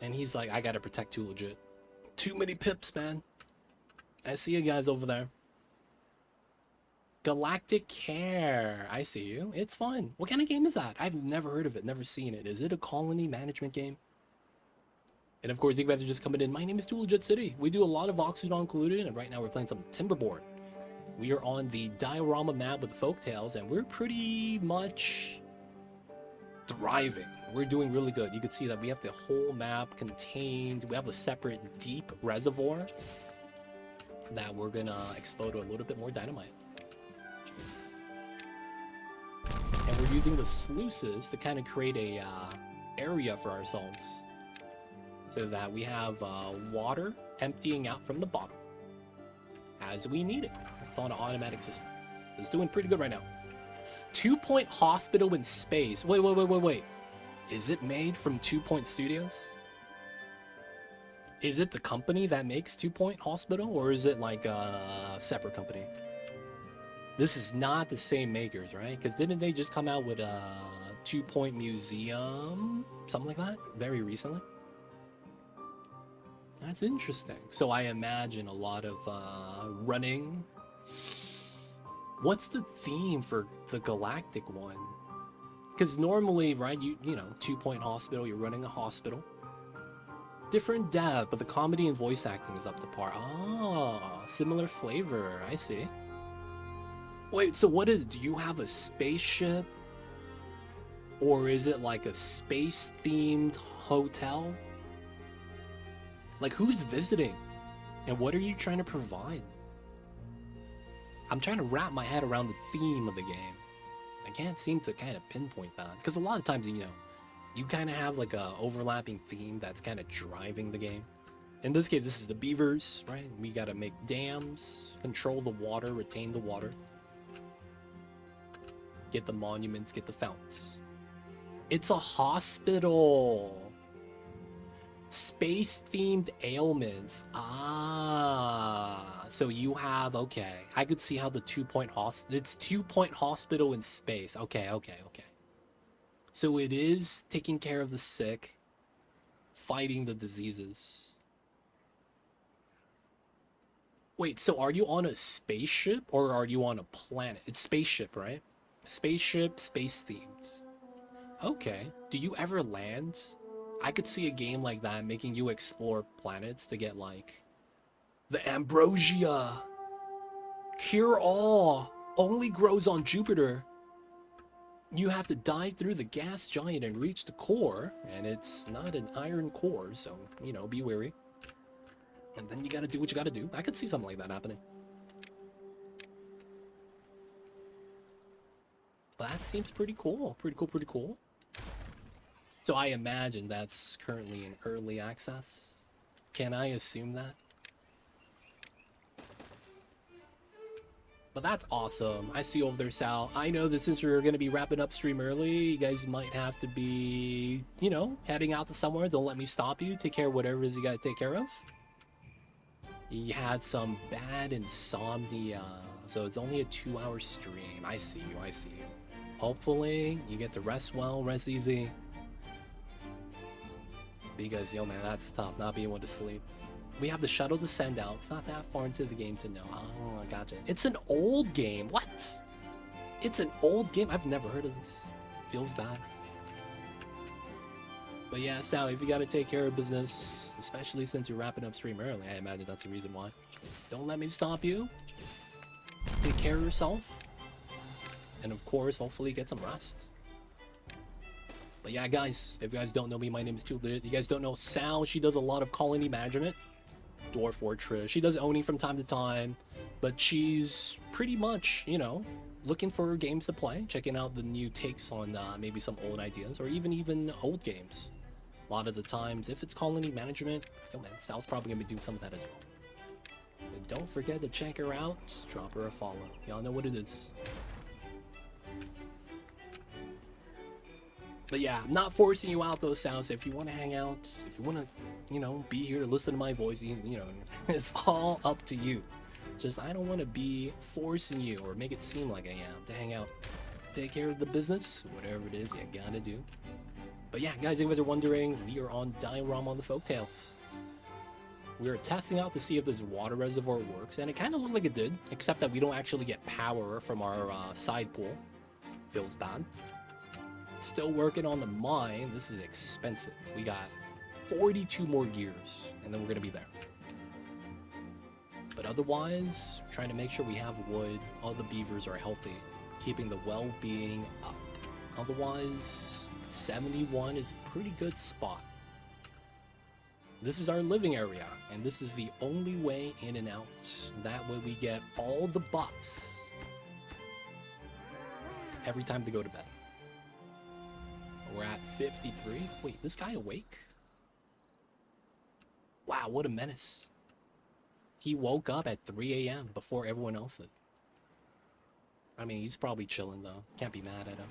Speaker 1: And he's like, I gotta protect Too Legit. Too many pips, man. I see you guys over there. Galactic Care. I see you. It's fun. What kind of game is that? I've never heard of it. Never seen it. Is it a colony management game? And of course, you guys are just coming in. My name is Too Legit City. We do a lot of Oxydon included, and right now we're playing some Timberborn. We are on the Diorama map with the Folktails, and we're pretty much thriving. We're doing really good. You can see that we have the whole map contained. We have a separate deep reservoir that we're gonna explode with a little bit more dynamite. And we're using the sluices to kind of create a area for ourselves, so that we have water emptying out from the bottom as we need it. It's on an automatic system. It's doing pretty good right now. 2 Point Hospital in space. Wait. Is it made from 2 Point Studios? Is it the company that makes 2 Point Hospital, or is it like a separate company? This is not the same makers, right? Because didn't they just come out with a 2 Point Museum? Something like that? Very recently? That's interesting. So I imagine a lot of running. What's the theme for the Galactic one? Because normally, right, you know, 2 Point Hospital, you're running a hospital. Different dev, but the comedy and voice acting is up to par. Ah, similar flavor. I see. Wait, so what is it? Do you have a spaceship? Or is it like a space-themed hotel? Like, who's visiting? And what are you trying to provide? I'm trying to wrap my head around the theme of the game. I can't seem to kind of pinpoint that. Because a lot of times, you know, you kind of have like a overlapping theme that's kind of driving the game. In this case, this is the beavers, right? We gotta make dams, control the water, retain the water. Get the monuments, get the fountains. It's a hospital. Space-themed ailments. Ah, so you have, okay. I could see how the 2-point hospital, it's 2-point hospital in space. Okay. So it is taking care of the sick, fighting the diseases. Wait, so are you on a spaceship or are you on a planet? It's spaceship, right? Spaceship, space-themed. Okay. Do you ever land? I could see a game like that making you explore planets to get like the ambrosia. Cure all. Only grows on Jupiter. You have to dive through the gas giant and reach the core, and it's not an iron core, so, you know, be wary. And then you gotta do what you gotta do. I could see something like that happening. That seems pretty cool. Pretty cool. So I imagine that's currently in early access. Can I assume that? But that's awesome. I see over there, Sal. I know that since we're going to be wrapping up stream early, you guys might have to be, you know, heading out to somewhere. Don't let me stop you. Take care of whatever it is you got to take care of. You had some bad insomnia. So it's only a 2-hour stream. I see you. Hopefully, you get to rest well, rest easy. Because, yo, man, that's tough, not being able to sleep. We have the shuttle to send out. It's not that far into the game to know. Oh, I gotcha. It's an old game. What? It's an old game? I've never heard of this. Feels bad. But yeah, Sally, if you gotta take care of business, especially since you're wrapping up stream early, I imagine that's the reason why. Don't let me stop you. Take care of yourself. And of course, hopefully get some rest. But yeah, guys, if you guys don't know me, my name is Unedited. You guys don't know Sal, she does a lot of colony management. Dwarf Fortress. She does owning from time to time, but she's pretty much, you know, looking for games to play, checking out the new takes on maybe some old ideas or even old games. A lot of the times, if it's colony management, yo man, Sal's probably gonna be doing some of that as well. And don't forget to check her out. Drop her a follow. Y'all know what it is. But yeah, I'm not forcing you out those sounds. If you want to hang out, if you want to, you know, be here to listen to my voice, you know, it's all up to you. Just, I don't want to be forcing you or make it seem like I am to hang out. Take care of the business, whatever it is you gotta do. But yeah, guys, if you guys are wondering, we are on Diorama on the Folktails. We are testing out to see if this water reservoir works, and it kind of looked like it did, except that we don't actually get power from our side pool. Feels bad. Still working on the mine. This is expensive. We got 42 more gears, and then we're gonna be there. But otherwise, trying to make sure we have wood, all the beavers are healthy, keeping the well-being up. Otherwise, 71 is a pretty good spot. This is our living area, and this is the only way in and out. That way we get all the buffs every time to go to bed. We're at 53. Wait, this guy awake? Wow, what a menace. He woke up at 3 a.m. before everyone else did. I mean, he's probably chilling though. Can't be mad at him.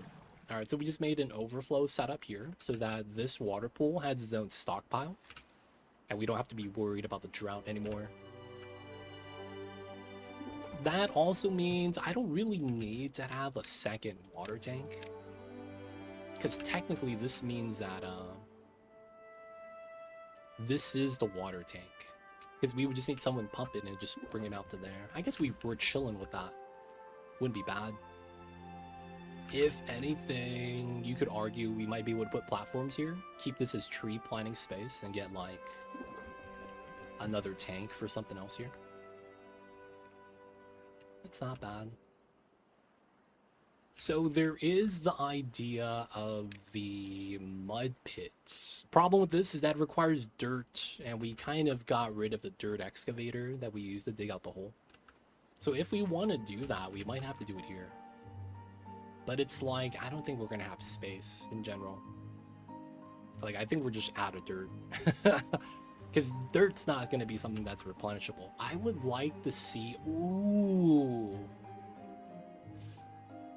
Speaker 1: Alright, so we just made an overflow setup here so that this water pool has its own stockpile. And we don't have to be worried about the drought anymore. That also means I don't really need to have a second water tank. Because technically this means that this is the water tank. Because we would just need someone pump it and just bring it out to there. I guess we're chilling with that. Wouldn't be bad. If anything, you could argue we might be able to put platforms here. Keep this as tree planting space and get like another tank for something else here. It's not bad. So there is the idea of the mud pits. Problem with this is that it requires dirt, and we kind of got rid of the dirt excavator that we used to dig out the hole. So if we want to do that, we might have to do it here. But it's like, I don't think we're going to have space in general. Like, I think we're just out of dirt. Because dirt's not going to be something that's replenishable. I would like to see... Ooh...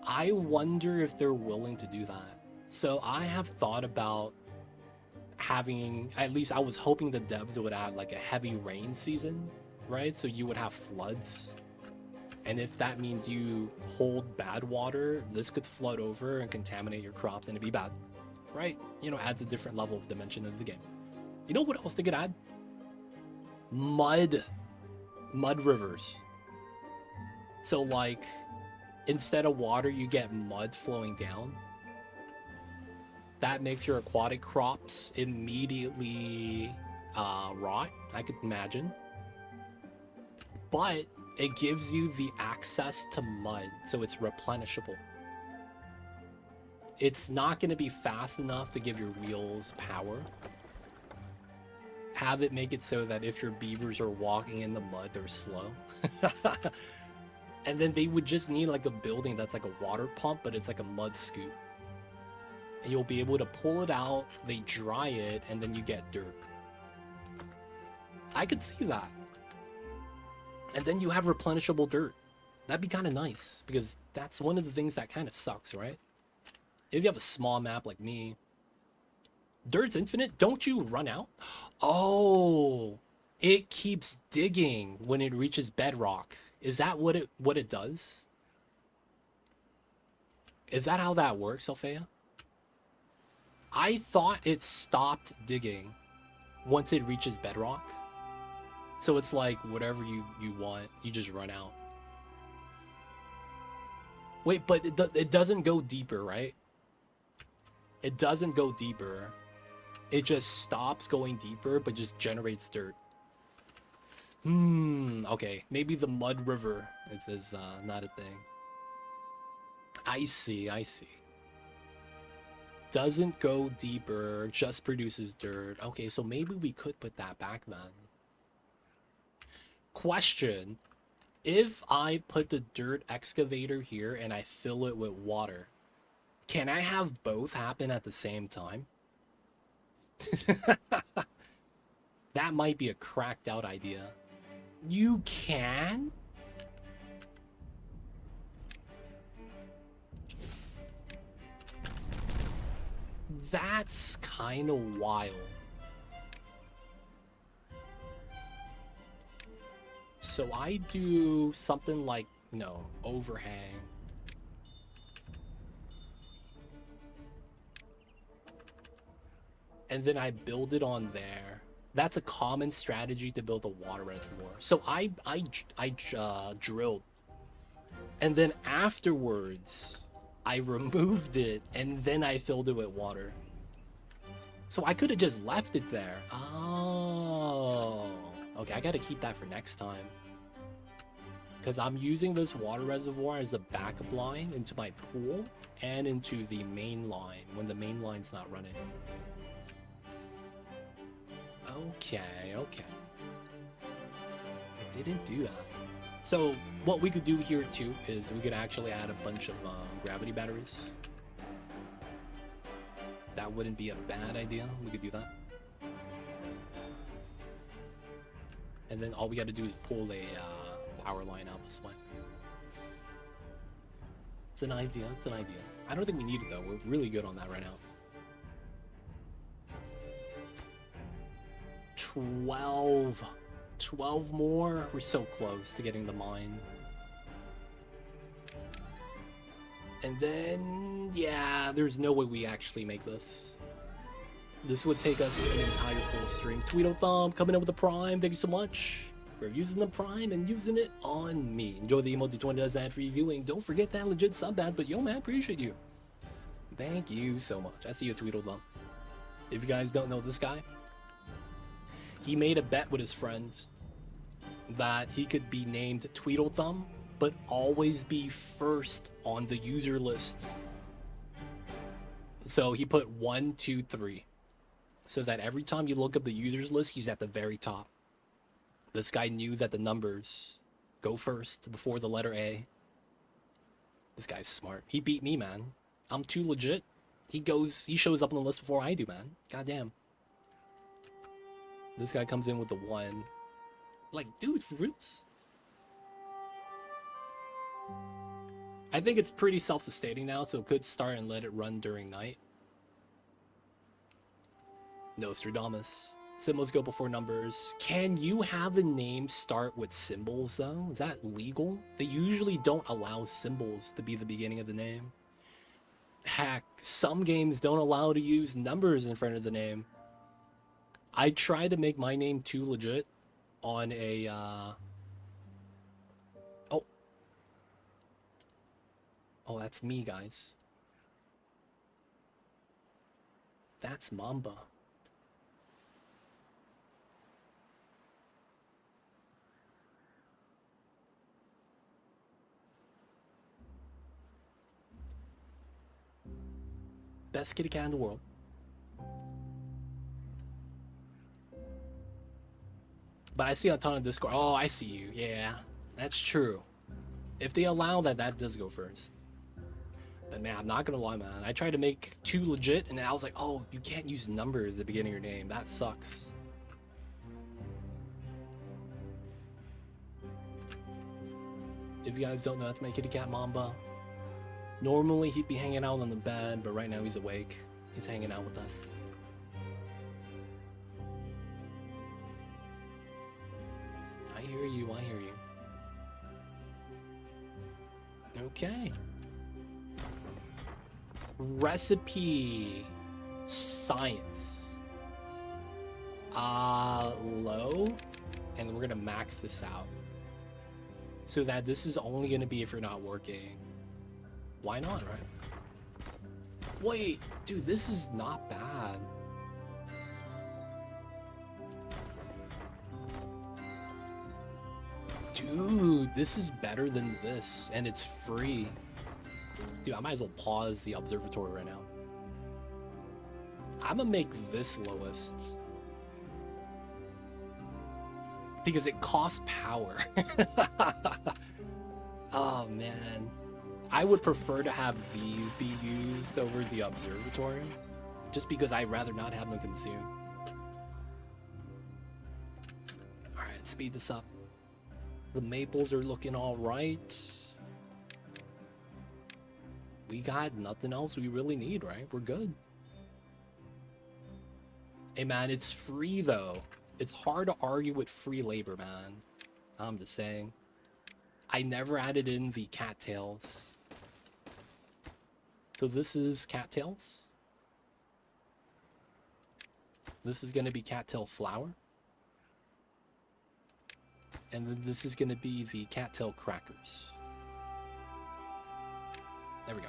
Speaker 1: I wonder if they're willing to do that. So I have thought about having, at least I was hoping the devs would add like a heavy rain season, right? So you would have floods. And if that means you hold bad water, this could flood over and contaminate your crops and it'd be bad, right? You know, adds a different level of dimension into the game. You know what else they could add? Mud rivers. So like, instead of water, you get mud flowing down. That makes your aquatic crops immediately rot, I could imagine. But it gives you the access to mud, so it's replenishable. It's not going to be fast enough to give your wheels power. Have it make it so that if your beavers are walking in the mud, they're slow. And then they would just need like a building that's like a water pump, but it's like a mud scoop. And you'll be able to pull it out, they dry it, and then you get dirt. I could see that. And then you have replenishable dirt. That'd be kind of nice, because that's one of the things that kind of sucks, right? If you have a small map like me, dirt's infinite. Don't you run out? Oh, it keeps digging when it reaches bedrock. Is that what it does? Is that how that works, Althea? I thought it stopped digging once it reaches bedrock. So it's like whatever you want, you just run out. Wait, but it doesn't go deeper, right? It doesn't go deeper. It just stops going deeper, but just generates dirt. Okay. Maybe the mud river is not a thing. I see. Doesn't go deeper, just produces dirt. Okay, so maybe we could put that back then. Question. If I put the dirt excavator here and I fill it with water, can I have both happen at the same time? That might be a cracked out idea. You can? That's kind of wild. So I do something like, no, overhang. And then I build it on there. That's a common strategy to build a water reservoir. So I drilled. And then afterwards, I removed it and then I filled it with water. So I could have just left it there. Oh. Okay, I gotta keep that for next time. Because I'm using this water reservoir as a backup line into my pool and into the main line when the main line's not running. Okay. I didn't do that. So what we could do here too is we could actually add a bunch of gravity batteries. That wouldn't be a bad idea. We could do that. And then all we got to do is pull a power line out this way. It's an idea. I don't think we need it though. We're really good on that right now. 12 more. We're so close to getting the mine. And then, yeah, there's no way we actually make this. This would take us an entire full stream. Tweedle Thumb coming in with the Prime. Thank you so much for using the Prime and using it on me. Enjoy the emote 20 does ad-free viewing. Don't forget that legit sub ad, but yo, man, appreciate you. Thank you so much. I see you, Tweedle Thumb. If you guys don't know this guy, he made a bet with his friends that he could be named Tweedle Thumb, but always be first on the user list. So he put 1, 2, 3. So that every time you look up the users list, he's at the very top. This guy knew that the numbers go first before the letter A. This guy's smart. He beat me, man. I'm too legit. He shows up on the list before I do, man. Goddamn. This guy comes in with the 1. Like, dude, for reals? I think it's pretty self-sustaining now, so it could start and let it run during night. Nostradamus. Symbols go before numbers. Can you have a name start with symbols, though? Is that legal? They usually don't allow symbols to be the beginning of the name. Heck, some games don't allow to use numbers in front of the name. I tried to make my name too legit on a, Oh. Oh, that's me, guys. That's Mamba. Best kitty cat in the world. But I see a ton of Discord. Oh, I see you. Yeah, that's true. If they allow that, that does go first. But man, I'm not gonna lie, man. I tried to make too legit, and I was like, oh, you can't use numbers at the beginning of your name. That sucks. If you guys don't know, that's my kitty cat Mamba. Normally, he'd be hanging out on the bed, but right now he's awake. He's hanging out with us. I hear you, I hear you. Okay. Recipe. Science. Low. And we're gonna max this out. So that this is only gonna be if you're not working. Why not, right? Wait, dude, this is not bad. Dude, this is better than this, and it's free. Dude, I might as well pause the observatory right now. I'm gonna make this lowest. Because it costs power. Oh, man. I would prefer to have these be used over the observatory, just because I'd rather not have them consumed. Alright, speed this up. The maples are looking alright. We got nothing else we really need, right? We're good. Hey man, it's free though. It's hard to argue with free labor, man. I'm just saying. I never added in the cattails. So this is cattails. This is going to be cattail flour. And then this is going to be the cattail crackers. There we go.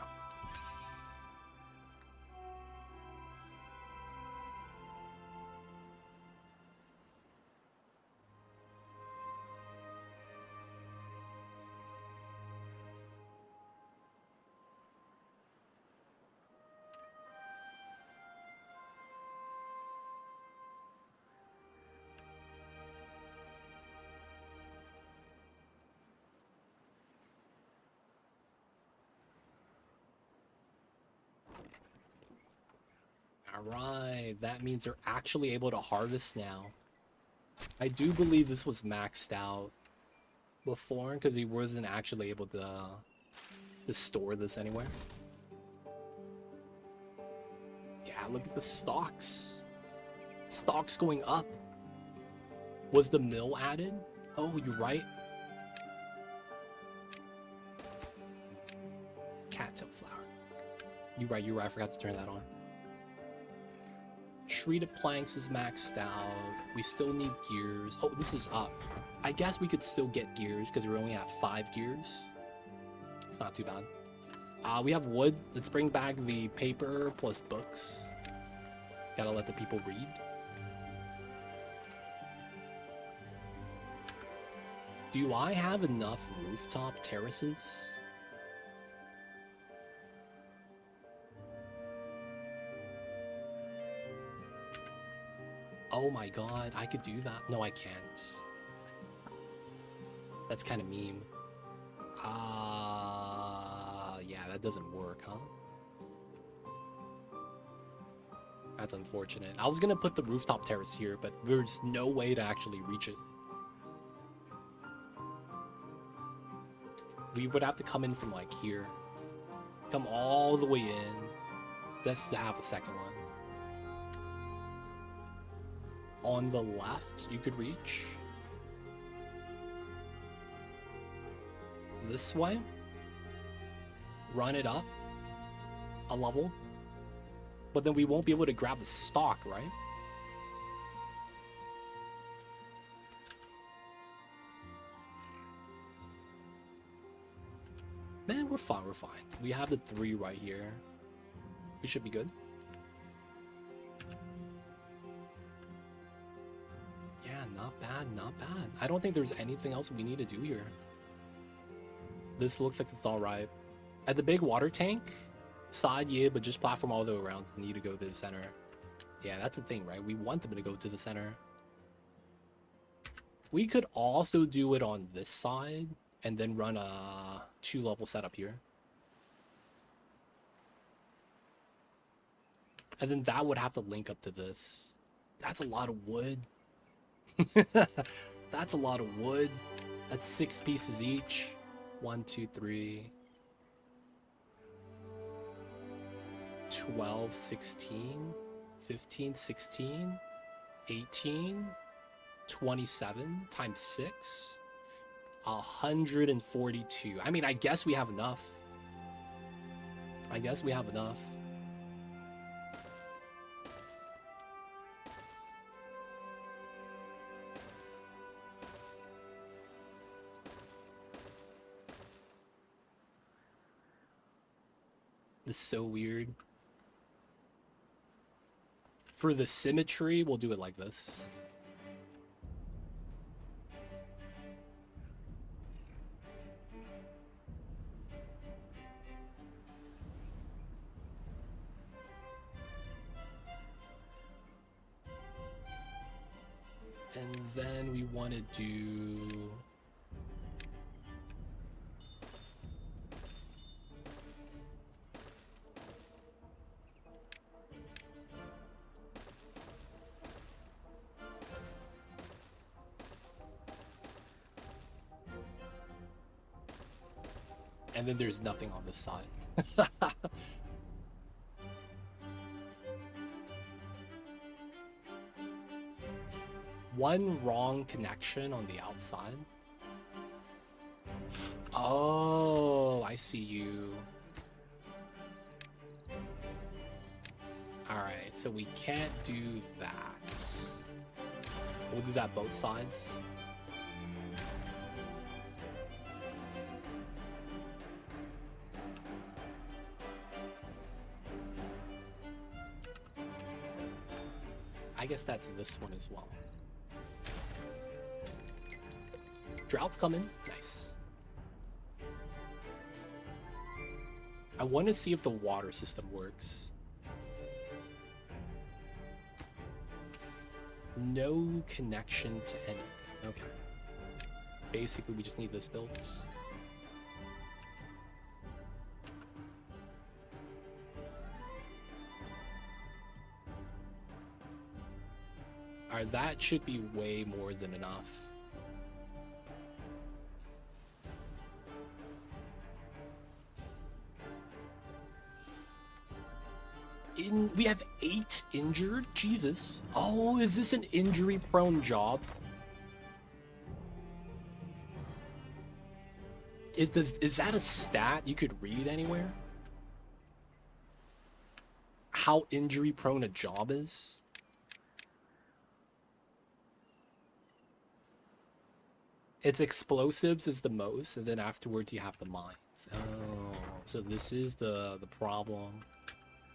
Speaker 1: Alright, that means they're actually able to harvest now. I do believe this was maxed out before, because he wasn't actually able to store this anywhere. Yeah, look at the stocks. Stocks going up. Was the mill added? Oh, you're right. Cattail flour. You're right, I forgot to turn that on. Treated planks is maxed out. We still need gears. Oh, this is up. I guess we could still get gears because we only have 5 gears. It's not too bad. We have wood. Let's bring back the paper plus books. Gotta let the people read. Do I have enough rooftop terraces? Oh my god, I could do that. No, I can't. That's kind of meme. Yeah, that doesn't work, huh? That's unfortunate. I was gonna put the rooftop terrace here, but there's no way to actually reach it. We would have to come in from like here. Come all the way in. Just to have a second one. On the left, you could reach. This way. Run it up a level. But then we won't be able to grab the stock, right? Man, we're fine, we're fine. We have the 3 right here. We should be good. Yeah, not bad, not bad. I don't think there's anything else we need to do here. This looks like it's alright. At the big water tank side, yeah, but just platform all the way around. Need to go to the center. Yeah, that's the thing, right? We want them to go to the center. We could also do it on this side and then run a 2-level setup here. And then that would have to link up to this. That's a lot of wood. That's a lot of wood. That's 6 pieces each. 1, 2, 3. 12, 16, 15, 16, 18, 27 times 6. 142. I mean, I guess we have enough. I guess we have enough. This is so weird. For the symmetry, we'll do it like this. And then we want to do... And then there's nothing on this side. One wrong connection on the outside. Oh, I see you. Alright, so we can't do that. We'll do that both sides. I guess that's this one as well. Droughts coming. Nice. I want to see if the water system works. No connection to anything. Okay. Basically, we just need this built. Alright, that should be way more than enough. We have 8 injured? Jesus. Oh, is this an injury-prone job? Is that a stat you could read anywhere? How injury-prone a job is? It's explosives is the most, and then afterwards you have the mines. Oh, so this is the problem.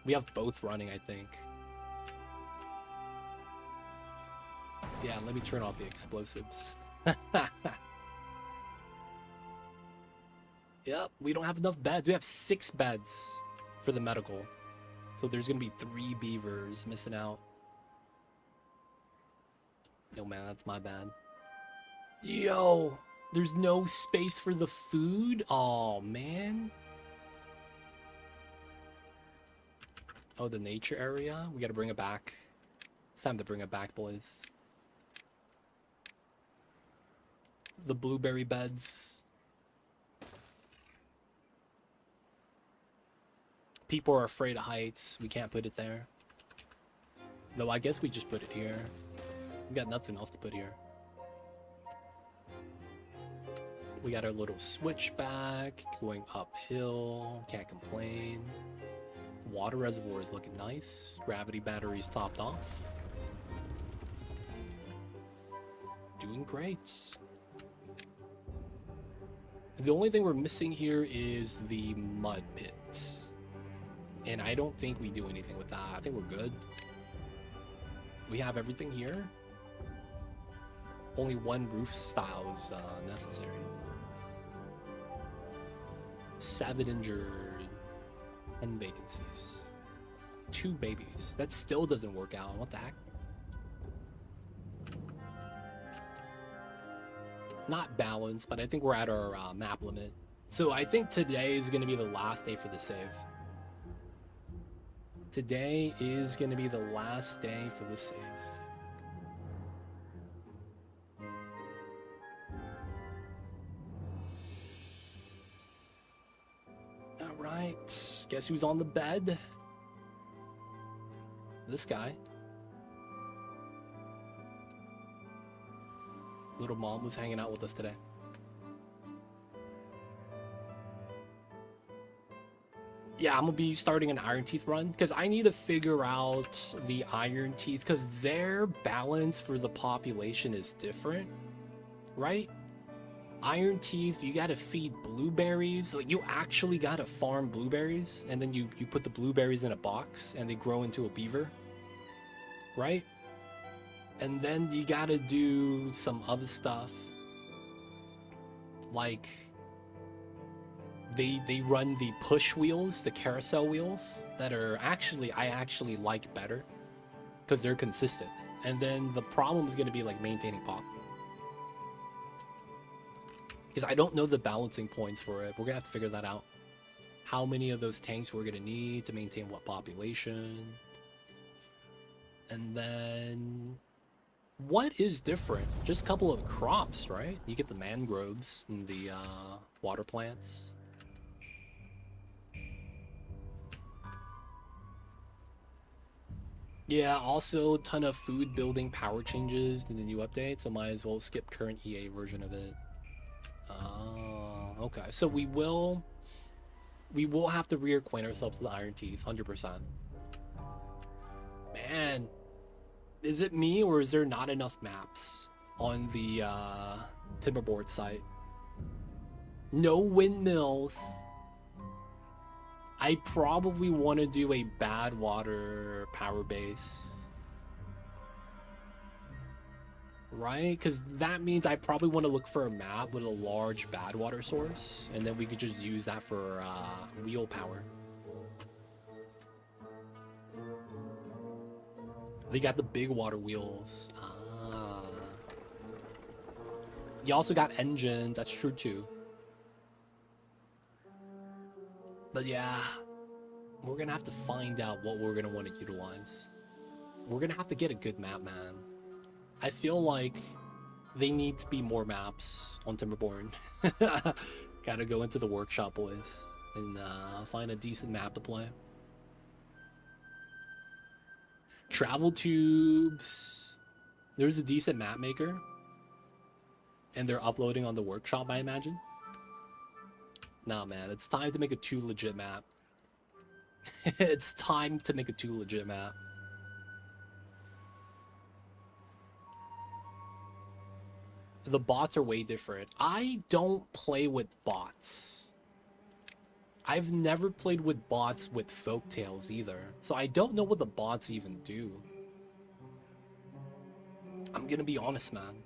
Speaker 1: We have both running, I think. Yeah, let me turn off the explosives. Yep, we don't have enough beds. We have 6 beds for the medical. So there's gonna be 3 beavers missing out. Yo, man, that's my bad. Yo, there's no space for the food? Oh, man. Oh, the nature area? We gotta bring it back. It's time to bring it back, boys. The blueberry beds. People are afraid of heights. We can't put it there. No, I guess we just put it here. We got nothing else to put here. We got our little switchback going uphill. Can't complain. Water reservoir is looking nice. Gravity batteries topped off. Doing great. The only thing we're missing here is the mud pit. And I don't think we do anything with that. I think we're good. We have everything here. Only one roof style is necessary. 7 injured. 10 vacancies. 2 babies. That still doesn't work out. What the heck? Not balanced, but I think we're at our map limit. So I think today is going to be the last day for the save. Today is going to be the last day for the save. All right. Guess who's on the bed? This guy. Little mom was hanging out with us today. Yeah, I'm gonna be starting an Iron Teeth run because I need to figure out the Iron Teeth because their balance for the population is different, right? Iron Teeth, you gotta feed blueberries. Like, you actually gotta farm blueberries, and then you put the blueberries in a box and they grow into a beaver, right? And then you gotta do some other stuff, like they run the push wheels, the carousel wheels, that are actually, I actually like better because they're consistent. And then the problem is going to be like maintaining pop, because I don't know the balancing points for it. We're gonna have to figure that out. How many of those tanks we're gonna need to maintain what population, and then what is different? Just a couple of crops, right? You get the mangroves and the water plants. Yeah, also a ton of food building power changes in the new update, so might as well skip current EA version of it. Oh, okay. So we will have to reacquaint ourselves to the Iron Teeth, 100%. Man, is it me or is there not enough maps on the Timberborn site? No windmills. I probably want to do a bad water power base, right? Because that means I probably want to look for a map with a large bad water source, and then we could just use that for wheel power. They got the big water wheels. Ah. You also got engines. That's true too. But yeah, we're gonna have to find out what we're gonna want to utilize. We're gonna have to get a good map, man. I feel like they need to be more maps on Timberborn. Gotta go into the workshop, boys, and find a decent map to play. Travel tubes. There's a decent map maker, and they're uploading on the workshop, I imagine. Nah, man, it's time to make a 2 legit map. It's time to make a 2 legit map. The bots are way different. I don't play with bots. I've never played with bots with Folktails either, so I don't know what the bots even do. I'm gonna be honest, man.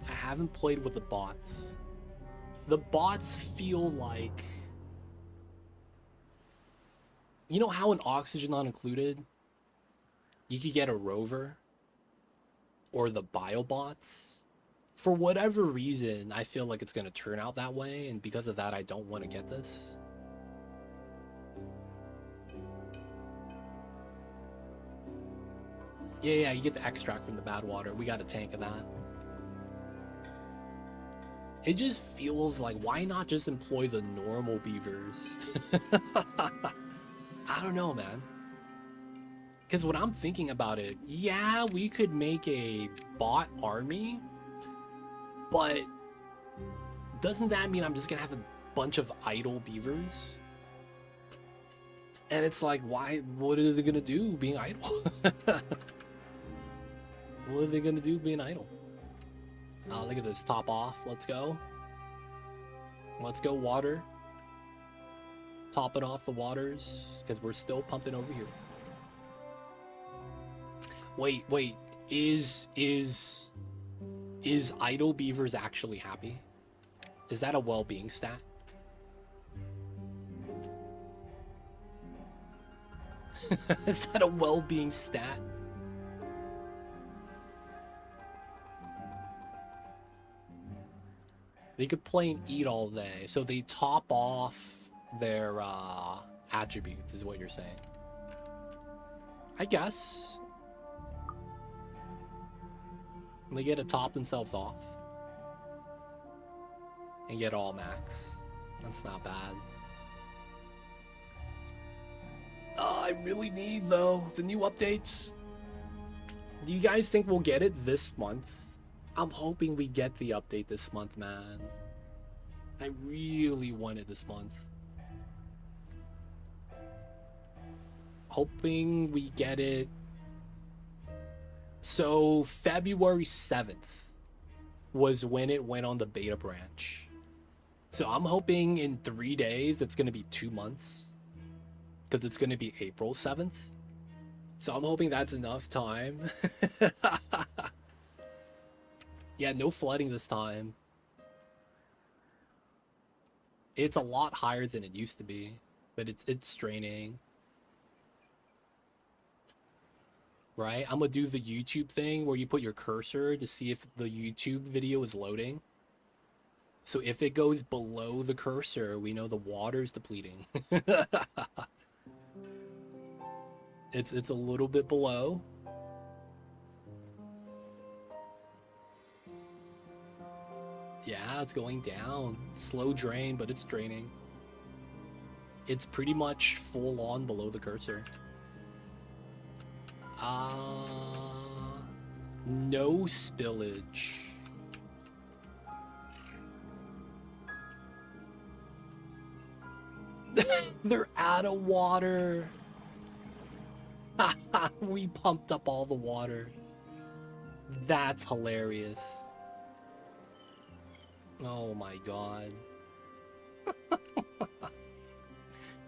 Speaker 1: I haven't played with the bots. The bots feel like... You know how in Oxygen Not Included, you could get a rover? Or the biobots? For whatever reason, I feel like it's going to turn out that way, and because of that, I don't want to get this. Yeah, you get the extract from the bad water. We got a tank of that. It just feels like, why not just employ the normal beavers? I don't know, man. Because when I'm thinking about it, yeah, we could make a bot army, but doesn't that mean I'm just going to have a bunch of idle beavers? And it's like, why? What are they going to do being idle? What are they going to do being idle? Look at this. Top off. Let's go. Let's go, water. Topping off the waters, because we're still pumping over here. Wait. Is idle beavers actually happy? Is that a well-being stat? Is that a well-being stat? They could play and eat all day, so they top off their attributes, is what you're saying. I guess. They get to top themselves off. And get all max. That's not bad. I really need, though, the new updates. Do you guys think we'll get it this month? I'm hoping we get the update this month, man. I really want it this month. Hoping we get it. So February 7th was when it went on the beta branch. So I'm hoping in 3 days it's going to be 2 months. Because it's going to be April 7th. So I'm hoping that's enough time. Yeah, no flooding this time. It's a lot higher than it used to be, but it's straining. Right? I'm gonna do the YouTube thing where you put your cursor to see if the YouTube video is loading. So if it goes below the cursor, we know the water's depleting. It's a little bit below. Yeah, it's going down. Slow drain, but it's draining. It's pretty much full on below the cursor. No spillage. They're out of water. We pumped up all the water. That's hilarious. Oh my god.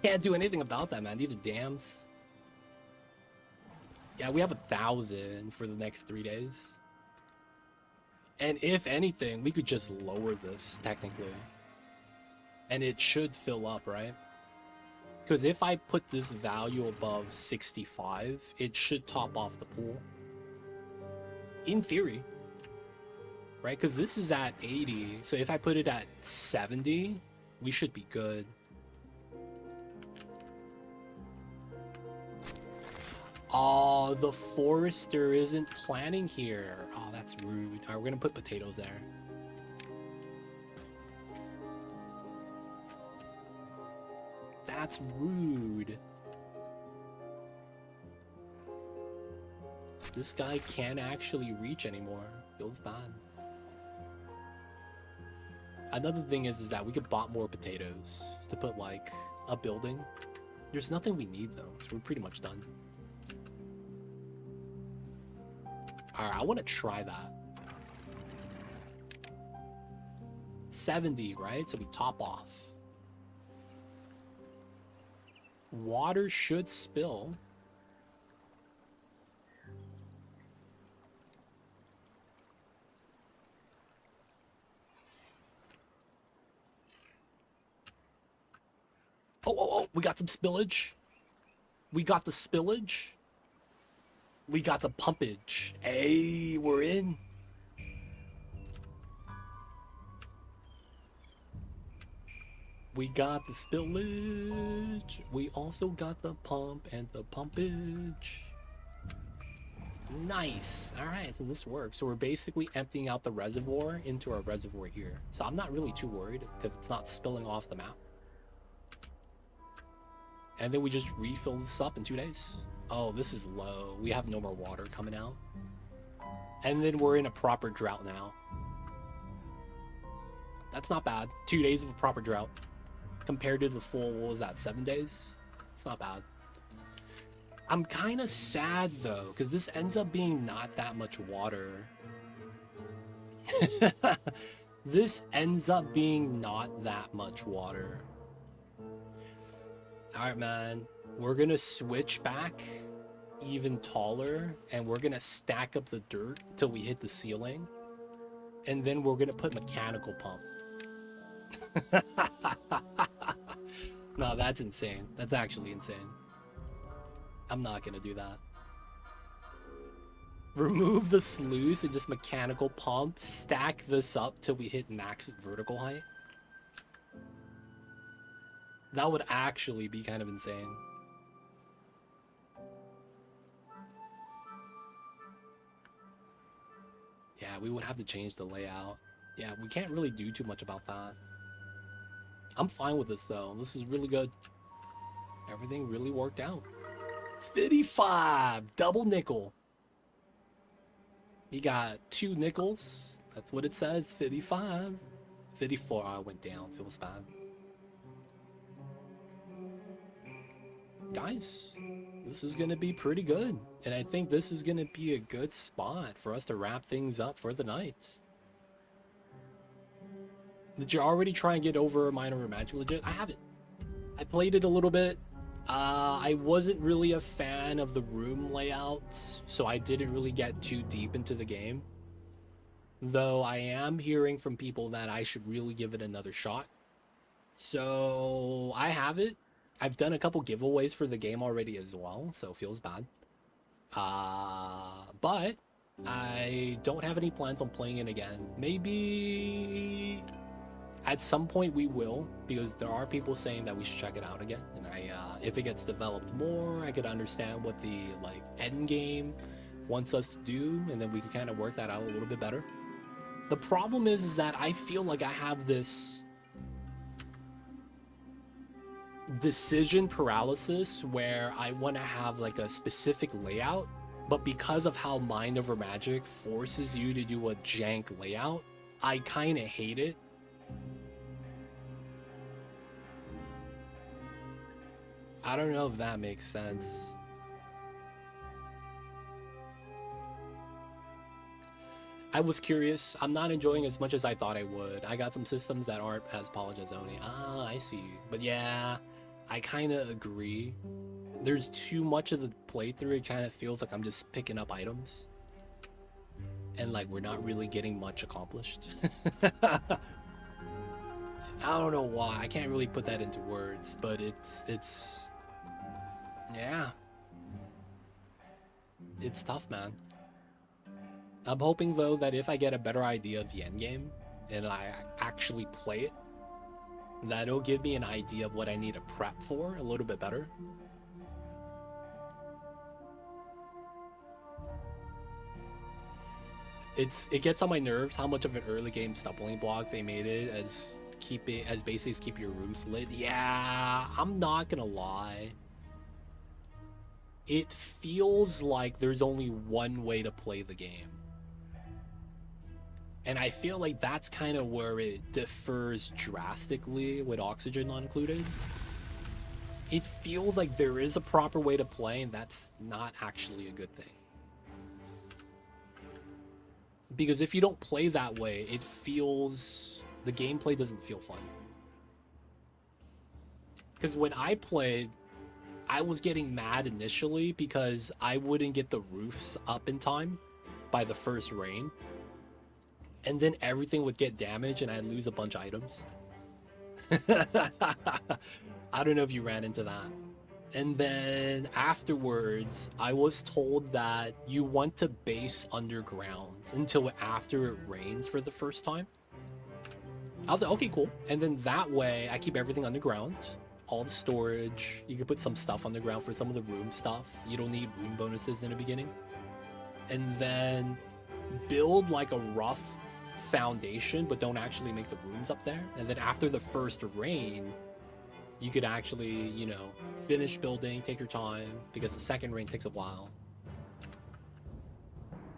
Speaker 1: Can't do anything about that, man. These are dams. Yeah, we have 1,000 for the next 3 days. And if anything, we could just lower this, technically. And it should fill up, right? Because if I put this value above 65, it should top off the pool. In theory. Right? Because this is at 80. So if I put it at 70, we should be good. Oh, the forester isn't planting here. Oh, that's rude. All right, we're going to put potatoes there. That's rude. This guy can't actually reach anymore. Feels bad. Another thing is that we could bought more potatoes to put like a building. There's nothing we need though, so we're pretty much done. Alright, I want to try that. 70, right? So we top off. Water should spill. Oh, we got some spillage. We got the spillage. We got the pumpage. Hey, we're in. We got the spillage. We also got the pump and the pumpage. Nice. All right, so this works. So we're basically emptying out the reservoir into our reservoir here. So I'm not really too worried because it's not spilling off the map. And then we just refill this up in 2 days. Oh, this is low. We have no more water coming out. And then we're in a proper drought now. That's not bad. 2 days of a proper drought. Compared to the full, what was that, 7 days? It's not bad. I'm kind of sad, though, because this ends up being not that much water. This ends up being not that much water. Alright, man. We're going to switch back even taller, and we're going to stack up the dirt until we hit the ceiling. And then we're going to put mechanical pump. No, that's insane. That's actually insane. I'm not going to do that. Remove the sluice and just mechanical pump. Stack this up till we hit max vertical height. That would actually be kind of insane. Yeah, we would have to change the layout. Yeah, we can't really do too much about that. I'm fine with this, though. This is really good. Everything really worked out. 55! Double nickel. You got 2 nickels. That's what it says. 55. 54. I went down. Feels bad. Guys, this is going to be pretty good. And I think this is going to be a good spot for us to wrap things up for the night. Did you already try and get over Minor Magic legit? I haven't. I played it a little bit. I wasn't really a fan of the room layouts, so I didn't really get too deep into the game. Though I am hearing from people that I should really give it another shot. So I have it. I've done a couple giveaways for the game already as well, so it feels bad. But I don't have any plans on playing it again. Maybe at some point we will, because there are people saying that we should check it out again. And if it gets developed more, I could understand what the end game wants us to do, and then we could kind of work that out a little bit better. The problem is that I feel like I have this decision paralysis where I want to have a specific layout, but because of how Mind Over Magic forces you to do a jank layout, I kind of hate it. I don't know if that makes sense. I was curious. I'm not enjoying as much as I thought I would. I got some systems that aren't as polished as Oni. Ah, I see. But yeah, I kind of agree. There's too much of the playthrough. It kind of feels like I'm just picking up items. And we're not really getting much accomplished. I don't know why. I can't really put that into words, but it's yeah. It's tough, man. I'm hoping, though, that if I get a better idea of the endgame and I actually play it, that'll give me an idea of what I need to prep for a little bit better. It gets on my nerves how much of an early game stumbling block they made it as basically keep your rooms lit. Yeah, I'm not gonna lie. It feels like there's only one way to play the game. And I feel like that's kind of where it differs drastically with oxygen not included. It feels like there is a proper way to play, and that's not actually a good thing. Because if you don't play that way, it feels... the gameplay doesn't feel fun. Because when I played, I was getting mad initially because I wouldn't get the roofs up in time by the first rain. And then everything would get damaged and I'd lose a bunch of items. I don't know if you ran into that. And then afterwards, I was told that you want to base underground until after it rains for the first time. I was like, okay, cool. And then that way, I keep everything underground. All the storage. You can put some stuff underground for some of the room stuff. You don't need room bonuses in the beginning. and then build like a rough foundation, but don't actually make the rooms up there. And then after the first rain, you could actually, you know, finish building, take your time, because the second rain takes a while.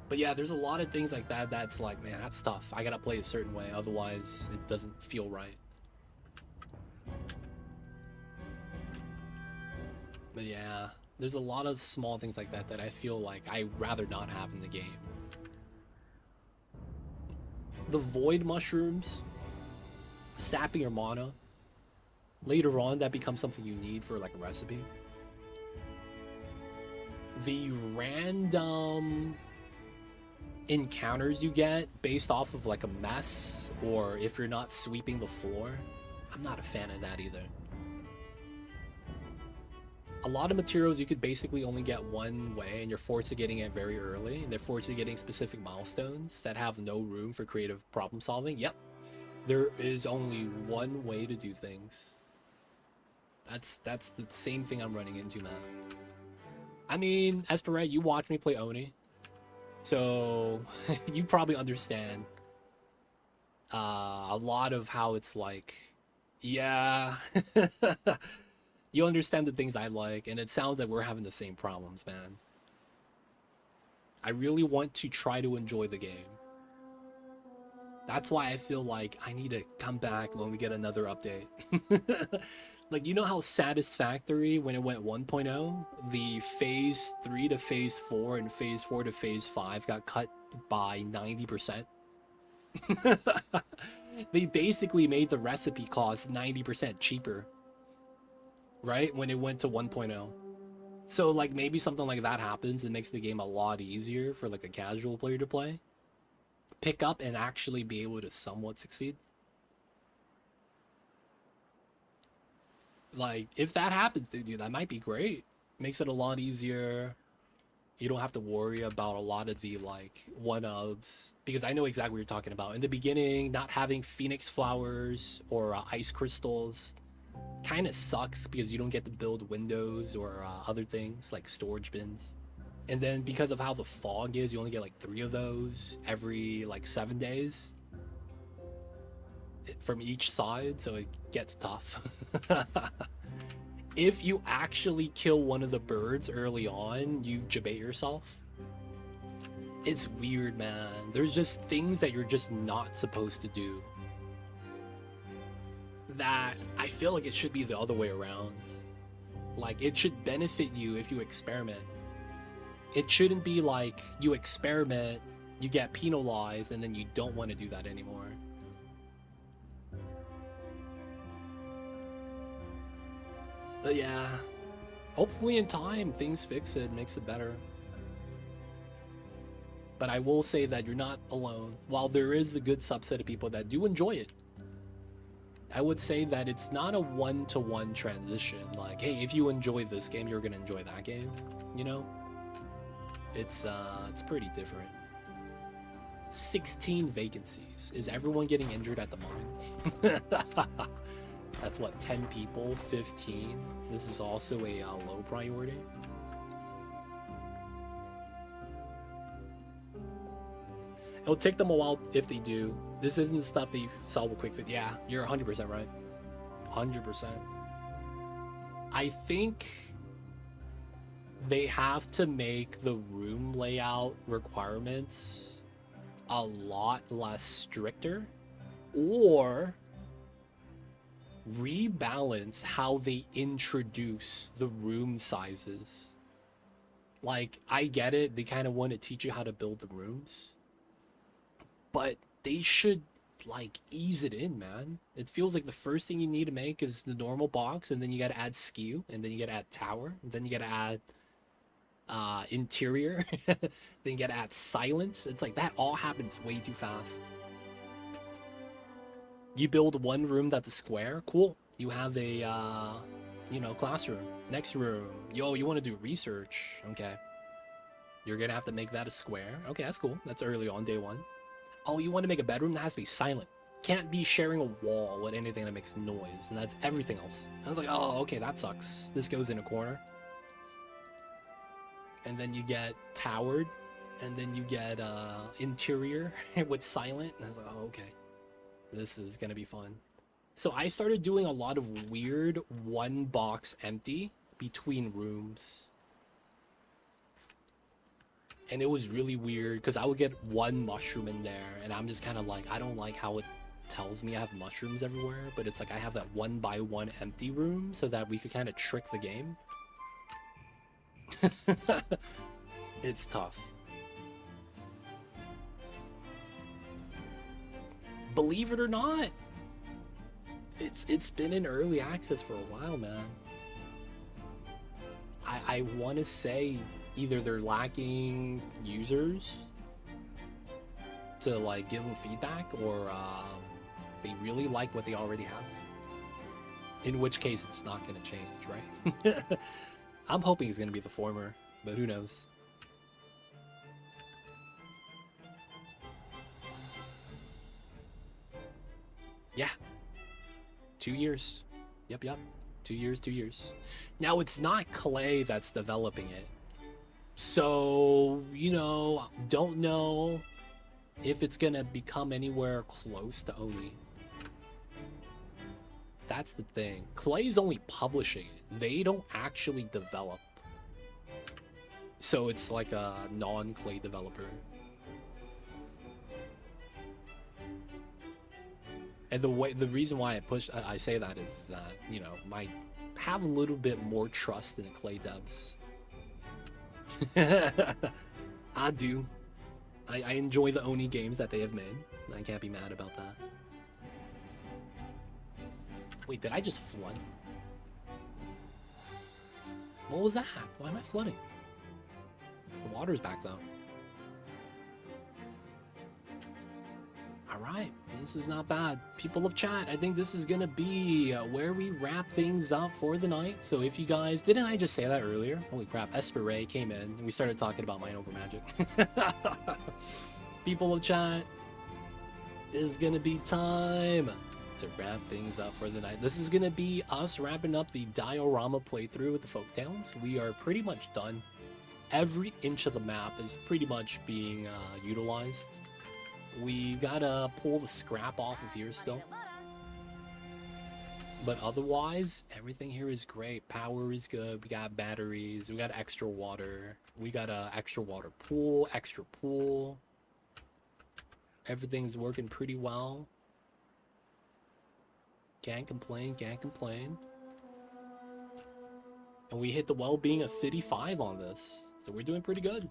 Speaker 1: But yeah, there's a lot of things like that that's like, man, that's tough. I gotta play a certain way, otherwise it doesn't feel right. But yeah, there's a lot of small things like that that I feel like I'd rather not have in the game. The void mushrooms, sapping your mana, later on that becomes something you need for like a recipe. The random encounters you get based off of like a mess, or if you're not sweeping the floor, I'm not a fan of that either. A lot of materials you could basically only get one way, and you're forced to getting it very early, and they're forced to getting specific milestones that have no room for creative problem solving. Yep, there is only one way to do things. That's the same thing I'm running into, man. I mean, as per right, you watch me play Oni, so you probably understand a lot of how it's like. Yeah. You understand the things I like, and it sounds like we're having the same problems, man. I really want to try to enjoy the game. That's why I feel like I need to come back when we get another update. Like, you know how Satisfactory, when it went 1.0, the phase 3 to phase 4 and phase 4 to phase 5 got cut by 90%? They basically made the recipe cost 90% cheaper, right? When it went to 1.0. So like maybe something like that happens and makes the game a lot easier for like a casual player to play, pick up, and actually be able to somewhat succeed. Like if that happens, dude, that might be great. Makes it a lot easier. You don't have to worry about a lot of the like one-ofs, because I know exactly what you're talking about. In the beginning, not having phoenix flowers or ice crystals kind of sucks because you don't get to build windows or other things like storage bins. And then because of how the fog is, you only get like 3 of those every like 7 days from each side, so it gets tough. If you actually kill one of the birds early on, you jabate yourself. It's weird, man. There's just things that you're just not supposed to do that I feel like it should be the other way around. Like, it should benefit you if you experiment. It shouldn't be like you experiment, you get penalized, and then you don't want to do that anymore. But yeah, hopefully in time things fix it, makes it better. But I will say that you're not alone. While there is a good subset of people that do enjoy it, I would say that it's not a one-to-one transition. Like, hey, if you enjoy this game, you're gonna enjoy that game. You know, it's pretty different. 16 vacancies. Is everyone getting injured at the mine? That's what, 10 people, 15. This is also a low priority. It'll take them a while if they do. This isn't the stuff that you solve a quick fix. Yeah, you're 100% right. 100%. I think they have to make the room layout requirements a lot less stricter, or rebalance how they introduce the room sizes. Like, I get it, they kind of want to teach you how to build the rooms, but they should like ease it in, man. It feels like the first thing you need to make is the normal box, and then you got to add skew, and then you got to add tower, and then you got to add interior, then you got to add silence. It's like that all happens way too fast. You build one room that's a square, cool. You have a, classroom. Next room, yo, you want to do research, okay. You're gonna have to make that a square. Okay, that's cool. That's early on, day one. Oh, you want to make a bedroom? That has to be silent. Can't be sharing a wall with anything that makes noise, and that's everything else. I was like, oh, okay, that sucks. This goes in a corner. And then you get towered, And then you get interior with silent. And I was like, oh, okay. This is gonna be fun. So I started doing a lot of weird one box empty between rooms. And it was really weird because I would get one mushroom in there and I'm just kind of like, I don't like how it tells me I have mushrooms everywhere, but it's like I have that 1 by 1 empty room so that we could kind of trick the game. It's tough. Believe it or not, it's been in early access for a while, man. I want to say either they're lacking users to like give them feedback, or they really like what they already have. In which case, it's not going to change, right? I'm hoping it's going to be the former, but who knows? Yeah. 2 years. Yep. 2 years, 2 years. Now, it's not Clay that's developing it. So, you know, don't know if it's going to become anywhere close to Oni. That's the thing. Clay's only publishing it. They don't actually develop. So it's like a non-Clay developer. And the reason why I say that is that, you know, might have a little bit more trust in the Clay devs. I do. I enjoy the Oni games that they have made. I can't be mad about that. Wait, did I just flood? What was that? Why am I flooding? The water's back though. Alright, this is not bad. People of chat, I think this is gonna be where we wrap things up for the night. So if you guys, didn't I just say that earlier? Holy crap, Esperay came in and we started talking about Mind Over Magic. People of chat, it's gonna be time to wrap things up for the night. This is gonna be us wrapping up the Diorama playthrough with the Folktails. We are pretty much done. Every inch of the map is pretty much being utilized. We gotta pull the scrap off of here still. But otherwise, everything here is great. Power is good. We got batteries. We got extra water. We got a extra water pool, extra pool. Everything's working pretty well. Can't complain, can't complain. And we hit the well-being of 55 on this. So we're doing pretty good.